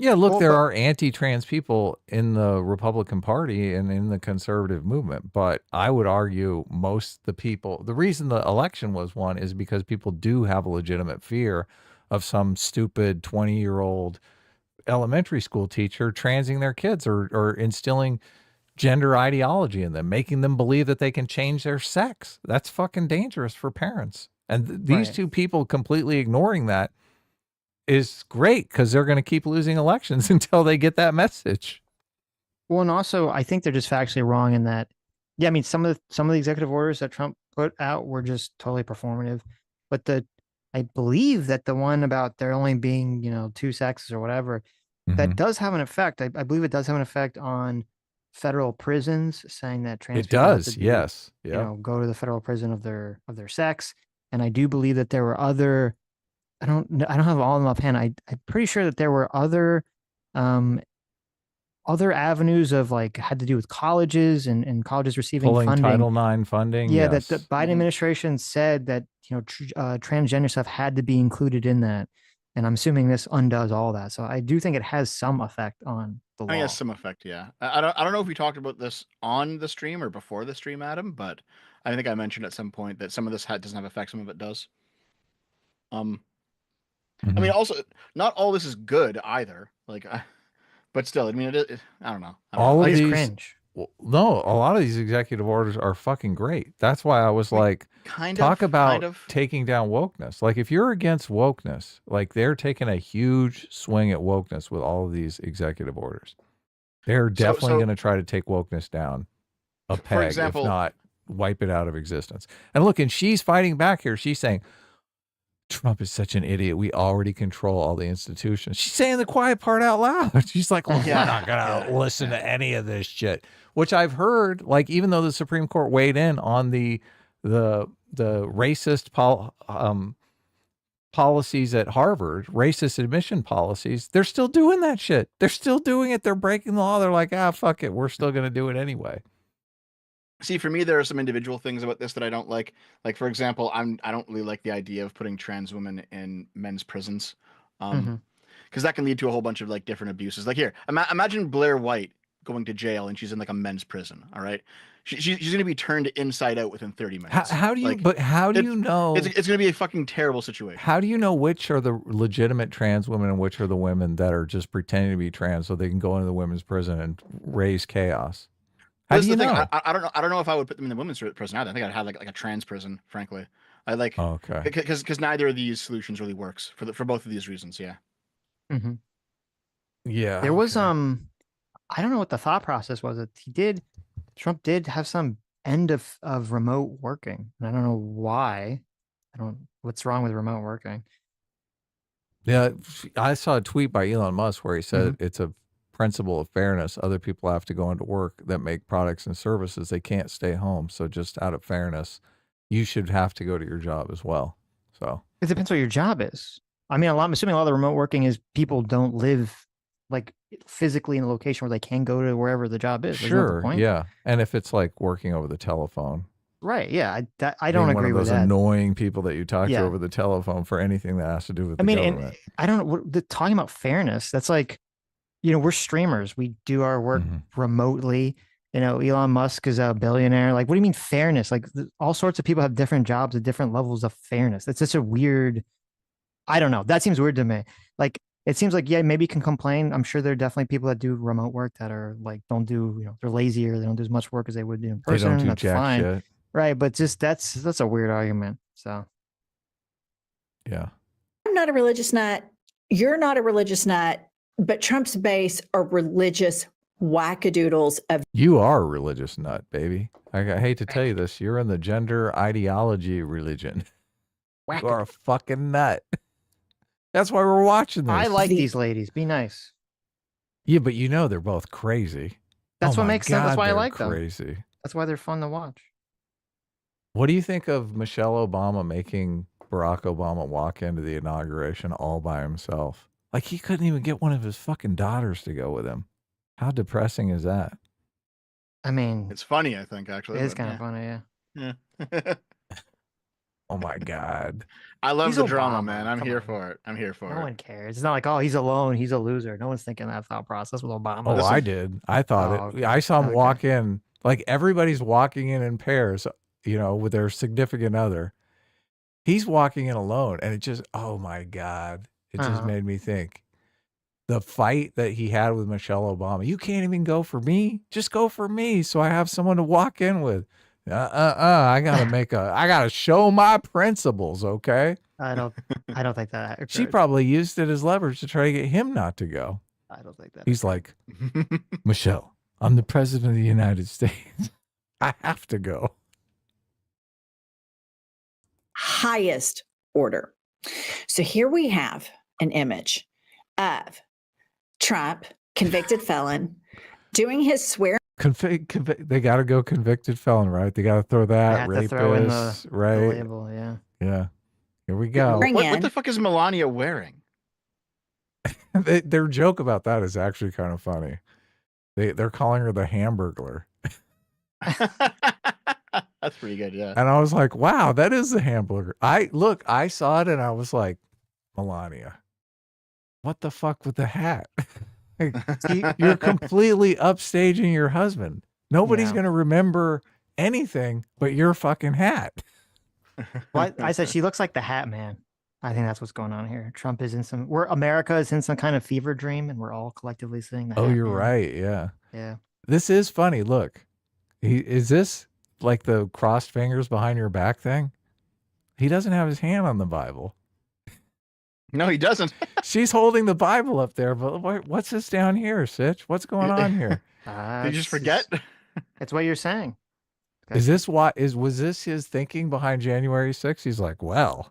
Yeah, look, there are anti-trans people in the Republican Party and in the conservative movement, but I would argue the reason the election was won is because people do have a legitimate fear of some stupid 20-year-old elementary school teacher transing their kids or instilling gender ideology in them, making them believe that they can change their sex. That's fucking dangerous for parents. And these two people completely ignoring that is great because they're going to keep losing elections until they get that message. Well, and also I think they're just factually wrong in that. Yeah, I mean some of the executive orders that Trump put out were just totally performative, but I believe that the one about there only being 2 sexes or whatever, that does have an effect. I believe it does have an effect on federal prisons, saying that trans people have to yes, go to the federal prison of their sex. And I do believe that there were other. I don't have all of them offhand. I'm pretty sure that there were other avenues of like had to do with colleges and colleges receiving funding. Title IX funding. Yeah, that the Biden administration said that transgender stuff had to be included in that. And I'm assuming this undoes all that. So I do think it has some effect on the law. I guess some effect, yeah. I don't know if we talked about this on the stream or before the stream, Adam, but I think I mentioned at some point that some of this doesn't have effect, some of it does. I mean, also, not all this is good either. Like, but still, I mean, I don't know. All of It's these, cringe. no, a lot of these executive orders are fucking great. That's why I was like, talk about taking down wokeness. Like, if you're against wokeness, like they're taking a huge swing at wokeness with all of these executive orders. They're definitely going to try to take wokeness down a peg, for example, if not wipe it out of existence. And look, and she's fighting back here. She's saying, Trump is such an idiot. We already control all the institutions. She's saying the quiet part out loud. She's like, well, we're not going to listen to any of this shit, which I've heard, like, even though the Supreme Court weighed in on the racist policies at Harvard, racist admission policies, they're still doing that shit. They're still doing it. They're breaking the law. They're like, fuck it. We're still going to do it anyway. See, for me, there are some individual things about this that I don't like. Like, for example, I don't really like the idea of putting trans women in men's prisons, because that can lead to a whole bunch of like different abuses. Like here, imagine Blair White going to jail and she's in like a men's prison. All right, she's going to be turned inside out within 30 minutes. How do you? Like, but how do you know? It's going to be a fucking terrible situation. How do you know which are the legitimate trans women and which are the women that are just pretending to be trans so they can go into the women's prison and raise chaos? How do you know? I don't know. I don't know if I would put them in the women's prison either. I think I'd have like a trans prison, frankly. I like okay because neither of these solutions really works for both of these reasons. Yeah. Yeah. There was I don't know what the thought process was. Trump did have some end of remote working, and I don't know why. What's wrong with remote working? Yeah, I saw a tweet by Elon Musk where he said it's a principle of fairness. Other people have to go into work that make products and services. They can't stay home. So just out of fairness, you should have to go to your job as well. So it depends what your job is. I mean, I'm assuming a lot of the remote working is people don't live like physically in a location where they can go to wherever the job is. Sure. Yeah. And if it's like working over the telephone. Right. Yeah. I don't agree with that. One of those annoying people that you talk to over the telephone for anything that has to do with the government. And I don't know. Talking about fairness, that's like, we're streamers. We do our work remotely. Elon Musk is a billionaire. Like, what do you mean fairness? Like, all sorts of people have different jobs at different levels of fairness. That's such a weird, I don't know. That seems weird to me. Like, it seems like, yeah, maybe you can complain. I'm sure there are definitely people that do remote work that are like, don't do, they're lazier. They don't do as much work as they would do in person. They don't do that's jack fine. shit. Right. But just that's a weird argument. So. Yeah. I'm not a religious nut. You're not a religious nut. But Trump's base are religious wackadoodles of. You are a religious nut, baby. I hate to tell you this. You're in the gender ideology religion. You are a fucking nut. That's why we're watching this. I like these ladies. Be nice. Yeah, but they're both crazy. That's what makes sense. That's why I like them. Crazy. That's why they're fun to watch. What do you think of Michelle Obama making Barack Obama walk into the inauguration all by himself? Like, he couldn't even get one of his fucking daughters to go with him. How depressing is that? I mean, it's funny, I think, actually. It is kind of funny, yeah. Oh, my God. I love the drama, man. I'm here for it. No one cares. It's not like, oh, he's alone. He's a loser. No one's thinking that thought process with Obama. Oh, I did. I thought it. I saw him walk in. Like, everybody's walking in pairs, with their significant other. He's walking in alone. And it just, oh, my God. It just made me think. The fight that he had with Michelle Obama. You can't even go for me. Just go for me so I have someone to walk in with. I gotta show my principles, okay? I don't think that occurred. She probably used it as leverage to try to get him not to go. I don't think that. He's like, Michelle, I'm the president of the United States. I have to go. Highest order. So here we have an image of Trump, convicted felon, doing his swear. They got to go convicted felon, right? They got to throw that rapist, throw in right? The label, yeah. Yeah. Here we go. What the fuck is Melania wearing? Their joke about that is actually kind of funny. They're calling her the Hamburglar. That's pretty good, yeah. And I was like, wow, that is the Hamburger. I saw it and I was like, Melania, what the fuck with the hat? Like, you're completely upstaging your husband. Nobody's Yeah. going to remember anything but your fucking hat. Well, I said she looks like the Hat Man. I think that's what's going on here. Trump is in America is in some kind of fever dream, and we're all collectively seeing the Oh, Hat you're Man. right. Yeah. Yeah. This is funny. Look, is this like the crossed fingers behind your back thing? He doesn't have his hand on the Bible. No, he doesn't. She's holding the Bible up there, but what's this down here, Sitch? What's going on here? Did you just forget? That's what you're saying. Was this his thinking behind January 6th? He's like, well,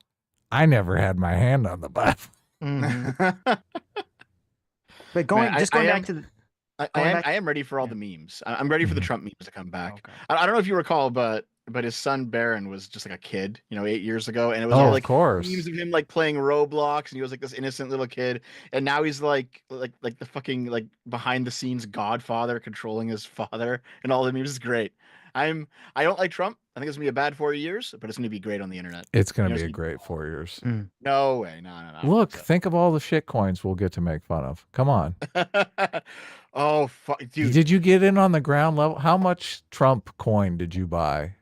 I never had my hand on the Bible. Mm-hmm. But going back to the I am ready for all the memes. I'm ready for the Trump memes to come back. Okay. I don't know if you recall, but his son Barron was just like a kid, 8 years ago, and it was all like memes of him like playing Roblox, and he was like this innocent little kid, and now he's like the fucking like behind the scenes Godfather controlling his father, and all the memes is great. I don't like Trump. I think it's gonna be a bad 4 years, but it's gonna be great on the internet. It's gonna be a great 4 years. No way, no. Look, think of all the shit coins we'll get to make fun of. Come on. Oh fuck, dude! Did you get in on the ground level? How much Trump coin did you buy,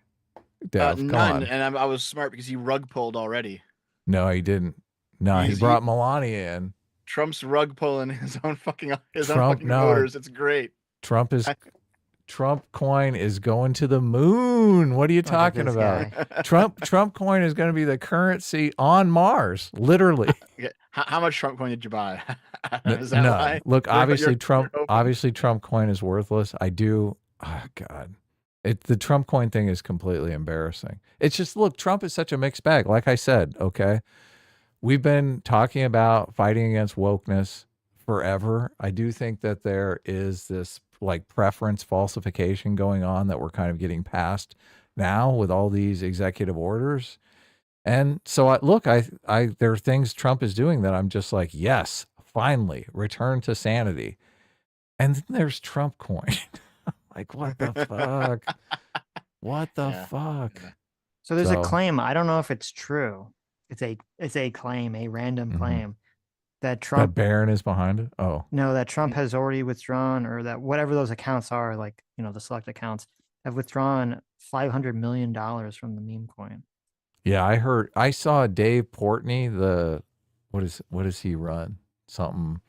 Dev? None, and I was smart because he rug pulled already. No, he didn't. No, he brought Melania in. Trump's rug pulling his own fucking voters. It's great. Trump coin is going to the moon. What are you talking about? Trump coin is going to be the currency on Mars, literally. Okay. How much Trump coin did you buy? No. Look, obviously Trump coin is worthless. Oh God. The Trump coin thing is completely embarrassing. It's just, look, Trump is such a mixed bag. Like I said, okay, we've been talking about fighting against wokeness forever. I do think that there is this like preference falsification going on that we're kind of getting past now with all these executive orders. And so there are things Trump is doing that I'm just like, yes, finally return to sanity. And then there's Trump coin. Like, what the fuck? What the fuck? So there's a claim. I don't know if it's true. It's a claim, a random claim that Trump. That Barron is behind it. Oh no, that Trump has already withdrawn, or that whatever those accounts are, like the select accounts, have withdrawn $500 million from the meme coin. Yeah, I saw Dave Portnoy, what does he run? Some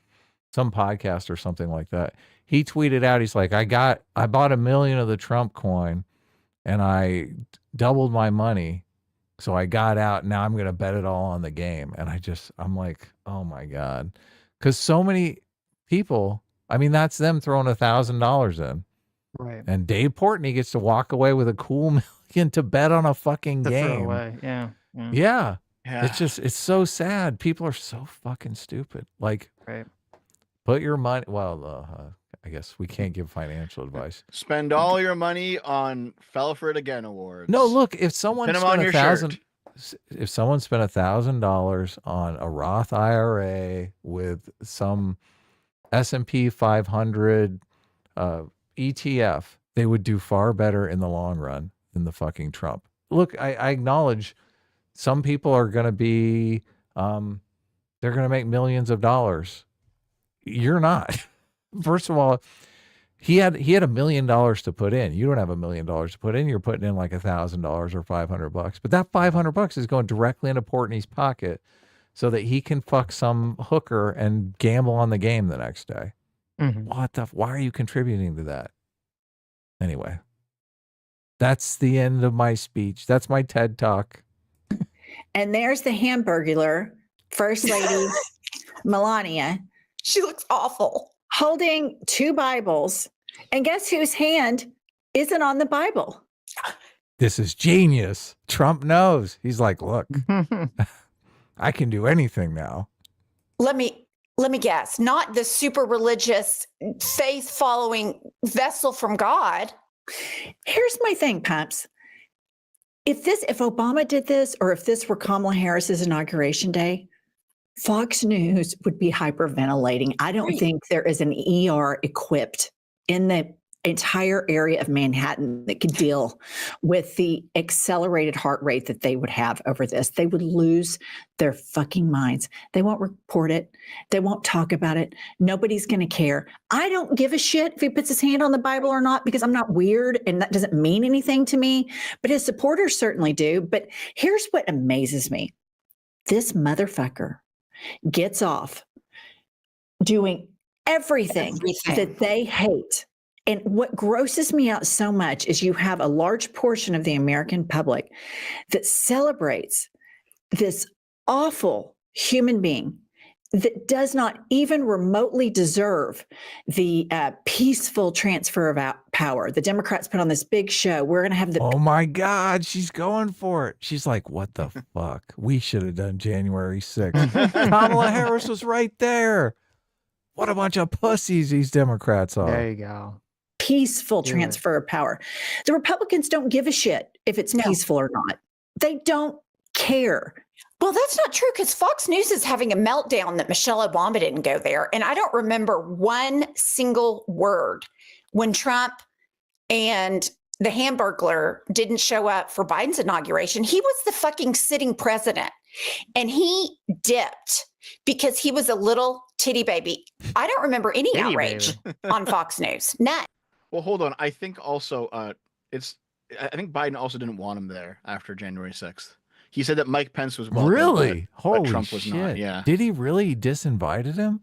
podcast or something like that. He tweeted out, he's like, I bought 1 million of the Trump coin and I doubled my money. So I got out. Now I'm going to bet it all on the game. And I'm like, oh my God. Because so many people, I mean, that's them throwing $1,000 in. Right. And Dave Portnoy gets to walk away with a cool million to bet on a fucking game. Throw away. Yeah. Yeah. It's so sad. People are so fucking stupid. Like, put your money. Well, I guess we can't give financial advice. Spend all your money on Fell for It Again awards. No, look, if someone spent $1,000, if someone spent $1,000 on a Roth IRA with some S&P 500 ETF, they would do far better in the long run than the fucking Trump. Look, I acknowledge some people are going to be, they're going to make millions of dollars. You're not. First of all, he had $1 million to put in. You don't have $1 million to put in. You're putting in like $1,000 or $500. But that $500 is going directly into Portnoy's pocket so that he can fuck some hooker and gamble on the game the next day. Why are you contributing to that? Anyway, that's the end of my speech. That's my TED Talk. And there's the Hamburglar, First Lady Melania. She looks awful. Holding 2 Bibles. And guess whose hand isn't on the Bible? This is genius. Trump knows. He's like, look, I can do anything now. Let me guess. Not the super religious, faith following vessel from God. Here's my thing, Pumps. If Obama did this, or if this were Kamala Harris's inauguration day, Fox News would be hyperventilating. I don't think there is an ER equipped in the entire area of Manhattan that could deal with the accelerated heart rate that they would have over this. They would lose their fucking minds. They won't report it. They won't talk about it. Nobody's going to care. I don't give a shit if he puts his hand on the Bible or not, because I'm not weird and that doesn't mean anything to me. But his supporters certainly do. But here's what amazes me. This motherfucker gets off doing everything that they hate. And what grosses me out so much is you have a large portion of the American public that celebrates this awful human being that does not even remotely deserve the peaceful transfer of power. The Democrats put on this big show. We're going to have the... Oh my God, she's going for it. She's like, what the fuck? We should have done January 6th. Kamala Harris was right there. What a bunch of pussies these Democrats are. There you go. Peaceful transfer of power. The Republicans don't give a shit if it's peaceful or not. They don't care. Well, that's not true, because Fox News is having a meltdown that Michelle Obama didn't go there. And I don't remember one single word when Trump and the Hamburglar didn't show up for Biden's inauguration. He was the fucking sitting president, and he dipped because he was a little titty baby. I don't remember any outrage on Fox News. None. Well, hold on. I think also I think Biden also didn't want him there after January 6th. He said that Mike Pence was welcome. Really? But Holy Trump was shit. not. Yeah. Did he really disinvited him?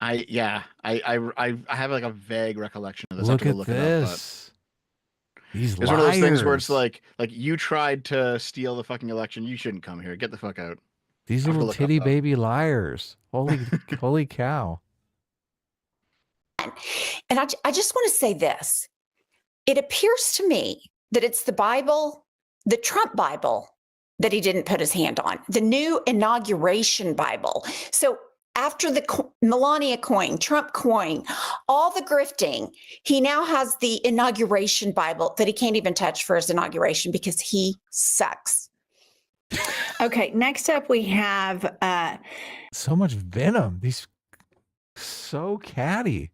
I have like a vague recollection of this. Look I have at to look this. It up, These it's liars. one of those things where it's like you tried to steal the fucking election. You shouldn't come here. Get the fuck out. These little titty baby liars. Holy cow. And I just want to say this. It appears to me that it's the Bible, the Trump Bible, that he didn't put his hand on, the new inauguration Bible. So after the Melania coin, Trump coin, all the grifting, he now has the inauguration Bible that he can't even touch for his inauguration because he sucks. Okay, next up we have so much venom. These so catty.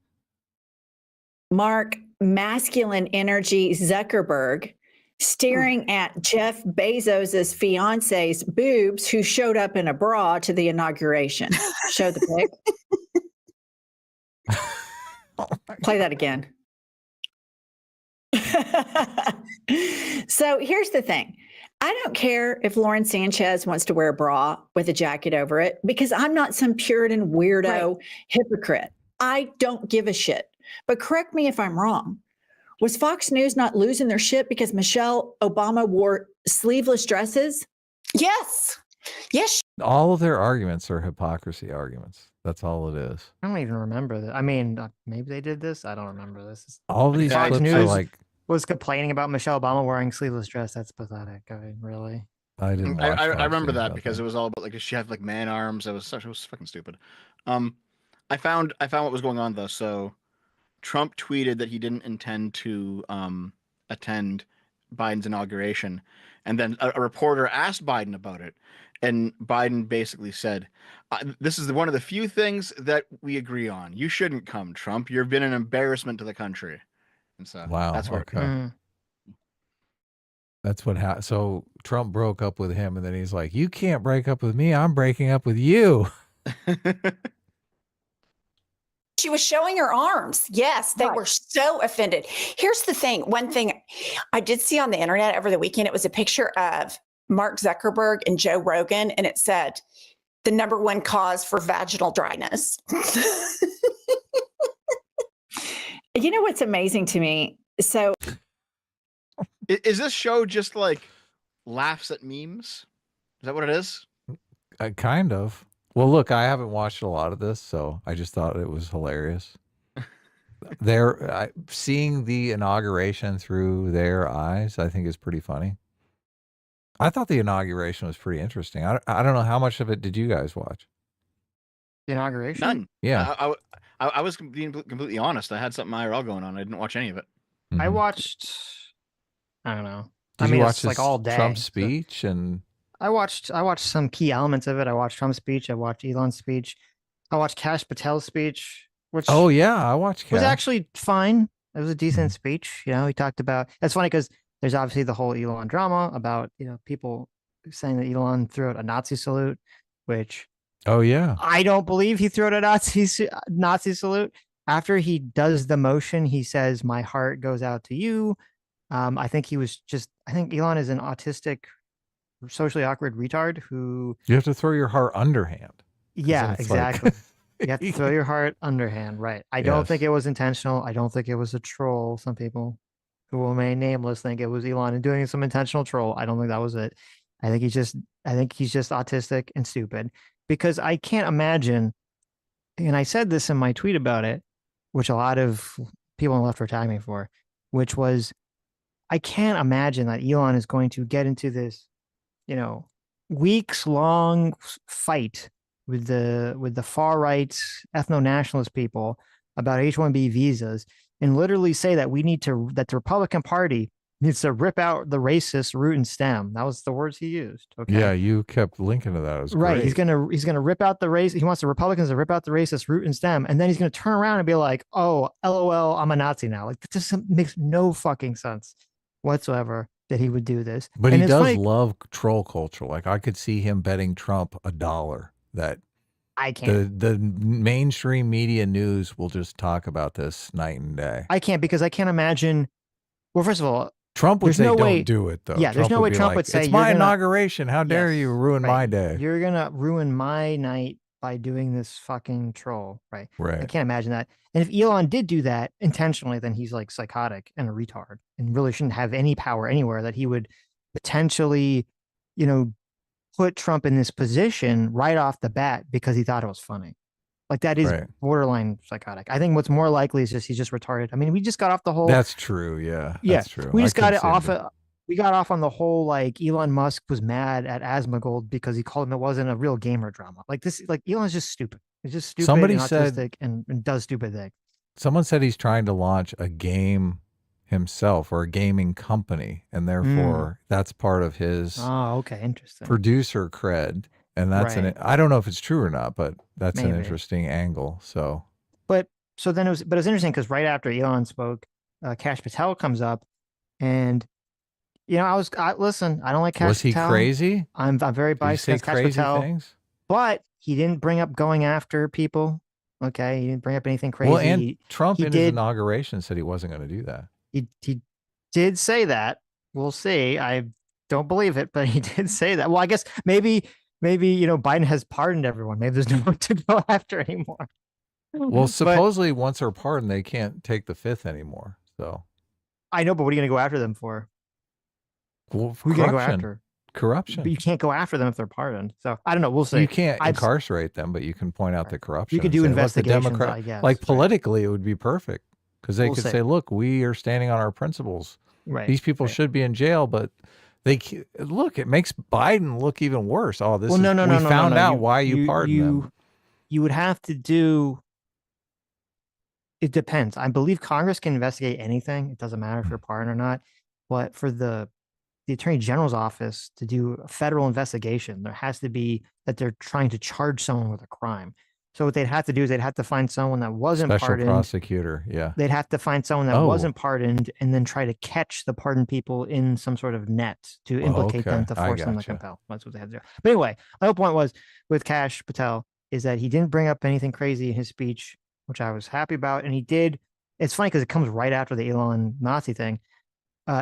Mark Masculine Energy Zuckerberg staring at Jeff Bezos's fiance's boobs, who showed up in a bra to the inauguration. Show the pic. Play that again. So here's the thing. I don't care if Lauren Sanchez wants to wear a bra with a jacket over it, because I'm not some Puritan weirdo hypocrite. I don't give a shit. But correct me if I'm wrong. Was Fox News not losing their shit because Michelle Obama wore sleeveless dresses? Yes. Yes. All of their arguments are hypocrisy arguments. That's all it is. I don't even remember that. I mean, maybe they did this. I don't remember this. All of these Fox clips News are like... was complaining about Michelle Obama wearing sleeveless dress. That's pathetic. I mean, really. I didn't watch I remember News that about because it was all about, like, she had like man arms. It was fucking stupid. I found what was going on though. So Trump tweeted that he didn't intend to attend Biden's inauguration, and then a reporter asked Biden about it, and Biden basically said, "This is one of the few things that we agree on. You shouldn't come, Trump. You've been an embarrassment to the country." And so wow, that's where. okay. That's what happened. So Trump broke up with him, and then he's like, "You can't break up with me. I'm breaking up with you." She was showing her arms. Yes, they were so offended. Here's the thing. One thing I did see on the internet over the weekend, it was a picture of Mark Zuckerberg and Joe Rogan, and it said, the number one cause for vaginal dryness. You know what's amazing to me? So is this show just like laughs at memes? Is that what it is? Kind of. Well, look, I haven't watched a lot of this, so I just thought it was hilarious. Seeing the inauguration through their eyes, I think is pretty funny. I thought the inauguration was pretty interesting. I don't know, how much of it did you guys watch? The inauguration? None. Yeah. I was being completely honest. I had something IRL going on. I didn't watch any of it. I watched, I don't know. Did you watch like all day. Trump's speech and... I watched some key elements of it. I watched Trump's speech. I watched Elon's speech. I watched Kash Patel's speech, which I watched Kash. Was actually fine. It was a decent speech. You know, he talked about. It's funny because there's obviously the whole Elon drama about people saying that Elon threw out a Nazi salute, which Oh yeah. I don't believe he threw out a Nazi salute. After he does the motion, he says, "My heart goes out to you." I think he was just. I think Elon is an autistic, socially awkward retard who. You have to throw your heart underhand. 'Cause then Yeah, it's like- exactly. You have to throw your heart underhand, right? I don't think Yes. it was intentional. I don't think it was a troll. Some people who will remain nameless think it was Elon and doing some intentional troll. I don't think that was it. I think he's just autistic and stupid because I can't imagine. And I said this in my tweet about it, which a lot of people on the left were tagging me for, which was I can't imagine that Elon is going to get into this, weeks long fight with the far right ethno nationalist people about H-1B visas and literally say that that the Republican Party needs to rip out the racist root and stem. That was the words he used. Okay. Yeah, you kept linking to that. It was Right. great. He's gonna rip out the race. He wants the Republicans to rip out the racist root and stem, and then he's gonna turn around and be like, "Oh, LOL, I'm a Nazi now." Like that just makes no fucking sense whatsoever that he would do this. But and he it's does funny, love troll culture. Like I could see him betting Trump $1 that I can't. the mainstream media news will just talk about this night and day. I can't because I can't imagine. Well, first of all, Trump would there's say, no "Don't way- do it," though. yeah, there's no way be Trump like, would say, "It's "You're my gonna-" inauguration. How dare you ruin my day?" You're gonna ruin my night by doing this fucking troll, right? I Right. can't imagine that. And if Elon did do that intentionally, then he's like psychotic and a retard and really shouldn't have any power anywhere that he would potentially, put Trump in this position right off the bat because he thought it was funny. Like that is Right. borderline psychotic. I think what's more likely is he's just retarded. I mean, we just got off the whole. That's true. Yeah. Yeah, That's true. we I just got couldn't it see him off. do- We got off on the whole like Elon Musk was mad at Asmongold because he called him it wasn't a real gamer drama. Like this, like Elon's just stupid. He's just stupid Somebody and said- autistic and does stupid things. Someone said he's trying to launch a game himself or a gaming company, and therefore that's part of his Oh, okay, interesting. producer cred. And that's Right. I don't know if it's true or not, but that's an Maybe. interesting angle. So But so then it was interesting because right after Elon spoke, Kash Patel comes up, and listen, I don't like Kash was he Patel. crazy? I'm very Did he biased say against Kash crazy Patel, things? but he didn't bring up going after people. Okay, he didn't bring up anything crazy. Well, and Trump he in his did- inauguration said he wasn't going to do that. He did say that. We'll see. I don't believe it, but he did say that. Well, I guess maybe Biden has pardoned everyone. Maybe there's no one to go after anymore. Well, But- supposedly once they're pardoned, they can't take the fifth anymore. So I know, but what are you going to go after them for? well, Who are you going to go corruption. after? Corruption. But you can't go after them if they're pardoned. So I don't know. We'll see. You can't I've- incarcerate them, but you can point out the corruption. You could and do say, "Look, the investigations, Democrat-" I guess, like right. politically, it would be perfect because they We'll could see. say, "Look, we are standing on our principles. Right. These people right. should be in jail, but look. It makes Biden look even worse. Oh, this Well, is no, we found out why you pardoned them. You would have to do. It depends. I believe Congress can investigate anything. It doesn't matter if you're pardoned or not. But for the Attorney General's office to do a federal investigation, there has to be that they're trying to charge someone with a crime. So what they'd have to do is they'd have to find someone that wasn't Special pardoned. prosecutor, yeah. They'd have to find someone that Oh. wasn't pardoned and then try to catch the pardoned people in some sort of net to implicate them okay. to I force them to gotcha. compel. That's what they had to do. But anyway, my whole point was with Kash Patel is that he didn't bring up anything crazy in his speech, which I was happy about. And he did. It's funny because it comes right after the Elon Nazi thing.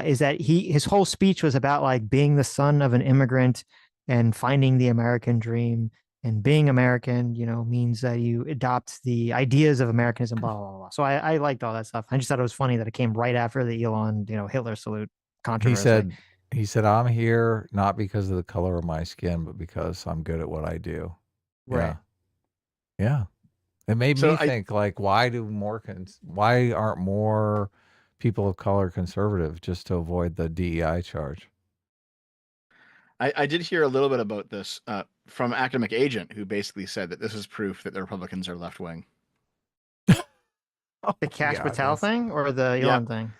Is that his whole speech was about like being the son of an immigrant and finding the American dream, and being American, means that you adopt the ideas of Americanism, blah, blah, blah. So I liked all that stuff. I just thought it was funny that it came right after the Elon, Hitler salute controversy. He said, "I'm here not because of the color of my skin, but because I'm good at what I do." Right. Yeah. It made So me think, like, why aren't more people of color conservative just to avoid the DEI charge? I did hear a little bit about this from academic agent who basically said that this is proof that the Republicans are left wing. The Kash God, Patel that's- thing or the Yeah. Elon thing?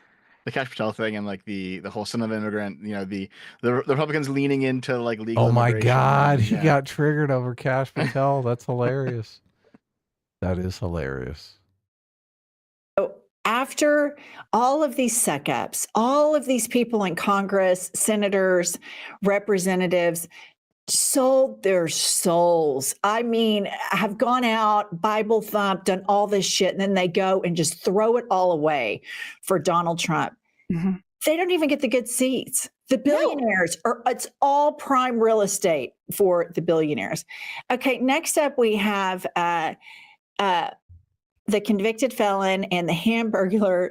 The Kash Patel thing and like the whole son of an immigrant, the Republicans leaning into like legal. Oh my immigration. God, he Yeah. got triggered over Kash Patel. That's hilarious. That is hilarious. after all of these suck-ups, all of these people in Congress, senators, representatives, sold their souls. I mean, have gone out, Bible thumped, done all this shit, and then they go and just throw it all away for Donald Trump. Mm-hmm. They don't even get the good seats. The billionaires are, it's all prime real estate for the billionaires. Okay, next up we have the convicted felon and the Hamburglar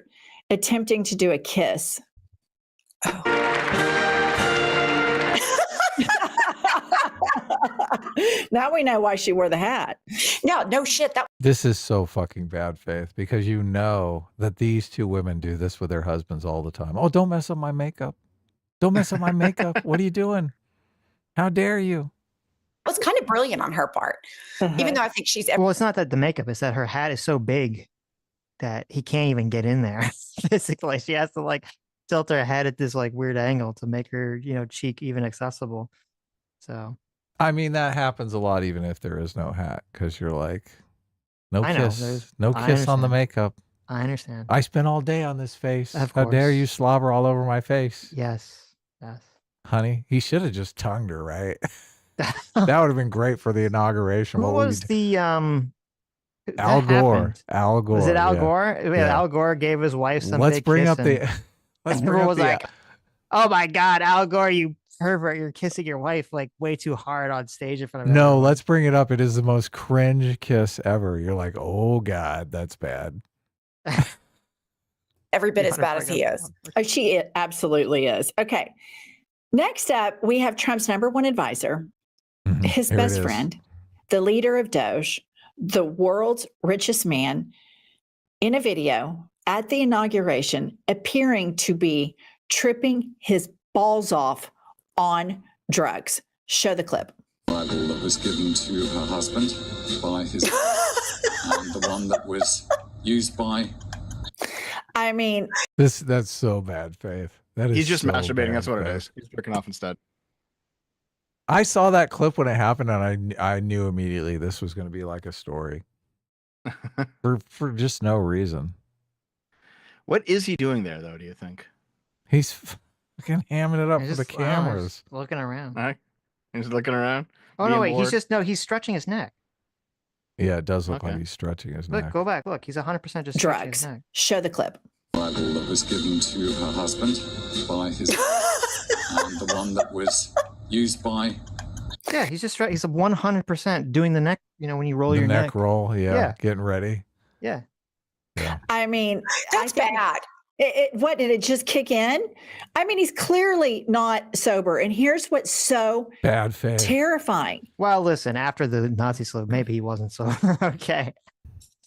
attempting to do a kiss. Now we know why she wore the hat. No shit. This is so fucking bad faith, because you know that these two women do this with their husbands all the time. Oh, don't mess up my makeup. Don't mess up my makeup. What are you doing? How dare you? It was kind of brilliant on her part, even though I think she's. Well, it's not that the makeup, it's that her hat is so big that he can't even get in there. Basically, she has to like tilt her head at this like weird angle to make her, you know, cheek even accessible. So, I mean, that happens a lot, even if there is no hat, because you're like, no I know, kiss, no kiss on the understand. makeup. I understand. I spent all day on this face. Of How dare you course. slobber all over my face? Yes. Yes. Honey, he should have just tongued her, right? That would have been great for the inauguration. Who What would was we the Al that Gore. happened? Al Gore. Was it Al yeah. Gore? Yeah, Yeah. Al Gore gave his wife some Let's big bring kiss up the. and Let's bring everyone up was the. like, "Oh my God, Al Gore, you pervert! You're kissing your wife like way too hard on stage in front of No, everyone." let's bring it up. It is the most cringe kiss ever. You're like, oh God, that's bad. Every bit as bad as he is. Oh, she absolutely is. Okay. Next up, we have Trump's number one advisor, his Here it best is. friend, the leader of Doge, the world's richest man, in a video at the inauguration, appearing to be tripping his balls off on drugs. Show the clip. Bible that was given to her husband by his and the one that was used by. I mean, That's so bad, Faith. That is He's just so masturbating. bad, That's what it Faith. is. He's jerking off instead. I saw that clip when it happened, and I knew immediately this was going to be like a story for just no reason. What is he doing there, though? Do you think? He's fucking hamming it up He's for the just, I don't know, cameras. just looking around. All right. He's looking around. Oh no, being wait, bored. he's stretching his neck. Yeah, it does look like Okay. he's stretching his Look, neck. go back. Look, he's 100% just stretching his drugs. neck. Show the clip. Bible that was given to her husband by his and the one that was used by. Yeah, he's just he's 100% doing the neck. You know, when you roll The your neck neck. roll, yeah, Yeah. getting ready. Yeah. I mean, That's bad. What did it just kick in? I mean, he's clearly not sober. And here's what's so Bad Faith. terrifying. Well, listen, after the Nazi salute, maybe he wasn't so okay.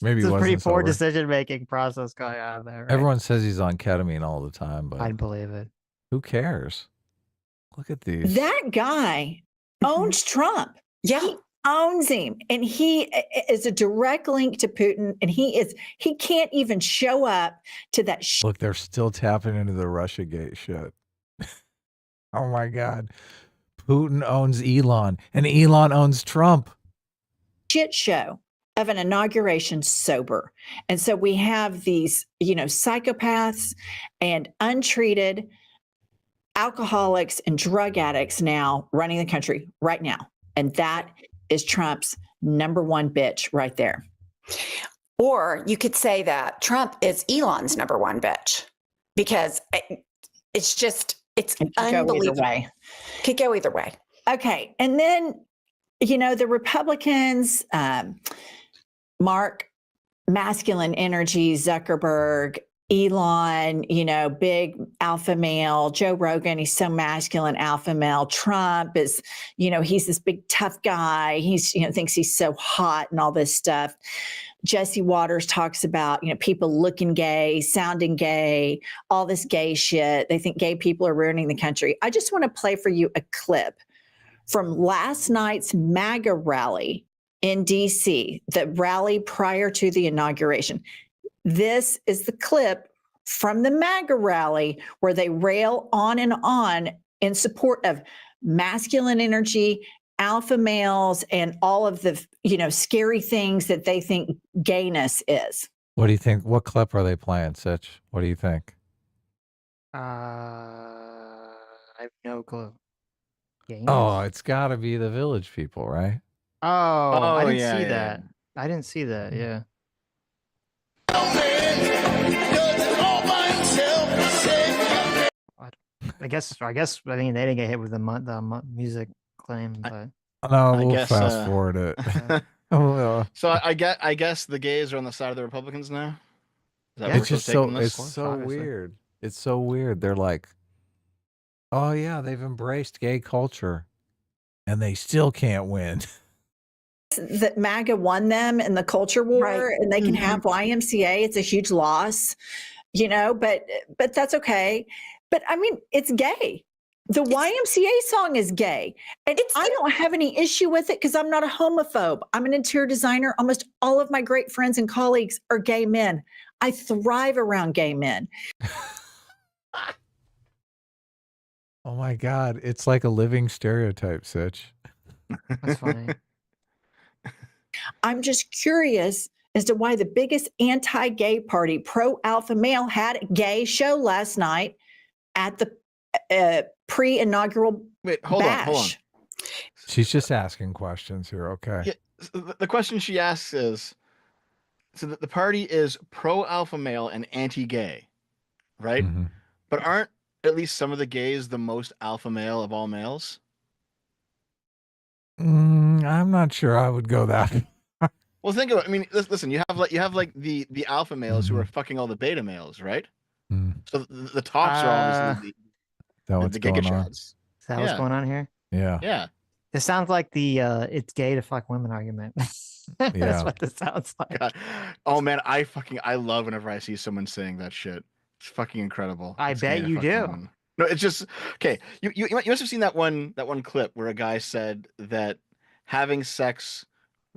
Maybe It's he a pretty wasn't poor sober. decision-making process going on there. Right? Everyone says he's on ketamine all the time, but I'd believe it. who cares? Look at these. That guy owns Trump. Yeah. He owns him. And he is a direct link to Putin. And he can't even show up to that Look, they're still tapping into the Russiagate shit. Oh my God. Putin owns Elon, and Elon owns Trump. shit show of an inauguration sober. And so we have these, psychopaths and untreated alcoholics and drug addicts now running the country right now. And that is Trump's number one bitch right there. Or you could say that Trump is Elon's number one bitch because it's It could go either unbelievable. way. Could go either way. Okay. And then, the Republicans, Mark, masculine energy, Zuckerberg, Elon, big alpha male, Joe Rogan, he's so masculine, alpha male. Trump is, he's this big tough guy. He's, thinks he's so hot and all this stuff. Jesse Waters talks about, people looking gay, sounding gay, all this gay shit. They think gay people are ruining the country. I just want to play for you a clip from last night's MAGA rally in DC, the rally prior to the inauguration. This is the clip from the MAGA rally where they rail on and on in support of masculine energy, alpha males, and all of the, scary things that they think gayness is. What do you think? What clip are they playing, Sitch? What do you think? I have no clue. Oh, Gayness? it's got to be the Village People, right? Oh, I Oh didn't yeah, see yeah, yeah. that. I didn't see that. Yeah. I guess. I mean, they didn't get hit with the music claim, but No, I we'll guess. fast forward it. Oh, So I guess the gays are on the side of the Republicans now. Is that Yeah. where it's we're just taking so this? it's course, so obviously. weird. It's so weird. They're like, oh yeah, they've embraced gay culture, and they still can't win. That MAGA won them in the culture war, Right. and they can Mhm. have YMCA. It's a huge loss, but that's okay. But I mean, it's gay. The YMCA song is gay, and I don't have any issue with it because I'm not a homophobe. I'm an interior designer. Almost all of my great friends and colleagues are gay men. I thrive around gay men. Oh my God, it's like a living stereotype, Sitch. that's funny. I'm just curious as to why the biggest anti-gay party, Pro Alpha Male, had a gay show last night at the pre-inaugural Wait, hold on. She's just asking questions here. Okay. Yeah, the question she asks is, so the party is pro alpha male and anti-gay, right? Mhm. But aren't at least some of the gays the most alpha male of all males? I'm not sure I would go that. Well, think about it. I mean, listen, you have like the alpha males who are fucking all the beta males, right? Mm. So the tops are obviously Is that what's the going Giga on? Chads. Is that what's going on here? Yeah. Yeah. This sounds like the it's gay to fuck women argument. That's Yeah. what this sounds like. God. Oh man, I love whenever I see someone saying that shit. It's fucking incredible. I It's bet gay to you fuck do. women. No, it's just okay. You must have seen that one clip where a guy said that having sex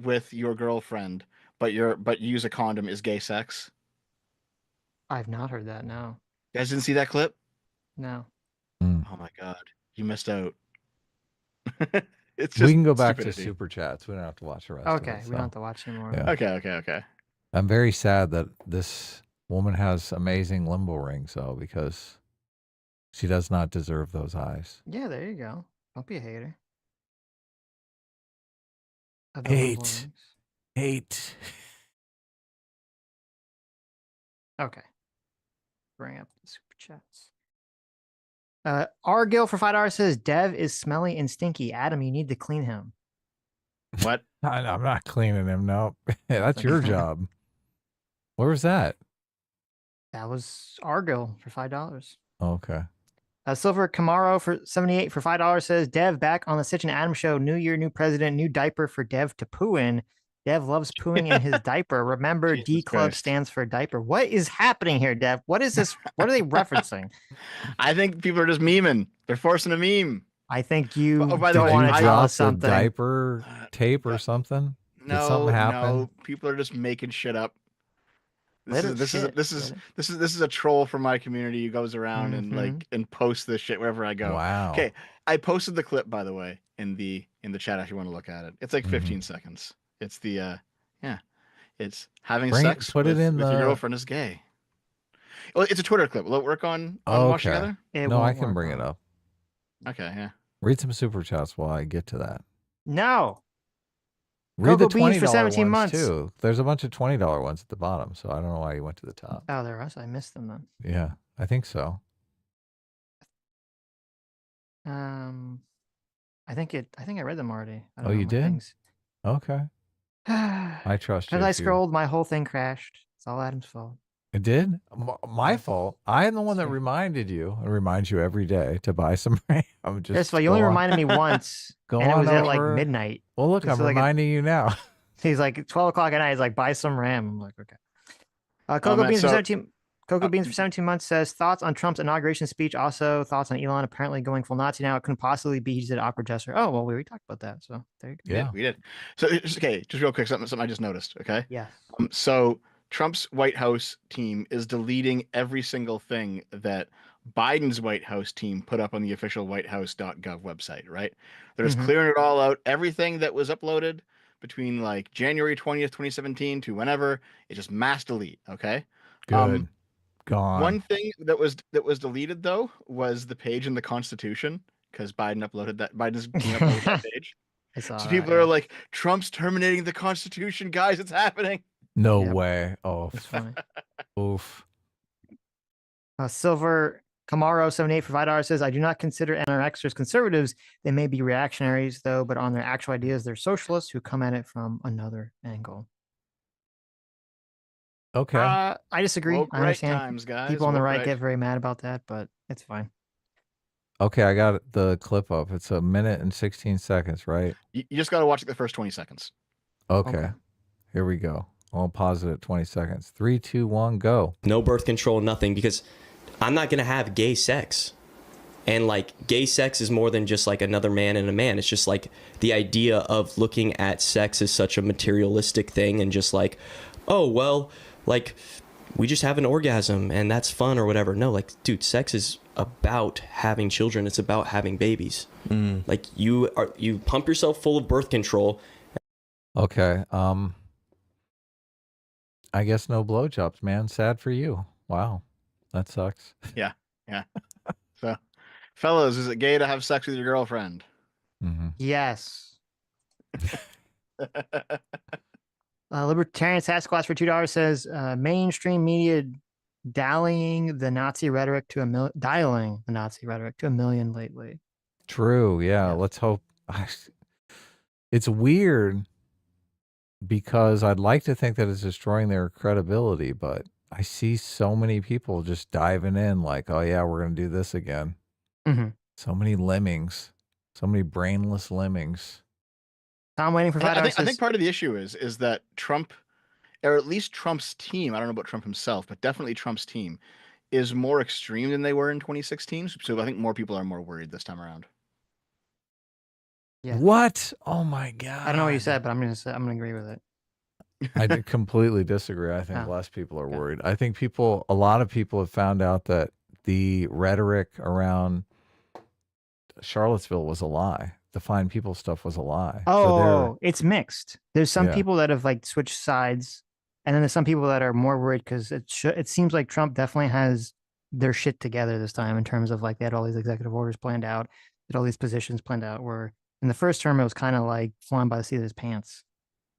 with your girlfriend, but you use a condom is gay sex. I've not heard that. No. You guys didn't see that clip? No. Oh my god, you missed out. It's We just can go back stupidity. to super chats. We don't have to watch the rest. Okay, of it, we don't have to watch anymore. Yeah. Okay. I'm very sad that this woman has amazing limbo rings, though, because she does not deserve those eyes. Yeah, there you go. Don't be a hater. Of the Hate. limbo rings. Hate. Okay. Bring up the super chats. Argil for $5 says Dev is smelly and stinky. Adam, you need to clean him. What? I'm not cleaning him. No, that's your job. Where was that? That was Argil for $5. Okay. Silver Camaro for 78 for $5 says Dev back on the Sitch and Adam show. New year, new president, new diaper for Dev to poo in. Dev loves pooing in his diaper. Remember, D Club Christ. stands for diaper. What is happening here, Dev? What is this? What are they referencing? I think people are just memeing. They're forcing a meme. I think you Oh, by the don't way, want to I tell Drop us the something. diaper tape or something? Did something happen? No, people are just making shit up. This Little is a troll from my community who goes around and and posts this shit wherever I go. Wow. Okay, I posted the clip by the way in the chat if you want to look at it. It's like 15 seconds. It's the it's having sex put with, it in with the... your girlfriend is gay. Well, it's a Twitter clip. Will it work on Watch Together? No, I can bring it up. Okay, yeah. Read some super chats while I get to that. No. Read Cocoa the Beans $20 for 17 ones months. too. There's a bunch of $20 ones at the bottom, so I don't know why you went to the top. Oh, there was. I missed them then. Yeah, I think so. I think I read them already. I don't Oh, know you my did? things. Okay. I trust you. As I if you- scrolled, my whole thing crashed. It's all Adam's fault. It did? My fault. I am the one that reminded you and reminds you every day to buy some RAM. Just First of all, you only reminded me once, Go and it on was at like over. midnight. Well, look, I'm So, like, reminding you now. He's like 12 o'clock at night. He's like, buy some RAM. I'm like, okay. Cocoa man, Beans for so- 17. Cocoa Beans for 17 months says thoughts on Trump's inauguration speech. Also thoughts on Elon apparently going full Nazi now. It couldn't possibly be he did opera dresser. Oh well, we already talked about that. So there you go. Yeah. We did. So okay, just real quick, something I just noticed. Okay. Yes. So Trump's White House team is deleting every single thing that Biden's White House team put up on the official whitehouse.gov website, right? They're just clearing it all out, everything that was uploaded between like January 20th, 2017 to whenever. It's just mass delete. Okay. Good. Gone. One thing that was deleted though was the page in the Constitution, because Biden's uploaded that page. I saw So that, people yeah. are like, Trump's terminating the Constitution, guys. It's happening. No Yep. way. Oh, That's funny. oof. Silver Camaro 78 for $5 says, I do not consider NRXers conservatives. They may be reactionaries, though, but on their actual ideas, they're socialists who come at it from another angle. Okay. I disagree. Woke I right understand times, guys. people on the Woke right right. get very mad about that, but it's fine. Okay, I got the clip up. It's 1 minute and 16 seconds, right? You just got to watch the first 20 seconds. Okay. Here we go. I'll pause it at 20 seconds. 3, 2, 1, go. No birth control, nothing, because I'm not going to have gay sex. And like gay sex is more than just like another man and a man. It's just like the idea of looking at sex as such a materialistic thing and just like, oh, well, like we just have an orgasm and that's fun or whatever. No, like, dude, sex is about having children. It's about having babies. Like you pump yourself full of birth control. Okay. I guess no blowjobs, man. Sad for you. Wow. That sucks. Yeah. So, fellas, is it gay to have sex with your girlfriend? Mm-hmm. Yes. Libertarian Sasquatch for $2 says, mainstream media dialing the Nazi rhetoric to a million lately. True. Yeah. Let's hope. It's weird because I'd like to think that it's destroying their credibility, but I see so many people just diving in like, oh, yeah, we're going to do this again. Mm-hmm. So many lemmings, so many brainless lemmings. Tom waiting for $5. I think part of the issue is that Trump, or at least Trump's team, I don't know about Trump himself, but definitely Trump's team, is more extreme than they were in 2016. So I think more people are more worried this time around. Yeah. What? Oh my God. I don't know what you said, but I'm gonna agree with it. I completely disagree. I think less people are worried. I think a lot of people have found out that the rhetoric around Charlottesville was a lie. The fine people stuff was a lie. Oh, it's mixed. There's some Yeah. people that have like switched sides, and then there's some people that are more worried because it seems like Trump definitely has their shit together this time in terms of like they had all these executive orders planned out, had all these positions planned out. Where in the first term it was kind of like flying by the seat of his pants.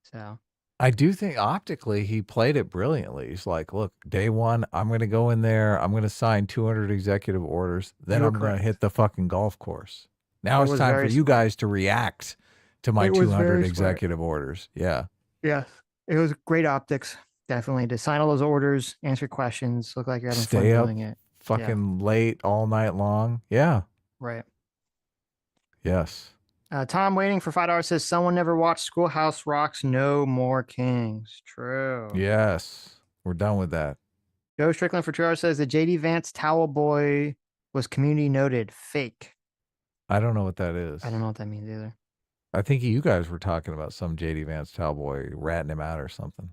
So I do think optically he played it brilliantly. He's like, look, day one, I'm going to go in there. I'm going to sign 200 executive orders. Then I'm going to hit the fucking golf course. Now it's time for you guys to react to my 200 executive orders. Yeah. Yeah. It was great optics. Definitely to sign all those orders, answer questions, look like you're having fun doing it. Fucking late all night long. Yeah. Right. Yes. Tom waiting for $5 says someone never watched Schoolhouse Rock's No More Kings. True. Yes. We're done with that. Joe Strickland for $2 says the JD Vance towel boy was community noted fake. I don't know what that is. I don't know what that means either. I think you guys were talking about some JD Vance cowboy ratting him out or something.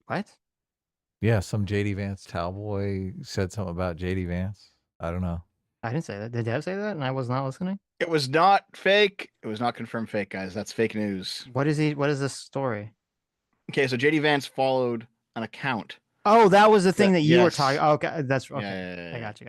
What? Yeah, some JD Vance cowboy said something about JD Vance. I don't know. I didn't say that. Did Dev say that? And I was not listening. It was not fake. It was not confirmed fake, guys. That's fake news. What is this story? Okay, so JD Vance followed an account. Oh, that was the thing that you were talking. Oh, okay, that's okay. Yeah. I got you.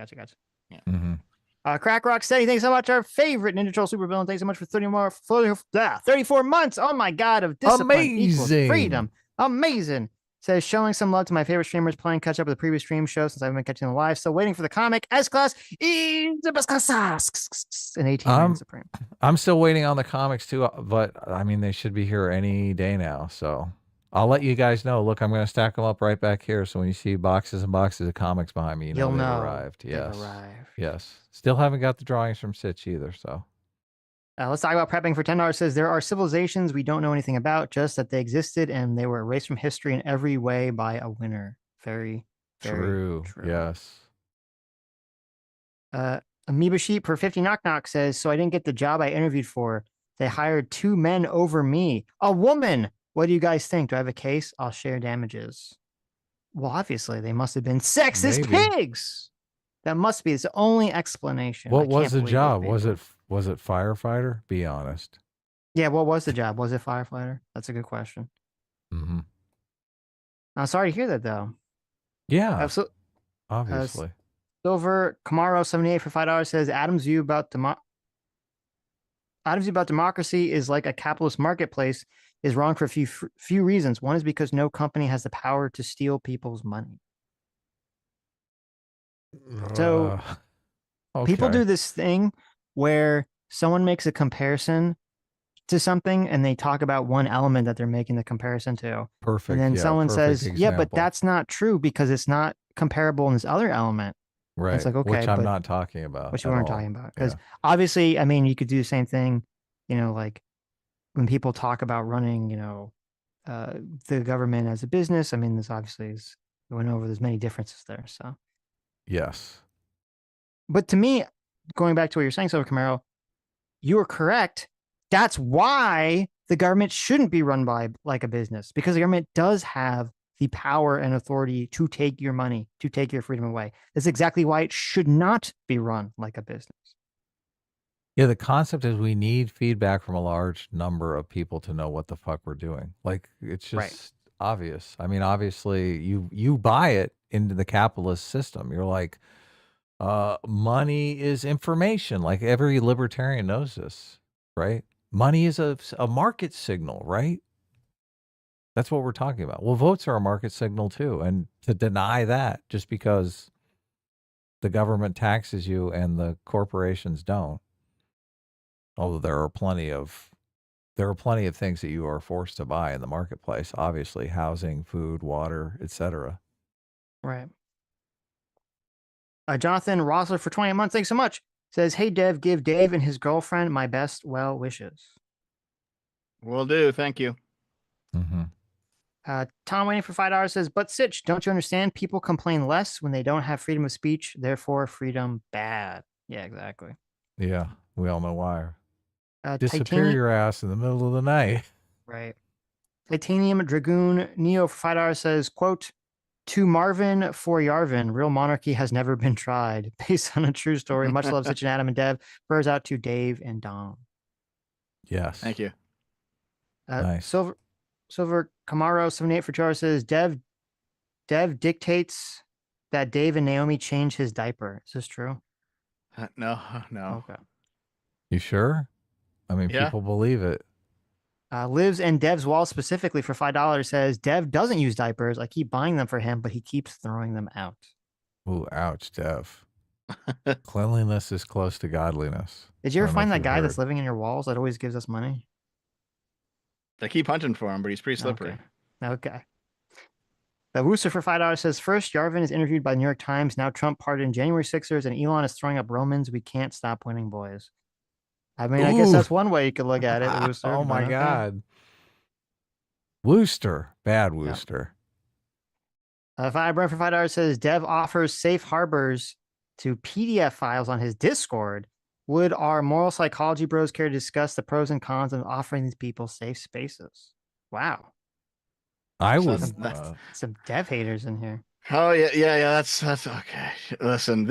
Yeah. Mm-hmm. Crack Rock Steady, thanks so much. Our favorite Ninja Troll supervillain. Thanks so much for 34 months. Oh my God, of discipline equals Amazing. freedom. Amazing. Says showing some love to my favorite streamers, playing catch up with the previous stream show since I've been catching them live. Still waiting for the comic. S-Class in 18 Man Supreme. I'm still waiting on the comics too, but I mean, they should be here any day now. So I'll let you guys know. Look, I'm going to stack them up right back here. So when you see boxes and boxes of comics behind me, you'll they've know arrived. they've Yes. arrived. Yes. Still haven't got the drawings from Sitch either. So let's talk about prepping for $10. Says there are civilizations we don't know anything about, just that they existed and they were erased from history in every way by a winner. Very, very true. Yes. Amoeba Sheep for 50 knock knock says, so I didn't get the job I interviewed for. They hired 2 men over me. A woman. What do you guys think? Do I have a case? I'll share damages. Well, obviously they must have been sexist pigs. That must be the only explanation. What was the job? Was it firefighter? Be honest. Yeah, what was the job? Was it firefighter? That's a good question. Mm-hmm. I'm sorry to hear that, though. Yeah, So, obviously. Silver Camaro 78 for $5 says Adam's view about democracy is like a capitalist marketplace is wrong for a few reasons. One is because no company has the power to steal people's money. So people okay. do this thing where someone makes a comparison to something and they talk about one element that they're making the comparison to. Perfect. And then Yeah, someone perfect says, yeah, but example. that's not true because it's not comparable in this other element. And Right. it's like, okay, Which I'm but not talking about. which you at weren't all. talking about. Because Yeah. obviously, I mean, you could do the same thing, like when people talk about running, the government as a business. I mean, this obviously is going over, there's many differences there. So, Yes. but to me, going back to what you're saying, Silver Camaro, you are correct. That's why the government shouldn't be run by like a business, because the government does have the power and authority to take your money, to take your freedom away. That's exactly why it should not be run like a business. Yeah, the concept is we need feedback from a large number of people to know what the fuck we're doing. Like it's just obvious. I mean, obviously you buy it into the capitalist system. You're like, money is information. Like every libertarian knows this, right? Money is a market signal, right? That's what we're talking about. Well, votes are a market signal too. And to deny that just because the government taxes you and the corporations don't, although there are plenty of things that you are forced to buy in the marketplace, obviously housing, food, water, etc. Right. Jonathan Rossler for 28 months. Thanks so much. Says, hey, Dev, give Dave and his girlfriend my best well wishes. Will do. Thank you. Mm-hmm. Tom waiting for $5 says, but Sitch, don't you understand? People complain less when they don't have freedom of speech. Therefore, freedom bad. Yeah, exactly. Yeah, we all know why. Disappear your ass in the middle of the night. Right. Titanium Dragoon Neo for $5 says, quote, to Marvin for Yarvin, real monarchy has never been tried. Based on a true story. Much love, Sitch and Adam and Dev. Prayers out to Dave and Dom. Yes. Thank you. Nice. Silver Camaro 78 for Char says, Dev dictates that Dave and Naomi change his diaper. Is this true? No. Okay. You sure? I mean, Yeah. people believe it. Lives and Dev's wall specifically for $5 says, Dev doesn't use diapers. I keep buying them for him, but he keeps throwing them out. Ooh, ouch, Dev. Cleanliness is close to godliness. Did you ever find that guy heard. that's living in your walls that always gives us money? They keep hunting for him, but he's pretty slippery. Okay. The Wooster for $5 says, first, Yarvin is interviewed by the New York Times. Now Trump pardoned January Sixers and Elon is throwing up Romans. We can't stop winning, boys. I mean, I guess that's one way you could look at it. Wooster, oh my okay. God. Wooster. Bad Wooster. Firebrand for $5 says, Dev offers safe harbors to PDF files on his Discord. Would our moral psychology bros care to discuss the pros and cons of offering these people safe spaces? Wow. I would. Some Dev haters in here. Oh yeah. That's okay. Listen,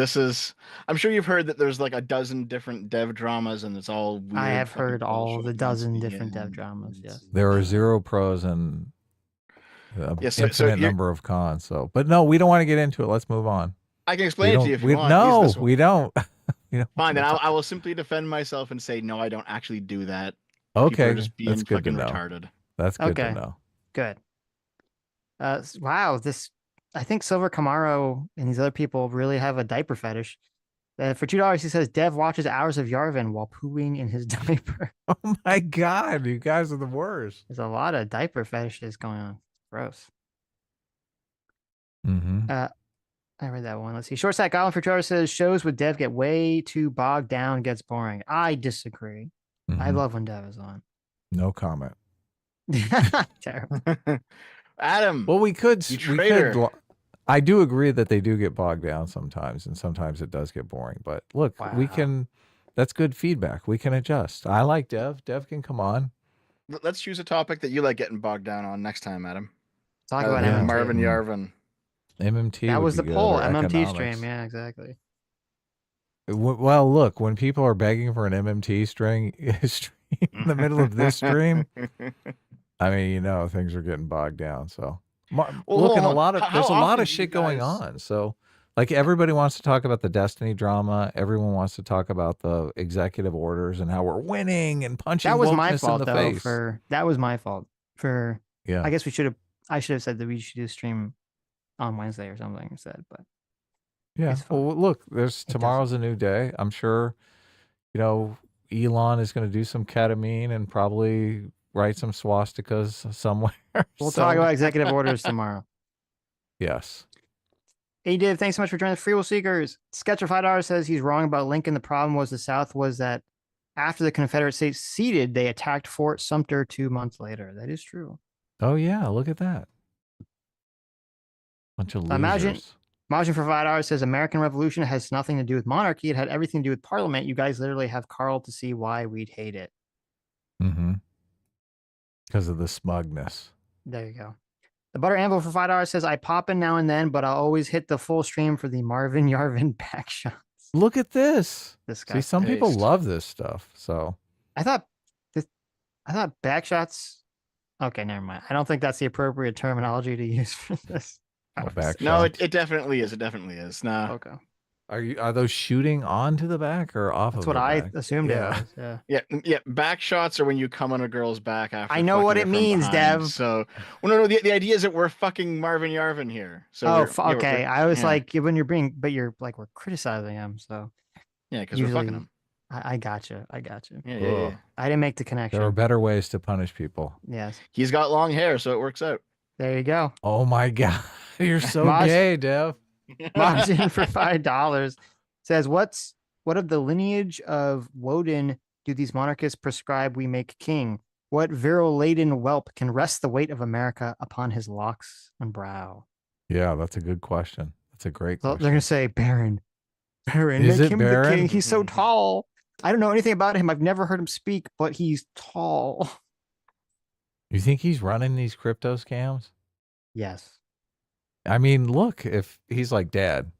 I'm sure you've heard that there's like a dozen different dev dramas, and it's all weird. I have heard all the dozen different dev dramas. Yes, there are 0 pros and infinite so number of cons. So, but no, we don't want to get into it. Let's move on. I can explain it to you if you want. No, we don't. Fine, then I will simply defend myself and say no. I don't actually do that. Okay, people are just being that's good fucking to know. retarded. That's good to know. Good. Wow, I think Silver Camaro and these other people really have a diaper fetish. For $2, he says Dev watches hours of Yarvin while pooing in his diaper. Oh my God, you guys are the worst. There's a lot of diaper fetishes going on. Gross. Mm-hmm. I read that one. Let's see. Short Stack Goblin for Charter says shows with Dev get way too bogged down, gets boring. I disagree. Mm-hmm. I love when Dev is on. No comment. Terrible. Adam. Well, we could. I do agree that they do get bogged down sometimes, and sometimes it does get boring. But look, we can. That's good feedback. We can adjust. I like Dev. Dev can come on. Let's choose a topic that you like getting bogged down on next time, Adam. Talk about MMT. Marvin Yarvin. MMT. That was the poll. MMT economics. stream. Yeah, exactly. Well, look, when people are begging for an MMT stream, in the middle of this stream, I mean, you know, things are getting bogged down. So, Well, look, and hold on. there's a How lot often of do you shit going guys- on. So, like, everybody wants to talk about the Destiny drama. Everyone wants to talk about the executive orders and how we're winning and punching That was my wokeness in fault the though. face. That was my fault for. Yeah. I guess I should have said that we should do stream on Wednesday or something instead. But Yeah. it's fine. Well, look, there's It tomorrow's a new day. I'm sure, you know, Elon is going to do some ketamine and probably write some swastikas somewhere. We'll So, talk about executive orders tomorrow. yes. Hey, Dave, thanks so much for joining the Free Will Seekers. Sketcher $5 says he's wrong about Lincoln. The problem was the South was that after the Confederate States ceded, they attacked Fort Sumter 2 months later. That is true. Oh yeah, look at that. Bunch of losers. Imagine for $5 says American Revolution has nothing to do with monarchy. It had everything to do with Parliament. You guys literally have Carl to see why we'd hate it. Mm-hmm. Because of the smugness. There you go. The Butter Anvil for $5 says I pop in now and then, but I'll always hit the full stream for the Marvin Yarvin back shots. Look at this. This See, some people love this stuff. So I thought back shots. Okay, never mind. I don't think that's the appropriate terminology to use for this. No, it definitely is. It definitely is. No. Okay. Are those shooting onto the back or off That's of what the I back? assumed Yeah. it was. Yeah. Yeah. Back shots are when you come on a girl's back after. I know what fucking it her from means, behind. Dev. So, well, no. The idea is that we're fucking Marvin Yarvin here. So Okay. I was like, when you're we're criticizing him. So yeah, because we're fucking usually- him. I got you. Yeah. I didn't make the connection. There are better ways to punish people. Yes. He's got long hair, so it works out. There you go. Oh my God. You're so Maj- gay, Dev. Margin for $5 says, what of the lineage of Woden do these monarchists prescribe we make king? What virile-laden whelp can rest the weight of America upon his locks and brow? Yeah, that's a good question. That's a great So question. they're gonna say Baron. Is make it him the Baron? king. He's so tall. I don't know anything about him. I've never heard him speak, but he's tall. You think he's running these crypto scams? Yes. I mean, look, if he's like, Dad,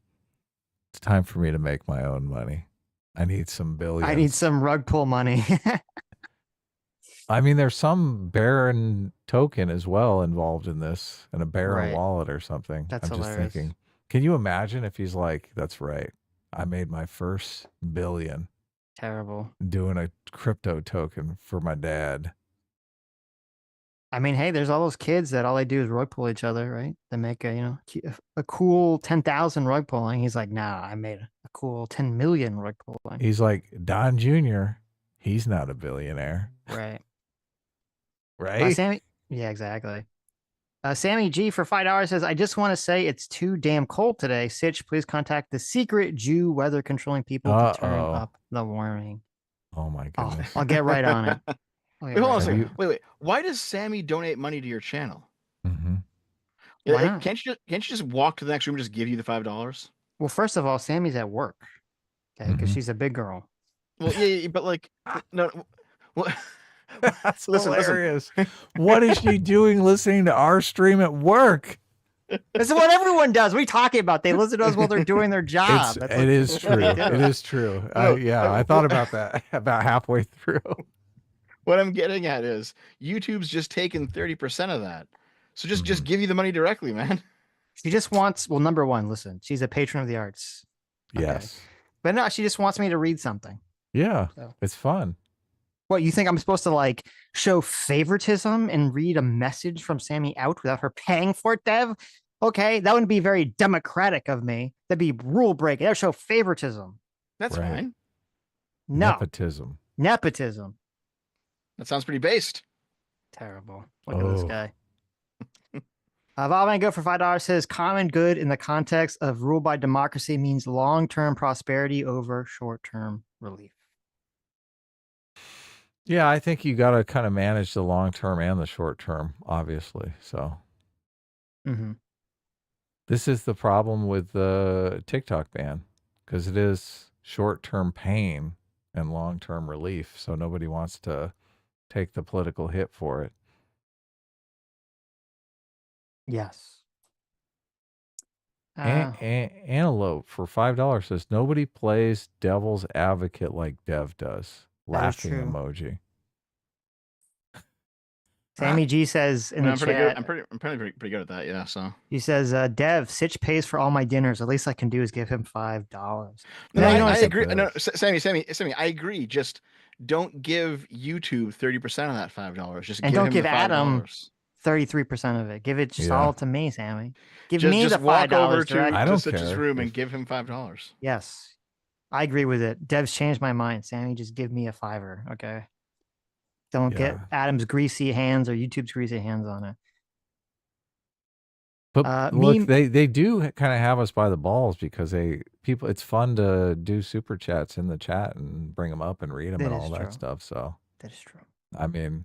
it's time for me to make my own money. I need some billions. I need some rug pull money. I mean, there's some Baron token as well involved in this, and a Baron Right. wallet or something. That's I'm just hilarious. thinking, can you imagine if he's like, that's right, I made my first billion Terrible. doing a crypto token for my dad. I mean, hey, there's all those kids that all they do is rug pull each other, right? They make a cool 10,000 rug pulling. He's like, nah, I made a cool 10 million rug pulling. He's like, Don Jr., he's not a billionaire. Right. Right? Sammy, yeah, exactly. Sammy G for $5 says, I just want to say it's too damn cold today. Sitch, please contact the secret Jew weather controlling people to turn Uh-oh. up the warming. Oh my goodness. I'll get right on it. Wait, hold on a second. Wait. Why does Sammy donate money to your channel? Mm-hmm. Yeah, Why not? can't you just walk to the next room and just give you the $5? Well, first of all, Sammy's at work. Okay, because Mhm. she's a big girl. Well, yeah, but like, no. Well, That's listen. hilarious. What is she doing listening to our stream at work? This is what everyone does. What are you talking about? They listen to us while they're doing their job. It is true. It is true. I thought about that about halfway through. What I'm getting at is YouTube's just taken 30% of that. So just give you the money directly, man. She just wants, well, number one, listen, she's a patron of the arts. Okay. Yes. But no, she just wants me to read something. Yeah. So. It's fun. What, you think I'm supposed to like show favoritism and read a message from Sammy out without her paying for it, Dev? Okay, that wouldn't be very democratic of me. That'd be rule breaking. That would show favoritism. That's Right. fine. No. Nepotism. Nepotism. That sounds pretty based. Terrible. Look at this Oh. guy. Valvan Go for $5 says common good in the context of rule by democracy means long-term prosperity over short-term relief. Yeah, I think you got to kind of manage the long term and the short term, obviously. So Mm-hmm. this is the problem with the TikTok ban, because it is short term pain and long term relief. So nobody wants to take the political hit for it. Yes. Antelope for $5 says nobody plays devil's advocate like Dev does. That is Laughing true. emoji. Sammy G says in the I'm pretty chat. good. I'm pretty good at that. Yeah. So he says, Dev, Sitch pays for all my dinners. The least I can do is give him $5. no, Now, you know I what I agree. No, Sammy, I agree. Just don't give YouTube 30% of that $5. Just And give don't him give the Adam $5. 33% of it. Give it just Yeah. all to me, Sammy. Give me Just the walk over $5 I to don't Sitch's care room and if- give him $5. Yes. I agree with it. Dev's changed my mind. Sammy, just give me a $5, okay? Don't get Yeah. Adam's greasy hands or YouTube's greasy hands on it. But me- look, they do kind of have us by the balls because it's fun to do super chats in the chat and bring them up and read them That and is all true. that stuff. So That is true. I mean,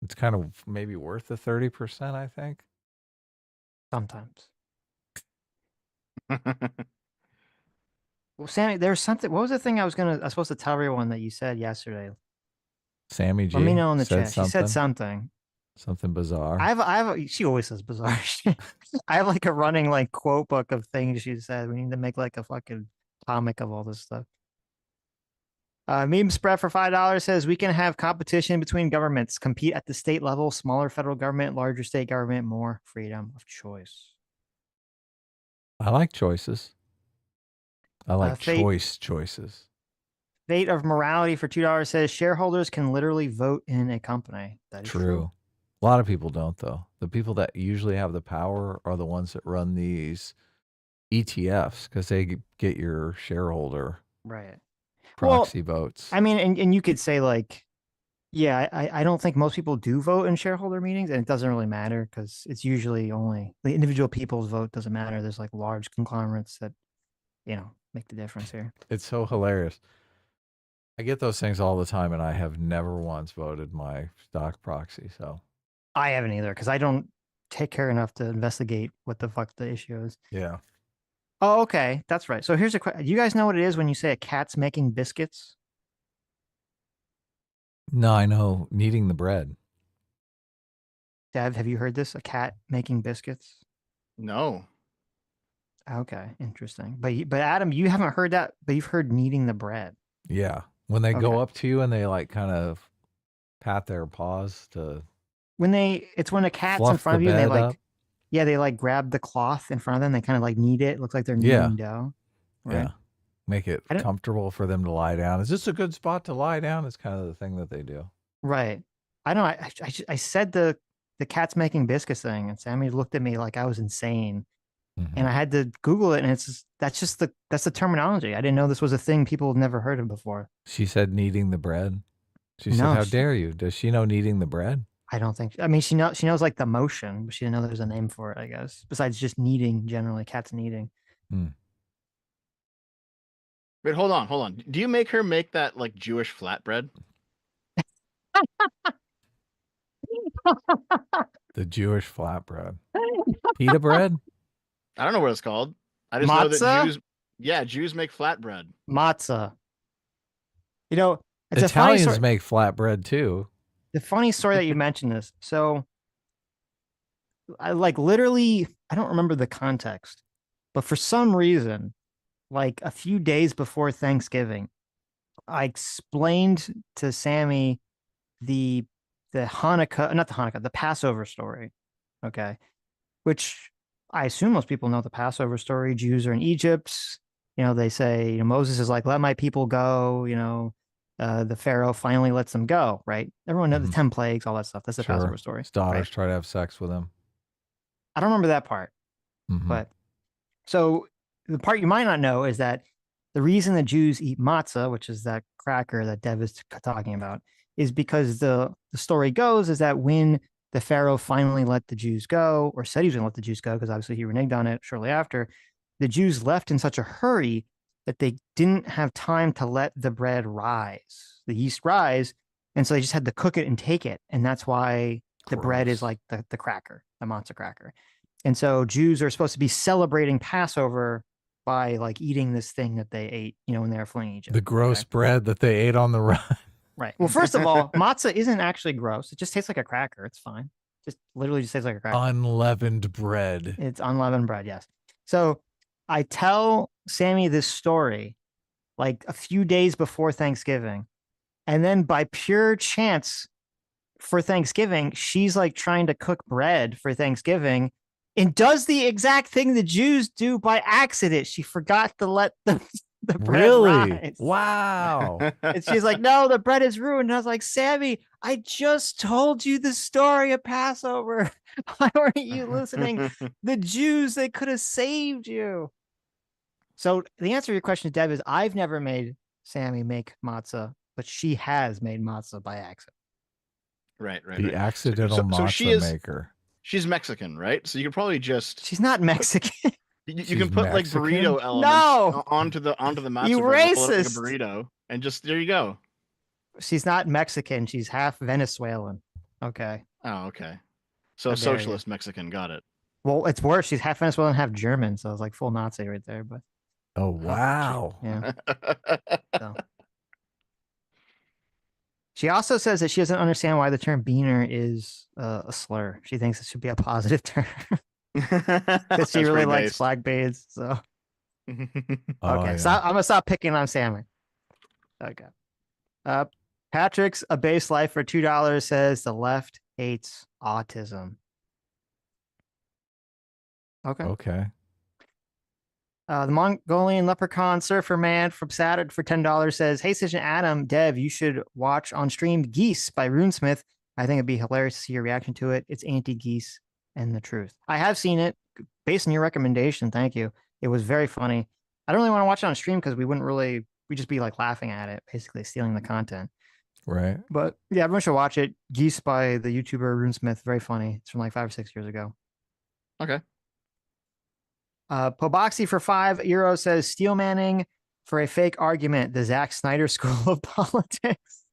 it's kind of maybe worth the 30%, I think. Sometimes. Well, Sammy, there's something. What was the thing I was supposed to tell everyone that you said yesterday? Sammy G Let me know in the said chat. She said something. Something bizarre. She always says bizarre shit. I have like a running like quote book of things she said. We need to make like a fucking comic of all this stuff. Meme spread for $5 says we can have competition between governments, compete at the state level, smaller federal government, larger state government, more freedom of choice. I like choices. I like Fate- choices. Fate of morality for $2 says shareholders can literally vote in a company. That is true. A lot of people don't, though. The people that usually have the power are the ones that run these ETFs because they get your shareholder Right. proxy votes. I mean, and you could say like, yeah, I don't think most people do vote in shareholder meetings, and it doesn't really matter because it's usually only the individual people's vote doesn't matter. There's like large conglomerates that, make the difference here. It's so hilarious. I get those things all the time, and I have never once voted my stock proxy. So I haven't either because I don't take care enough to investigate what the fuck the issue is. yeah. Oh, okay, that's right. So here's a question: you guys know what it is when you say a cat's making biscuits? No, I know. Kneading the bread. Dev, have you heard this? A cat making biscuits? No. Okay, interesting. But Adam, you haven't heard that, but you've heard kneading the bread. Yeah. When they Okay. go up to you and they like kind of pat their paws to It's when a cat's in fluff front of the you and they bed like up. yeah, they like grab the cloth in front of them, they kind of like knead it. It looks like they're kneading dough. Right? Yeah. Make it I don't- comfortable for them to lie down. Is this a good spot to lie down? It's kind of the thing that they do. Right. I know I said the cat's making biscuits thing and Sammy looked at me like I was insane. Mm-hmm. And I had to Google it and that's the terminology. I didn't know this was a thing people had never heard of before. She said kneading the bread. She said, No, "How dare you?" Does she know kneading the bread? I don't think. I mean, she knows like the motion, but she didn't know there was a name for it. I guess besides just kneading generally, cats kneading. Wait, hold on. Do you make her make that like Jewish flatbread? The Jewish flatbread, pita bread. I don't know what it's called. I just know that Matzah? Jews make flatbread. Matzah. It's Italians a funny story. make flatbread too. The funny story that you mentioned this. So, I like literally, I don't remember the context, but for some reason, like a few days before Thanksgiving, I explained to Sammy the the Passover story. Okay. Which I assume most people know the Passover story. Jews are in Egypt. They say, Moses is like, let my people go, the Pharaoh finally lets them go, right? Everyone knows the 10 plagues, all that stuff. That's the Passover story. His daughters right? try to have sex with him. I don't remember that part. But so the part you might not know is that the reason the Jews eat matzah, which is that cracker that Dev is talking about, is because the story goes is that when the Pharaoh finally let the Jews go, or said he was going to let the Jews go, because obviously he reneged on it shortly after, the Jews left in such a hurry that they didn't have time to let the bread rise, the yeast rise. And so they just had to cook it and take it. And that's why the bread is like the cracker, the matzah cracker. And so Jews are supposed to be celebrating Passover by like eating this thing that they ate, when they were fleeing Egypt. The gross bread that they ate on the run. Right. Well, first of all, matzah isn't actually gross. It just tastes like a cracker. It's fine. Just literally just tastes like a cracker. Unleavened bread. It's unleavened bread, yes. So I tell Sammy this story like a few days before Thanksgiving. And then by pure chance, for Thanksgiving, she's like trying to cook bread for Thanksgiving and does the exact thing the Jews do by accident. She forgot to let the bread rise. Wow. And she's like, no, the bread is ruined. And I was like, Sammy, I just told you the story of Passover. Why weren't you listening? The Jews, they could have saved you. So the answer to your question, Deb, is I've never made Sammy make matzah, but she has made matzah by accident. Right. The accidental matzah maker. She's Mexican, right? So you could probably just. She's not Mexican. You can put like Mexican? burrito elements onto the matzah You bread, roll it up like a racist. burrito, and just there you go. She's not Mexican. She's half Venezuelan. Okay. Oh, okay. So How dare socialist Mexican, got it. Well, it's worse. She's half Venezuelan, half German. So it's like full Nazi right there. But Oh, wow. yeah. So. She also says that she doesn't understand why the term beaner is a slur. She thinks it should be a positive term. Because she really likes flag beads. So okay, so I'm gonna stop picking on Sammy. Okay. Patrick's A Base Life for $2 says the left hates autism. Okay. The Mongolian Leprechaun Surfer Man from Saturn for $10 says, hey, Sitch and Adam, Dev, you should watch on stream Geese by Runesmith. I think it'd be hilarious to see your reaction to it. It's anti-geese and the truth. I have seen it based on your recommendation. Thank you. It was very funny. I don't really want to watch it on stream because we'd just be like laughing at it, basically stealing the content. Right. But yeah, everyone should watch it. Geese by the YouTuber Runesmith. Very funny. It's from like 5 or 6 years ago. Okay. Poboxy for €5 says Steel Manning for a fake argument, the Zack Snyder School of Politics.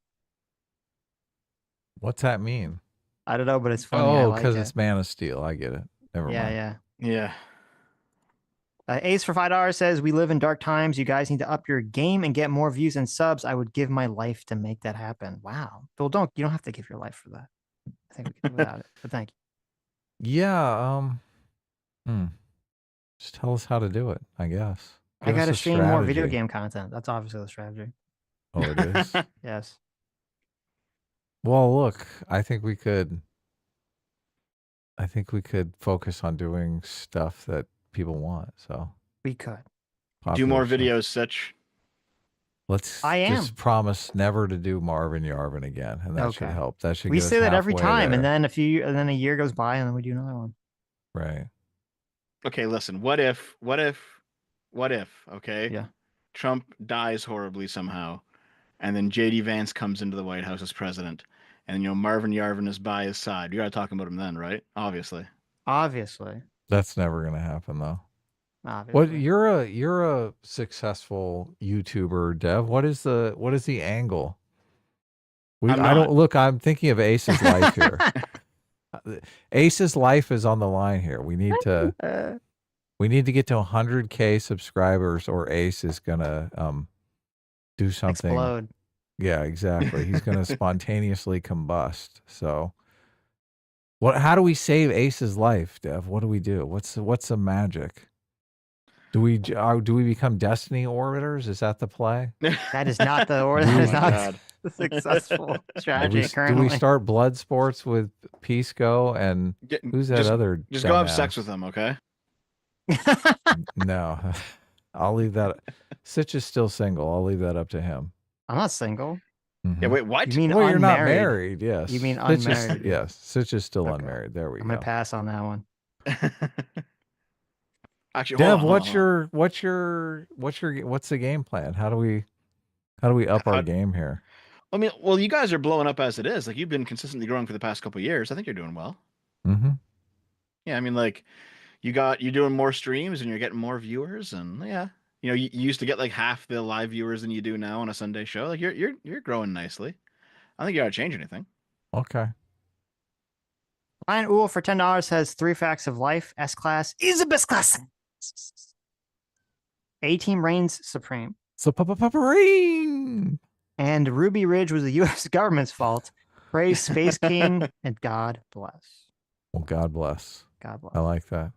What's that mean? I don't know, but it's funny. Oh, because it's Man of Steel. I get it. Never mind. Yeah. Ace for $5 says we live in dark times. You guys need to up your game and get more views and subs. I would give my life to make that happen. Wow. Well, you don't have to give your life for that. I think we can do without it. But thank you. Yeah. Just tell us how to do it, I guess. I got to stream more video game content. That's obviously the strategy. Oh, it is? Yes. Well, look, I think we could focus on doing stuff that people want. So we could do more videos, Sitch. Let's just promise never to do Marvin Yarvin again, and that should help. That should. We say that every time, and then a year goes by, and then we do another one. Right. Okay, listen. What if? Okay. Yeah. Trump dies horribly somehow, and then JD Vance comes into the White House as president, and Marvin Yarvin is by his side. You got to talk about him then, right? Obviously. That's never gonna happen, though. Obviously. What you're a successful YouTuber, Dev. What is the angle? I'm thinking of Ace's life here. Ace's life is on the line here. We need to get to 100K subscribers, or Ace is gonna do something. Explode. Yeah, exactly. He's gonna spontaneously combust. So, how do we save Ace's life, Dev? What do we do? What's the magic? Do we become Destiny orbiters? Is that the play? That is not the order. That is not the successful strategy currently. Do we start blood sports with Pisco and who's that other? Just go have sex with them, okay? No, I'll leave that. Sitch is still single. I'll leave that up to him. I'm not single. Mm-hmm. Yeah, wait, what? You mean well, you're not unmarried? married. Yes. You mean unmarried? Yes. Sitch is still unmarried. There we go. I'm gonna pass on that one. Actually, Dev, what's the game plan? How do we up our game here? I mean, well, you guys are blowing up as it is. Like, you've been consistently growing for the past couple of years. I think you're doing well. Mm-hmm. Yeah, I mean, like, you're doing more streams and you're getting more viewers, and yeah, you used to get like half the live viewers than you do now on a Sunday show. Like, you're growing nicely. I think you ought to change anything. Okay. Ryan Uhl for $10 has 3 facts of life. S class is the best class. A-Team reigns supreme. Ring. And Ruby Ridge was the U.S. government's fault. Praise Space King and God bless. Well, God bless. God bless. I like that.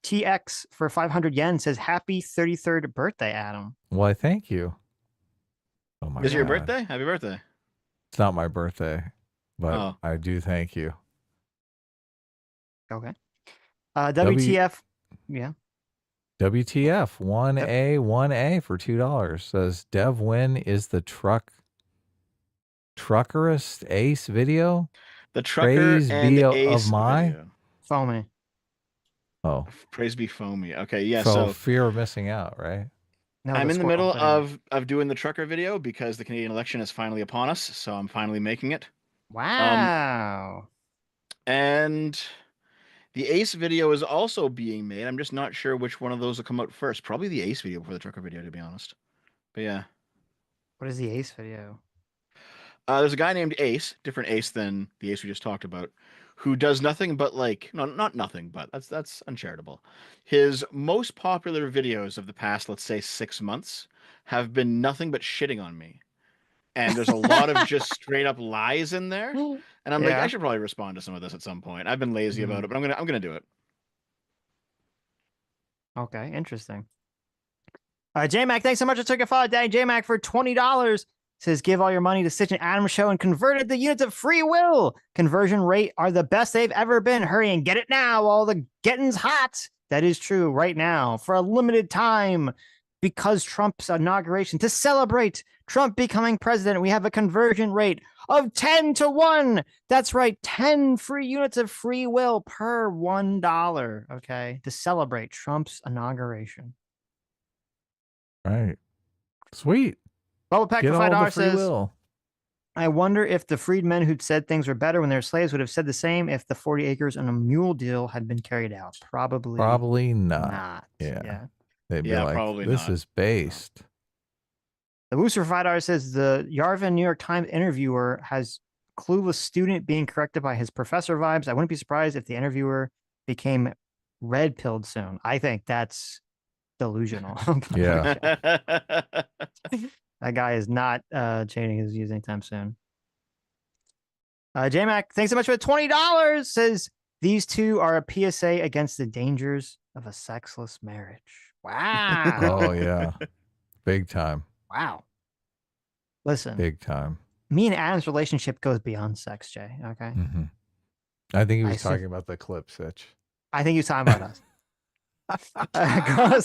TX for 500 yen says, happy 33rd birthday, Adam. Why, thank you. Oh my God. Is it your birthday? Happy birthday. It's not my birthday, but I do thank you. Okay. WTF? Yeah. WTF 1A for $2 says Dev Win is the truckerist ace video. The trucker Praise and be ace of my video. Foamy. Oh, Praise be foamy. Okay, yeah. so So fear of missing out, right? No, I'm the in the squirrel, middle but anyway. of doing the trucker video because the Canadian election is finally upon us. So I'm finally making it. Wow. And the ace video is also being made. I'm just not sure which one of those will come out first. Probably the ace video before the trucker video, to be honest. But yeah. What is the ace video? There's a guy named Ace, different Ace than the Ace we just talked about, who does nothing but no, not nothing, but that's uncharitable. His most popular videos of the past, let's say 6 months, have been nothing but shitting on me. And there's a lot of just straight up lies in there. And I'm like, I should probably respond to some of this at some point. I've been lazy about it, but I'm gonna do it. Okay, interesting. J-Mac, thanks so much for taking a follow. Daddy J-Mac for $20 says, give all your money to Sitch and Adam Show and converted the units of free will. Conversion rate are the best they've ever been. Hurry and get it now while the getting's hot. That is true right now for a limited time because Trump's inauguration to celebrate Trump becoming president. We have a conversion rate of 10-1. That's right. 10 free units of free will per $1. Okay. To celebrate Trump's inauguration. Right. Sweet. Bubble Pack Get for all the $5 free says, will. I wonder if the freedmen who'd said things were better when they were slaves would have said the same if the 40 acres and a mule deal had been carried out. Probably not. Yeah. They'd be like, probably this not. is based. The Wooster $5 says the Yarvin New York Times interviewer has clueless student being corrected by his professor vibes. I wouldn't be surprised if the interviewer became red pilled soon. I think that's delusional. Yeah. That guy is not changing his views anytime soon. J-Mac, thanks so much for the $20. Says these two are a PSA against the dangers of a sexless marriage. Wow. Oh, yeah. Big time. Wow. Listen. Big time. Me and Adam's relationship goes beyond sex, Jay. Okay. Mm-hmm. I think he was talking about the clip, Sitch. I think he was talking about us.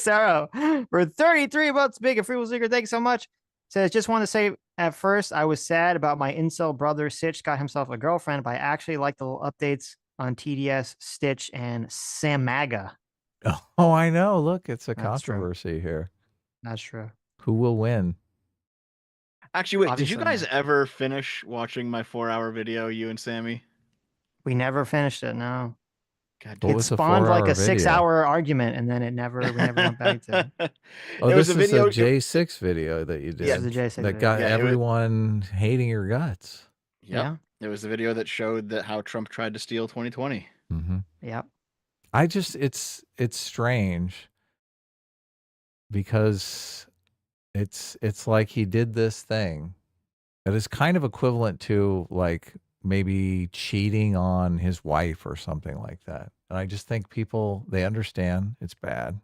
Sarah for 33 bucks, big and free will secret. Thanks so much. Says, just want to say at first I was sad about my incel brother Sitch got himself a girlfriend, but I actually like the little updates on TDS, Stitch, and Samaga. Oh, I know. Look, it's a That's controversy here. That's true. Who will win? Actually, wait, Obviously did you guys not. ever finish watching my 4-hour video, you and Sammy? We never finished it, no. God, What it was the spawned like 4-hour a video? 6-hour argument, and then we never went back to it. Oh, It this was a is video- a J6 video that you did. This is a J6 that video. got Yeah, it was- everyone hating your guts. Yep. Yeah. It was the video that showed that how Trump tried to steal 2020. Mm-hmm. Yep. I just it's strange because it's like he did this thing that is kind of equivalent to like maybe cheating on his wife or something like that. And I just think people, they understand it's bad,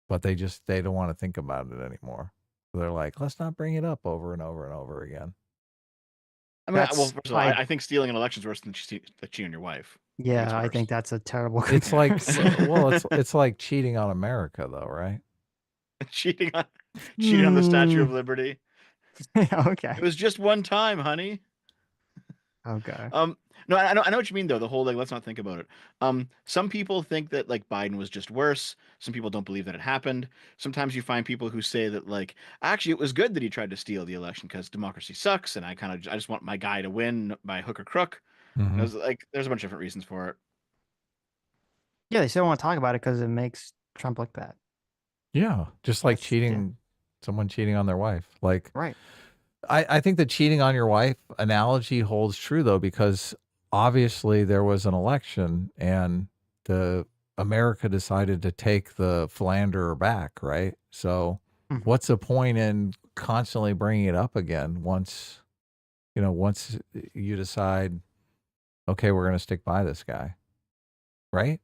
but they don't want to think about it anymore. So they're like, let's not bring it up over and over and over again. I mean, That's- well, first of all, I think stealing an election is worse than cheating on your wife. Yeah, I think that's a terrible. It's like, comparison. well, it's like cheating on America though, right? cheating on the Statue of Liberty. Okay. It was just one time, honey. Okay. No, I know what you mean though. The whole like, let's not think about it. Some people think that like Biden was just worse. Some people don't believe that it happened. Sometimes you find people who say that like, actually, it was good that he tried to steal the election because democracy sucks, and I just want my guy to win by hook or crook. Mhm. It was like, there's a bunch of different reasons for it. Yeah, they still want to talk about it because it makes Trump look bad. Yeah, just like someone cheating on their wife. Like, right. I think the cheating on your wife analogy holds true though, because obviously there was an election and America decided to take the philanderer back, right? So what's the point in constantly bringing it up again once you decide, okay, we're going to stick by this guy, right?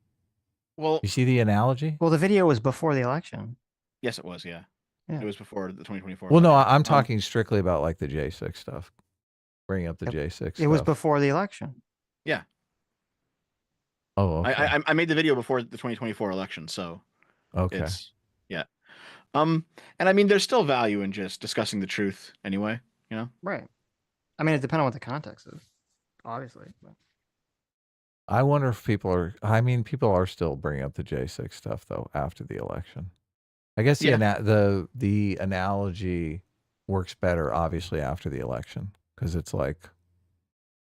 Well, you see the analogy? Well, the video was before the election. Yes, it was. Yeah. Yeah. It was before the 2024. Well, no, election. I'm talking strictly about like the J6 stuff. bringing up the J6 It was stuff. before the election. Yeah. Oh, okay. I made the video before the 2024 election, so Okay. it's yeah. And I mean, there's still value in just discussing the truth anyway, you know? Right. I mean, it depends on what the context is, obviously. But. I wonder if people are still bringing up the J6 stuff though after the election. I guess the analogy works better obviously after the election because it's like,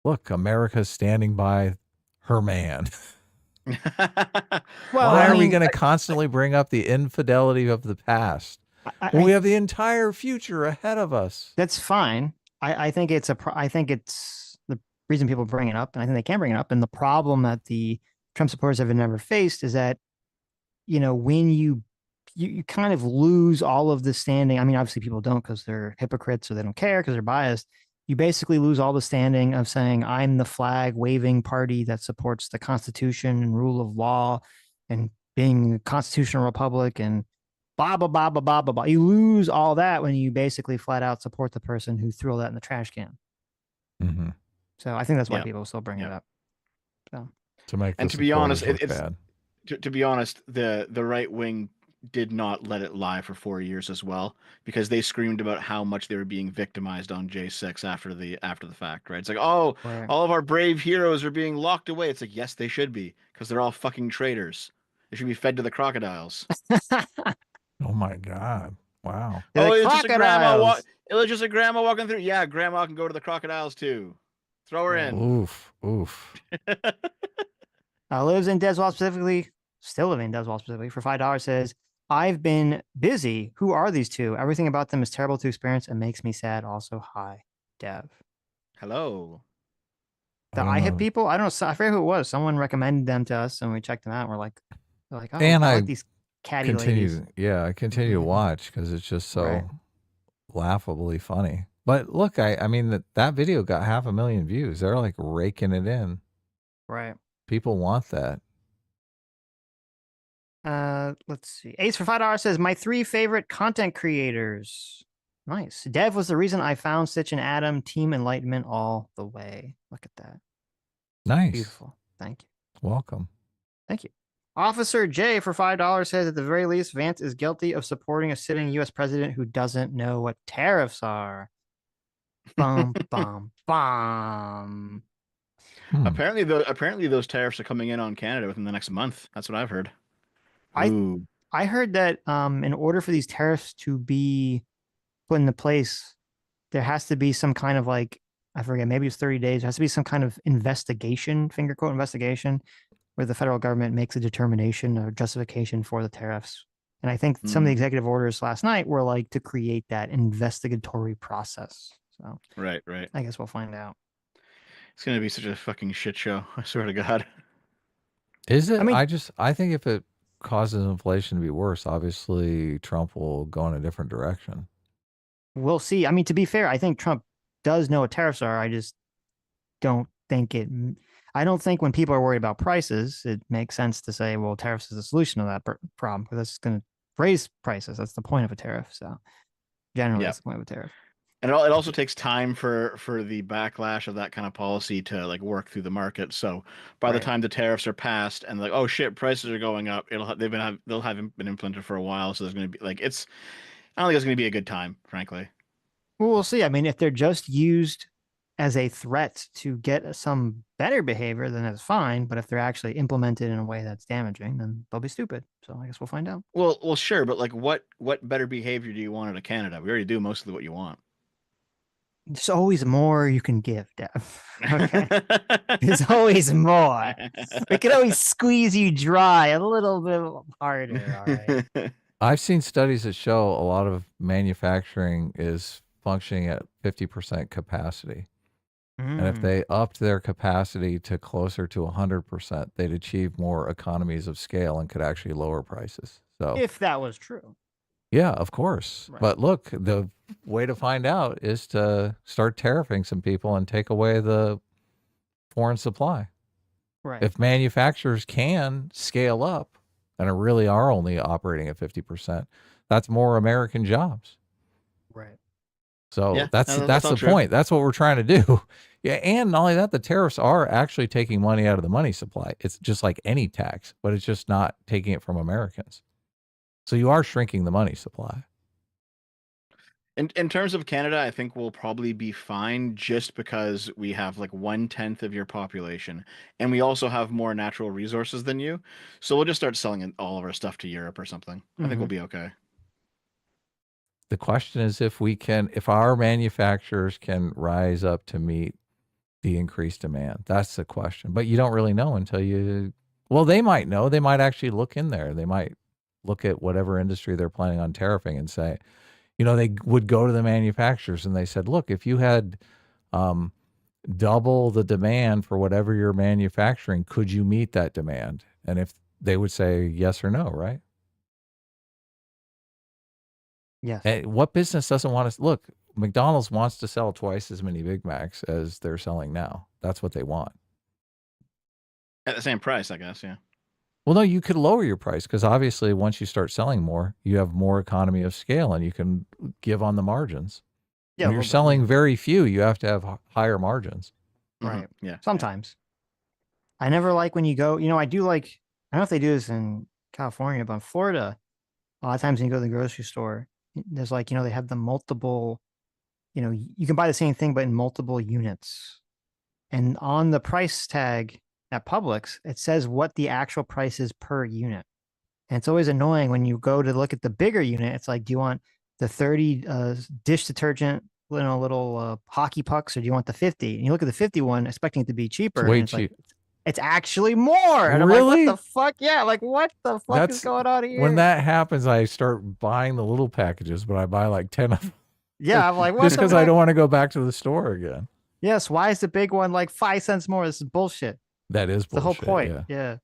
look, America's standing by her man. Why are we going to constantly bring up the infidelity of the past when we have the entire future ahead of us? That's fine. I think it's I think it's the reason people bring it up, and I think they can bring it up. And the problem that the Trump supporters have never faced is that, when you kind of lose all of the standing. I mean, obviously people don't because they're hypocrites or they don't care because they're biased. You basically lose all the standing of saying, I'm the flag waving party that supports the Constitution and rule of law and being a constitutional republic and blah, blah, blah, blah, blah, blah, blah. You lose all that when you basically flat out support the person who threw all that in the trash can. Mm-hmm. So I think that's why people still bring it up. So to make and to be honest, it's bad. To be honest, the right wing did not let it lie for 4 years as well because they screamed about how much they were being victimized on J6 after the fact, right? It's like, oh, right. All of our brave heroes are being locked away. It's like, yes, they should be because they're all fucking traitors. They should be fed to the crocodiles. Oh my God! Wow. Oh, it's just a grandma. It was just a grandma walking through. Yeah, grandma can go to the crocodiles too. Throw her in. Oof. Lives in Deswell specifically, still living in Deswell specifically for $5 says, I've been busy. Who are these two? Everything about them is terrible to experience and makes me sad. Also, hi, Dev. Hello. The I hit people? I don't know. I forget who it was. Someone recommended them to us and we checked them out. And we're like, oh, and I like these catty ladies. Yeah, I continue to watch because it's just so laughably funny. But look, I mean, that video got 500,000 views. They're like raking it in. Right. People want that. Let's see. Ace for $5 says, my 3 favorite content creators. Nice. Dev was the reason I found Sitch and Adam. Team enlightenment all the way. Look at that. Nice. Beautiful. Thank you. Welcome. Thank you. Officer J for $5 says, at the very least, Vance is guilty of supporting a sitting U.S. president who doesn't know what tariffs are. Bum, bum, bum. Apparently those tariffs are coming in on Canada within the next month. That's what I've heard. I heard that in order for these tariffs to be put into place, there has to be some kind of I forget, maybe it's 30 days. There has to be some kind of investigation, finger quote investigation, where the federal government makes a determination or justification for the tariffs. And I think some of the executive orders last night were to create that investigatory process. So right. I guess we'll find out. It's going to be such a fucking shit show. I swear to God. Is it? I mean, I think if it causes inflation to be worse, obviously Trump will go in a different direction. We'll see. I mean, to be fair, I think Trump does know what tariffs are. I just don't think I don't think when people are worried about prices, it makes sense to say, well, tariffs is the solution to that problem because that's going to raise prices. That's the point of a tariff. So generally, that's the point of a tariff. And it also takes time for the backlash of that kind of policy to work through the market. So by the time the tariffs are passed and oh shit, prices are going up, they'll have been implemented for a while. So there's going to be I don't think it's going to be a good time, frankly. Well, we'll see. I mean, if they're just used as a threat to get some better behavior, then that's fine. But if they're actually implemented in a way that's damaging, then they'll be stupid. So I guess we'll find out. Well, sure, but what better behavior do you want out of Canada? We already do mostly what you want. There's always more you can give, Dev. Okay. There's always more. We can always squeeze you dry a little bit harder. All right. I've seen studies that show a lot of manufacturing is functioning at 50% capacity. And if they upped their capacity to closer to 100%, they'd achieve more economies of scale and could actually lower prices. So if that was true. Yeah, of course. Right. But look, the way to find out is to start tariffing some people and take away the foreign supply. Right. If manufacturers can scale up and really are only operating at 50%, that's more American jobs. Right. So Yeah, that's that's all the true. point. That's what we're trying to do. Yeah, and not only that, the tariffs are actually taking money out of the money supply. It's just like any tax, but it's just not taking it from Americans. So you are shrinking the money supply. In terms of Canada, I think we'll probably be fine just because we have like 1/10 of your population, and we also have more natural resources than you. So we'll just start selling all of our stuff to Europe or something. I think we'll be okay. The question is if our manufacturers can rise up to meet the increased demand. That's the question. But you don't really know until well, they might know. They might actually look in there. They might look at whatever industry they're planning on tariffing and say, they would go to the manufacturers and they said, look, if you had double the demand for whatever you're manufacturing, could you meet that demand? And if they would say yes or no, right? Yes. What business doesn't want to look? McDonald's wants to sell twice as many Big Macs as they're selling now. That's what they want. At the same price, I guess, yeah. Well, no, you could lower your price because obviously once you start selling more, you have more economy of scale and you can give on the margins. Yeah, when you're selling very few, you have to have higher margins. Right. Yeah. Sometimes. I never like when you go, I do like, I don't know if they do this in California, but in Florida, a lot of times when you go to the grocery store, there's like, they have the multiple, you can buy the same thing, but in multiple units. And on the price tag at Publix, it says what the actual price is per unit. And it's always annoying when you go to look at the bigger unit. It's like, do you want the 30 dish detergent, little hockey pucks, or do you want the 50? And you look at the 50 one, expecting it to be cheaper. It's way and it's cheap. Like, it's actually more. And Really? I'm like, what the fuck? Yeah, like what the fuck is going on here? When that happens, I start buying the little packages, but I buy like 10 of them. Yeah, I'm like, what? Just because I don't want to go back to the store again. Yes, why is the big one like 5 cents more? This is bullshit. That is bullshit. The whole point. Yeah.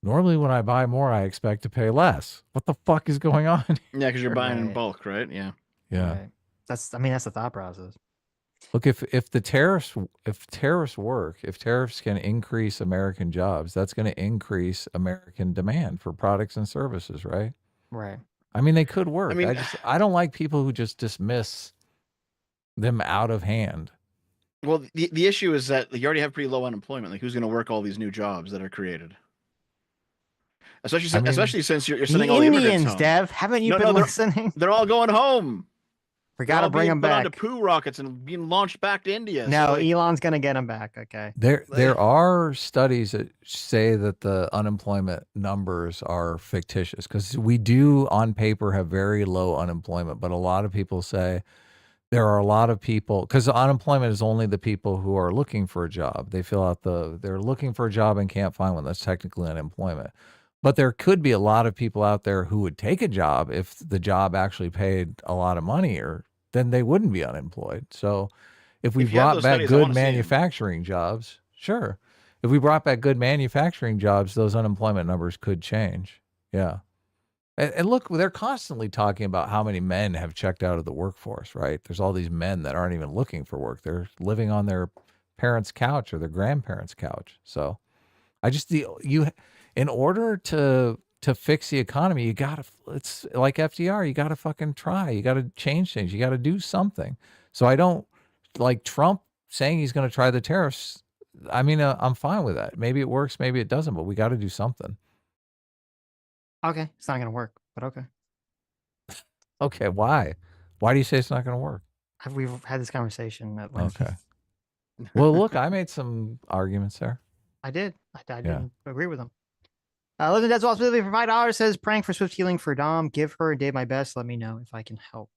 Normally, when I buy more, I expect to pay less. What the fuck is going on? Yeah, because you're buying in bulk, right? Yeah. Yeah. Right. That's the thought process. Look, if tariffs work, if tariffs can increase American jobs, that's going to increase American demand for products and services, right? Right. I mean, they could work. I mean, I don't like people who just dismiss them out of hand. Well, the issue is that you already have pretty low unemployment. Like, who's going to work all these new jobs that are created? Especially since you're sending all the immigrants home. Dev, haven't you been listening? They're all going home. We got to bring them back. Put onto poo rockets and being launched back to India. No, Elon's going to get them back. Okay. There are studies that say that the unemployment numbers are fictitious because we do on paper have very low unemployment, but a lot of people say there are a lot of people because unemployment is only the people who are looking for a job. They fill out they're looking for a job and can't find one. That's technically unemployment. But there could be a lot of people out there who would take a job if the job actually paid a lot of money, or then they wouldn't be unemployed. So if we brought back good manufacturing jobs, sure. If we brought back good manufacturing jobs, those unemployment numbers could change. Yeah. And look, they're constantly talking about how many men have checked out of the workforce, right? There's all these men that aren't even looking for work. They're living on their parents' couch or their grandparents' couch. So in order to fix the economy, it's like FDR, you gotta fucking try. You gotta change things. You gotta do something. So I don't like Trump saying he's gonna try the tariffs. I mean, I'm fine with that. Maybe it works, maybe it doesn't, but we gotta do something. Okay, it's not gonna work, but okay. Okay, why? Why do you say it's not gonna work? We've had this conversation at length. Okay. Well, look, I made some arguments there. I did. I didn't agree with them. Living Dead's Wall specifically for $5 says praying for swift healing for Dom. Give her and Dave my best. Let me know if I can help.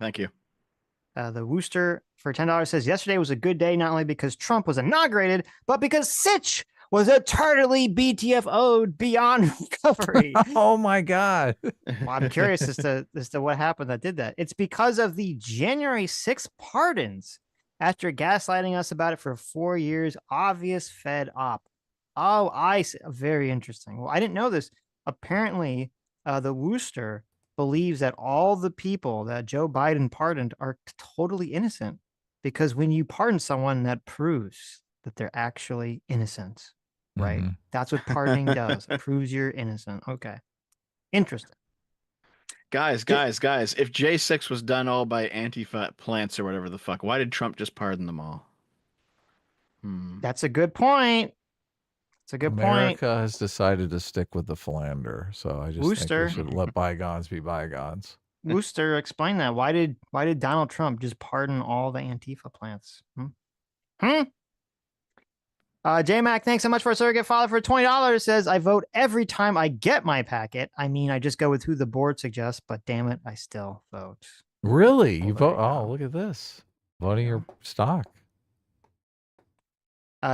Thank you. The Wooster for $10 says yesterday was a good day, not only because Trump was inaugurated, but because Sitch was eternally BTFO'd beyond recovery. Oh my God. Well, I'm curious as to what happened that did that. It's because of the January 6th pardons after gaslighting us about it for 4 years. Obvious Fed op. Oh, very interesting. Well, I didn't know this. Apparently, the Wooster believes that all the people that Joe Biden pardoned are totally innocent, because when you pardon someone, that proves that they're actually innocent, right? That's what pardoning does. It proves you're innocent. Okay. Interesting. Guys. If J6 was done all by Antifa plants or whatever the fuck, why did Trump just pardon them all? That's a good point. It's a good point. America has decided to stick with the philander, so I just think Wooster. we should let bygones be bygones. Wooster, explain that. Why did Donald Trump just pardon all the Antifa plants? J-Mac, thanks so much for a surrogate follow for $20. Says, I vote every time I get my packet. I mean, I just go with who the board suggests, but damn it, I still vote. Really? Well, You there vote? Oh, look at this. Voting your stock.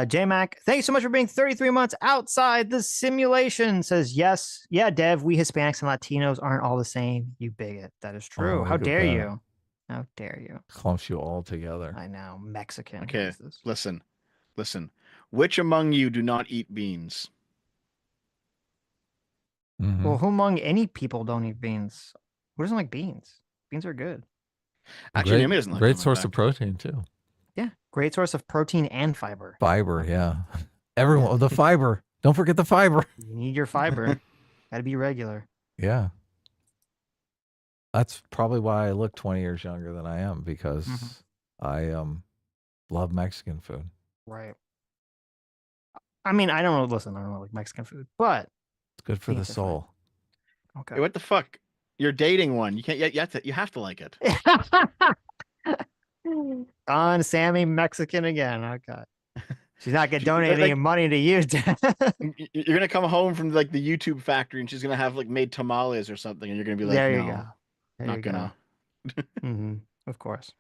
J-Mac, thanks so much for being 33 months outside the simulation. Says, yes. Yeah, Dev, we Hispanics and Latinos aren't all the same. You bigot. That is true. Oh, How look at dare that. you? How dare you? Clumps you all together. I know. Mexican. Okay, listen. Which among you do not eat beans? Well, who among any people don't eat beans? Who doesn't like beans? Beans are good. Actually, Naomi doesn't like great them, in source fact. of protein too. Yeah, great source of protein and fiber. Fiber, yeah. Everyone, the fiber. Don't forget the fiber. You need your fiber. Gotta be regular. Yeah. That's probably why I look 20 years younger than I am, because I love Mexican food. Right. I mean, I don't know like Mexican food, but it's good for the soul. Okay. Hey, what the fuck? You're dating one. You can't. You have to like it. On Sammy Mexican again. Okay. She's not gonna donate any money to you. You're gonna come home from like the YouTube factory, and she's gonna have like made tamales or something, and you're gonna be like, there you no, go. There not you gonna. Go. Of course.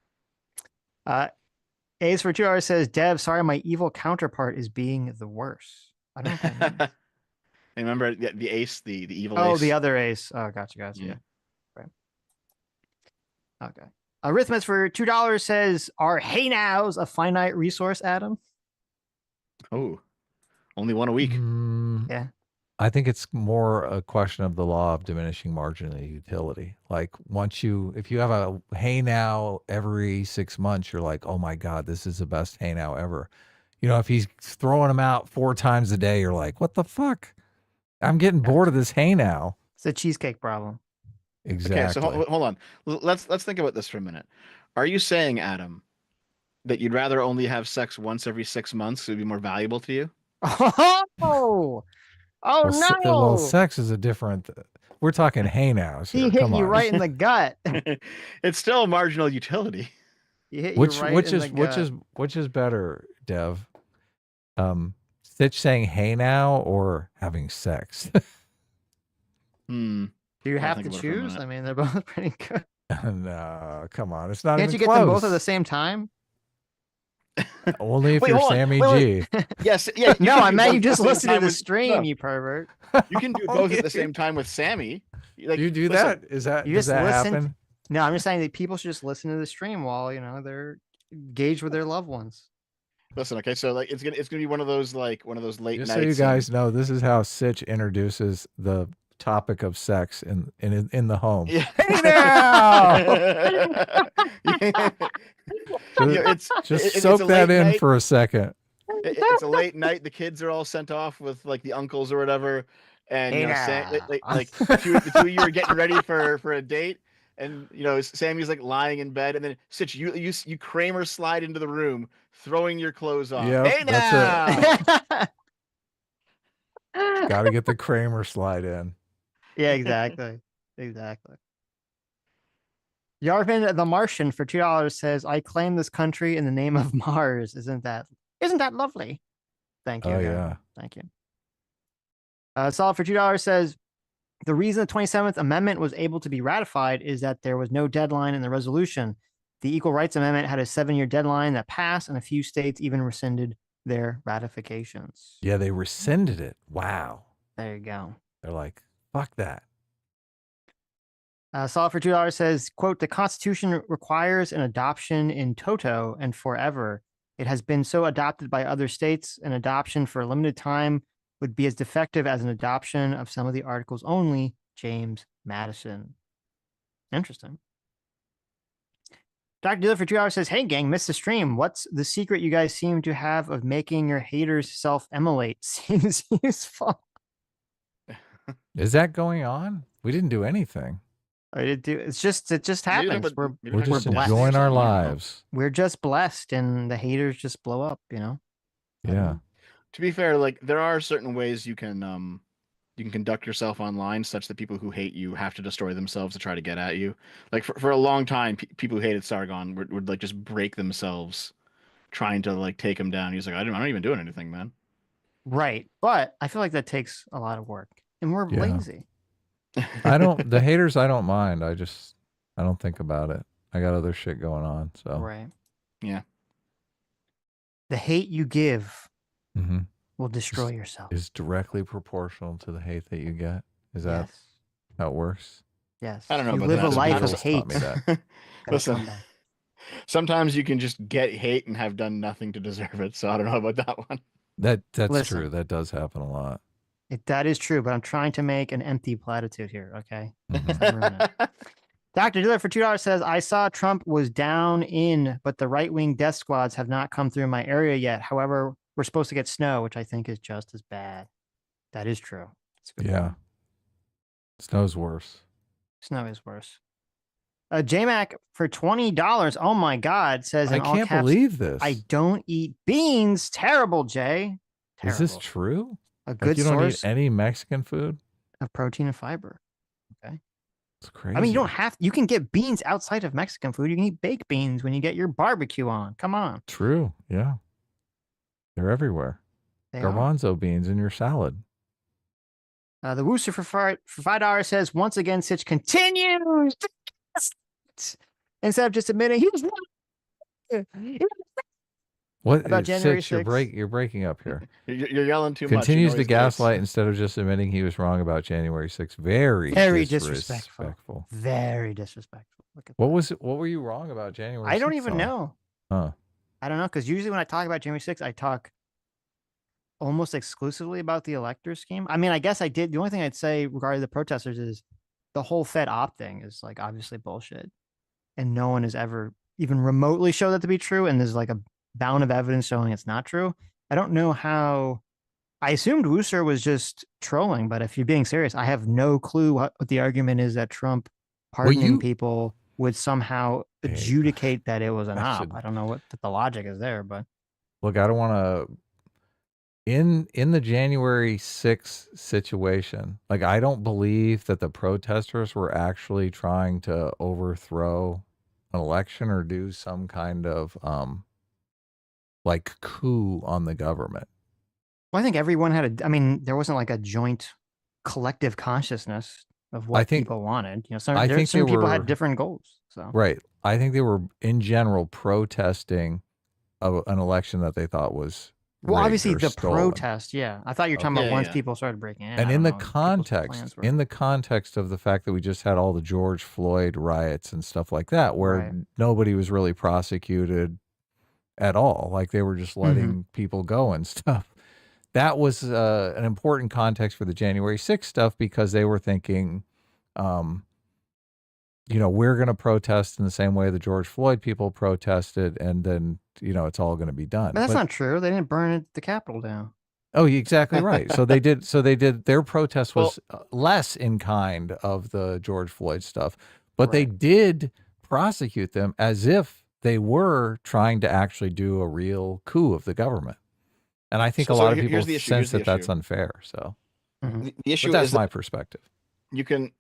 Ace for 2 hours says, Dev, sorry, my evil counterpart is being the worst. I don't know what that means. I remember the ace, the evil ace. Oh, the other ace. Oh, gotcha. Yeah. Right. Okay. Arithmetic for $2 says, are hey nows a finite resource, Adam? Oh, only one a week. Yeah. I think it's more a question of the law of diminishing marginal utility. Like if you have a hey now every 6 months, you're like, oh my God, this is the best hey now ever. If he's throwing them out 4 times a day, you're like, what the fuck? I'm getting bored of this hey now. It's a cheesecake problem. Exactly. Okay, so hold on. Let's think about this for a minute. Are you saying, Adam, that you'd rather only have sex once every 6 months? So it'd be more valuable to you? Oh no! Well, sex is a different. We're talking hey nows. He hit you right in the gut. It's still marginal utility. Which is better, Dev? Sitch saying hey now or having sex? Do you have to choose? I mean, they're both pretty good. No, come on, it's not. Can't even you close. get them both at the same time? Only if you're Sammy G. Yes, yeah. No, I meant you just listen to the stream, you pervert. You can do both at the same time with Sammy. Like, you do that? Does that happen? No, I'm just saying that people should just listen to the stream while they're engaged with their loved ones. Listen, okay, so like it's gonna be one of those late just nights. So you guys know, this is how Sitch introduces the topic of sex in the home. Yeah. Hey now! Just soak that in for a second. It's a late night. The kids are all sent off with like the uncles or whatever, and the two of you are getting ready for a date, and Sammy's like lying in bed, and then Sitch, you Kramer slide into the room, throwing your clothes off. Yep, hey now! Got to get the Kramer slide in. Yeah, exactly. Yarvin the Martian for $2 says, I claim this country in the name of Mars. Isn't that lovely? Thank you. Oh, yeah. Thank you. Solid for $2 says, the reason the 27th Amendment was able to be ratified is that there was no deadline in the resolution. The Equal Rights Amendment had a 7-year deadline that passed, and a few states even rescinded their ratifications. Yeah, they rescinded it. Wow. There you go. They're like, fuck that. Solid for $2 says, quote, the Constitution requires an adoption in toto and forever. It has been so adopted by other states. An adoption for a limited time would be as defective as an adoption of some of the articles only. James Madison. Interesting. Dr. Dealer for $2 says, hey, gang, missed the stream. What's the secret you guys seem to have of making your haters self-immolate? Seems useful. Is that going on? We didn't do anything. It's just it just Maybe happens. talk about- maybe We're talk just about blessed. enjoying our I don't know. lives. We're just blessed, and the haters just blow up. You know. Yeah. To be fair, like there are certain ways you can conduct yourself online such that people who hate you have to destroy themselves to try to get at you. Like for a long time, people who hated Sargon would like just break themselves trying to like take him down. He's like, I'm not even doing anything, man. Right, but I feel like that takes a lot of work, and we're Yeah. lazy. The haters, I don't mind. I don't think about it. I got other shit going on. So, Right. Yeah. The hate you give mhm. will destroy yourself. Is directly proportional to the hate that you get. Is that Yes. how it works? Yes. I don't know You about live that. a life of Beatles hate. taught me that. Gotta Listen, calm down. sometimes you can just get hate and have done nothing to deserve it. So I don't know about that one. That's Listen. true. That does happen a lot. That is true, but I'm trying to make an empty platitude here. Okay. Mhm. Stop ruining it. Dr. Diller for $2 says, I saw Trump was down in, but the right wing death squads have not come through my area yet. However, we're supposed to get snow, which I think is just as bad. That is true. That's a good Yeah. point. Snow's worse. Snow is worse. JMac for $20. Oh my God, says in I all can't caps, believe this. I don't eat beans. Terrible, Jay. Is this Terrible. true? A Like good you don't eat source any Mexican food? of protein and fiber. Okay. It's crazy. I mean, you can get beans outside of Mexican food. You can eat baked beans when you get your barbecue on. Come on. True. Yeah. They're everywhere. They are. Garbanzo beans in your salad. The Wooster for $5 says, once again, Sitch continues. Instead of just admitting he was wrong. What About January Sitch, 6th. you're breaking up here. You're yelling too much. Continues You know to he's gonna- gaslight instead of just admitting he was wrong about January 6th. Very disrespectful. Very disrespectful. Look at What were you wrong about January 6th? I don't even know. Huh. I don't know, because usually when I talk about January 6th, I talk almost exclusively about the elector scheme. I mean, I guess I did. The only thing I'd say regarding the protesters is the whole Fed op thing is like obviously bullshit. And no one has ever even remotely showed that to be true. And there's like a bound of evidence showing it's not true. I don't know how. I assumed Wooster was just trolling, but if you're being serious, I have no clue what the argument is that Trump pardoning people would somehow adjudicate that it was an op. I don't know what the logic is there, but Look, I don't want to. In the January 6th situation, like I don't believe that the protesters were actually trying to overthrow an election or do some kind of like coup on the government. well, I think everyone had I mean, there wasn't like a joint collective consciousness of what people wanted. You know, some people had different goals. So Right. I think they were in general protesting an election that they thought was well, rigged obviously or the stolen. protest, yeah. I thought you were talking about once people started breaking in. And I in don't the know what people's context, plans were. in the context of the fact that we just had all the George Floyd riots and stuff like that, where Right. nobody was really prosecuted at all, like they were just letting people go and stuff. That was an important context for the January 6th stuff because they were thinking, you know, we're going to protest in the same way the George Floyd people protested, and then, you know, it's all going to be done. But that's not true. They didn't burn the Capitol down. Oh, you're exactly right. So they did. Their protest was less in kind of the George Floyd stuff, but they did prosecute them as if they were trying to actually do a real coup of the government. And I think a lot of people sense that that's unfair. So the issue but that's is my perspective. You can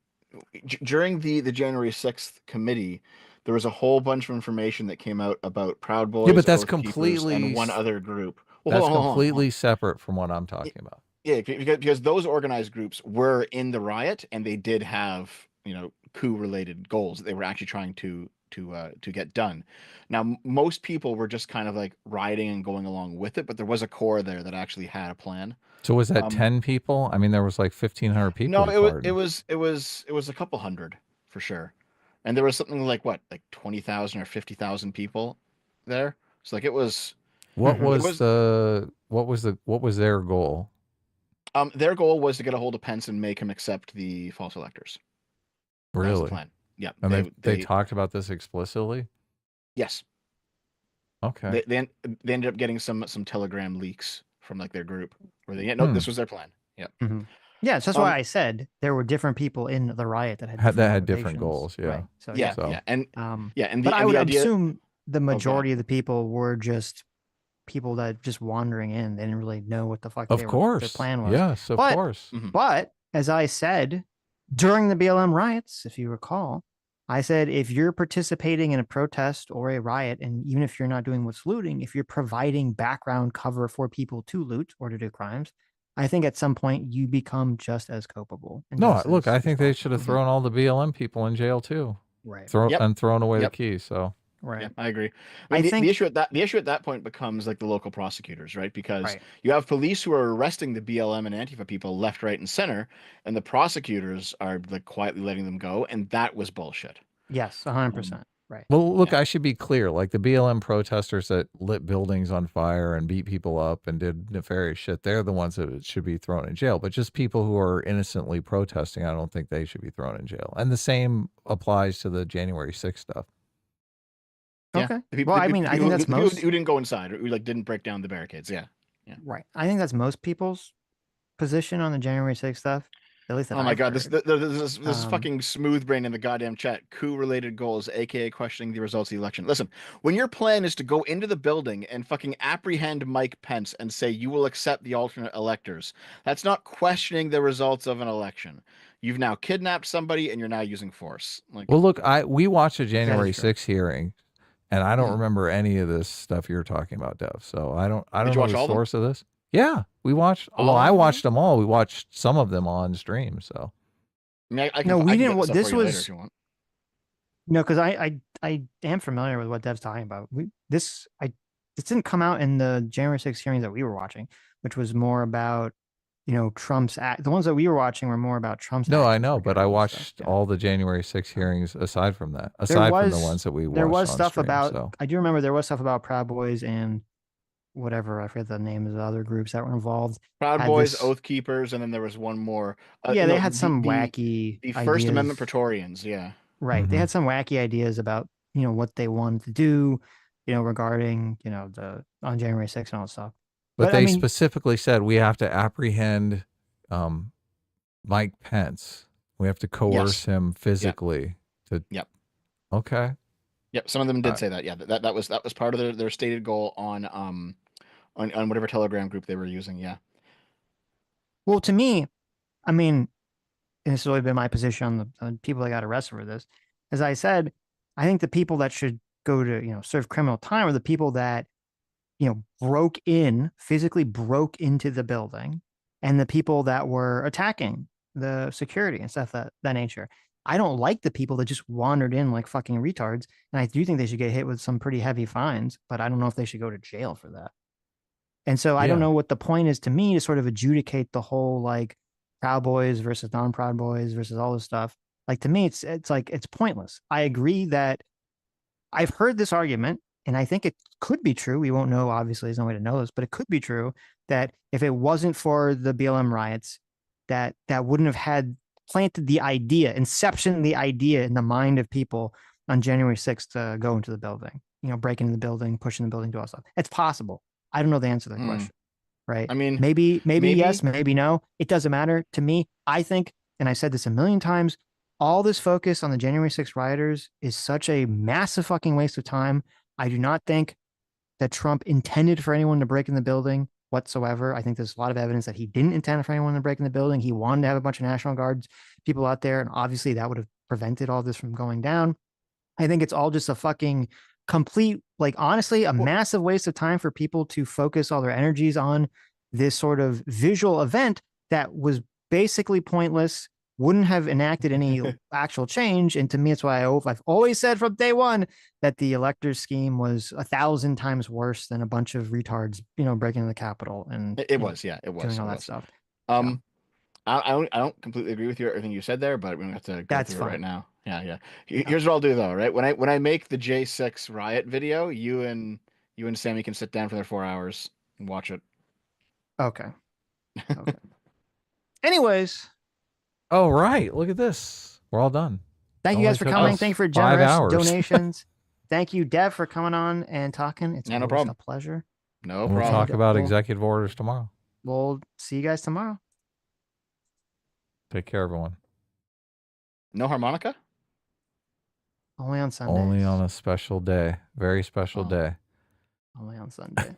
during the January 6th committee, there was a whole bunch of information that came out about Proud Boys, Yeah, but that's Oath Keepers, completely and one other group. Well, that's hold on. completely separate from what I'm talking about. Yeah, because those organized groups were in the riot and they did have, you know, coup related goals that they were actually trying to get done. Now, most people were just kind of like rioting and going along with it, but there was a core there that actually had a plan. So was that 10 people? I mean, there was like 1,500 people. No, it was a couple hundred for sure, and there was something like what, like 20,000 or 50,000 people there. So like it was. What was their goal? Their goal was to get a hold of Pence and make him accept the false electors. That was the Really? plan. Yeah. And they talked about this explicitly? Yes. Okay. They ended up getting some Telegram leaks from like their group where they this was their plan. Yep. Yeah, so that's why I said there were different people in the riot that had different goals. Yeah. Right. So yeah, and but I would idea, assume the go ahead. majority of the people were just people that just wandering in. They didn't really know what the fuck Of their course. plan was. Yes, of But, course. But as I said during the BLM riots, if you recall, I said if you're participating in a protest or a riot, and even if you're not doing what's looting, if you're providing background cover for people to loot or to do crimes, I think at some point you become just as culpable. And No, just look, as I think they should have responsible. thrown all the BLM people in jail too. Right. And thrown away the keys. So right. Yeah, I agree. I mean, the issue at that point becomes like the local prosecutors, right? Because you have police who are arresting the BLM and Antifa people left, right, and center, and the prosecutors are like quietly letting them go, and that was bullshit. Yes, 100%. Right. Well, look, I should be clear. Like the BLM protesters that lit buildings on fire and beat people up and did nefarious shit, they're the ones that should be thrown in jail. But just people who are innocently protesting, I don't think they should be thrown in jail. And the same applies to the January 6th stuff. Yeah. Okay. I think that's most who didn't go inside or who like didn't break down the barricades. Yeah. Right. I think that's most people's position on the January 6th stuff. At least that oh my I've god, heard. this fucking smooth brain in the goddamn chat. Coup-related goals, aka questioning the results of the election. Listen, when your plan is to go into the building and fucking apprehend Mike Pence and say you will accept the alternate electors, that's not questioning the results of an election. You've now kidnapped somebody and you're now using force. Like, well, look, we watched a January 6th hearing, and I don't remember any of this stuff you're talking about, Dev. So I don't know the source of this. Yeah, we watched. Well, I watched them all. We watched some of them on stream. So, I mean, I can, no, we didn't. This was later if you want. No, because I am familiar with what Dev's talking about. This didn't come out in the January 6th hearings that we were watching, which was more about Trump's act. The ones that we were watching were more about Trump's. No, I know, but I watched all the January 6th hearings aside from that. Aside from the ones that we watched. There was on stuff stream, about. So. I do remember there was stuff about Proud Boys and whatever, I forget the name of the other groups that were involved. Proud Boys, Oath Keepers, and then there was one more. They had some wacky the First Amendment Praetorians, yeah. Right. They had some wacky ideas about, what they wanted to do, regarding, the on January 6th and all that stuff. But they specifically said we have to apprehend Mike Pence. We have to coerce him physically. Yep. Okay. Yep. Some of them did say that. Yeah. That was part of their stated goal on whatever Telegram group they were using. Yeah. Well, to me, I mean, and it's really been my position on the people that got arrested for this. As I said, I think the people that should go to, serve criminal time are the people that, physically broke into the building, and the people that were attacking the security and stuff that nature. I don't like the people that just wandered in like fucking retards. And I do think they should get hit with some pretty heavy fines, but I don't know if they should go to jail for that. And so I don't know what the point is to me to sort of adjudicate the whole like Proud Boys versus non-Proud Boys versus all this stuff. Like, to me, it's like, it's pointless. I agree that I've heard this argument, and I think it could be true. We won't know, obviously, there's no way to know this, but it could be true that if it wasn't for the BLM riots, that wouldn't have had planted the idea, inception the idea in the mind of people on January 6th to go into the building, break into the building, pushing the building, do all that stuff. It's possible. I don't know the answer to that question, right? I mean, maybe yes, maybe no. It doesn't matter to me. I think, and I said this a million times, all this focus on the January 6th rioters is such a massive fucking waste of time. I do not think that Trump intended for anyone to break in the building whatsoever. I think there's a lot of evidence that he didn't intend for anyone to break in the building. He wanted to have a bunch of National Guards people out there, and obviously that would have prevented all this from going down. I think it's all just a fucking complete, like, honestly, a massive waste of time for people to focus all their energies on this sort of visual event that was basically pointless, wouldn't have enacted any actual change. And to me, it's why I've always said from day one that the electors scheme was 1,000 times worse than a bunch of retards, breaking into the Capitol. And it was doing all that stuff. I don't completely agree with you everything you said there, but we're gonna have to go through it right now. Yeah. Here's what I'll do though, right? When I make the J6 riot video, you and Sammy can sit down for their 4 hours and watch it. Okay. Anyways. Oh, right. Look at this. We're all done. Thank you guys for coming. Thank you for generous donations. Thank you, Dev, for coming on and talking. It's no problem. A pleasure. No problem. We'll talk about executive orders tomorrow. We'll see you guys tomorrow. Take care, everyone. No harmonica? Only on Sundays. Only on a special day. Very special day. Only on Sundays.